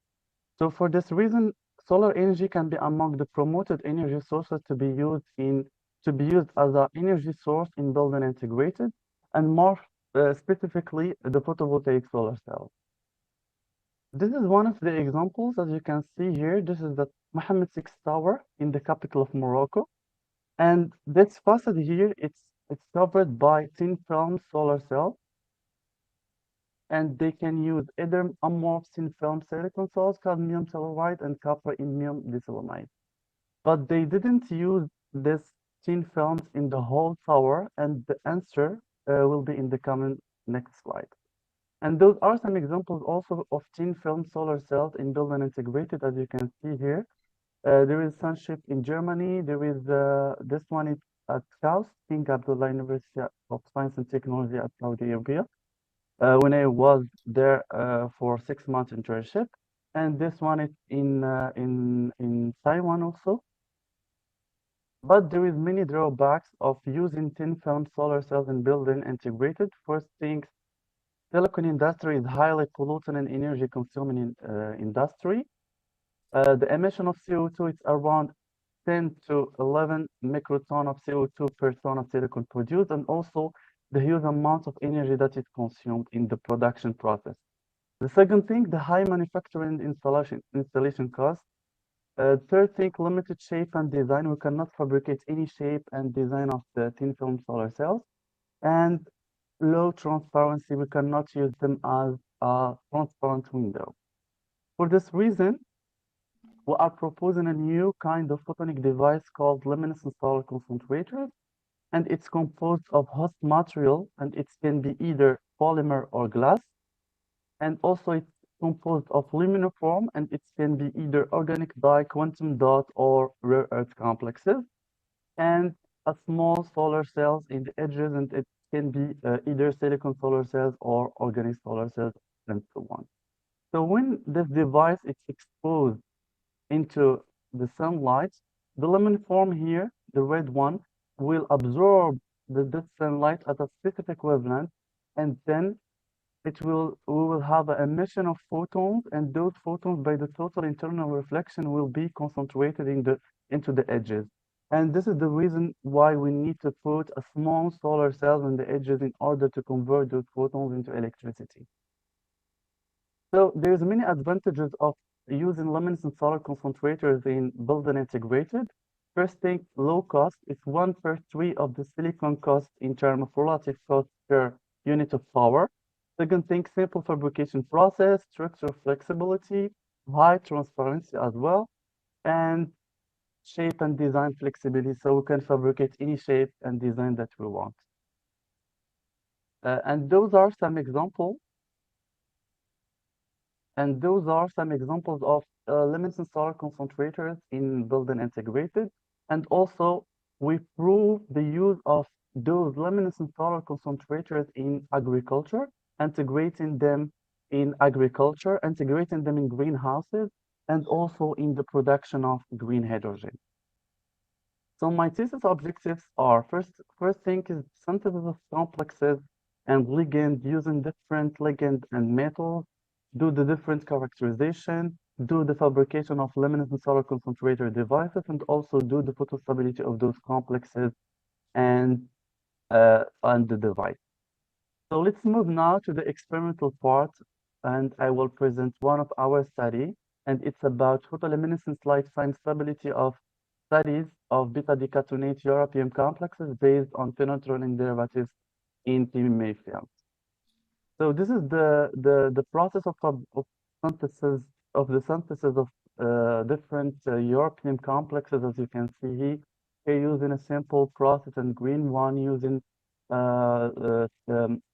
So for this reason, solar energy can be among the promoted energy sources to be used as an energy source in building integrated, and more specifically, the photovoltaic solar cells. This is one of the examples, as you can see here. This is the Mohammed VI Tower in the capital of Morocco. And this facade here, it's covered by thin film solar cells. And they can use either amorphous thin film silicon cells, cadmium telluride, and copper indium diselenide. But they didn't use this thin films in the whole tower, and the answer will be in the coming next slide. And those are some examples also of thin film solar cells in building integrated, as you can see here. There is Sunship in Germany. There is this one is at KAUST, King Abdullah University of Science and Technology at Saudi Arabia. When I was there for 6 months internship, and this one is in Taiwan also. But there is many drawbacks of using thin film solar cells in building integrated. First thing, silicon industry is highly polluting and energy consuming industry. The emission of CO2 is around 10 to 11 microton of CO2 per ton of silicon produced, and also the huge amount of energy that is consumed in the production process. The second thing, the high manufacturing installation cost. Third thing, limited shape and design. We cannot fabricate any shape and design of the thin film solar cells. And low transparency, we cannot use them as a transparent window. For this reason, we are proposing a new kind of photonic device called luminescent solar concentrators, and it's composed of host material, and it can be either polymer or glass, and also it's composed of luminiform, and it can be either organic dye, quantum dot, or rare earth complexes, and a small solar cells in the edges, and it can be either silicon solar cells or organic solar cells, and so on. So when this device is exposed into the sunlight, the lemon form here, the red one, will absorb this sunlight at a specific wavelength, and then we will have an emission of photons, and those photons by the total internal reflection will be concentrated into the edges. And this is the reason why we need to put a small solar cell on the edges in order to convert those photons into electricity. So there's many advantages of using luminescent solar concentrators in building integrated. First thing, low cost. It's 1/3 of the silicon cost in terms of relative cost per unit of power. Second thing, simple fabrication process, structural flexibility, high transparency as well, and shape and design flexibility, so we can fabricate any shape and design that we want. And those are some examples. And those are some examples of luminescent solar concentrators in building integrated. And also, we prove the use of those luminescent solar concentrators in agriculture, integrating them in agriculture, integrating them in greenhouses, and also in the production of green hydrogen. So my thesis objectives are, first thing is synthesis of complexes and ligand using different ligand and metals, do the different characterization, do the fabrication of luminescent solar concentrator devices, and also do the photostability of those complexes and the device. So let's move now to the experimental part, and I will present one of our study, and it's about photoluminescence lifetime stability of studies of beta-decatonate European complexes based on phenolphthalein derivatives in PMMA films. So this is the process of synthesis of different European complexes, as you can see here. Here using a simple process, and green one using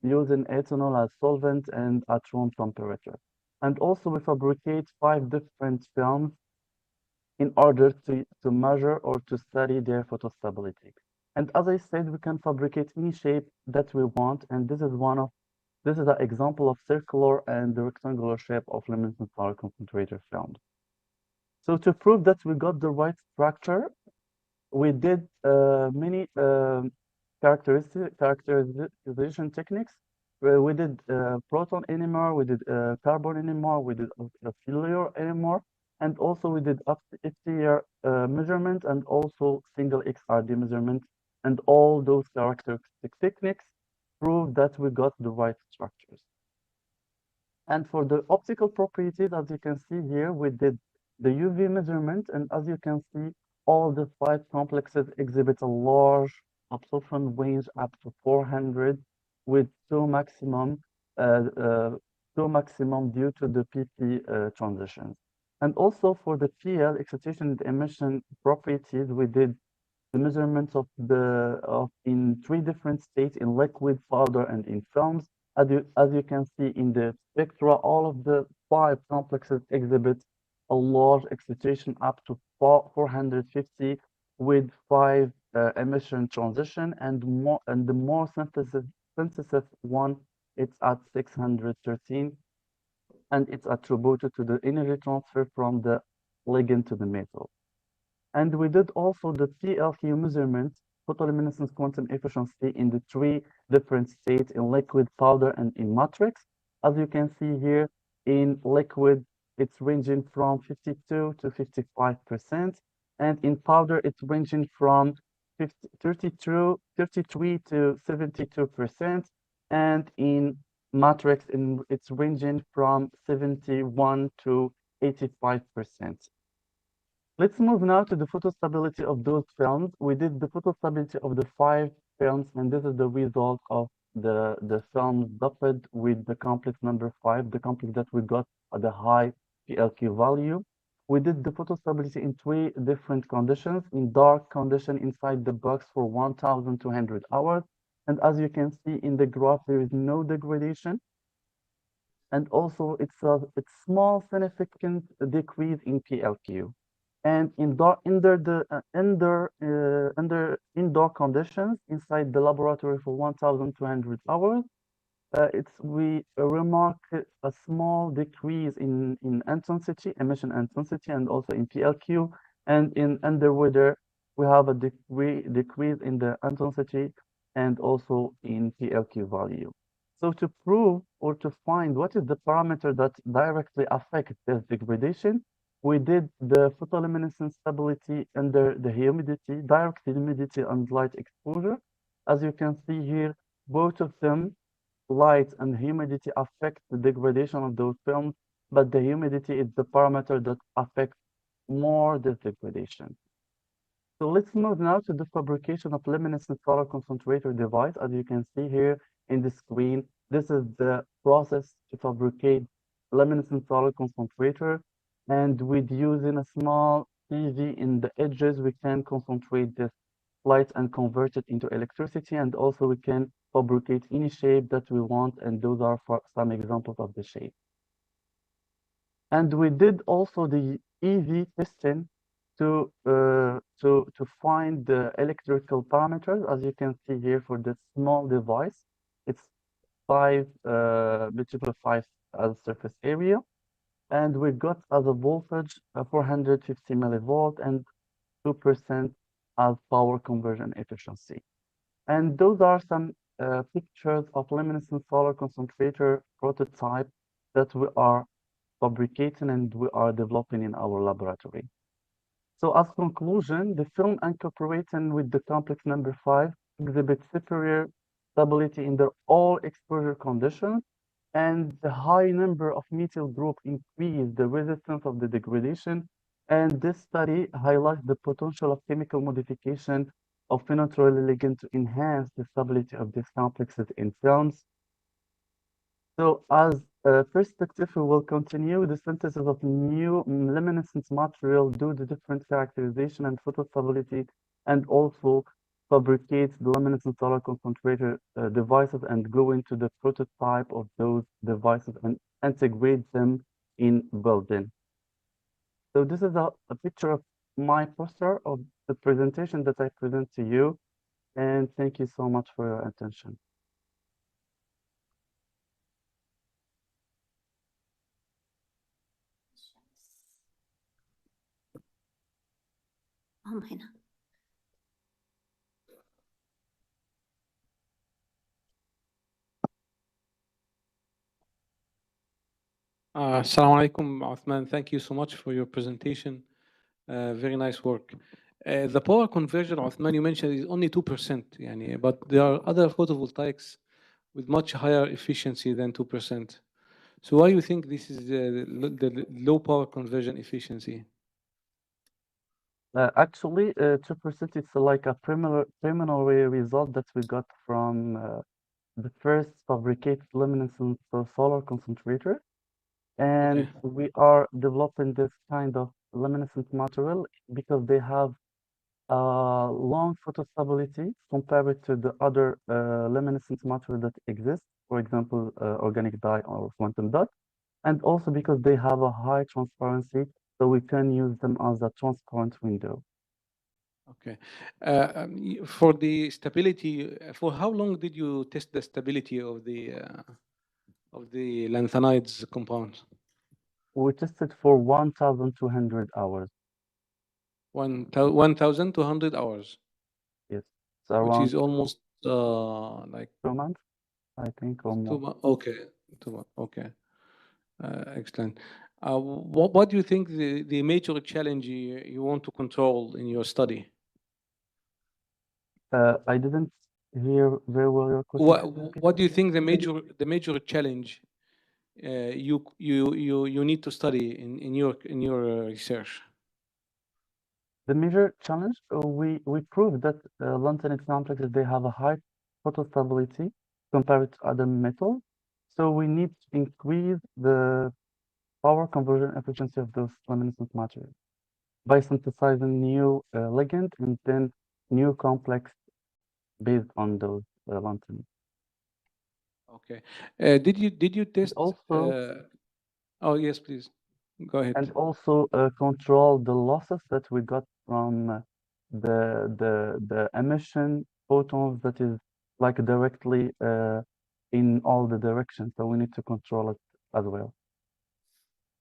using ethanol as solvent and at room temperature. And also we fabricate 5 different films in order to measure or to study their photostability. And as I said, we can fabricate any shape that we want, and this is an example of circular and the rectangular shape of luminescent solar concentrator films. So to prove that we got the right structure, we did many characterization techniques. We did proton NMR, we did carbon NMR, we did fluor NMR, and also we did FTIR measurement and also single XRD measurement, and all those characteristic techniques prove that we got the right structures. And for the optical properties, as you can see here, we did the UV measurement, and as you can see, all the 5 complexes exhibit a large absorption range up to 400 with 2 maximum due to the PP transitions. And also for the PL, excitation and emission properties, we did the measurements in 3 different states, in liquid, powder, and in films. As you can see in the spectra, all of the 5 complexes exhibit a large excitation up to 450 with 5 emission transition, and the more synthesis one, it's at 613, and it's attributed to the energy transfer from the ligand to the metal. And we did also the PLQ measurement, photoluminescence quantum efficiency, in the 3 different states, in liquid, powder, and in matrix. As you can see here, in liquid, it's ranging from 52 to 55%, and in powder, it's ranging from 33 to 72%, and in matrix, it's ranging from 71 to 85%. Let's move now to the photostability of those films. We did the photostability of the 5 films, and this is the result of the film coupled with the complex number 5, the complex that we got at the high PLQ value. We did the photostability in 3 different conditions, in dark condition inside the box for 1,200 hours. And as you can see in the graph, there is no degradation. And also it's small significant decrease in PLQ. And under indoor conditions inside the laboratory for 1,200 hours, we remark a small decrease in intensity, emission intensity, and also in PLQ. And in underweather, we have a decrease in the intensity and also in PLQ value. So to prove or to find what is the parameter that directly affects this degradation, we did the photoluminescence stability under the humidity, direct humidity and light exposure. As you can see here, both of them, light and humidity, affect the degradation of those films, but the humidity is the parameter that affects more this degradation. So let's move now to the fabrication of luminescent solar concentrator device. As you can see here in the screen, this is the process to fabricate luminescent solar concentrator. And with using a small PV in the edges, we can concentrate this light and convert it into electricity. And also we can fabricate any shape that we want. And those are for some examples of the shape. And we did also the EV testing to find the electrical parameters. As you can see here for this small device, it's 5 multiple 5 as surface area, and we got as a voltage 450 millivolt and 2% as power conversion efficiency. And those are some pictures of luminescent solar concentrator prototype that we are fabricating and we are developing in our laboratory. So as conclusion, the film incorporating with the complex number 5 exhibits superior stability in their all exposure conditions, and the high number of methyl group increase the resistance of the degradation. And this study highlights the potential of chemical modification of phenolphthalein ligand to enhance the stability of these complexes in films. So as a perspective, we will continue the synthesis of new luminescent material due to different characterization and photostability, and also fabricate the luminescent solar concentrator devices and go into the prototype of those devices and integrate them in building. So this is a picture of my poster of the presentation that I present to you, and thank you so much for your attention. هم هنا. Assalamu alaikum, Uthman. Thank you so much for your presentation. Very nice work. The power conversion, Uthman, you mentioned is only 2%, يعني, but there are other photovoltaics with much higher efficiency than 2%. So why do you think this is the low power conversion efficiency? Actually, 2% is like a preliminary result that we got from the first fabricated luminescent solar concentrator. And we are developing this kind of luminescent material because they have long photostability compared to the other luminescent material that exists, for example, organic dye or quantum dot, and also because they have a high transparency, so we can use them as a transparent window. Okay. For the stability, for how long did you test the stability of the lanthanides compounds? We tested for 1,200 hours. 1,200 hours. Yes, which is almost like 2 months, I think, or more. 2 months. Okay, 2 months. Okay, excellent. What do you think the major challenge you want to control in your study? I didn't hear very well your question. What do you think the major challenge you need to study in your research? The major challenge, we proved that lanthanide complexes, they have a high photostability compared to other metals. So we need to increase the power conversion efficiency of those luminescent materials by synthesizing new ligand and then new complex based on those lanthanides. Okay. Did you test also? Oh yes, please go ahead. And also control the losses that we got from the emission photons that is like directly in all the directions, so we need to control it as well.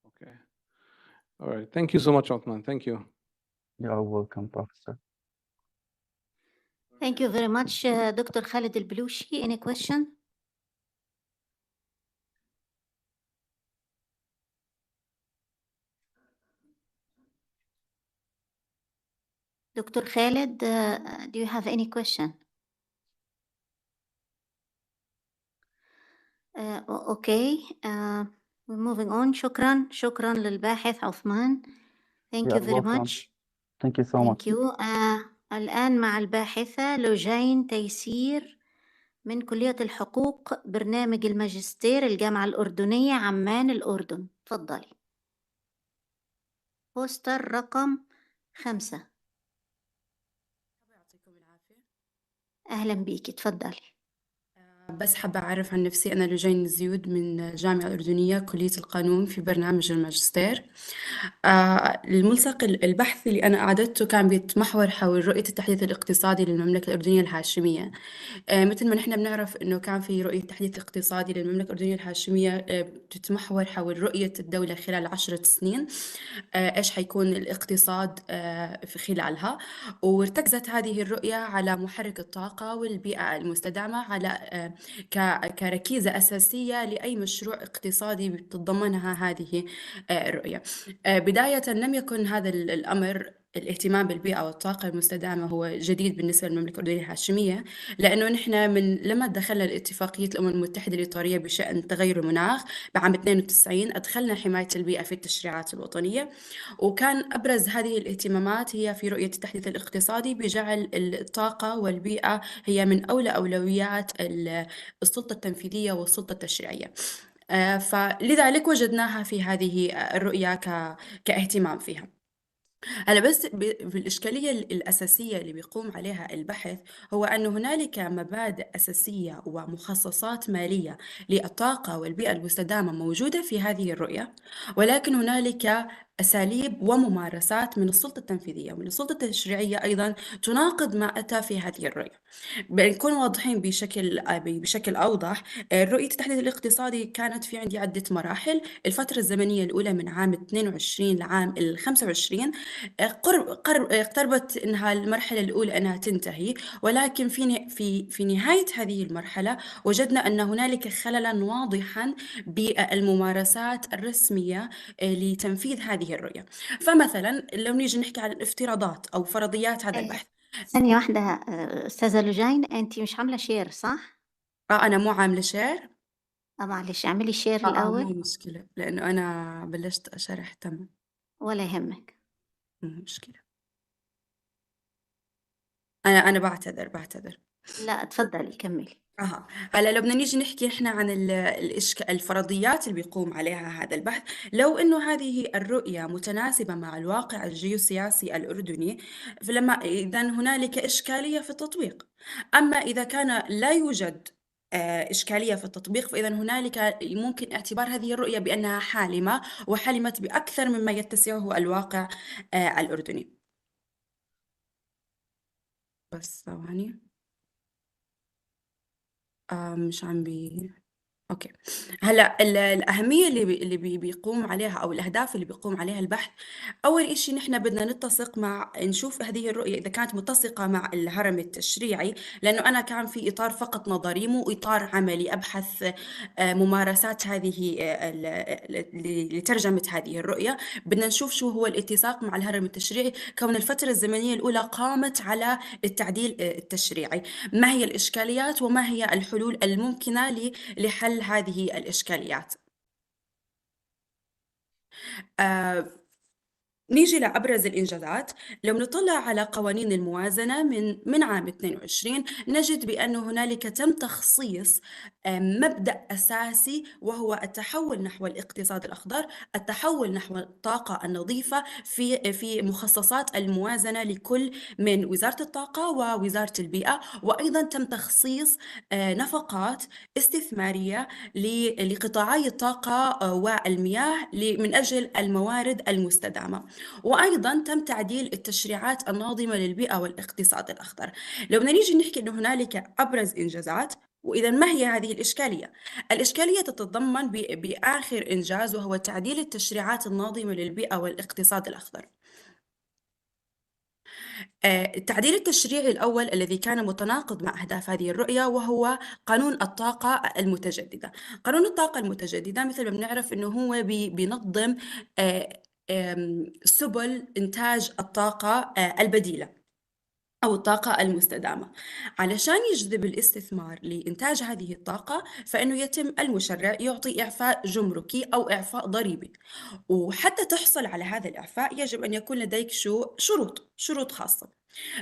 Okay. All right. Thank you so much, Othman. Thank you. You are welcome, Professor. Thank you very much, Dr. Khalid Al-Balushi. Any question? Dr. Khalid, do you have any question? Okay. We're moving on. شكرا للباحث عثمان. Thank You you are very welcome. much. Thank you so Thank much. you. الآن مع الباحثة لوجين تيسير من كلية الحقوق، برنامج الماجستير، الجامعة الأردنية، عمان، الأردن. تفضلي. بوستر رقم 5. يعطيكم العافية. أهلا بيكي، تفضلي. بس حابة أعرف عن نفسي. أنا لجين زيود من الجامعة الأردنية كلية القانون في برنامج الماجستير. الملصق البحثي اللي أنا أعددته كان بيتمحور حول رؤية التحديث الاقتصادي للمملكة الأردنية الهاشمية. مثل ما نحن بنعرف إنه كان في رؤية تحديث اقتصادي للمملكة الأردنية الهاشمية بتتمحور حول رؤية الدولة خلال 10 سنين، إيش حيكون الاقتصاد في خلالها. وارتكزت هذه الرؤية على محرك الطاقة والبيئة المستدامة على كركيزة أساسية لأي مشروع اقتصادي بتتضمنها هذه الرؤية. بداية لم يكن هذا الأمر، الاهتمام بالبيئة والطاقة المستدامة، هو جديد بالنسبة للمملكة الأردنية الهاشمية، لأنه نحن من لما دخلنا لاتفاقية الأمم المتحدة الإطارية بشأن تغير المناخ بعام 92 أدخلنا حماية البيئة في التشريعات الوطنية، وكان أبرز هذه الاهتمامات هي في رؤية التحديث الاقتصادي بجعل الطاقة والبيئة هي من أولى أولويات السلطة التنفيذية والسلطة التشريعية. فلذلك وجدناها في هذه الرؤية كاهتمام فيها. هلا بس بالإشكالية الأساسية اللي بيقوم عليها البحث هو أن هنالك مبادئ أساسية ومخصصات مالية للطاقة والبيئة المستدامة موجودة في هذه الرؤية، ولكن هنالك أساليب وممارسات من السلطة التنفيذية ومن السلطة التشريعية أيضا تناقض ما أتى في هذه الرؤية. بنكون واضحين بشكل أوضح. رؤية التحديث الاقتصادي كانت في عندي عدة مراحل. الفترة الزمنية الأولى من عام 22 لعام 25 اقتربت إنها المرحلة الأولى أنها تنتهي، ولكن في نهاية هذه المرحلة وجدنا أن هنالك خللا واضحا بالممارسات الرسمية لتنفيذ هذه الرؤية. فمثلا لو نيجي نحكي عن الافتراضات أو فرضيات هذا البحث. ثانية واحدة، أستاذة لوجين، أنت مش عاملة شير صح؟ أنا مو عاملة شير. معلش اعملي شير الأول. مو مشكلة، لأنه أنا بلشت أشرح. تمام، ولا يهمك. مو مشكلة. أنا بعتذر. لا تفضلي كملي. هلا لو بدنا نيجي نحكي احنا عن الفرضيات اللي بيقوم عليها هذا البحث، لو انه هذه الرؤية متناسبة مع الواقع الجيوسياسي الأردني، فلما اذا هنالك إشكالية في التطبيق. اما اذا كان لا يوجد إشكالية في التطبيق، فإذا هنالك ممكن اعتبار هذه الرؤية بأنها حالمة وحلمت بأكثر مما يتسعه الواقع الأردني. بس ثواني، مش عم اوكي. هلا الاهميه اللي بيقوم عليها او الاهداف اللي بيقوم عليها البحث، اول إشي نحن بدنا نتسق مع نشوف هذه الرؤيه اذا كانت متسقه مع الهرم التشريعي، لانه انا كان في اطار فقط نظري مو اطار عملي ابحث ممارسات هذه لترجمه هذه الرؤيه. بدنا نشوف شو هو الاتساق مع الهرم التشريعي، كون الفتره الزمنيه الاولى قامت على التعديل التشريعي. ما هي الاشكاليات وما هي الحلول الممكنه لحل هذه الإشكاليات؟ نيجي لأبرز الإنجازات. لو نطلع على قوانين الموازنة من عام 22 نجد بأن هنالك تم تخصيص مبدأ أساسي، وهو التحول نحو الاقتصاد الأخضر، التحول نحو الطاقة النظيفة في مخصصات الموازنة لكل من وزارة الطاقة ووزارة البيئة. وأيضا تم تخصيص نفقات استثمارية لقطاعي الطاقة والمياه من أجل الموارد المستدامة. وأيضا تم تعديل التشريعات الناظمة للبيئة والاقتصاد الأخضر. لو بدنا نيجي نحكي أنه هنالك أبرز إنجازات، وإذا ما هي هذه الإشكالية؟ الإشكالية تتضمن بآخر إنجاز، وهو تعديل التشريعات الناظمة للبيئة والاقتصاد الأخضر. التعديل التشريعي الأول الذي كان متناقض مع أهداف هذه الرؤية وهو قانون الطاقة المتجددة. قانون الطاقة المتجددة مثل ما بنعرف أنه هو بينظم سبل إنتاج الطاقة البديلة أو الطاقة المستدامة. علشان يجذب الاستثمار لإنتاج هذه الطاقة، فإنه يتم المشرع يعطي إعفاء جمركي أو إعفاء ضريبي، وحتى تحصل على هذا الإعفاء يجب أن يكون لديك شروط خاصة.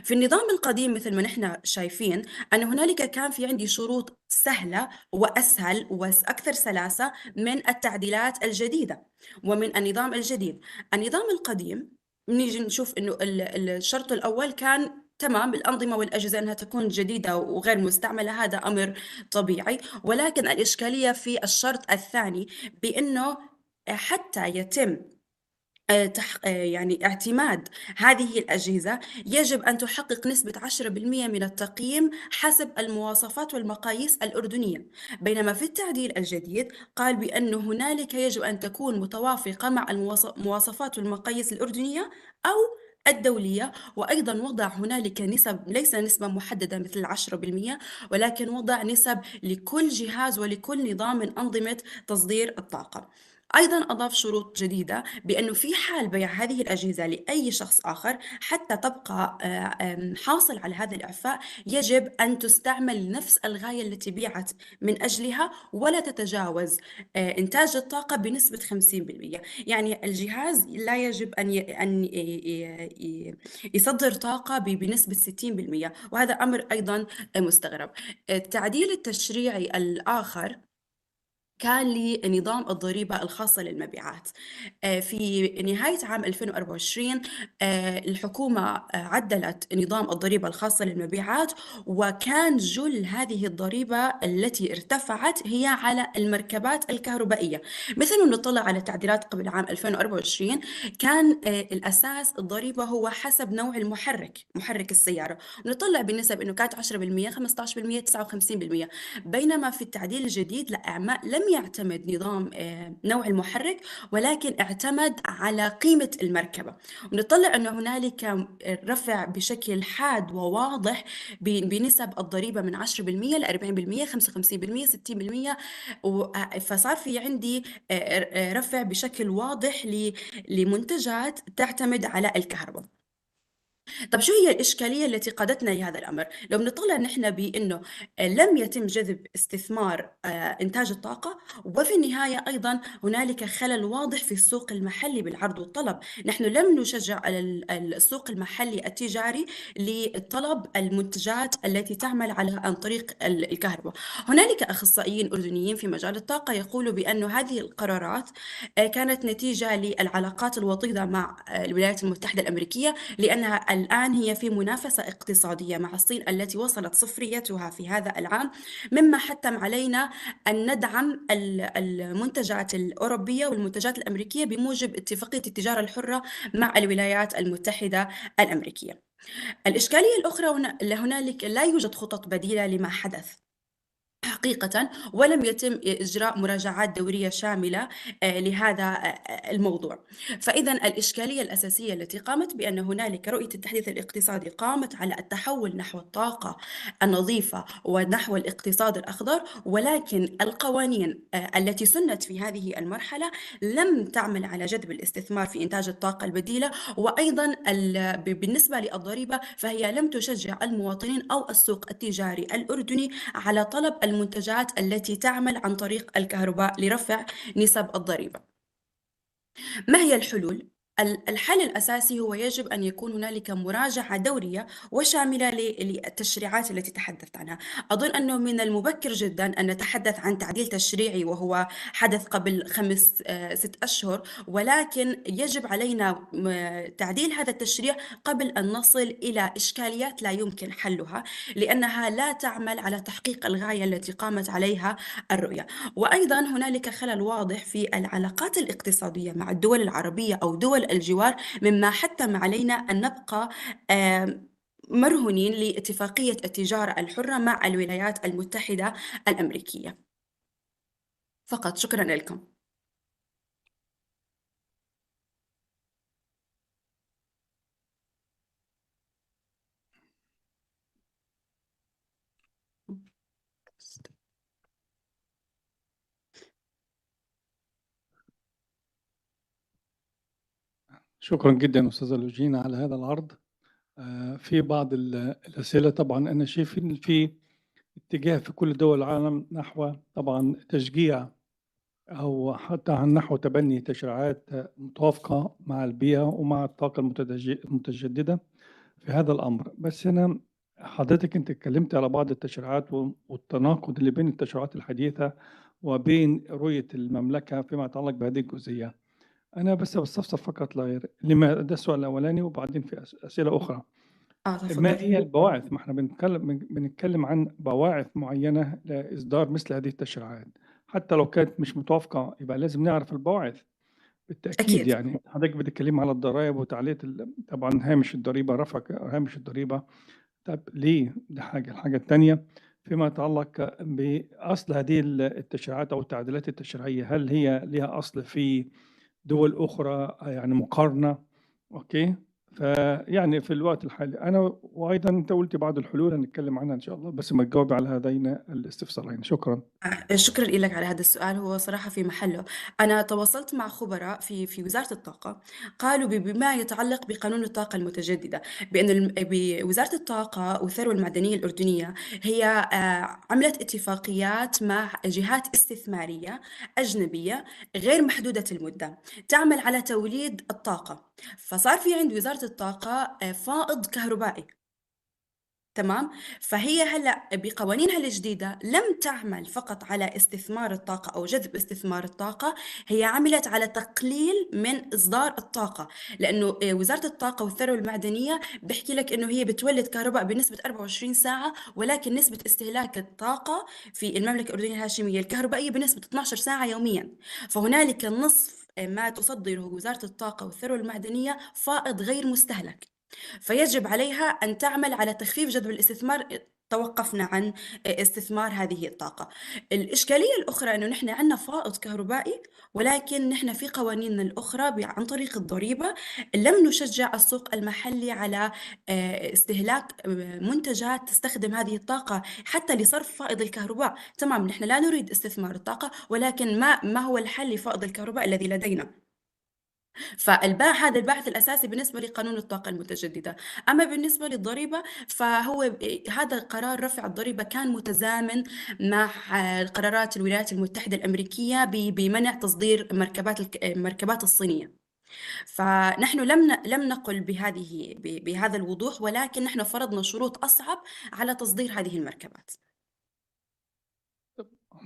في النظام القديم مثل ما نحن شايفين أن هنالك كان في عندي شروط سهلة وأسهل وأكثر سلاسة من التعديلات الجديدة ومن النظام الجديد. النظام القديم نيجي نشوف أنه الشرط الأول كان تمام، الأنظمة والأجهزة أنها تكون جديدة وغير مستعملة، هذا أمر طبيعي، ولكن الإشكالية في الشرط الثاني بأنه حتى يتم يعني اعتماد هذه الأجهزة يجب أن تحقق نسبة 10% من التقييم حسب المواصفات والمقاييس الأردنية، بينما في التعديل الجديد قال بأن هنالك يجب أن تكون متوافقة مع المواصفات والمقاييس الأردنية أو الدولية، وأيضا وضع هنالك نسب، ليس نسبة محددة مثل 10%، ولكن وضع نسب لكل جهاز ولكل نظام من أنظمة تصدير الطاقة. أيضا أضاف شروط جديدة بأنه في حال بيع هذه الأجهزة لأي شخص آخر حتى تبقى حاصل على هذا الإعفاء، يجب أن تستعمل لنفس الغاية التي بيعت من أجلها ولا تتجاوز إنتاج الطاقة بنسبة 50%. يعني الجهاز لا يجب أن يصدر طاقة بنسبة 60%، وهذا أمر أيضا مستغرب. التعديل التشريعي الآخر كان لنظام الضريبة الخاصة للمبيعات. في نهاية عام 2024 الحكومة عدلت نظام الضريبة الخاصة للمبيعات، وكان جل هذه الضريبة التي ارتفعت هي على المركبات الكهربائية. مثل ما نطلع على تعديلات قبل عام 2024 كان الأساس الضريبة هو حسب نوع محرك السيارة، نطلع بالنسب إنه كانت 10%، 15%، 59%، بينما في التعديل الجديد لم يعتمد نظام نوع المحرك، ولكن اعتمد على قيمة المركبة، ونطلع أن هنالك رفع بشكل حاد وواضح بنسب الضريبة من 10% ل 40%، 55%، 60%، فصار في عندي رفع بشكل واضح لمنتجات تعتمد على الكهرباء. طب شو هي الإشكالية التي قادتنا لهذا الأمر؟ لو بنطلع نحن بأنه لم يتم جذب استثمار إنتاج الطاقة، وفي النهاية أيضا هنالك خلل واضح في السوق المحلي بالعرض والطلب. نحن لم نشجع السوق المحلي التجاري لطلب المنتجات التي تعمل عن طريق الكهرباء. هنالك أخصائيين أردنيين في مجال الطاقة يقولوا بأن هذه القرارات كانت نتيجة للعلاقات الوطيدة مع الولايات المتحدة الأمريكية، لأنها الآن هي في منافسة اقتصادية مع الصين التي وصلت صفريتها في هذا العام، مما حتم علينا أن ندعم المنتجات الأوروبية والمنتجات الأمريكية بموجب اتفاقية التجارة الحرة مع الولايات المتحدة الأمريكية. الإشكالية الأخرى هنالك لا يوجد خطط بديلة لما حدث حقيقة، ولم يتم إجراء مراجعات دورية شاملة لهذا الموضوع. فإذا الإشكالية الأساسية التي قامت بأن هنالك رؤية التحديث الاقتصادي قامت على التحول نحو الطاقة النظيفة ونحو الاقتصاد الأخضر، ولكن القوانين التي سنت في هذه المرحلة لم تعمل على جذب الاستثمار في إنتاج الطاقة البديلة، وأيضا بالنسبة للضريبة فهي لم تشجع المواطنين أو السوق التجاري الأردني على طلب المنتجات التي تعمل عن طريق الكهرباء لرفع نسب الضريبة. ما هي الحلول؟ الحل الأساسي هو يجب أن يكون هنالك مراجعة دورية وشاملة للتشريعات التي تحدثت عنها. أظن أنه من المبكر جدا أن نتحدث عن تعديل تشريعي وهو حدث قبل 5-6 أشهر، ولكن يجب علينا تعديل هذا التشريع قبل أن نصل إلى إشكاليات لا يمكن حلها، لأنها لا تعمل على تحقيق الغاية التي قامت عليها الرؤية. وأيضا هنالك خلل واضح في العلاقات الاقتصادية مع الدول العربية أو دول الجوار، مما حتم علينا أن نبقى مرهونين لاتفاقية التجارة الحرة مع الولايات المتحدة الأمريكية. فقط. شكرا لكم. شكرا جدا أستاذة لوجينا على هذا العرض. في بعض الأسئلة طبعا أنا شايف إن في اتجاه في كل دول العالم نحو طبعا تشجيع أو حتى عن نحو تبني تشريعات متوافقة مع البيئة ومع الطاقة المتجددة في هذا الأمر. بس أنا حضرتك أنت اتكلمت على بعض التشريعات والتناقض اللي بين التشريعات الحديثة وبين رؤية المملكة فيما يتعلق بهذه الجزئية. أنا بس بستفسر فقط لا غير. لما ده السؤال الأولاني، وبعدين في أسئلة أخرى. ما تفضل. هي البواعث؟ ما احنا بنتكلم عن بواعث معينة لإصدار مثل هذه التشريعات، حتى لو كانت مش متوافقة يبقى لازم نعرف البواعث بالتأكيد. أكيد. يعني حضرتك بتتكلم على الضرائب وتعلية طبعا هامش الضريبة، رفع هامش الضريبة. طب ليه؟ ده حاجة. الحاجة التانية فيما يتعلق بأصل هذه التشريعات أو التعديلات التشريعية، هل هي لها أصل في دول أخرى يعني مقارنة؟ أوكي. فيعني في الوقت الحالي أنا وأيضا أنت قلت بعض الحلول هنتكلم عنها إن شاء الله، بس ما تجاوب على هذين الاستفسارين. شكرا. شكرا لك على هذا السؤال، هو صراحة في محله. أنا تواصلت مع خبراء في وزارة الطاقة، قالوا بما يتعلق بقانون الطاقة المتجددة بأن بوزارة الطاقة والثروة المعدنية الأردنية هي عملت اتفاقيات مع جهات استثمارية أجنبية غير محدودة المدة تعمل على توليد الطاقة، فصار في عند وزارة الطاقة فائض كهربائي. تمام. فهي هلا بقوانينها الجديده لم تعمل فقط على استثمار الطاقه او جذب استثمار الطاقه، هي عملت على تقليل من اصدار الطاقه، لانه وزاره الطاقه والثروه المعدنيه بحكي لك انه هي بتولد كهرباء بنسبه 24 ساعه، ولكن نسبه استهلاك الطاقه في المملكه الاردنيه الهاشميه الكهربائيه بنسبه 12 ساعه يوميا، فهنالك نصف ما تصدره وزاره الطاقه والثروه المعدنيه فائض غير مستهلك، فيجب عليها أن تعمل على تخفيف جذب الاستثمار. توقفنا عن استثمار هذه الطاقة. الإشكالية الأخرى أنه نحن عندنا فائض كهربائي، ولكن نحن في قوانيننا الأخرى عن طريق الضريبة لم نشجع السوق المحلي على استهلاك منتجات تستخدم هذه الطاقة حتى لصرف فائض الكهرباء. تمام، نحن لا نريد استثمار الطاقة، ولكن ما هو الحل لفائض الكهرباء الذي لدينا؟ هذا الباحث الأساسي بالنسبة لقانون الطاقة المتجددة. أما بالنسبة للضريبة فهو هذا قرار رفع الضريبة كان متزامن مع قرارات الولايات المتحدة الأمريكية بمنع تصدير المركبات الصينية. فنحن لم نقل بهذا الوضوح، ولكن نحن فرضنا شروط أصعب على تصدير هذه المركبات.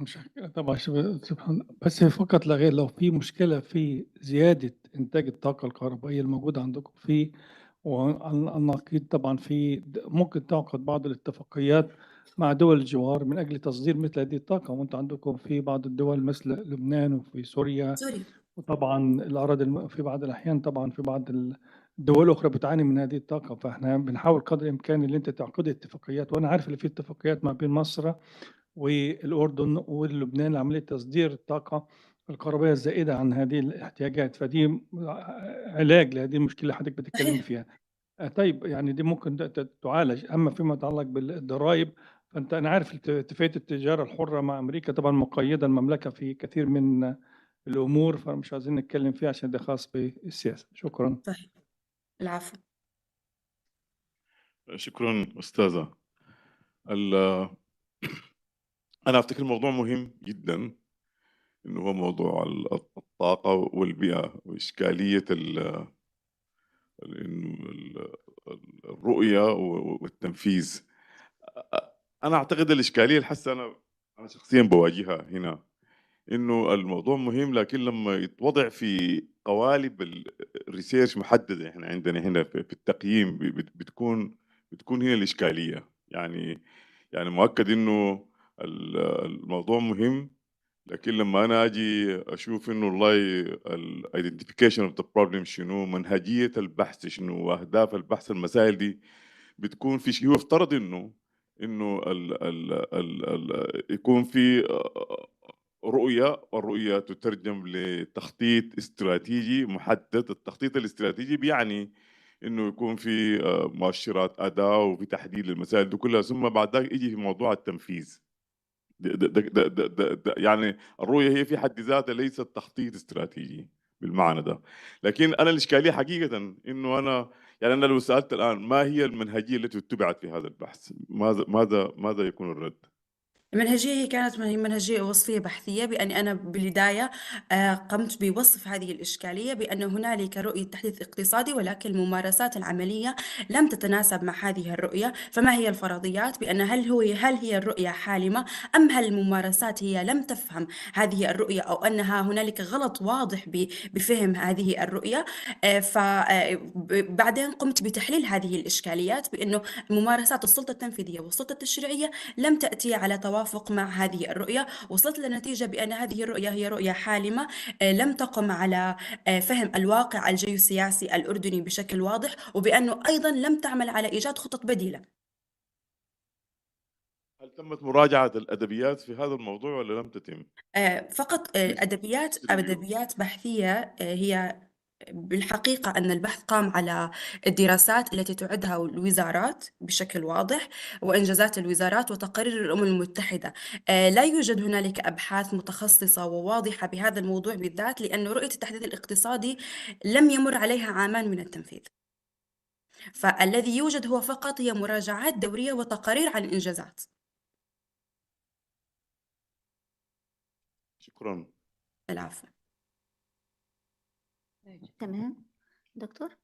مش طبعا سبحان. بس فقط لا غير، لو في مشكلة في زيادة إنتاج الطاقة الكهربائية الموجودة عندكم في والنقيض طبعا في ممكن تعقد بعض الاتفاقيات مع دول الجوار من أجل تصدير مثل هذه الطاقة، وأنتم عندكم في بعض الدول مثل لبنان وفي سوريا، سوري. وطبعا الأراضي في بعض الأحيان طبعا في بعض الدول الأخرى بتعاني من هذه الطاقة. فإحنا بنحاول قدر الإمكان اللي أنت تعقد اتفاقيات، وأنا عارف اللي في اتفاقيات ما بين مصر والأردن ولبنان لعملية تصدير الطاقة الكهربائية الزائدة عن هذه الاحتياجات، فدي علاج لهذه المشكلة اللي حضرتك بتتكلمي صحيح. فيها. طيب يعني دي ممكن تعالج. أما فيما يتعلق بالضرائب فأنت أنا عارف اتفاقية التجارة الحرة مع أمريكا طبعا مقيدة المملكة في كثير من الأمور، فمش عايزين نتكلم فيها عشان ده خاص بالسياسة. شكرا. صحيح. العفو. شكرا أستاذة. أنا أفتكر الموضوع مهم جدا، إنه هو موضوع الطاقة والبيئة وإشكالية الرؤية والتنفيذ. أنا أعتقد الإشكالية الحسة أنا شخصيا بواجهها هنا، إنه الموضوع مهم لكن لما يتوضع في قوالب الريسيرش محددة إحنا عندنا هنا في التقييم بتكون هنا الإشكالية. يعني مؤكد إنه الموضوع مهم، لكن لما أنا أجي أشوف إنه والله ال identification of the problem شنو، منهجية البحث شنو، وأهداف البحث، المسائل دي بتكون في شيء. هو افترض انه يكون في رؤية، والرؤية تترجم لتخطيط استراتيجي محدد. التخطيط الاستراتيجي بيعني انه يكون في مؤشرات اداء وفي تحديد للمسائل دي كلها، ثم بعد ذلك يجي في موضوع التنفيذ. يعني الرؤية هي في حد ذاتها ليست تخطيط استراتيجي بالمعنى ده. لكن أنا الإشكالية حقيقة إنه أنا لو سألت الآن ما هي المنهجية التي اتبعت في هذا البحث، ماذا يكون الرد؟ المنهجية هي كانت منهجية وصفية بحثية، بأني أنا بالبداية قمت بوصف هذه الإشكالية بأن هنالك رؤية تحديث اقتصادي، ولكن الممارسات العملية لم تتناسب مع هذه الرؤية. فما هي الفرضيات؟ بأن هل هي الرؤية حالمة، أم هل الممارسات هي لم تفهم هذه الرؤية، أو أنها هنالك غلط واضح بفهم هذه الرؤية؟ فبعدين قمت بتحليل هذه الإشكاليات، بأنه ممارسات السلطة التنفيذية والسلطة التشريعية لم تأتي على توافق مع هذه الرؤية. وصلت لنتيجة بأن هذه الرؤية هي رؤية حالمة، لم تقم على فهم الواقع الجيوسياسي الأردني بشكل واضح، وبأنه أيضا لم تعمل على إيجاد خطط بديلة. هل تمت مراجعة الأدبيات في هذا الموضوع ولا لم تتم؟ فقط أدبيات بحثية. هي بالحقيقة أن البحث قام على الدراسات التي تعدها الوزارات بشكل واضح، وإنجازات الوزارات وتقارير الأمم المتحدة. لا يوجد هنالك أبحاث متخصصة وواضحة بهذا الموضوع بالذات، لأن رؤية التحديث الاقتصادي لم يمر عليها عامان من التنفيذ. فالذي يوجد هو فقط هي مراجعات دورية وتقارير عن الإنجازات. شكرا. العفو. تمام دكتور،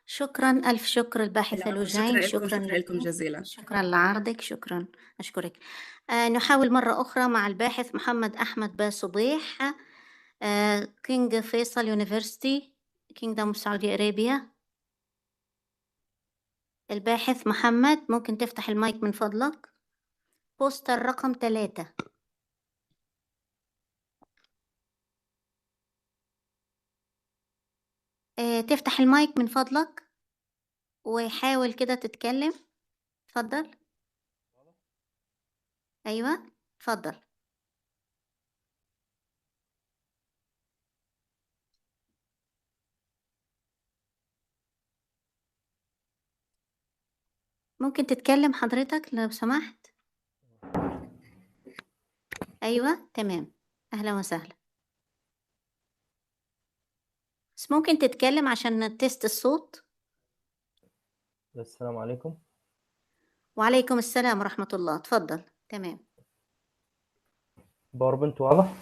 شكرا، ألف شكر الباحثة العفو، لوجين، شكرا لكم جزيلا. شكرا لعرضك، شكرا، أشكرك. نحاول مرة أخرى مع الباحث محمد أحمد باصبيح، كينج فيصل يونيفرسيتي، كينجدوم سعودي أرابيا. الباحث محمد، ممكن تفتح المايك من فضلك؟ بوستر رقم 3. تفتح المايك من فضلك وحاول كده تتكلم. اتفضل. أيوة اتفضل. ممكن تتكلم حضرتك لو سمحت؟ أيوة تمام، أهلا وسهلا. بس ممكن تتكلم عشان نتست الصوت. السلام عليكم. وعليكم السلام ورحمة الله، اتفضل. تمام. باوربوينت واضح؟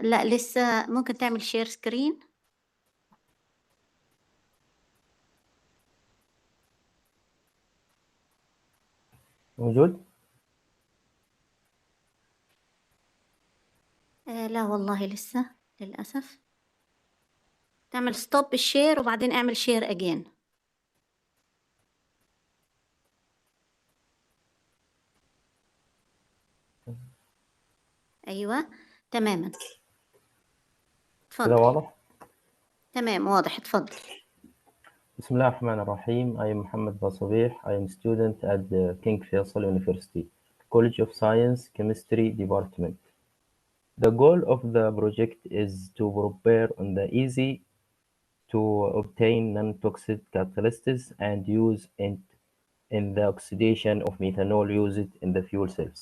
لا لسه، ممكن تعمل شير سكرين. موجود؟ لا والله لسه للأسف. تعمل ستوب الشير وبعدين اعمل شير اجين. ايوه تماما، كده اتفضل. واضح؟ تمام واضح، اتفضل. بسم الله الرحمن الرحيم. I am محمد باصبيح. I am student at the King Faisal University, College of Science, Chemistry Department. The goal of the project is to prepare on the easy to obtain non-toxic catalysts and use it in the oxidation of methanol used in the fuel cells.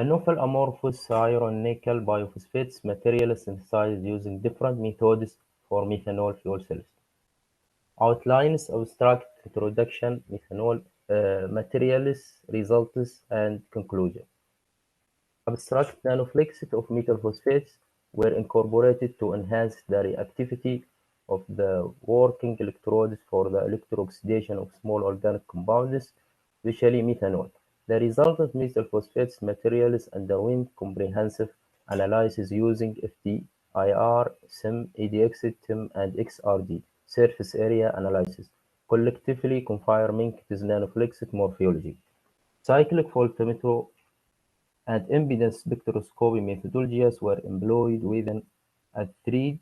A novel amorphous iron-nickel biophosphates material synthesized using different methods for methanol fuel cells. Outlines abstract introduction, methanol materials, results, and conclusion. Abstract nanoflakes of metal phosphates were incorporated to enhance the reactivity of the working electrodes for the electrooxidation of small organic compounds, especially methanol. The resultant metal phosphates materials underwent comprehensive analysis using FTIR, SIM, EDX, TIM, and XRD surface area analysis, collectively confirming its nanoflakes morphology. Cyclic voltammetry and impedance spectroscopy methodologies were employed within a 3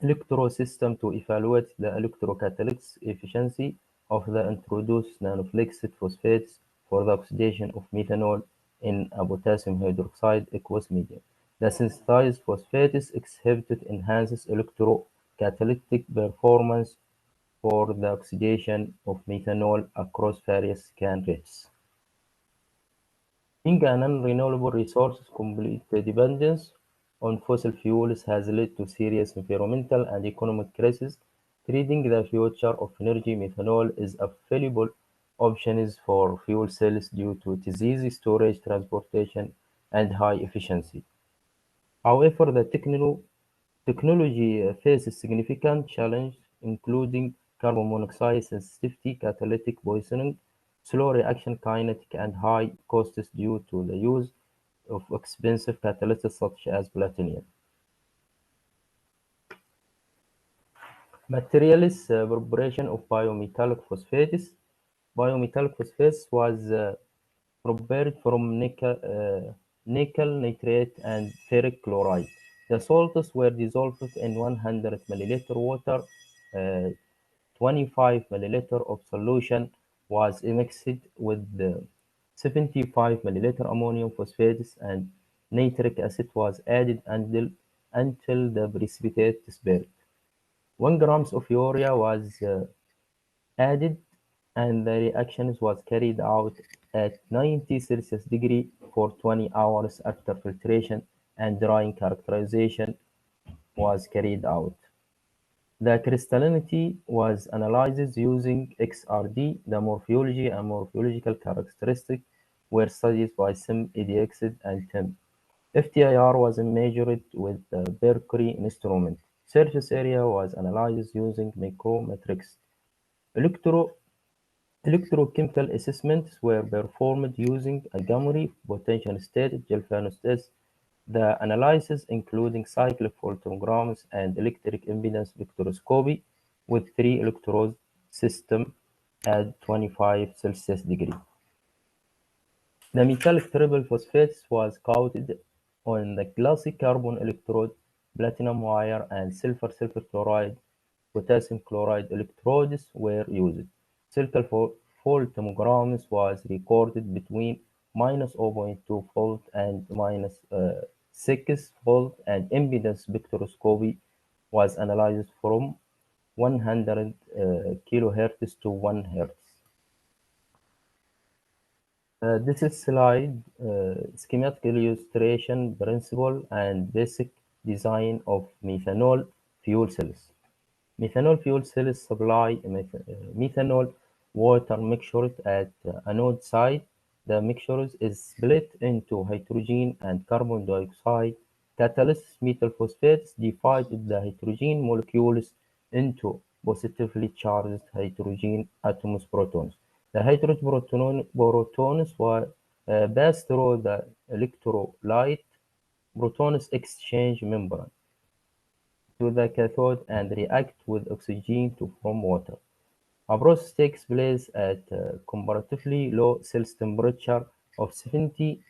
electro system to evaluate the electrocatalytic efficiency of the introduced nanoflexed phosphates for the oxidation of methanol in a potassium hydroxide aqueous medium. The synthesized phosphates exhibited enhances electrocatalytic performance for the oxidation of methanol across various scan rates. Being a non-renewable resource, complete dependence on fossil fuels has led to serious environmental and economic crises. Treating the future of energy, methanol is a valuable option for fuel cells due to its easy storage, transportation, and high efficiency. However, the technology faces significant challenges, including carbon monoxide sensitivity, catalytic poisoning, slow reaction kinetic, and high costs due to the use of expensive catalysts such as platinum. Materials preparation of biometallic phosphates. Biometallic phosphates was prepared from nickel nitrate and ferric chloride. The salts were dissolved in 100 milliliter water. 25 milliliter of solution was mixed with 75 milliliter ammonium phosphates, and nitric acid was added until the precipitate dispersed. 1 grams of urea was added, and the reaction was carried out at 90 Celsius degree for 20 hours after filtration and drying characterization was carried out. The crystallinity was analyzed using XRD. The morphology and morphological characteristics were studied by SIM, EDX, and TEM. FTIR was measured with the Berkeley instrument. Surface area was analyzed using micrometrics. Electrochemical assessments were performed using a Gamma potential state galvanostats. The analysis including cyclic photometers and electric impedance spectroscopy with 3 electrode system at 25 Celsius degree. The metallic triple phosphates was coated on the classic carbon electrode, platinum wire, and sulfur chloride, potassium chloride electrodes were used. Cyclical voltamograms was recorded between minus 0.2 volt and minus 6 volt, and impedance spectroscopy was analyzed from 100 kilohertz to 1 hertz. This is slide schematic illustration principle and basic design of methanol fuel cells. Methanol fuel cells supply methanol water mixture at anode side. The mixture is split into hydrogen and carbon dioxide catalysts. Metal phosphates divide the hydrogen molecules into positively charged hydrogen atoms, protons. The hydrogen protons were passed through the electrolyte protons exchange membrane to the cathode and react with oxygen to form water. A process takes place at comparatively low cells temperature of 70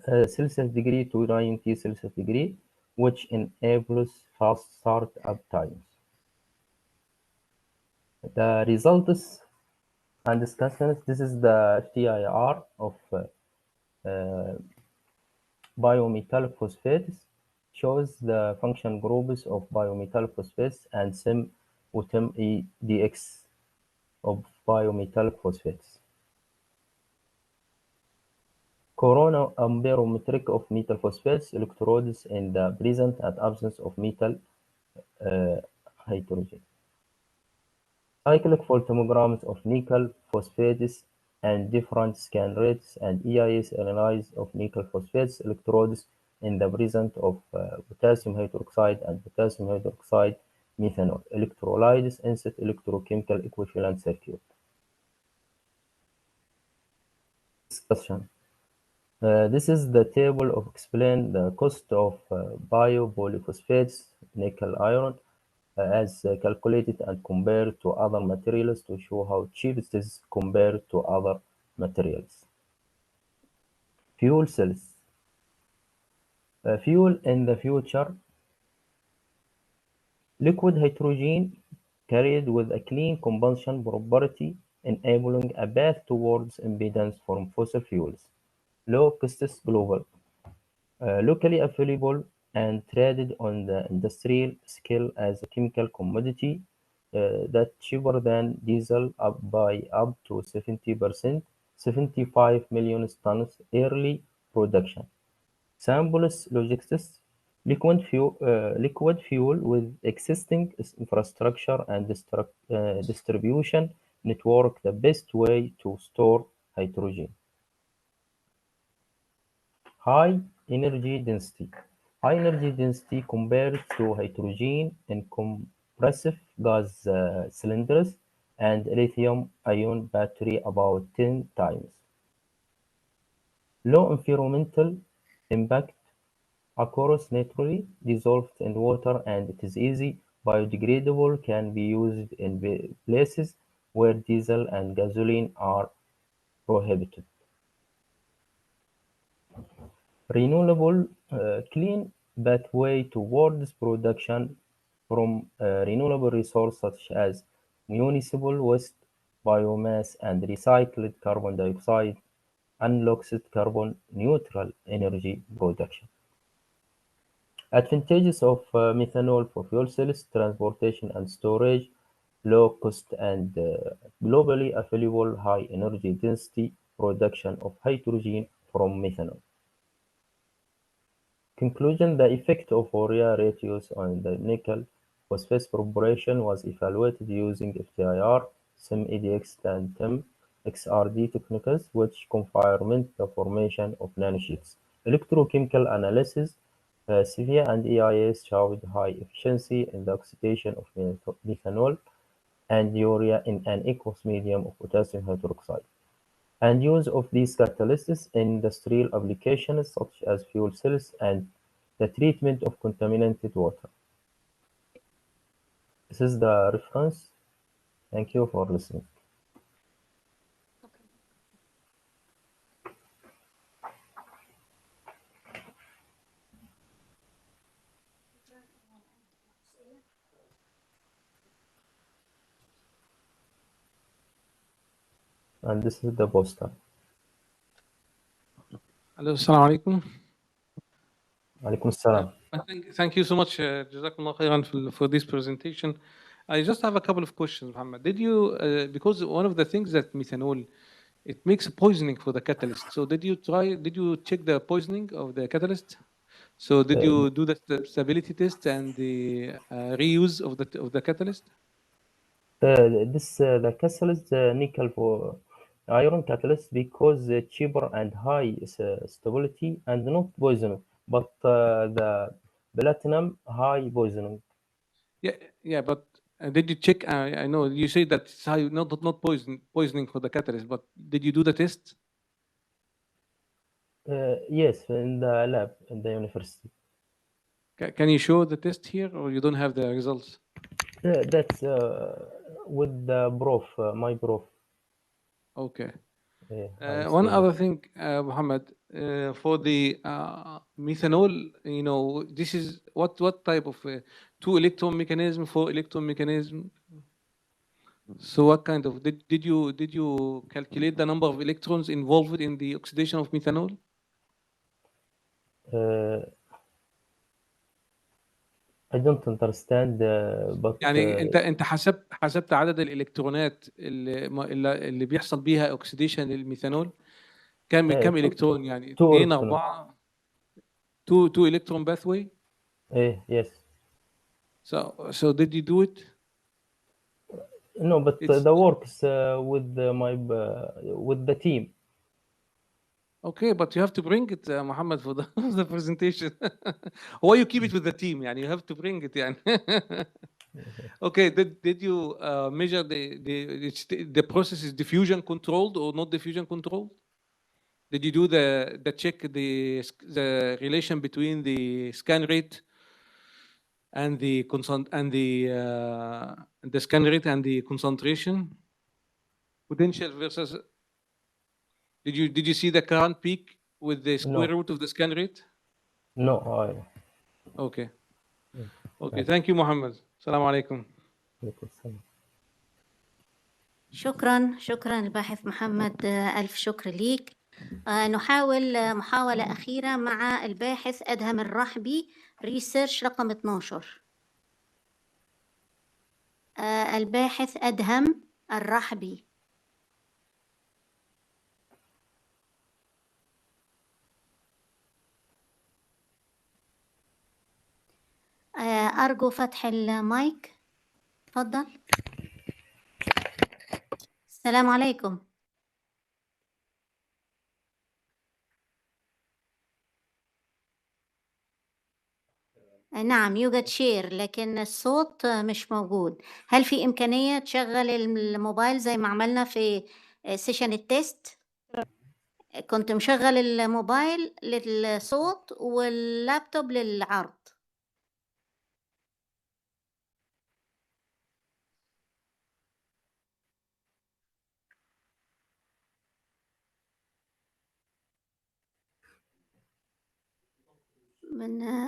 Celsius degree to 90 Celsius degree, which enables fast start-up times. The results and discussions. This is the FTIR of biometallic phosphates. Shows the function groups of biometallic phosphates and SIM UTM EDX of biometallic phosphates. Corona amperometric of metal phosphates electrodes in the presence and absence of metal hydrogen. Cyclic voltamograms of nickel phosphates and different scan rates, and EIS analysis of nickel phosphates electrodes in the presence of potassium hydroxide and potassium hydroxide methanol. Electrolytes insert electrochemical equivalent circuit. Discussion. This is the table of explain the cost of biopolyphosphates, nickel iron, as calculated and compared to other materials to show how cheap it is compared to other materials. Fuel cells. Fuel in the future Liquid hydrogen carried with a clean combustion property, enabling a path towards impedance from fossil fuels. Low costs global. Locally available and traded on the industrial scale as a chemical commodity that cheaper than diesel by up to 70%, 75 million tons yearly production. Samples logistics, liquid fuel with existing infrastructure and distribution network, the best way to store hydrogen. High energy density. High energy density compared to hydrogen in compressive gas cylinders and lithium-ion battery about 10 times. Low environmental impact. Occurs naturally, dissolved in water, and it is easy biodegradable, can be used in places where diesel and gasoline are prohibited. Renewable clean pathway towards production from renewable resources such as municipal waste, biomass, and recycled carbon dioxide, unlocks carbon neutral energy production. Advantages of methanol for fuel cells, transportation and storage, low cost and globally available high energy density production of hydrogen from methanol. Conclusion: the effect of urea ratios on the nickel phosphate preparation was evaluated using FTIR, SIM-EDX, and TIM-XRD techniques, which confirmed the formation of nanosheets. Electrochemical analysis, CEVIA and EIS showed high efficiency in the oxidation of methanol and urea in an aqueous medium of potassium hydroxide, and use of these catalysts in industrial applications such as fuel cells and the treatment of contaminated water. This is the reference. Thank you for listening. And this is the poster. Hello, assalamu alaikum. Alaikum assalam. Thank you so much, Jazakumullah khairan, for this presentation. I just have a couple of questions, Muhammad. Did you, because one of the things that methanol, it makes a poisoning for the catalyst. So did you check the poisoning of the catalyst? So did you do the stability test and the reuse of the catalyst? The catalyst nickel for iron catalyst because cheaper and high stability and not poison, but the platinum high poisoning. Yeah, but did you check? I know you say that it's high, not poisoning for the catalyst, but did you do the test? Yes, in the lab in the university. Can you show the test here, or you don't have the results? That's with the prof, my prof. Okay. Yeah, one other thing, Muhammad, for the methanol, you know, this is what type of 2-electron mechanism, 4-electron mechanism? So what kind of did you calculate the number of electrons involved in the oxidation of methanol? I don't understand, but يعني انت حسبت عدد الالكترونات اللي بيحصل بيها اوكسيديشن للميثانول كم الكترون يعني 2 4 2 electron pathway. Yes. So did you do it? No, but the works with with the team. Okay, but you have to bring it, Muhammad, for the presentation. Why you keep it with the team? يعني you have to bring it يعني. Okay, did you measure the process is diffusion controlled or not diffusion controlled? Did you do the check the relation between the scan rate and the scan rate and the concentration potential versus? Did you see the current peak with the square root of the scan rate? No. Okay. Okay. Thank you, Muhammad. السلام عليكم. عليكم السلام. شكرا الباحث محمد، ألف شكر ليك. نحاول محاولة أخيرة مع الباحث أدهم الرحبي، ريسيرش رقم 12. الباحث أدهم الرحبي. أرجو فتح المايك، تفضل. السلام عليكم. نعم يوجد شير لكن الصوت مش موجود. هل في إمكانية تشغل الموبايل زي ما عملنا في سيشن التيست؟ كنت مشغل الموبايل للصوت واللابتوب للعرض.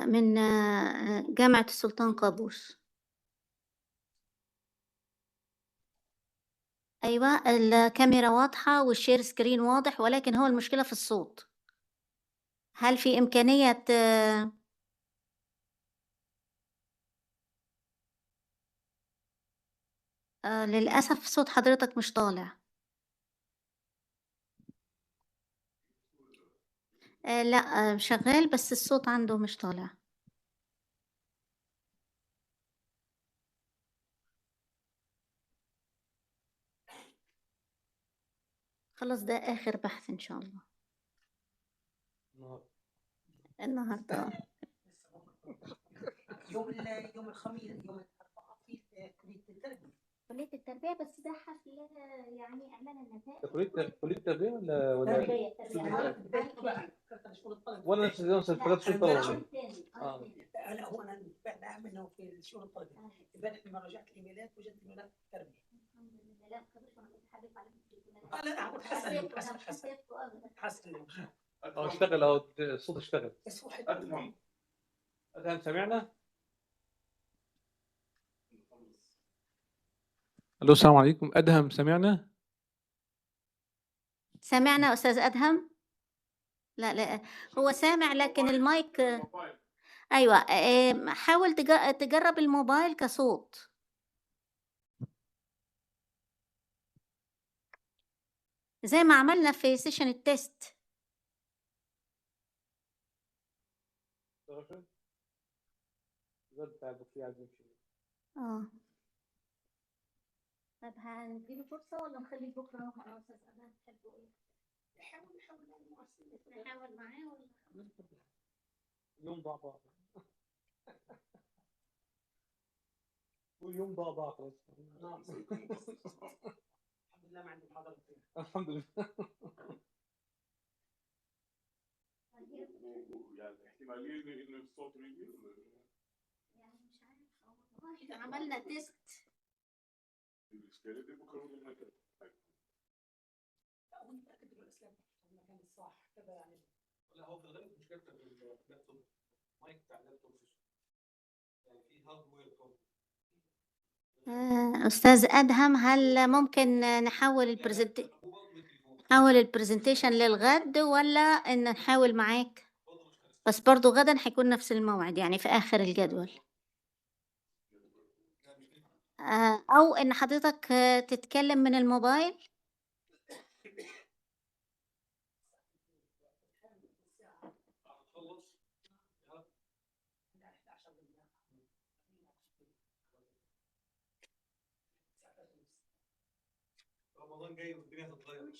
من جامعة السلطان قابوس. أيوة الكاميرا واضحة والشير سكرين واضح، ولكن هو المشكلة في الصوت. هل في إمكانية للأسف صوت حضرتك مش طالع. لا شغال بس الصوت عنده مش طالع. خلاص ده آخر بحث إن شاء الله النهارده. يوم الخميس يوم الأربعاء في كلية التربية. كلية التربية، بس ده حفل يعني إعلان النتائج. كلية التربية ولا تربية ولا نفس الفرات شو طلبوا؟ لا هو أنا بعمل إنه في الشؤون الطلبية. امبارح لما رجعت الإيميلات وجدت إنه لا تربية. لا خبرت أنا كنت حابب على لا حسن اشتغل أهو الصوت اشتغل. بس واحد أدهم سمعنا؟ ألو السلام عليكم. أدهم سمعنا؟ سمعنا أستاذ أدهم؟ لا هو سامع لكن المايك. أيوة حاول تجرب الموبايل كصوت. زي ما عملنا في سيشن التيست. طب هنديله فرصة ولا نخلي بكرة أنا أستاذ أدهم تحبوا إيه؟ نحاول معاه ولا يوم ضعضع يوم ضعضع خلاص. الحمد لله ما عندي محاضرة. الحمد لله. يعني احتمالية إنه الصوت يجي يعني مش عارف عملنا تيست. الإشكالية دي بكرة ولا هكذا؟ لا هو متأكد إنه الإسلام في المكان الصح كذا يعني. لا هو في الغالب مشكلته اللابتوب المايك بتاع اللابتوب يعني في هاردوير بروبلم. أستاذ أدهم هل ممكن نحول البرزنتيشن للغد ولا إن نحاول معاك؟ بس برضو غدا هيكون نفس الموعد يعني في آخر الجدول. أو إن حضرتك تتكلم من الموبايل. رمضان جاي والدنيا هتتغير.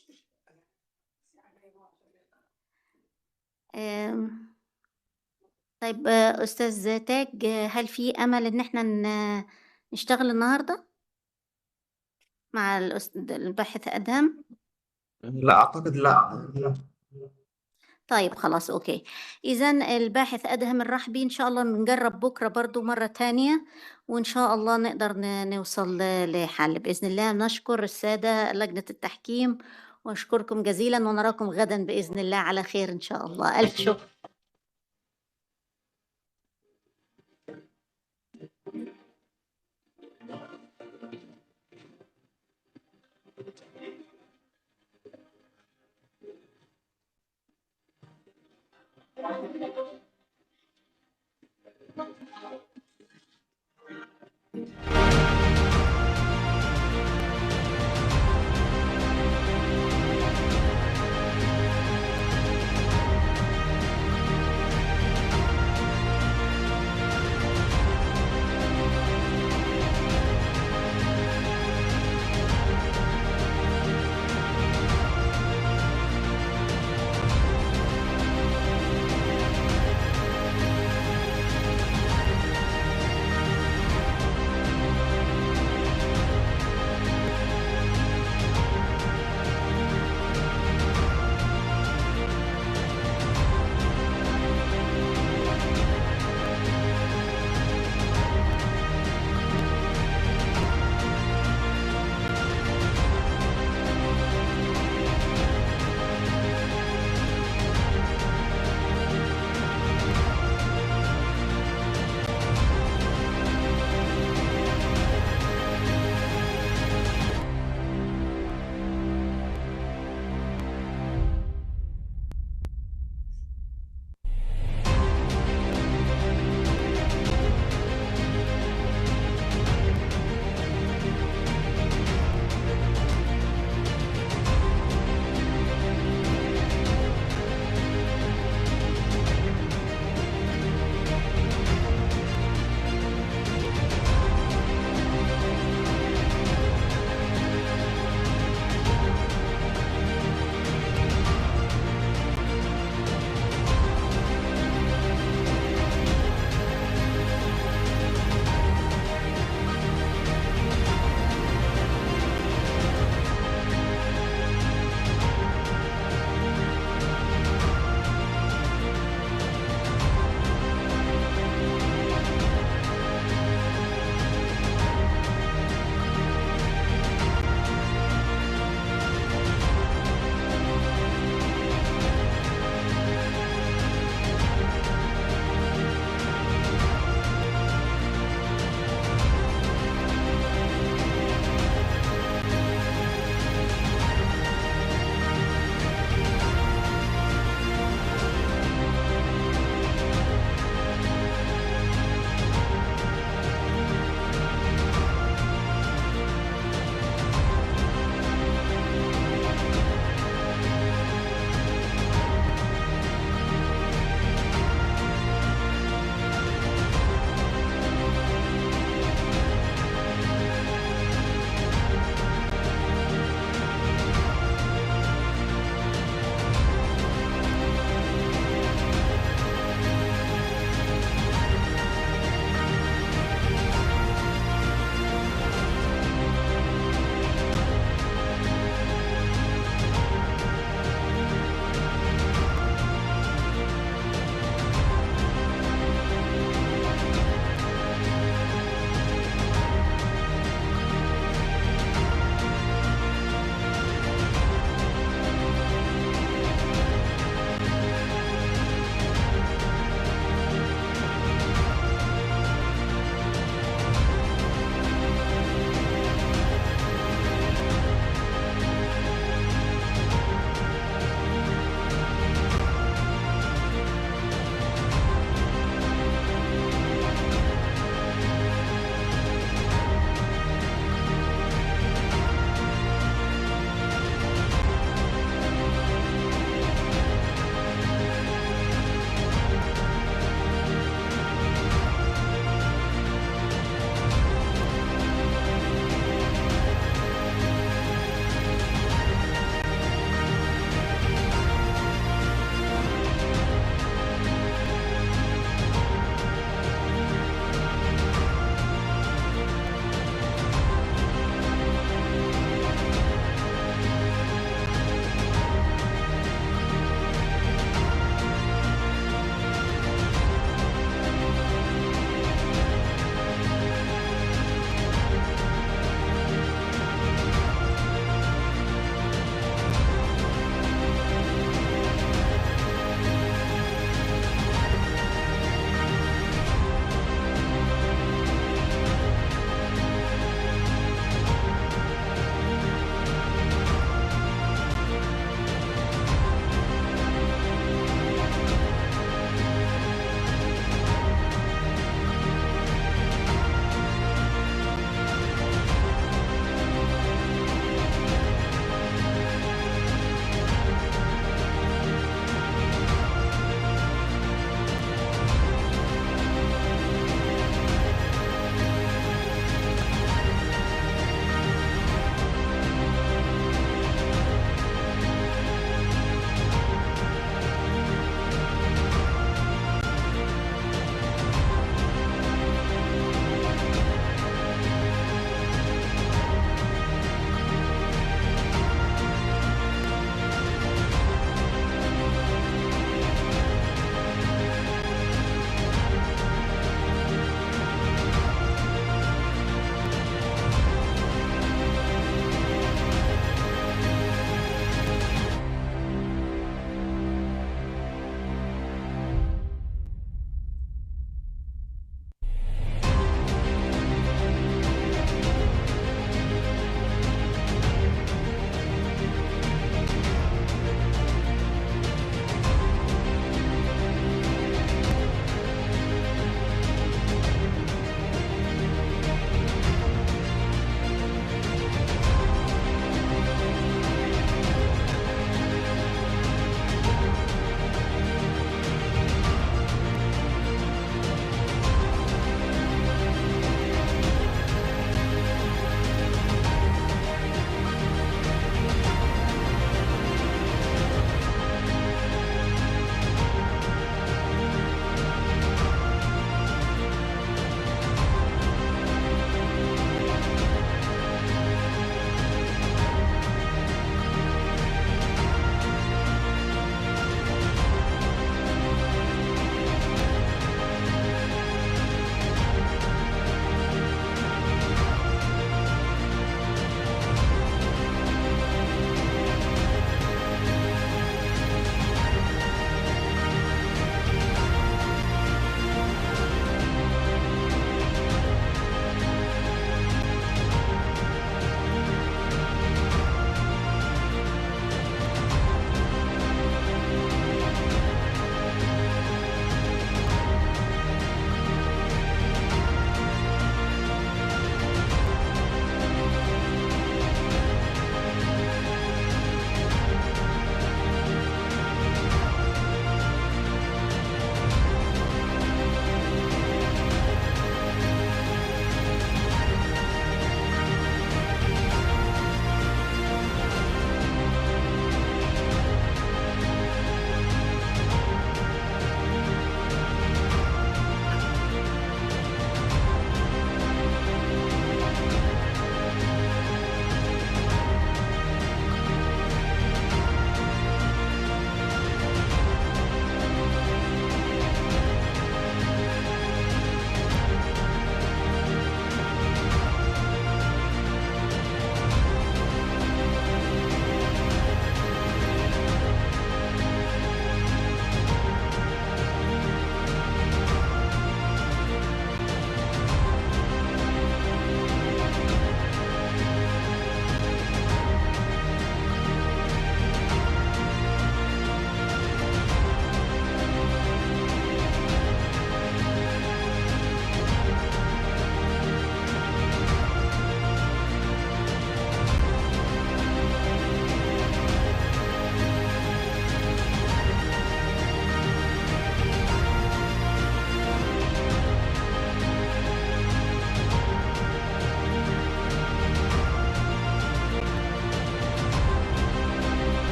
طيب أستاذ تاج، هل في أمل إن إحنا نشتغل النهاردة مع الباحث أدهم؟ لا أعتقد لا. طيب خلاص أوكي. إذن الباحث أدهم الرحبي إن شاء الله نجرب بكرة برضو مرة تانية، وإن شاء الله نقدر نوصل لحل بإذن الله. نشكر السادة لجنة التحكيم وأشكركم جزيلا، ونراكم غدا بإذن الله على خير إن شاء الله. ألف شكر.